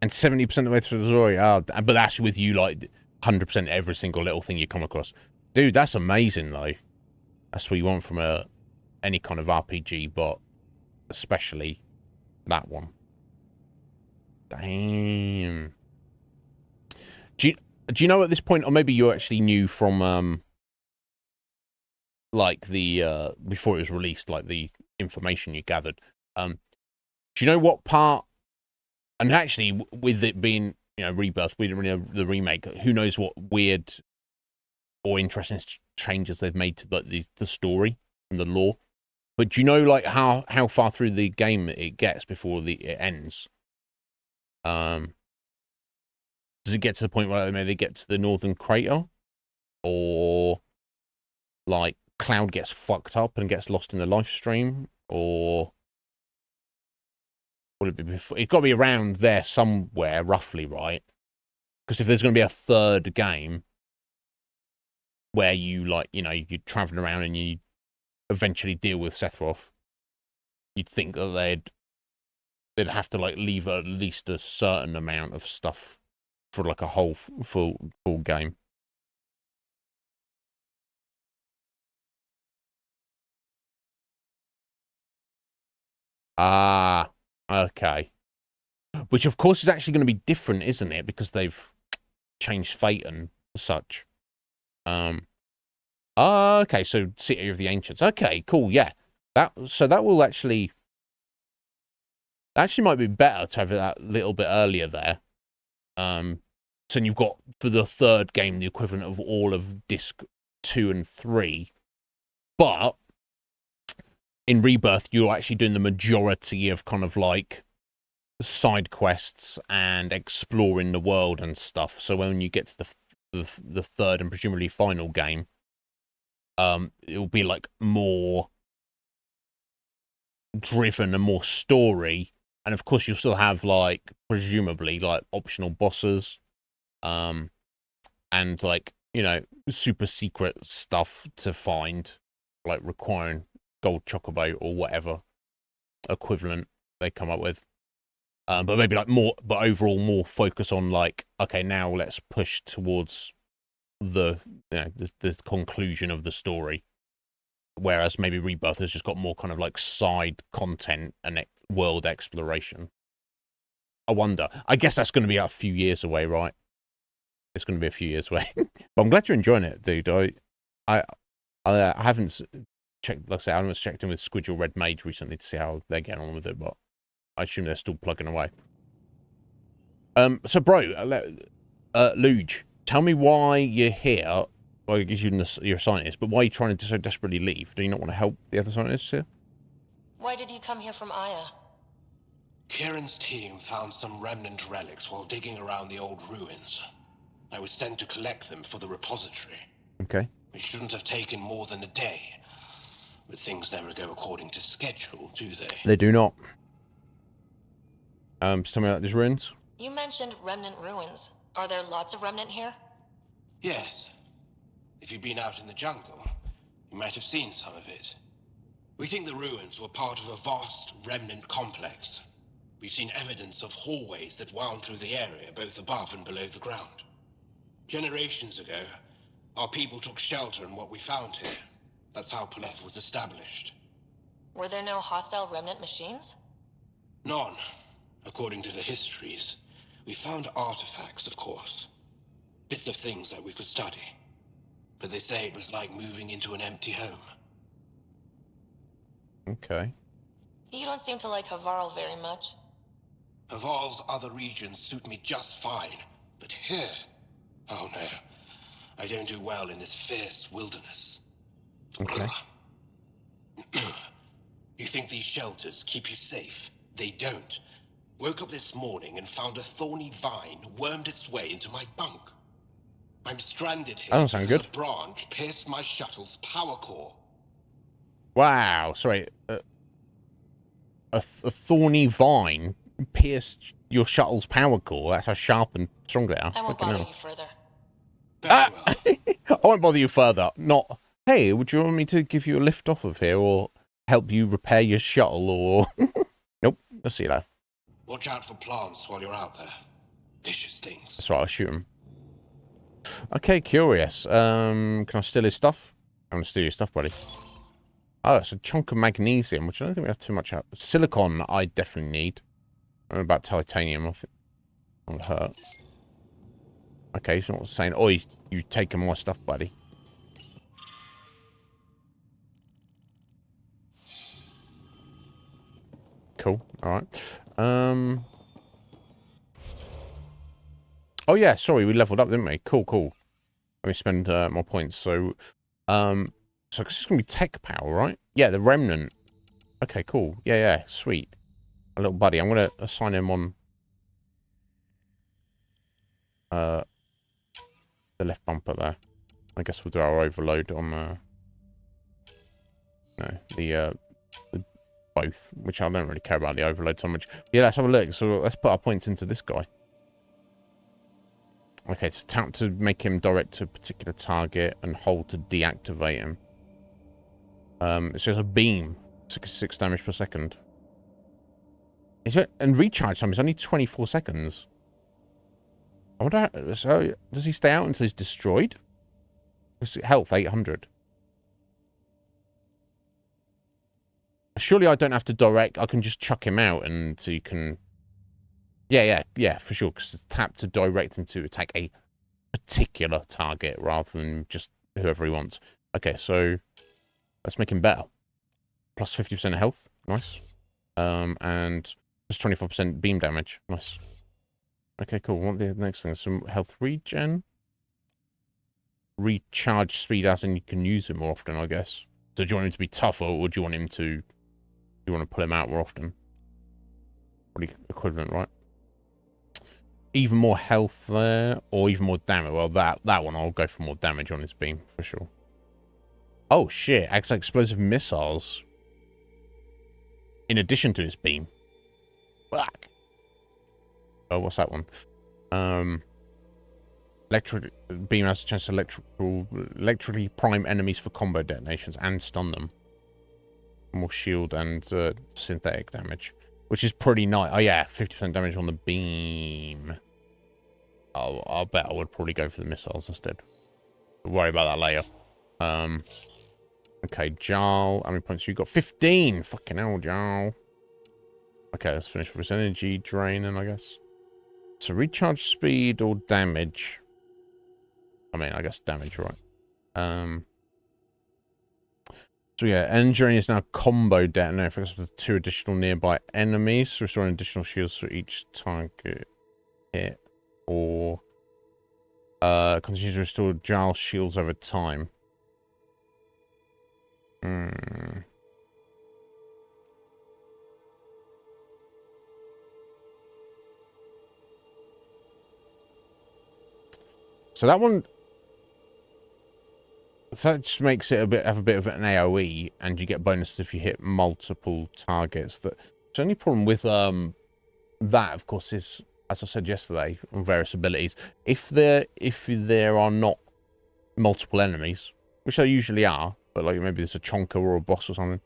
and 70% of the way through the story. Oh, but that's with you like 100% every single little thing you come across. Dude, that's amazing though. That's what you want from any kind of RPG, but especially that one. Damn. Do you know at this point, or maybe you actually knew from like the before it was released, like the information you gathered, do you know what part, and actually with it being, you know, Rebirth, we didn't really know the remake, who knows what weird or interesting changes they've made to like the story and the lore. But do you know like how far through the game it gets before it ends? Does it get to the point where maybe they get to the northern crater, or like Cloud gets fucked up and gets lost in the life stream, or would it be before? It's got to be around there somewhere, roughly, right? Because if there's going to be a third game where you like, you know, you're traveling around and you eventually deal with Sephiroth, you'd think that they'd have to like leave at least a certain amount of stuff for like a whole full game. Ah, okay. Which of course is actually going to be different, isn't it? Because they've changed fate and such. Okay, so City of the Ancients. Okay, cool, yeah. That will actually might be better to have it that little bit earlier there. So you've got for the third game the equivalent of all of disc 2 and 3, but in Rebirth you're actually doing the majority of kind of like side quests and exploring the world and stuff. So when you get to the third and presumably final game, it will be like more driven and more story, and of course you'll still have like presumably like optional bosses, and like, you know, super secret stuff to find, like requiring gold chocobo or whatever equivalent they come up with. But maybe like more, but overall more focus on like, okay, now let's push towards the the conclusion of the story. Whereas maybe Rebirth has just got more kind of like side content and world exploration. I wonder. I guess that's going to be a few years away, right? It's going to be a few years away. But I'm glad you're enjoying it, dude. I haven't checked. Like I said, I haven't checked in with Squidgel Red Mage recently to see how they're getting on with it, but I assume they're still plugging away. So, bro, Luge, tell me why you're here. Well, I guess you're a scientist, but why are you trying to so desperately leave? Do you not want to help the other scientists here? Why did you come here from Aya? Kieran's team found some remnant relics while digging around the old ruins. I was sent to collect them for the repository. Okay. It shouldn't have taken more than a day. But things never go according to schedule, do they? They do not. Tell me about these ruins. You mentioned remnant ruins. Are there lots of remnant here? Yes. If you've been out in the jungle, you might have seen some of it. We think the ruins were part of a vast remnant complex. We've seen evidence of hallways that wound through the area, both above and below the ground. Generations ago, our people took shelter in what we found here. That's how Palev was established. Were there no hostile remnant machines? None, according to the histories. We found artifacts, of course. Bits of things that we could study. But they say it was like moving into an empty home. Okay. You don't seem to like Havarl very much. Havarl's other regions suit me just fine. But here... oh no. I don't do well in this fierce wilderness. Okay. You think these shelters keep you safe? They don't. Woke up this morning and found a thorny vine wormed its way into my bunk. I'm stranded here That don't sound because good. a branch pierced my shuttle's power core. Wow. Sorry. A thorny vine pierced your shuttle's power core. That's how sharp and strong they are. I won't bother you further. I won't bother you further. Not, hey, would you want me to give you a lift off of here or help you repair your shuttle or... Nope. Let's see that. Watch out for plants while you're out there. Vicious things. That's right, I'll shoot him. Okay, curious. Can I steal his stuff? I'm going to steal your stuff, buddy. Oh, it's a chunk of magnesium, which I don't think we have too much out. Silicon, I definitely need. I don't know about titanium. I think that would hurt. Okay, he's not saying, oi, you taking my stuff, buddy. Cool, alright. Oh yeah, sorry, we leveled up, didn't we? Cool, cool. Let me spend more points. So this is going to be tech power, right? Yeah, the remnant. Okay, cool. Yeah, yeah, sweet. A little buddy. I'm going to assign him on the left bumper there. I guess we'll do our overload on the both, which I don't really care about the overload so much. Yeah, let's have a look. So let's put our points into this guy. Okay, it's tap to make him direct to a particular target and hold to deactivate him. It's just a beam, 66 damage per second. Is it? And recharge time is only 24 seconds. I wonder. So does he stay out until he's destroyed? Health 800. Surely I don't have to direct. I can just chuck him out, and so you can. Yeah, for sure. Because tap to direct him to attack a particular target rather than just whoever he wants. Okay, so let's make him better. Plus 50% health. Nice. And just 24% beam damage. Nice. Okay, cool. What the next thing? Some health regen. Recharge speed as in you can use him more often, I guess. So do you want him to be tougher, or do you want him to... Do you want to pull him out more often? Probably equivalent, right? Even more health there, or even more damage. Well, that one, I'll go for more damage on his beam, for sure. Oh, shit. Acts like explosive missiles. In addition to his beam. Fuck. Oh, what's that one? Electric beam has a chance to electrically prime enemies for combo detonations and stun them. More shield and synthetic damage. which is pretty nice. Oh yeah, 50% damage on the beam. Oh, I'll bet I would probably go for the missiles instead. Don't worry about that later. Okay, Jarl. How many points you got? 15. Fucking hell, Jarl. Okay, let's finish with this energy drain, then I guess. So recharge speed or damage? I mean, I guess damage, right? So yeah, energy drain is now combo detonator. Focus with 2 additional nearby enemies, restoring additional shields for each target hit, or continues to restore Jarl shields over time. So that one, so that just makes it have a bit of an AoE, and you get bonuses if you hit multiple targets. The only problem with that, of course, is, as I said yesterday, on various abilities, if there are not multiple enemies, which there usually are, but like maybe there's a chonker or a boss or something,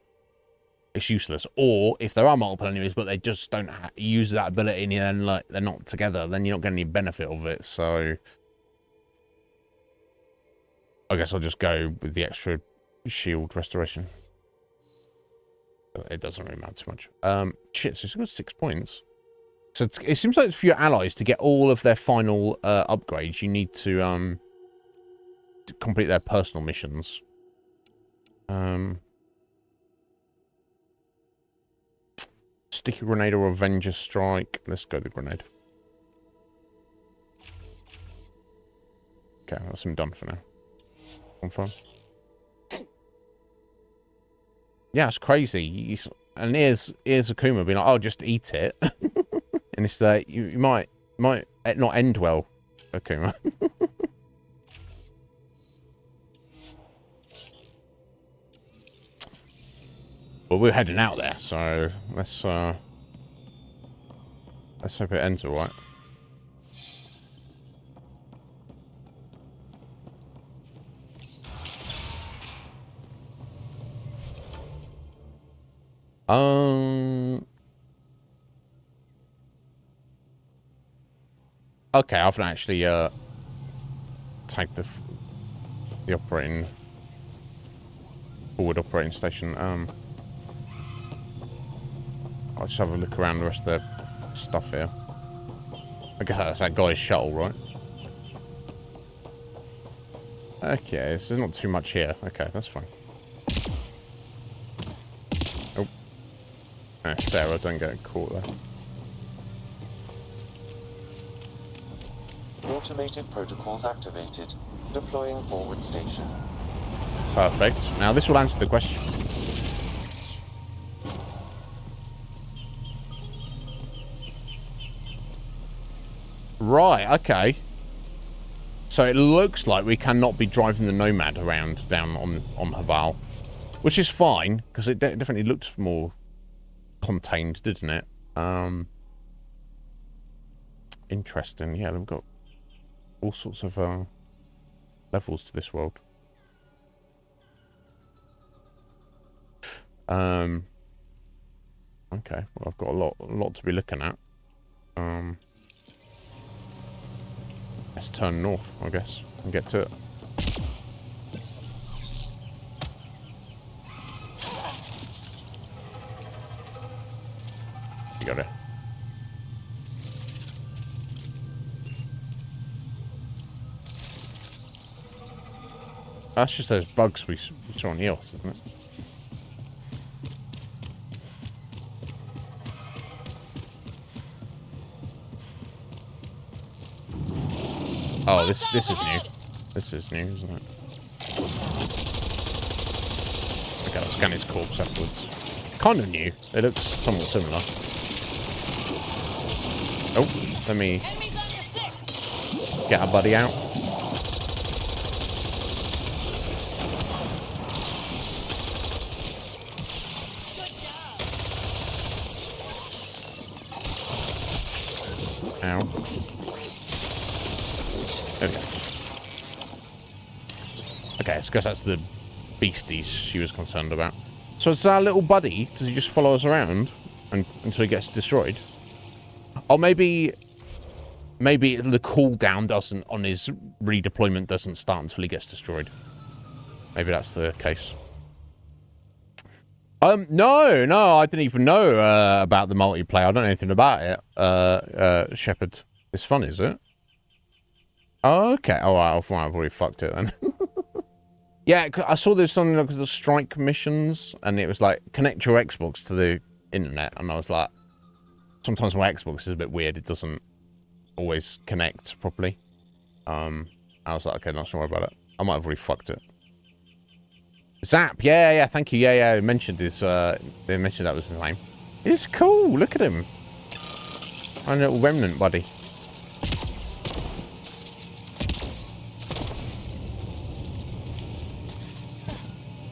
it's useless. Or if there are multiple enemies, but they just don't use that ability, and then like they're not together, then you're not getting any benefit of it. So I guess I'll just go with the extra shield restoration. It doesn't really matter too much. Shit, so it's got 6 points. So it seems like for your allies to get all of their final upgrades, you need to complete their personal missions. Sticky grenade or Avenger strike. Let's go the grenade. Okay, that's him done for now. Confirm. Yeah, it's crazy. And here's Akuma being like, "Oh, just eat it," and it's that you might not end well, Akuma. Well, we're heading out there, so let's hope it ends all right. Okay, I haven't actually tagged the forward operating station. I'll just have a look around the rest of the stuff here. I guess that's that guy's shuttle, right? Okay, so there's not too much here. Okay, that's fine. Oh. Sarah, don't get caught there. Automated protocols activated. Deploying forward station. Perfect. Now this will answer the question. Right, okay. So it looks like we cannot be driving the Nomad around down on Haval. Which is fine, because it definitely looked more contained, didn't it? Interesting. Yeah, we've got all sorts of levels to this world. Okay, well, I've got a lot to be looking at. Let's turn north, I guess, and get to it. You got it. That's just those bugs we saw on Eos, isn't it? Oh, this is new. This is new, isn't it? Okay, I'll scan his corpse afterwards. Kind of new. It looks somewhat similar. Oh, let me get our buddy out. Ow. There we go. Okay, so I guess that's the beasties she was concerned about. So it's our little buddy. Does he just follow us around? until he gets destroyed. Or maybe the cooldown doesn't on his redeployment doesn't start until he gets destroyed. Maybe that's the case. No, I didn't even know about the multiplayer. I don't know anything about it. Shepard, it's fun, is it? Oh, okay. All right, I've already fucked it then. Yeah, I saw there's something like the strike missions, and it was like connect your Xbox to the internet, and I was like, sometimes my Xbox is a bit weird. It doesn't always connect properly. I was like, okay, not sure about it. I might have already fucked it. Zap, yeah, thank you, yeah. They mentioned this. They mentioned that was his name. It's cool. Look at him, my little remnant buddy.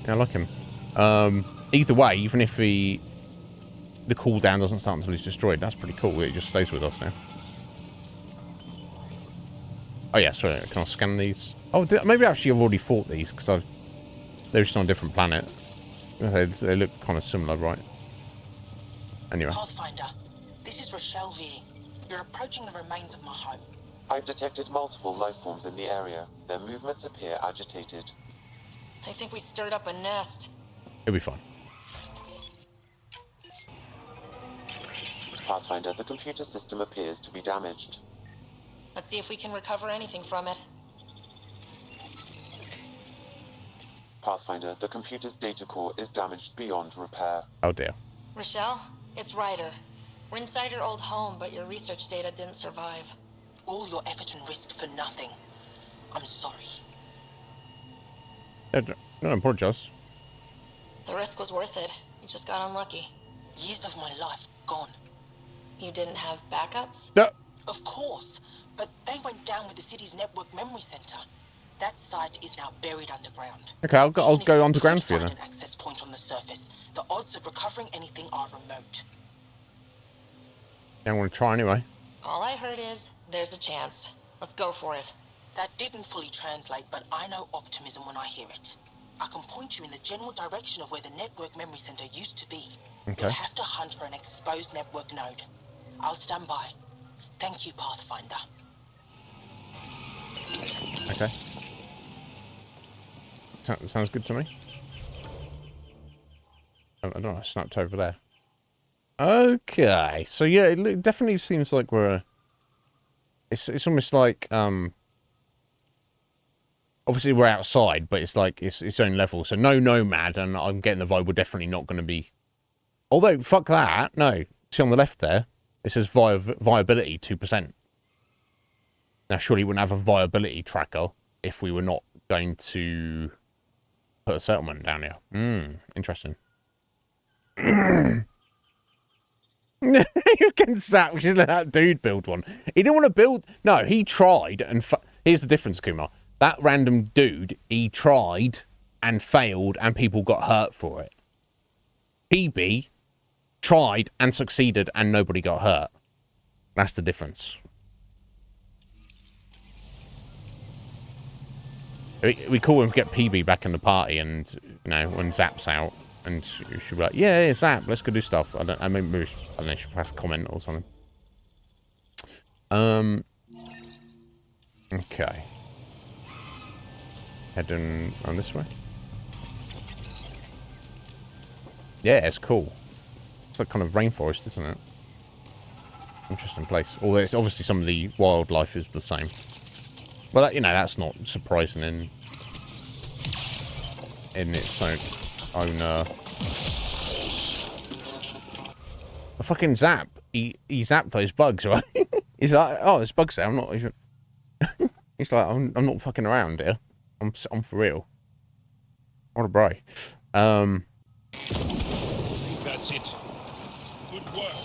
Yeah, I like him. Either way, even if the cooldown doesn't start until he's destroyed, that's pretty cool. It just stays with us now. Oh yeah, sorry. Can I scan these? Oh, maybe actually I've already fought these because they're just on a different planet. They look kind of similar, right? Anyway. Pathfinder, this is Rochelle V. You're approaching the remains of my home. I've detected multiple life forms in the area. Their movements appear agitated. I think we stirred up a nest. It'll be fine. Pathfinder, the computer system appears to be damaged. Let's see if we can recover anything from it. Pathfinder, the computer's data core is damaged beyond repair. Oh dear. Rochelle, it's Ryder. We're inside your old home, but your research data didn't survive. All your effort and risk for nothing. I'm sorry. No, apologize. The risk was worth it. You just got unlucky. Years of my life gone. You didn't have backups? No. Of course, but they went down with the city's network memory center. That site is now buried underground. Okay, I'll go underground for you then. An access point on the surface. The odds of recovering anything are remote. Yeah, I'm gonna try anyway. All I heard is there's a chance. Let's go for it. That didn't fully translate, but I know optimism when I hear it. I can point you in the general direction of where the network memory center used to be. Okay. You'll have to hunt for an exposed network node. I'll stand by. Thank you, Pathfinder. Okay. Sounds good to me. I don't know, I snapped over there. Okay, so yeah, it definitely seems like we're... It's almost like, obviously we're outside, but it's like, it's its own level. So no nomad, and I'm getting the vibe we're definitely not going to be... Although, fuck that, no. See on the left there, it says viability 2%. Now, surely we wouldn't have a viability tracker if we were not going to put a settlement down here. Interesting. You can zap. We should let that dude build one. He didn't want to build. No, he tried, and here's the difference, Kumar. That random dude, he tried and failed, and people got hurt for it. PB tried and succeeded, and nobody got hurt. That's the difference. We call him, get PB back in the party, and you know when Zap's out, and she'll be like, "Yeah, Zap, let's go do stuff." I don't know, she'll have to comment or something. Okay. Heading on this way. Yeah, it's cool. It's like kind of rainforest, isn't it? Interesting place. Although it's obviously some of the wildlife is the same. Well, you know, that's not surprising in its own a fucking Zap. He zapped those bugs, right? He's like, oh, there's bugs there. I'm not even. He's like, I'm not fucking around here. I'm for real. What a bro. That's it. Good work.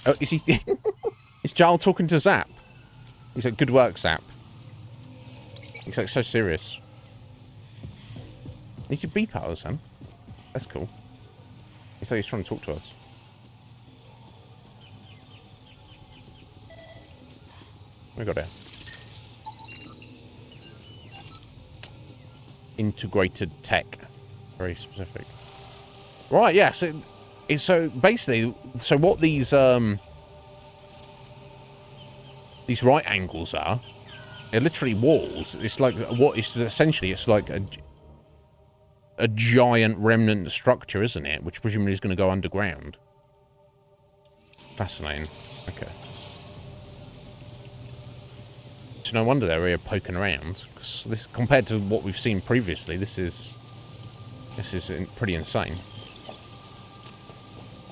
Oh, is he? Is Jarl talking to Zap? He's like, good work, Zap. He's like so serious. He could beep at us, huh? That's cool. He's like he's trying to talk to us. We got it. Integrated tech. Very specific. Right, yeah, so basically, so what these right angles are, they're literally walls. It's like, what is essentially, it's like a giant remnant structure, isn't it? Which presumably is going to go underground. Fascinating. Okay. So no wonder they're here poking around. 'Cause this, compared to what we've seen previously, this is pretty insane.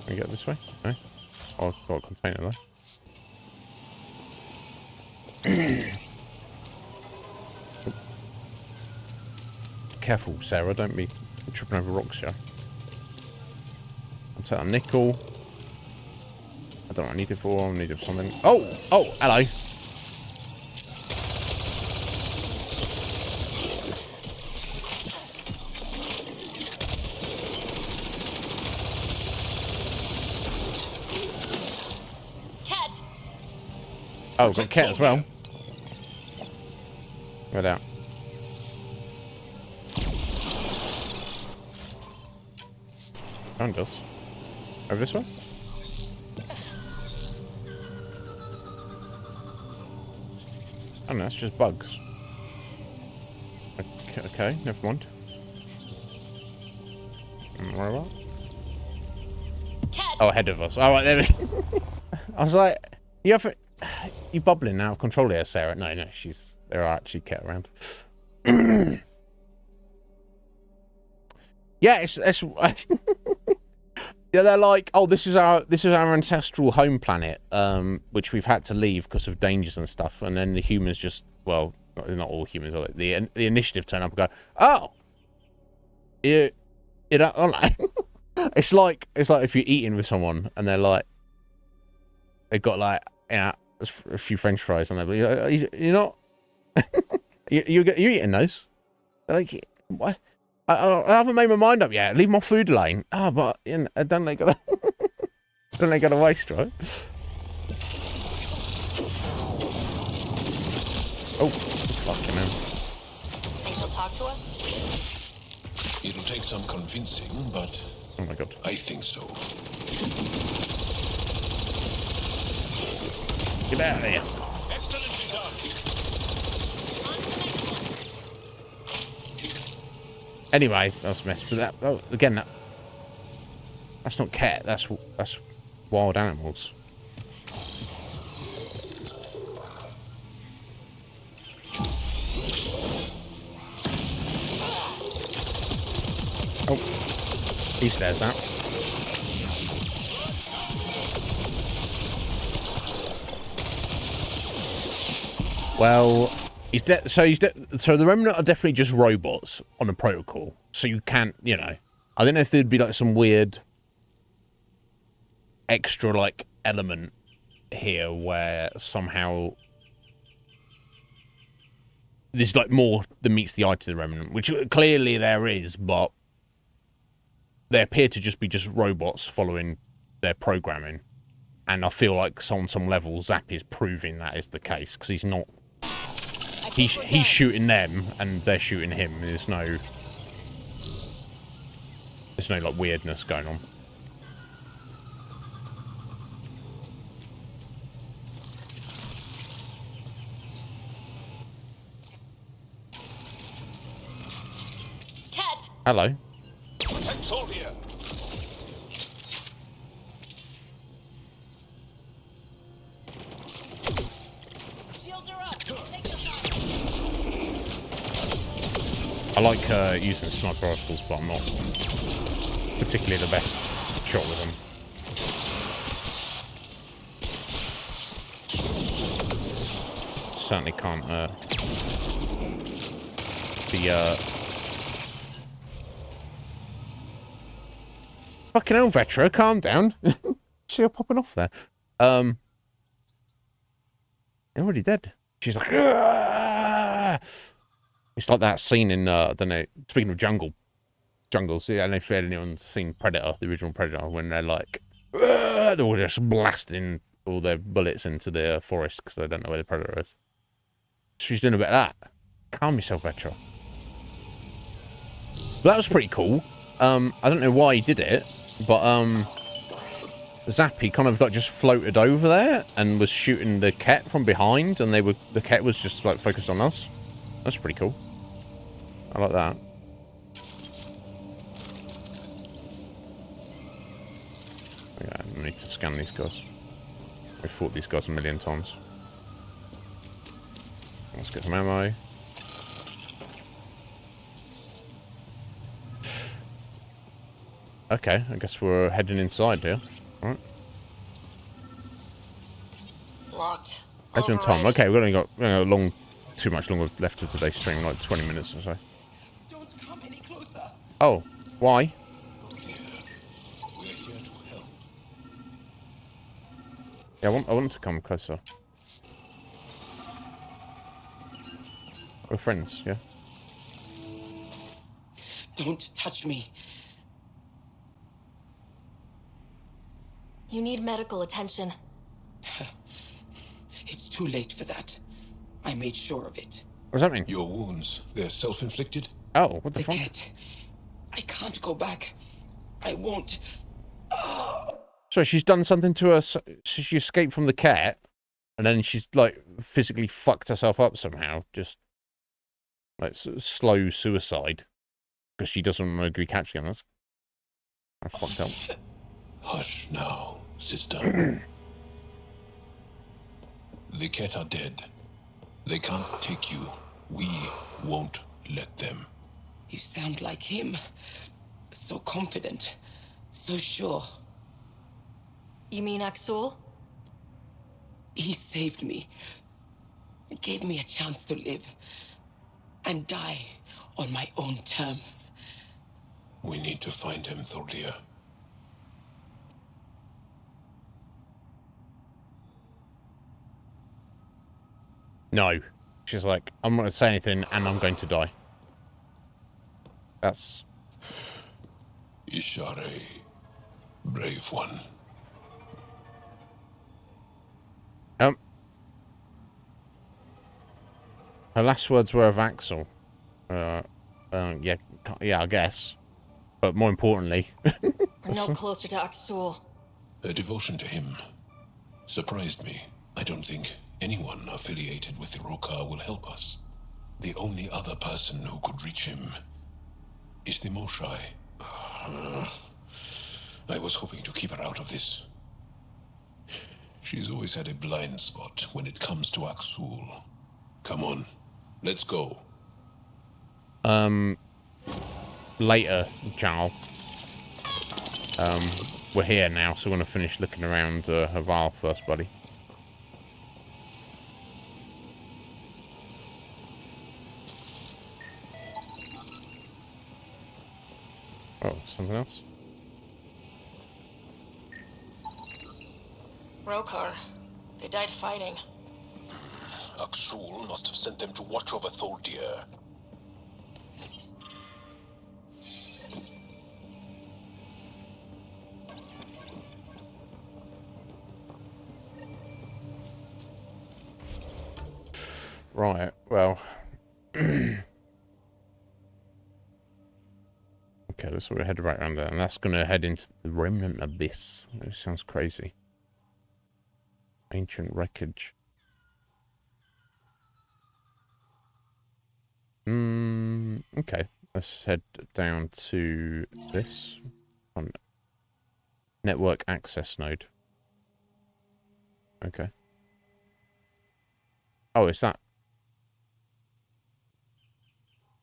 Can we go this way? No? Oh, I've got a container there. Careful, Sarah. Don't be tripping over rocks here. I'll take a nickel. I don't know what I need it for. I need it for something. Oh! Oh! Hello! Oh, we've got Ket as well. Right out. Found us. Over this way? Oh no, it's just bugs. Okay, never mind. Where about? Oh, ahead of us. Alright, there we go. I was like, you bubbling out of control here, Sarah. No, there are actually Ket around. Yeah, it's yeah, they're like, oh, this is our ancestral home planet, which we've had to leave because of dangers and stuff. And then the humans just, well, not all humans, are the initiative turn up and go, oh, you don't, it's like if you're eating with someone and they're like, they've got like, a few French fries on there, but you're not, you're eating those. They're like, what? I haven't made my mind up yet. Leave my food alone. Ah, but don't they gotta waste, right? Oh, fucking hell. Think she'll talk to us? It'll take some convincing, but oh my god, I think so. Get out of here. Excellently done. Anyway, that's mess. But that, oh, again, that's not Ket. That's wild animals. Oh, he stares that. Well, he's dead. So he's dead. So the Remnant are definitely just robots on a protocol. So you can't, I don't know if there'd be like some weird extra like element here where somehow there's like more than meets the eye to the Remnant, which clearly there is, but they appear to just be robots following their programming. And I feel like on some level, Zap is proving that is the case, because he's not. He's shooting them, and they're shooting him. There's no like weirdness going on. Ket! Hello. I like using sniper rifles, but I'm not particularly the best shot with them. Certainly can't fucking hell, Vetra, calm down. See her popping off there. They're already dead. She's like, Aah! It's like that scene in, I don't know, speaking of jungles, yeah, I don't know if anyone's seen Predator, the original Predator, when they're like, Aah! They're all just blasting all their bullets into the forest because they don't know where the Predator is. She's doing a bit of that. Calm yourself, Vetra. But that was pretty cool. I don't know why he did it, but Zappy kind of like just floated over there and was shooting the Ket from behind, and the Ket was just like focused on us. That's pretty cool. I like that. Yeah, I need to scan these guys. I've fought these guys a million times. Let's get some ammo. Okay, I guess we're heading inside here. Alright. Locked. Heading on time. Okay, we've only got too much longer left of today's stream, like 20 minutes or so. Don't come any closer. Oh, why? Yeah, I want to come closer. We're friends, yeah? Don't touch me. You need medical attention. It's too late for that. I made sure of it. What does that mean? Your wounds, they're self-inflicted? Oh, what the fuck? I can't go back. I won't. So she's done something to her. So she escaped from the cat, and then she's like physically fucked herself up somehow. Just like slow suicide because she doesn't want to be captured. That's I fucked up. Hush now, sister. The Ket are dead. They can't take you. We won't let them. You sound like him. So confident. So sure. You mean Axul? He saved me. Gave me a chance to live. And die on my own terms. We need to find him, Thordia. No. She's like, I'm not going to say anything and I'm going to die. That's... Ishare. Brave one. Her last words were of Axel. Yeah, I guess. But more importantly... We're no closer to Axul. Her devotion to him surprised me. I don't think anyone affiliated with the Roka will help us. The only other person who could reach him is the Moshai. I was hoping to keep her out of this. She's always had a blind spot when it comes to Axul. Come on, let's go. Later, Jarl. We're here now, so we're gonna finish looking around Haval first, buddy. Oh, something else? Rokar. They died fighting. Axul must have sent them to watch over Thordir. Right, well... Okay, let's sort of head right around there, and that's going to head into the Remnant Abyss. It sounds crazy. Ancient wreckage. Okay, let's head down to this on network access node. Okay. Oh, is that?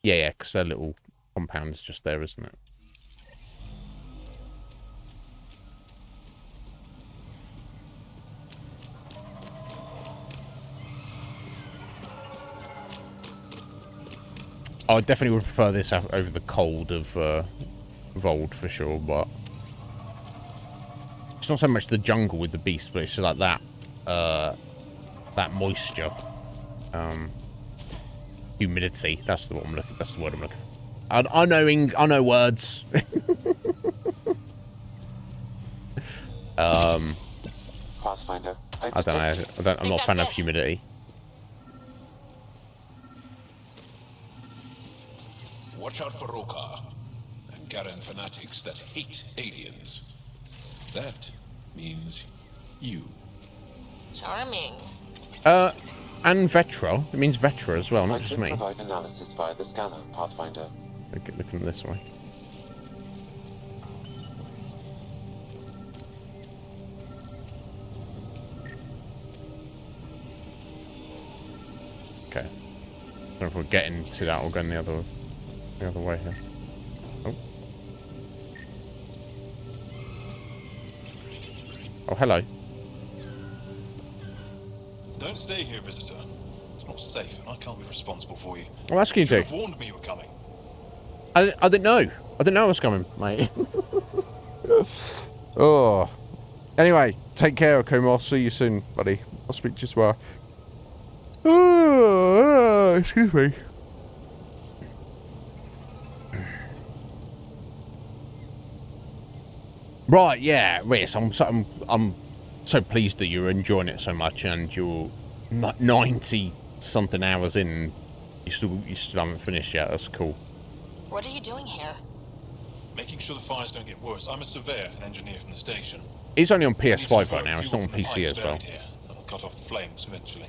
Yeah, because their little compound is just there, isn't it? I definitely would prefer this over the cold of Vold for sure, but it's not so much the jungle with the beast, but it's just like that that moisture, humidity. That's the word I'm looking for. I know words. Pathfinder. I don't know. I'm not a fan of humidity. Watch out for Roka and Garen Fanati. race that hate aliens. That means you. Charming. And Vetra. It means Vetra as well, not just me. Provide analysis via the scanner, Pathfinder. Looking this way. Okay. I don't know if we're getting to that or going the other way here. Oh. Oh, hello. Don't stay here, visitor. It's not safe, and I can't be responsible for you. Well, that's going to do. You should have warned me you were coming. I didn't know. I didn't know I was coming, mate. Oh. Anyway, take care, Akuma. I'll see you soon, buddy. I'll speak to you tomorrow. Oh, excuse me. Right, yeah, Riz, I'm so pleased that you're enjoying it so much, and you're 90 something hours in. You still haven't finished yet. That's cool. What are you doing here? Making sure the fires don't get worse. I'm a surveyor and engineer from the station. It's only on PS5 right now. It's not on PC as well. That'll cut off the flames eventually.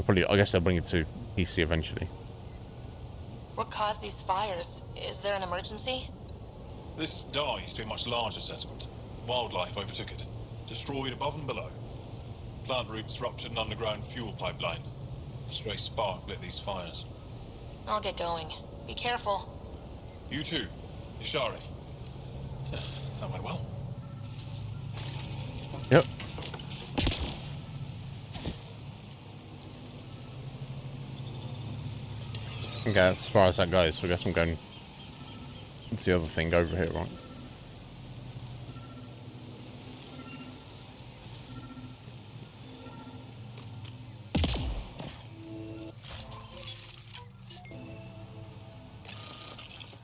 I guess they'll bring it to PC eventually. What caused these fires? Is there an emergency? This dye used to be a much larger settlement. Wildlife overtook it, destroyed above and below. Plant roots ruptured an underground fuel pipeline. A stray spark lit these fires. I'll get going. Be careful. You too, Ishari. That went well. Yep. Okay, as far as that goes, so I guess I'm going into the other thing over here, right?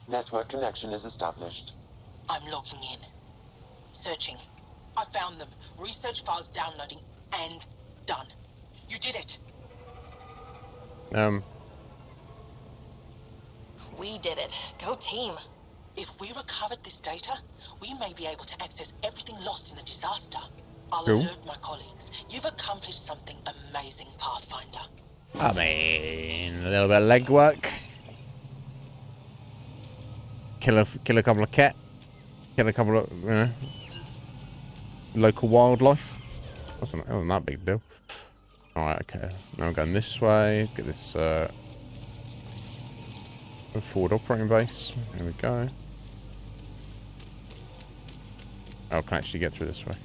Network connection is established. I'm logging in. Searching. I found them. Research files downloading and done. You did it. We did it. Go team. If we recovered this data, we may be able to access everything lost in the disaster. I'll Cool. alert my colleagues. You've accomplished something amazing, Pathfinder. I mean, a little bit of legwork. Kill a couple of cat. Kill a couple of local wildlife. Wasn't that big deal. Alright, okay. Now I'm going this way. Get this forward operating base. There we go. Oh, I can actually get through this way.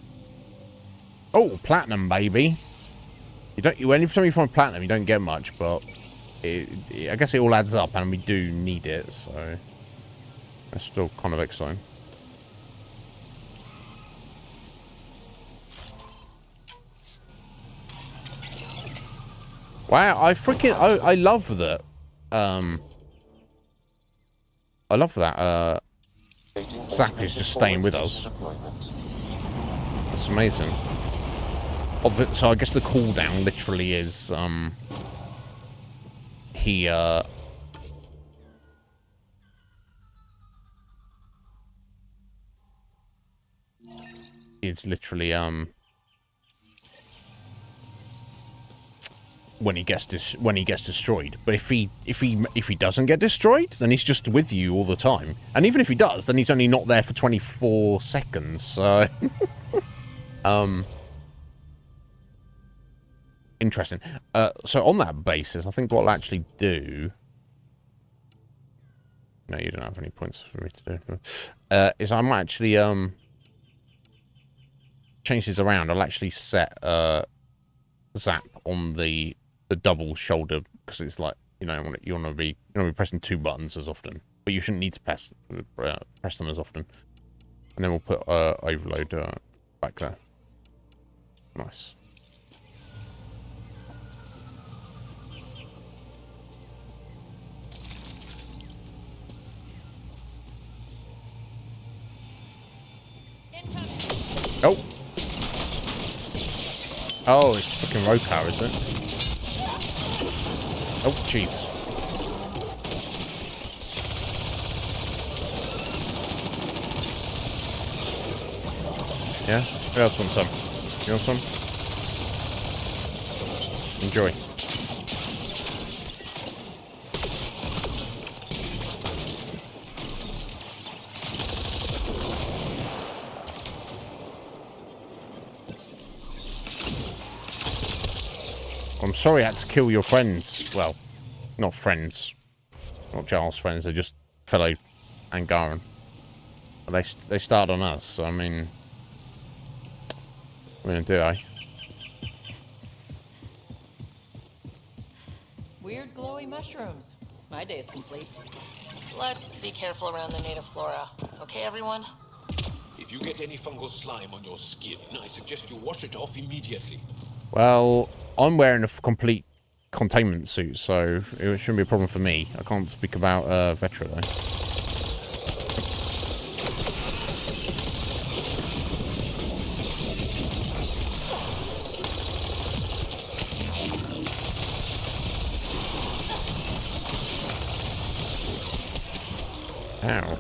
Oh, platinum, baby. Every time you find platinum, you don't get much, but I guess it all adds up, and we do need it, so that's still kind of exciting. Wow, I love that. I love that. Zap is just staying with us. That's amazing. So I guess the cooldown literally is it's literally when he gets destroyed. But if he doesn't get destroyed, then he's just with you all the time. And even if he does, then he's only not there for 24 seconds. So interesting. So on that basis, I think what I'll actually do. No, you don't have any points for me to do. Is I'm actually change this around. I'll actually set Zap on the double shoulder, because it's like, you want to be pressing two buttons as often, but you shouldn't need to press them as often. And then we'll put overload back there. Nice. Oh. Oh, it's fucking road power, isn't it? Oh, jeez. Yeah? Who else wants some? You want some? Enjoy. I'm sorry I had to kill your friends. Well, not friends. Not Giles' friends. They're just fellow Angaran. But they started on us, so I mean... What are we gonna do, eh? Weird glowy mushrooms. My day's complete. Let's be careful around the native flora. Okay, everyone? If you get any fungal slime on your skin, I suggest you wash it off immediately. Well, I'm wearing a complete containment suit, so it shouldn't be a problem for me. I can't speak about Vetra, though. Ow.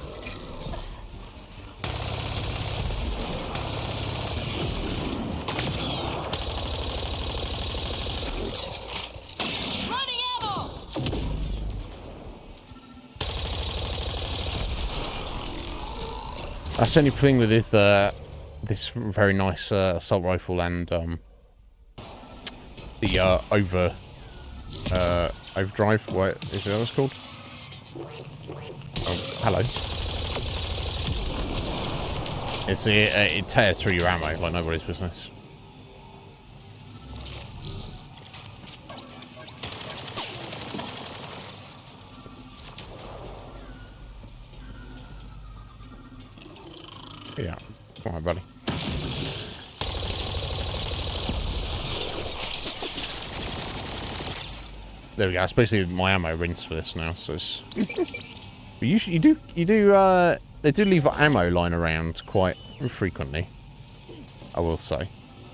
That's the only thing with this very nice assault rifle and the overdrive. What is it? What it's called? Oh, hello. It tears through your ammo like nobody's business. Yeah, come on, buddy. There we go. It's basically my ammo rinse for this now. So it's. But you do they do leave ammo lying around quite frequently. I will say.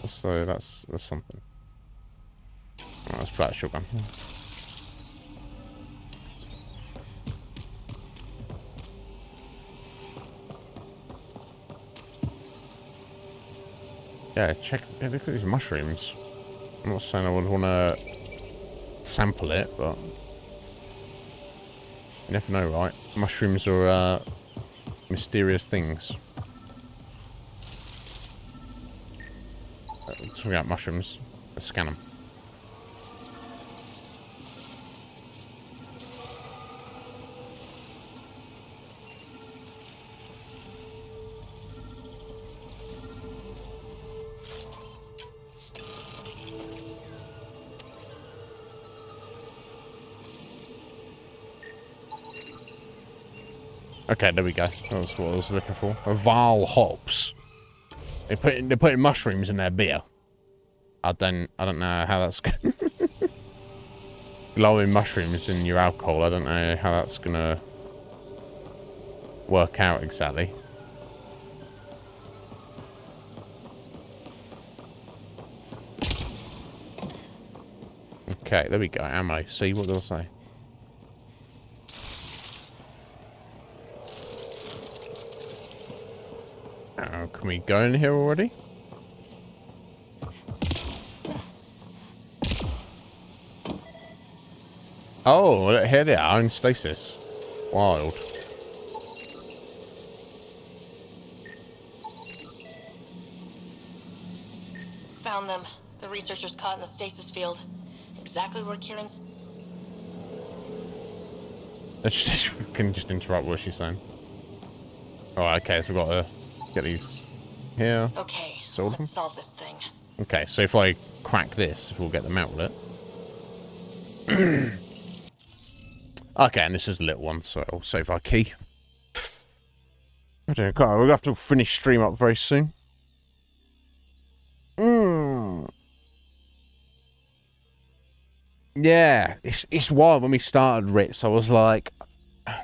So that's something. Right, let's play a shotgun. Yeah, look at these mushrooms. I'm not saying I would want to sample it, but you never know, right? Mushrooms are mysterious things. Talking about mushrooms, let's scan them. Okay, there we go. That's what I was looking for. Val hops. They're putting mushrooms in their beer. I don't know how that's glowing mushrooms in your alcohol. I don't know how that's gonna work out exactly. Okay, there we go. Ammo. See, what did I say? Oh, can we go in here already? Oh, here they are in stasis. Wild. Found them. The researchers caught in the stasis field. Exactly where Kieran's... We can just interrupt what she's saying. Alright, okay, so we've got to get these here. Okay, Sold them. let's solve this thing. Okay, so if I crack this, we'll get them out with it. Okay, and this is a little one, so I'll save our key. Okay, we're going to have to finish stream up very soon. Yeah, it's wild. When we started Ritz, I was like, I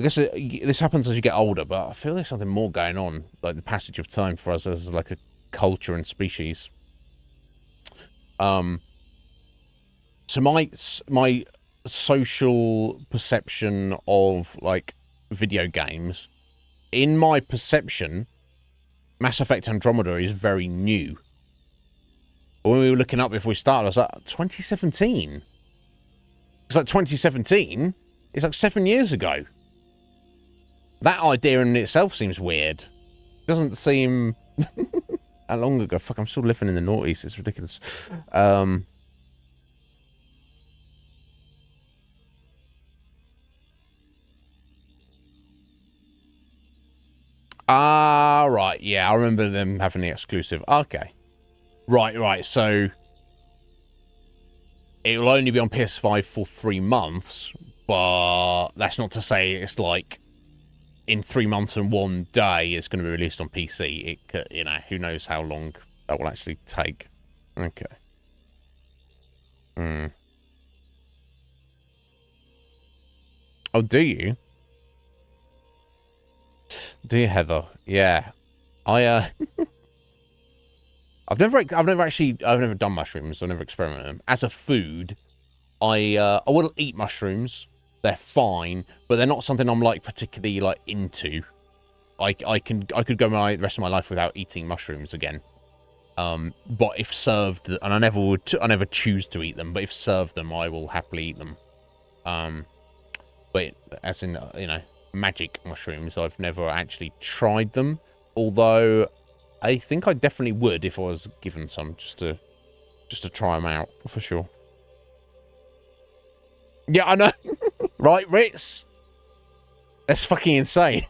guess this happens as you get older, but I feel there's something more going on, like the passage of time for us as like a culture and species. So my social perception of like video games, in my perception, Mass Effect Andromeda is very new. But when we were looking up before we started, I was like, 2017? It's like 2017? It's like 7 years ago. That idea in itself seems weird. Doesn't seem that long ago. Fuck, I'm still living in the noughties. It's ridiculous. Right. Yeah, I remember them having the exclusive. Okay. Right. So it will only be on PS5 for 3 months, but that's not to say it's like in 3 months and 1 day it's going to be released on PC. It could, you know, who knows how long that will actually take. Okay. Oh, do you? Do you, Heather? Yeah. I've never done mushrooms. I've never experimented with them. As a food, I will eat mushrooms. They're fine, but they're not something I'm like particularly like into. I could go the rest of my life without eating mushrooms again. But if served, and I never choose to eat them, but if served them, I will happily eat them. But as in, you know, magic mushrooms, I've never actually tried them. Although I think I definitely would if I was given some, just to try them out for sure. Yeah, I know. Right, Ritz? That's fucking insane.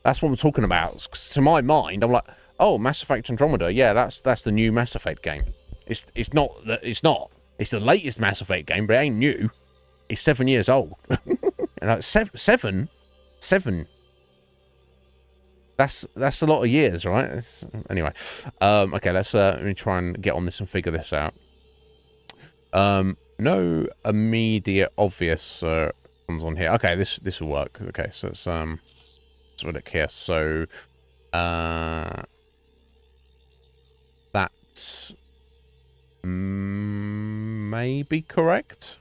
That's what I'm talking about. To my mind, I'm like, oh, Mass Effect Andromeda. Yeah, that's the new Mass Effect game. It's not that it's not. It's the latest Mass Effect game, but it ain't new. It's 7 years old. And like, seven. That's a lot of years, right? Anyway, okay. Let me try and get on this and figure this out. No immediate obvious ones on here. Okay, this will work. Okay, so it's let's look here. So that may be correct.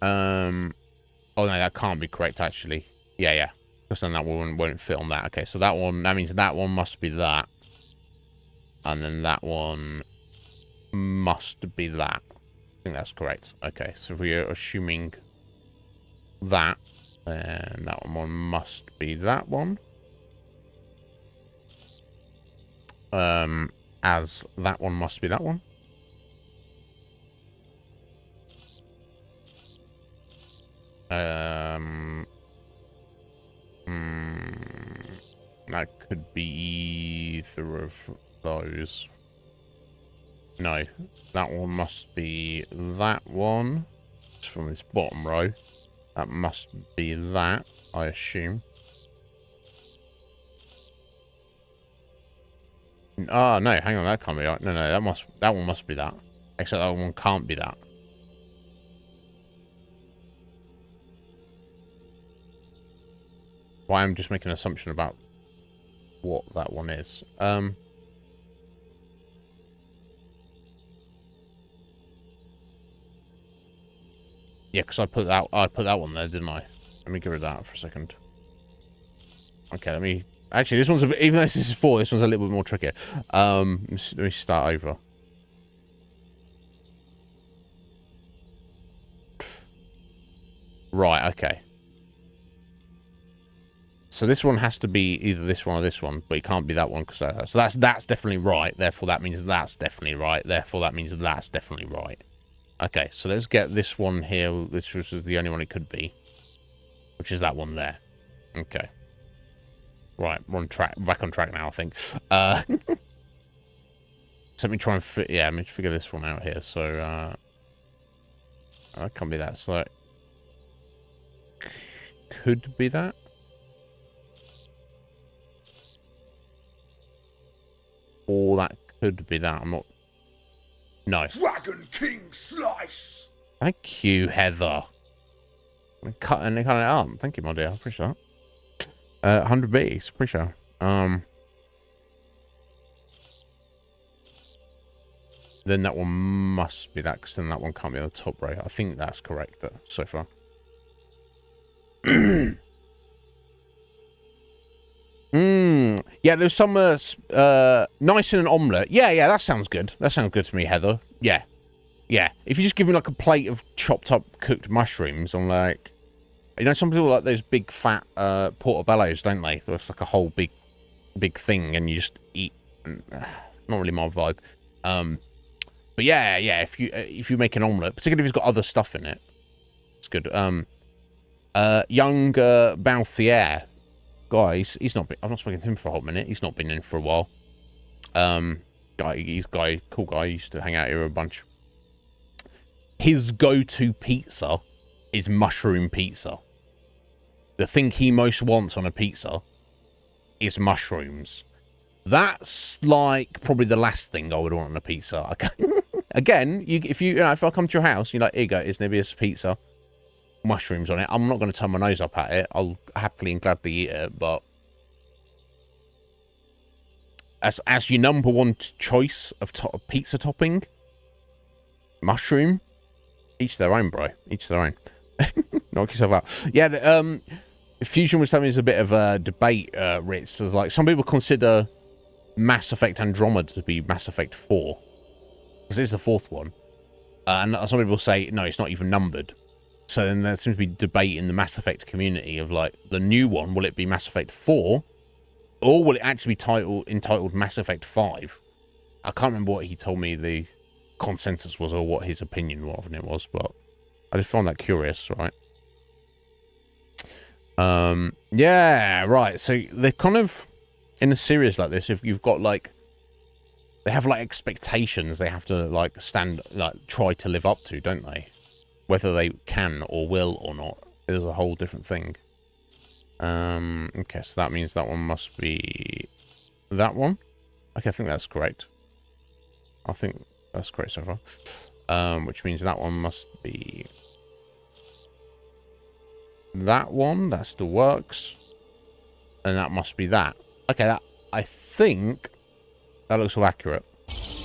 Oh no, that can't be correct actually. Yeah. Because then that one won't fit on that. Okay, so that means that one must be that. And then that one must be that. I think that's correct. Okay, so we're assuming that, and that one must be that one. As that one must be that one. That could be either of those. No, that one must be that one. It's from this bottom row. That must be that, I assume. Oh, no, hang on, that can't be right. No, that one must be that. Except that one can't be that. Well, I'm just making an assumption about what that one is. Yeah, because I put that one there, didn't I? Let me get rid of that for a second. Okay, let me... Actually, this one's a bit... Even though this is 4, this one's a little bit more tricky. Let me start over. Right, okay. So this one has to be either this one or this one, but it can't be that one, because so that's definitely right. Therefore, that means that's definitely right. Therefore, that means that's definitely right. Okay, so let's get this one here, which was the only one it could be, which is that one there. Okay. Right, we're on track, back on track now, I think. So let me try and let me figure this one out here. So, that can't be that. So, that could be that. Or that could be that. I'm not... No. Dragon King Slice! Thank you, Heather. I'm cutting it up. Thank you, my dear. I appreciate that. 100 Bs. Appreciate it. Then that one must be that, because then that one can't be on the top row. I think that's correct so far. Yeah, there's some nice in an omelette. Yeah, that sounds good. That sounds good to me, Heather. Yeah. If you just give me like a plate of chopped up cooked mushrooms, I'm like, you know, some people like those big fat portobellos, don't they? It's like a whole big thing, and you just eat. Not really my vibe. But yeah. If you make an omelette, particularly if it's got other stuff in it, it's good. Young Balthier. Guys, he's not been, I've not spoken to him for a hot minute. He's not been in for a while. Cool guy. He used to hang out here a bunch. His go-to pizza is mushroom pizza. The thing he most wants on a pizza is mushrooms. That's like probably the last thing I would want on a pizza. Again, if I come to your house, you're like, here you go, Iznib's pizza. Mushrooms on it. I'm not going to turn my nose up at it. I'll happily and gladly eat it, but as your number one choice of pizza topping, mushroom, each their own, bro. Each their own. Knock yourself out. Yeah, Fusion was telling me there's a bit of a debate, Ritz. There's like some people consider Mass Effect Andromeda to be Mass Effect 4. This is the fourth one. And some people say, no, it's not even numbered. So then there seems to be debate in the Mass Effect community of like, the new one, will it be Mass Effect 4? Or will it actually be entitled Mass Effect 5? I can't remember what he told me the consensus was or what his opinion of it was, but I just found that curious, right? Yeah, right. So they're kind of, in a series like this, if you've got like, they have like expectations they have to like try to live up to, don't they? Whether they can or will or not is a whole different thing. Okay, so that means that one must be that one. Okay, I think that's correct. I think that's correct so far. Which means that one must be that one. That still works. And that must be that. Okay, that I think that looks all accurate.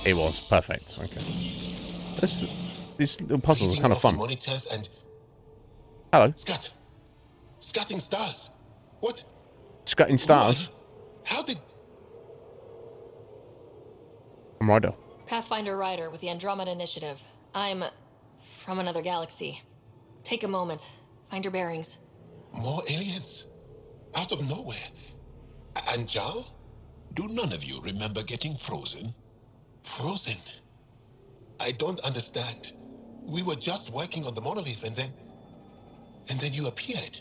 It was perfect. Okay. These little puzzles are kind of fun. Monitors and... Hello. Scatting stars. What? Scatting stars? How did... I'm Ryder. Pathfinder Ryder with the Andromeda Initiative. I'm from another galaxy. Take a moment. Find your bearings. More aliens? Out of nowhere? And Jal? Do none of you remember getting frozen? Frozen? I don't understand. We were just working on the monolith and then you appeared.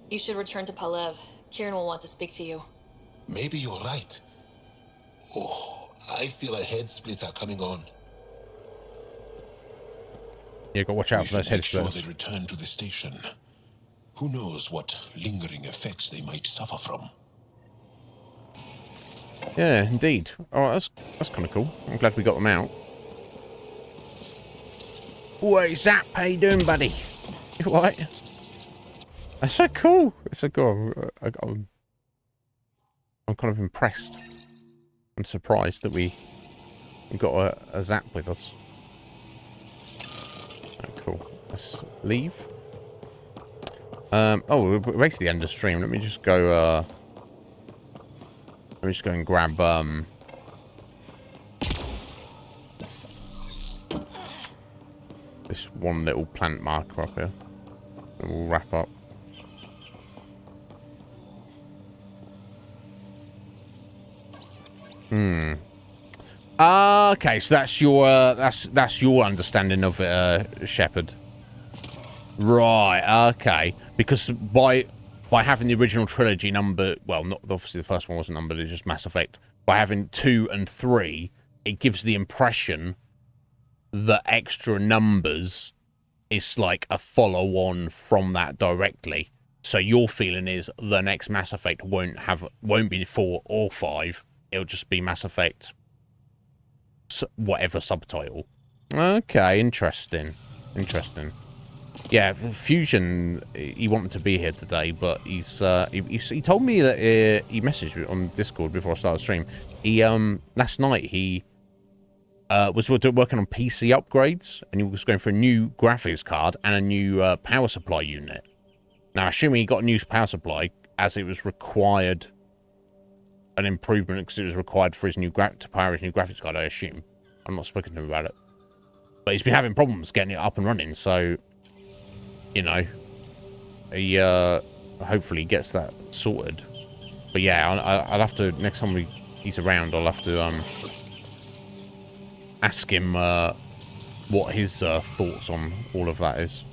You should return to Palev. Kieran will want to speak to you. Maybe you're right. Oh, I feel a head splitter coming on. You got to watch out for those head splitters. Sure they return to the station. Who knows what lingering effects they might suffer from. Yeah, indeed. Oh, that's kind of cool. I'm glad we got them out. What is that? How you doing, buddy? You all right? That's so cool. It's so cool. I'm kind of impressed and surprised that we got a Zap with us. Oh, cool. Let's leave. Oh, we're basically end of stream. Let me just go. Let me just go and grab this one little plant marker up here, and we'll wrap up. Okay, so that's your understanding of it, Shepard. Right. Okay, because by having the original trilogy number, well, not obviously the first one wasn't numbered, it's just Mass Effect. By having 2 and 3, it gives the impression that extra numbers is like a follow-on from that directly. So your feeling is the next Mass Effect won't be 4 or 5. It'll just be Mass Effect, whatever subtitle. Okay, interesting. Yeah, Fusion, he wanted to be here today, but he told me that he messaged me on Discord before I started the stream. He last night he was working on PC upgrades, and he was going for a new graphics card and a new power supply unit. Now, assuming he got a new power supply, as it was required an improvement because it was required for his new to power his new graphics card, I assume. I'm not speaking to him about it. But he's been having problems getting it up and running, so, you know, he hopefully gets that sorted. But yeah, I'll have to, next time he's around, I'll have to ask him what his thoughts on all of that is.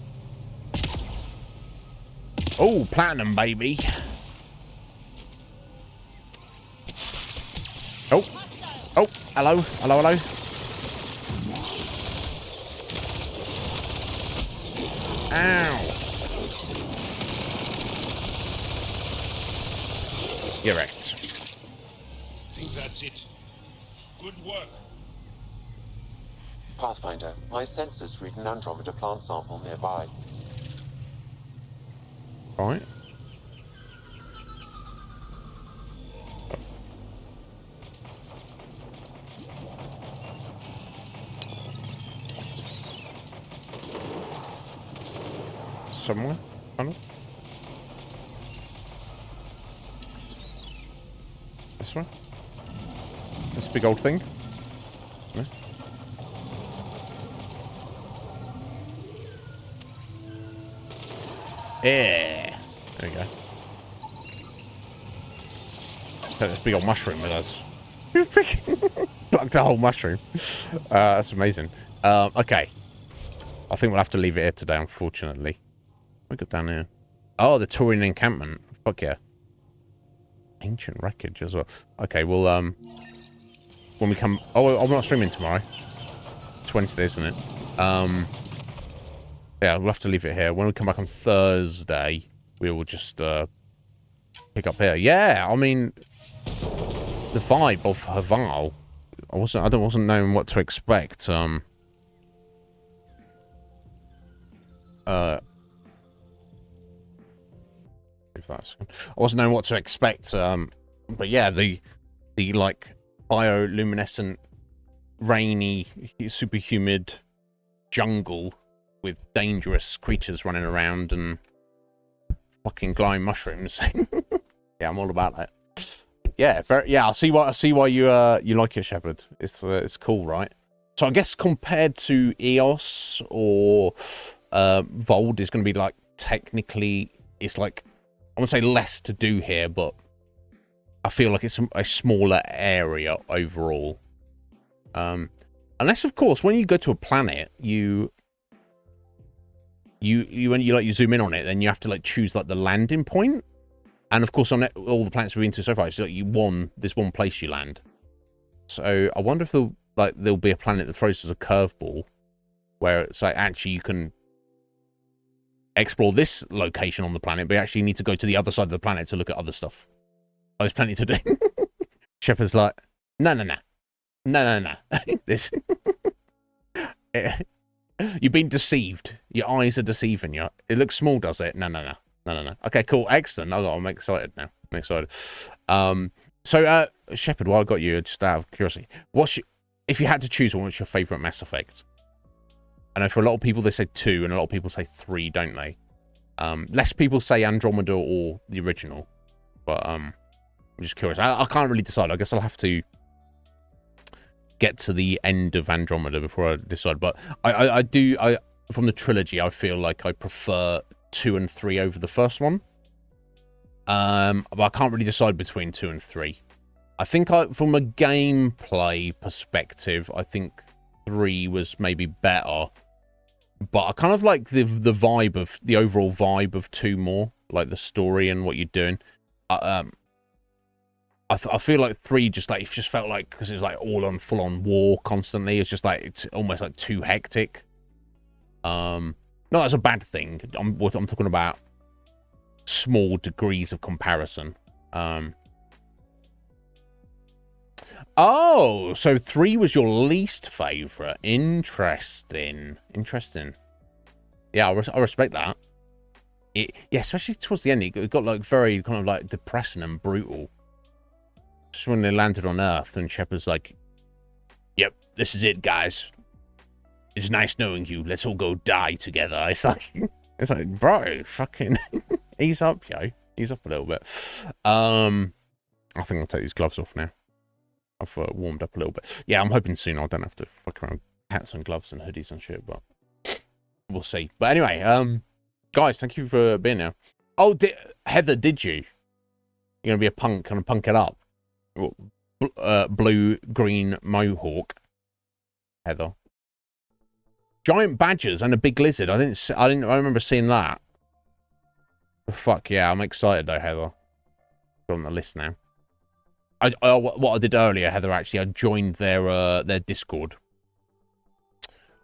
Oh, platinum, baby. Oh. Oh, hello. Hello, hello. Ow. You're right. I think that's it. Good work. Pathfinder, my sensors read an Andromeda plant sample nearby. Right. Somewhere? Tunnel? This one? This big old thing? No? Yeah. There we go. Take this big old mushroom with us. Plucked the whole mushroom. That's amazing. Okay. I think we'll have to leave it here today, unfortunately. We got down here. Oh, the Taurian encampment. Fuck yeah. Ancient wreckage as well. Okay, well, when we come... Oh, I'm not streaming tomorrow. It's Wednesday, isn't it? Yeah, we'll have to leave it here. When we come back on Thursday, we will just pick up here. Yeah, I mean, the vibe of Haval. I wasn't knowing what to expect. I wasn't knowing what to expect. But yeah, the like bioluminescent, rainy, super humid jungle with dangerous creatures running around and fucking glowing mushrooms. Yeah, I'm all about that. Yeah, yeah. I see why you like it, Shepard. It's cool, right? So I guess compared to EOS or Vold, is going to be like technically, it's like, I wouldn't say less to do here, but I feel like it's a smaller area overall. Unless, of course, when you go to a planet, you when you zoom in on it, then you have to like choose like the landing point. And of course, on all the planets we've been to so far, it's like there's one place you land. So I wonder if there'll be a planet that throws us a curveball, where it's like actually you can explore this location on the planet, but you actually need to go to the other side of the planet to look at other stuff. Oh, there's plenty to do. Shepard's like, no. This. You've been deceived. Your eyes are deceiving you. It looks small, does it? No. Okay, cool, excellent. I'm excited now. I'm excited. So, Shepard, while I got you, just out of curiosity, if you had to choose one, what's your favourite Mass Effect? I know for a lot of people they say 2, and a lot of people say 3, don't they? Less people say Andromeda or the original, but I'm just curious. I can't really decide. I guess I'll have to get to the end of Andromeda before I decide. But I do from the trilogy, I feel like I prefer 2 and 3 over the first one. But I can't really decide between 2 and 3. I think from a gameplay perspective, I think 3 was maybe better. But I kind of like the vibe of the overall vibe of 2 more, like the story and what you're doing. I feel like 3 just felt like, because it was like all on full on war constantly. It's just like it's almost like too hectic. Not as a bad thing. I'm talking about small degrees of comparison. Oh, so 3 was your least favorite. Interesting. Yeah, I respect that. Yeah, especially towards the end, it got like very kind of like depressing and brutal. Just when they landed on Earth, and Shepard's like, "Yep, this is it, guys. It's nice knowing you. Let's all go die together." It's like, bro, fucking Ease up, yo. Ease up a little bit. I think I'll take these gloves off now. I've warmed up a little bit. Yeah, I'm hoping soon I don't have to fuck around hats and gloves and hoodies and shit, but we'll see. But anyway, guys, thank you for being here. Oh, Heather, did you? You're gonna be a punk, gonna punk it up. Blue, green mohawk. Heather. Giant badgers and a big lizard. I remember seeing that. Fuck yeah, I'm excited though, Heather. Got on the list now. What I did earlier, Heather, actually, I joined their Discord.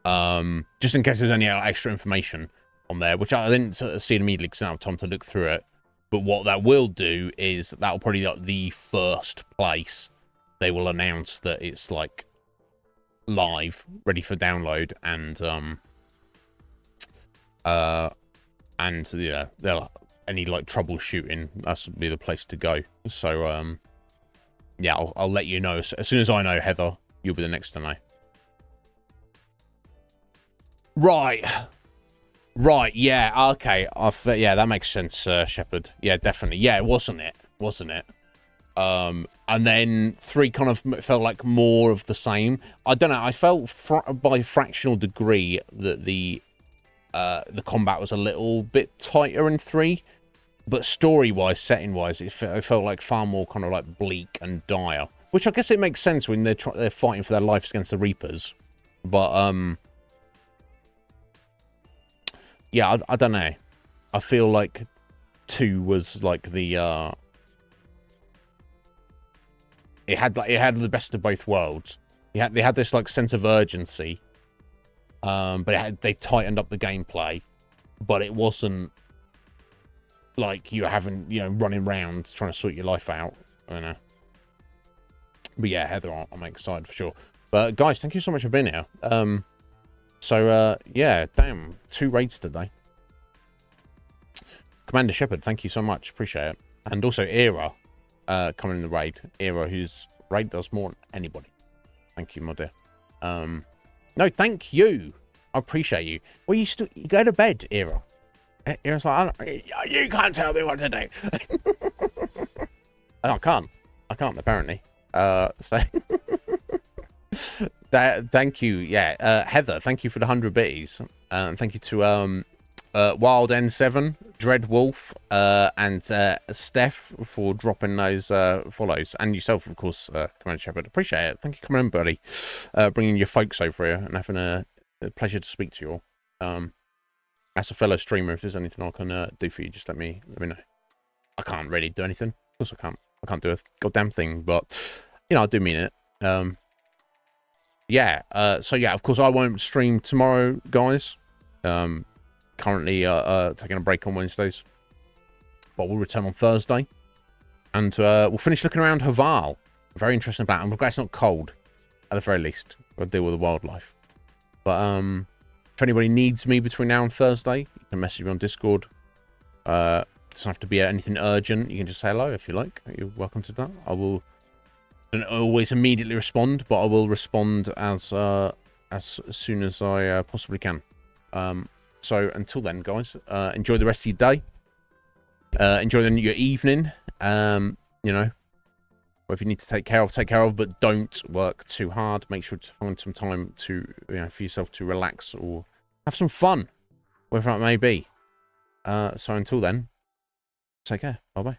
Just in case there's any extra information on there, which I didn't see immediately because I didn't have time to look through it. But what that will do is that'll probably be like the first place they will announce that it's like live, ready for download, and yeah, they'll any like troubleshooting, that's be the place to go. So yeah, I'll let you know as soon as I know, Heather. You'll be the next to know. Right, yeah, okay. Yeah, that makes sense, Shepard. Yeah, definitely. Yeah, wasn't it? And then 3 kind of felt like more of the same. I don't know. I felt by a fractional degree that the combat was a little bit tighter in 3, but story-wise, setting-wise, it felt like far more kind of like bleak and dire. Which I guess it makes sense when they're fighting for their lives against the Reapers. But yeah, I don't know. I feel like 2 was like the it had the best of both worlds. They had this like sense of urgency, but they tightened up the gameplay, but it wasn't like you haven't running around trying to sort your life out. I don't know. But yeah, Heather, I'm excited for sure. But guys, thank you so much for being here. So yeah, damn, 2 raids today. Commander Shepard, thank you so much, appreciate it. And also Era, coming in the raid. Era, whose raid does more than anybody. Thank you, my dear. No, thank you. I appreciate you. Well, you go to bed, Era. Era's like, you can't tell me what to do. I can't, apparently. So thank you. Yeah, Heather, thank you for the 100 biddies. And thank you to Wild N7, Dread Wolf, and Steph for dropping those follows, and yourself, of course, Commander Shepard. Appreciate it. Thank you for coming in, buddy. Bringing your folks over here and having a pleasure to speak to you all. As a fellow streamer, if there's anything I can do for you, just let me know. I can't really do anything. Of course, I can't do a goddamn thing, but I do mean it. Yeah. So yeah, of course, I won't stream tomorrow, guys. Currently taking a break on Wednesdays, but we'll return on Thursday, and we'll finish looking around Haval. Very interesting about it. I'm glad it's not cold, at the very least. We'll deal with the wildlife. But if anybody needs me between now and Thursday, you can message me on Discord. Doesn't have to be anything urgent. You can just say hello if you like. You're welcome to that. I will don't always immediately respond, but I will respond as soon as I possibly can. So until then, guys, enjoy the rest of your day. Enjoy your evening. Whatever you need to take care of, but don't work too hard. Make sure to find some time to, for yourself to relax or have some fun, whatever it may be. So until then, take care. Bye-bye.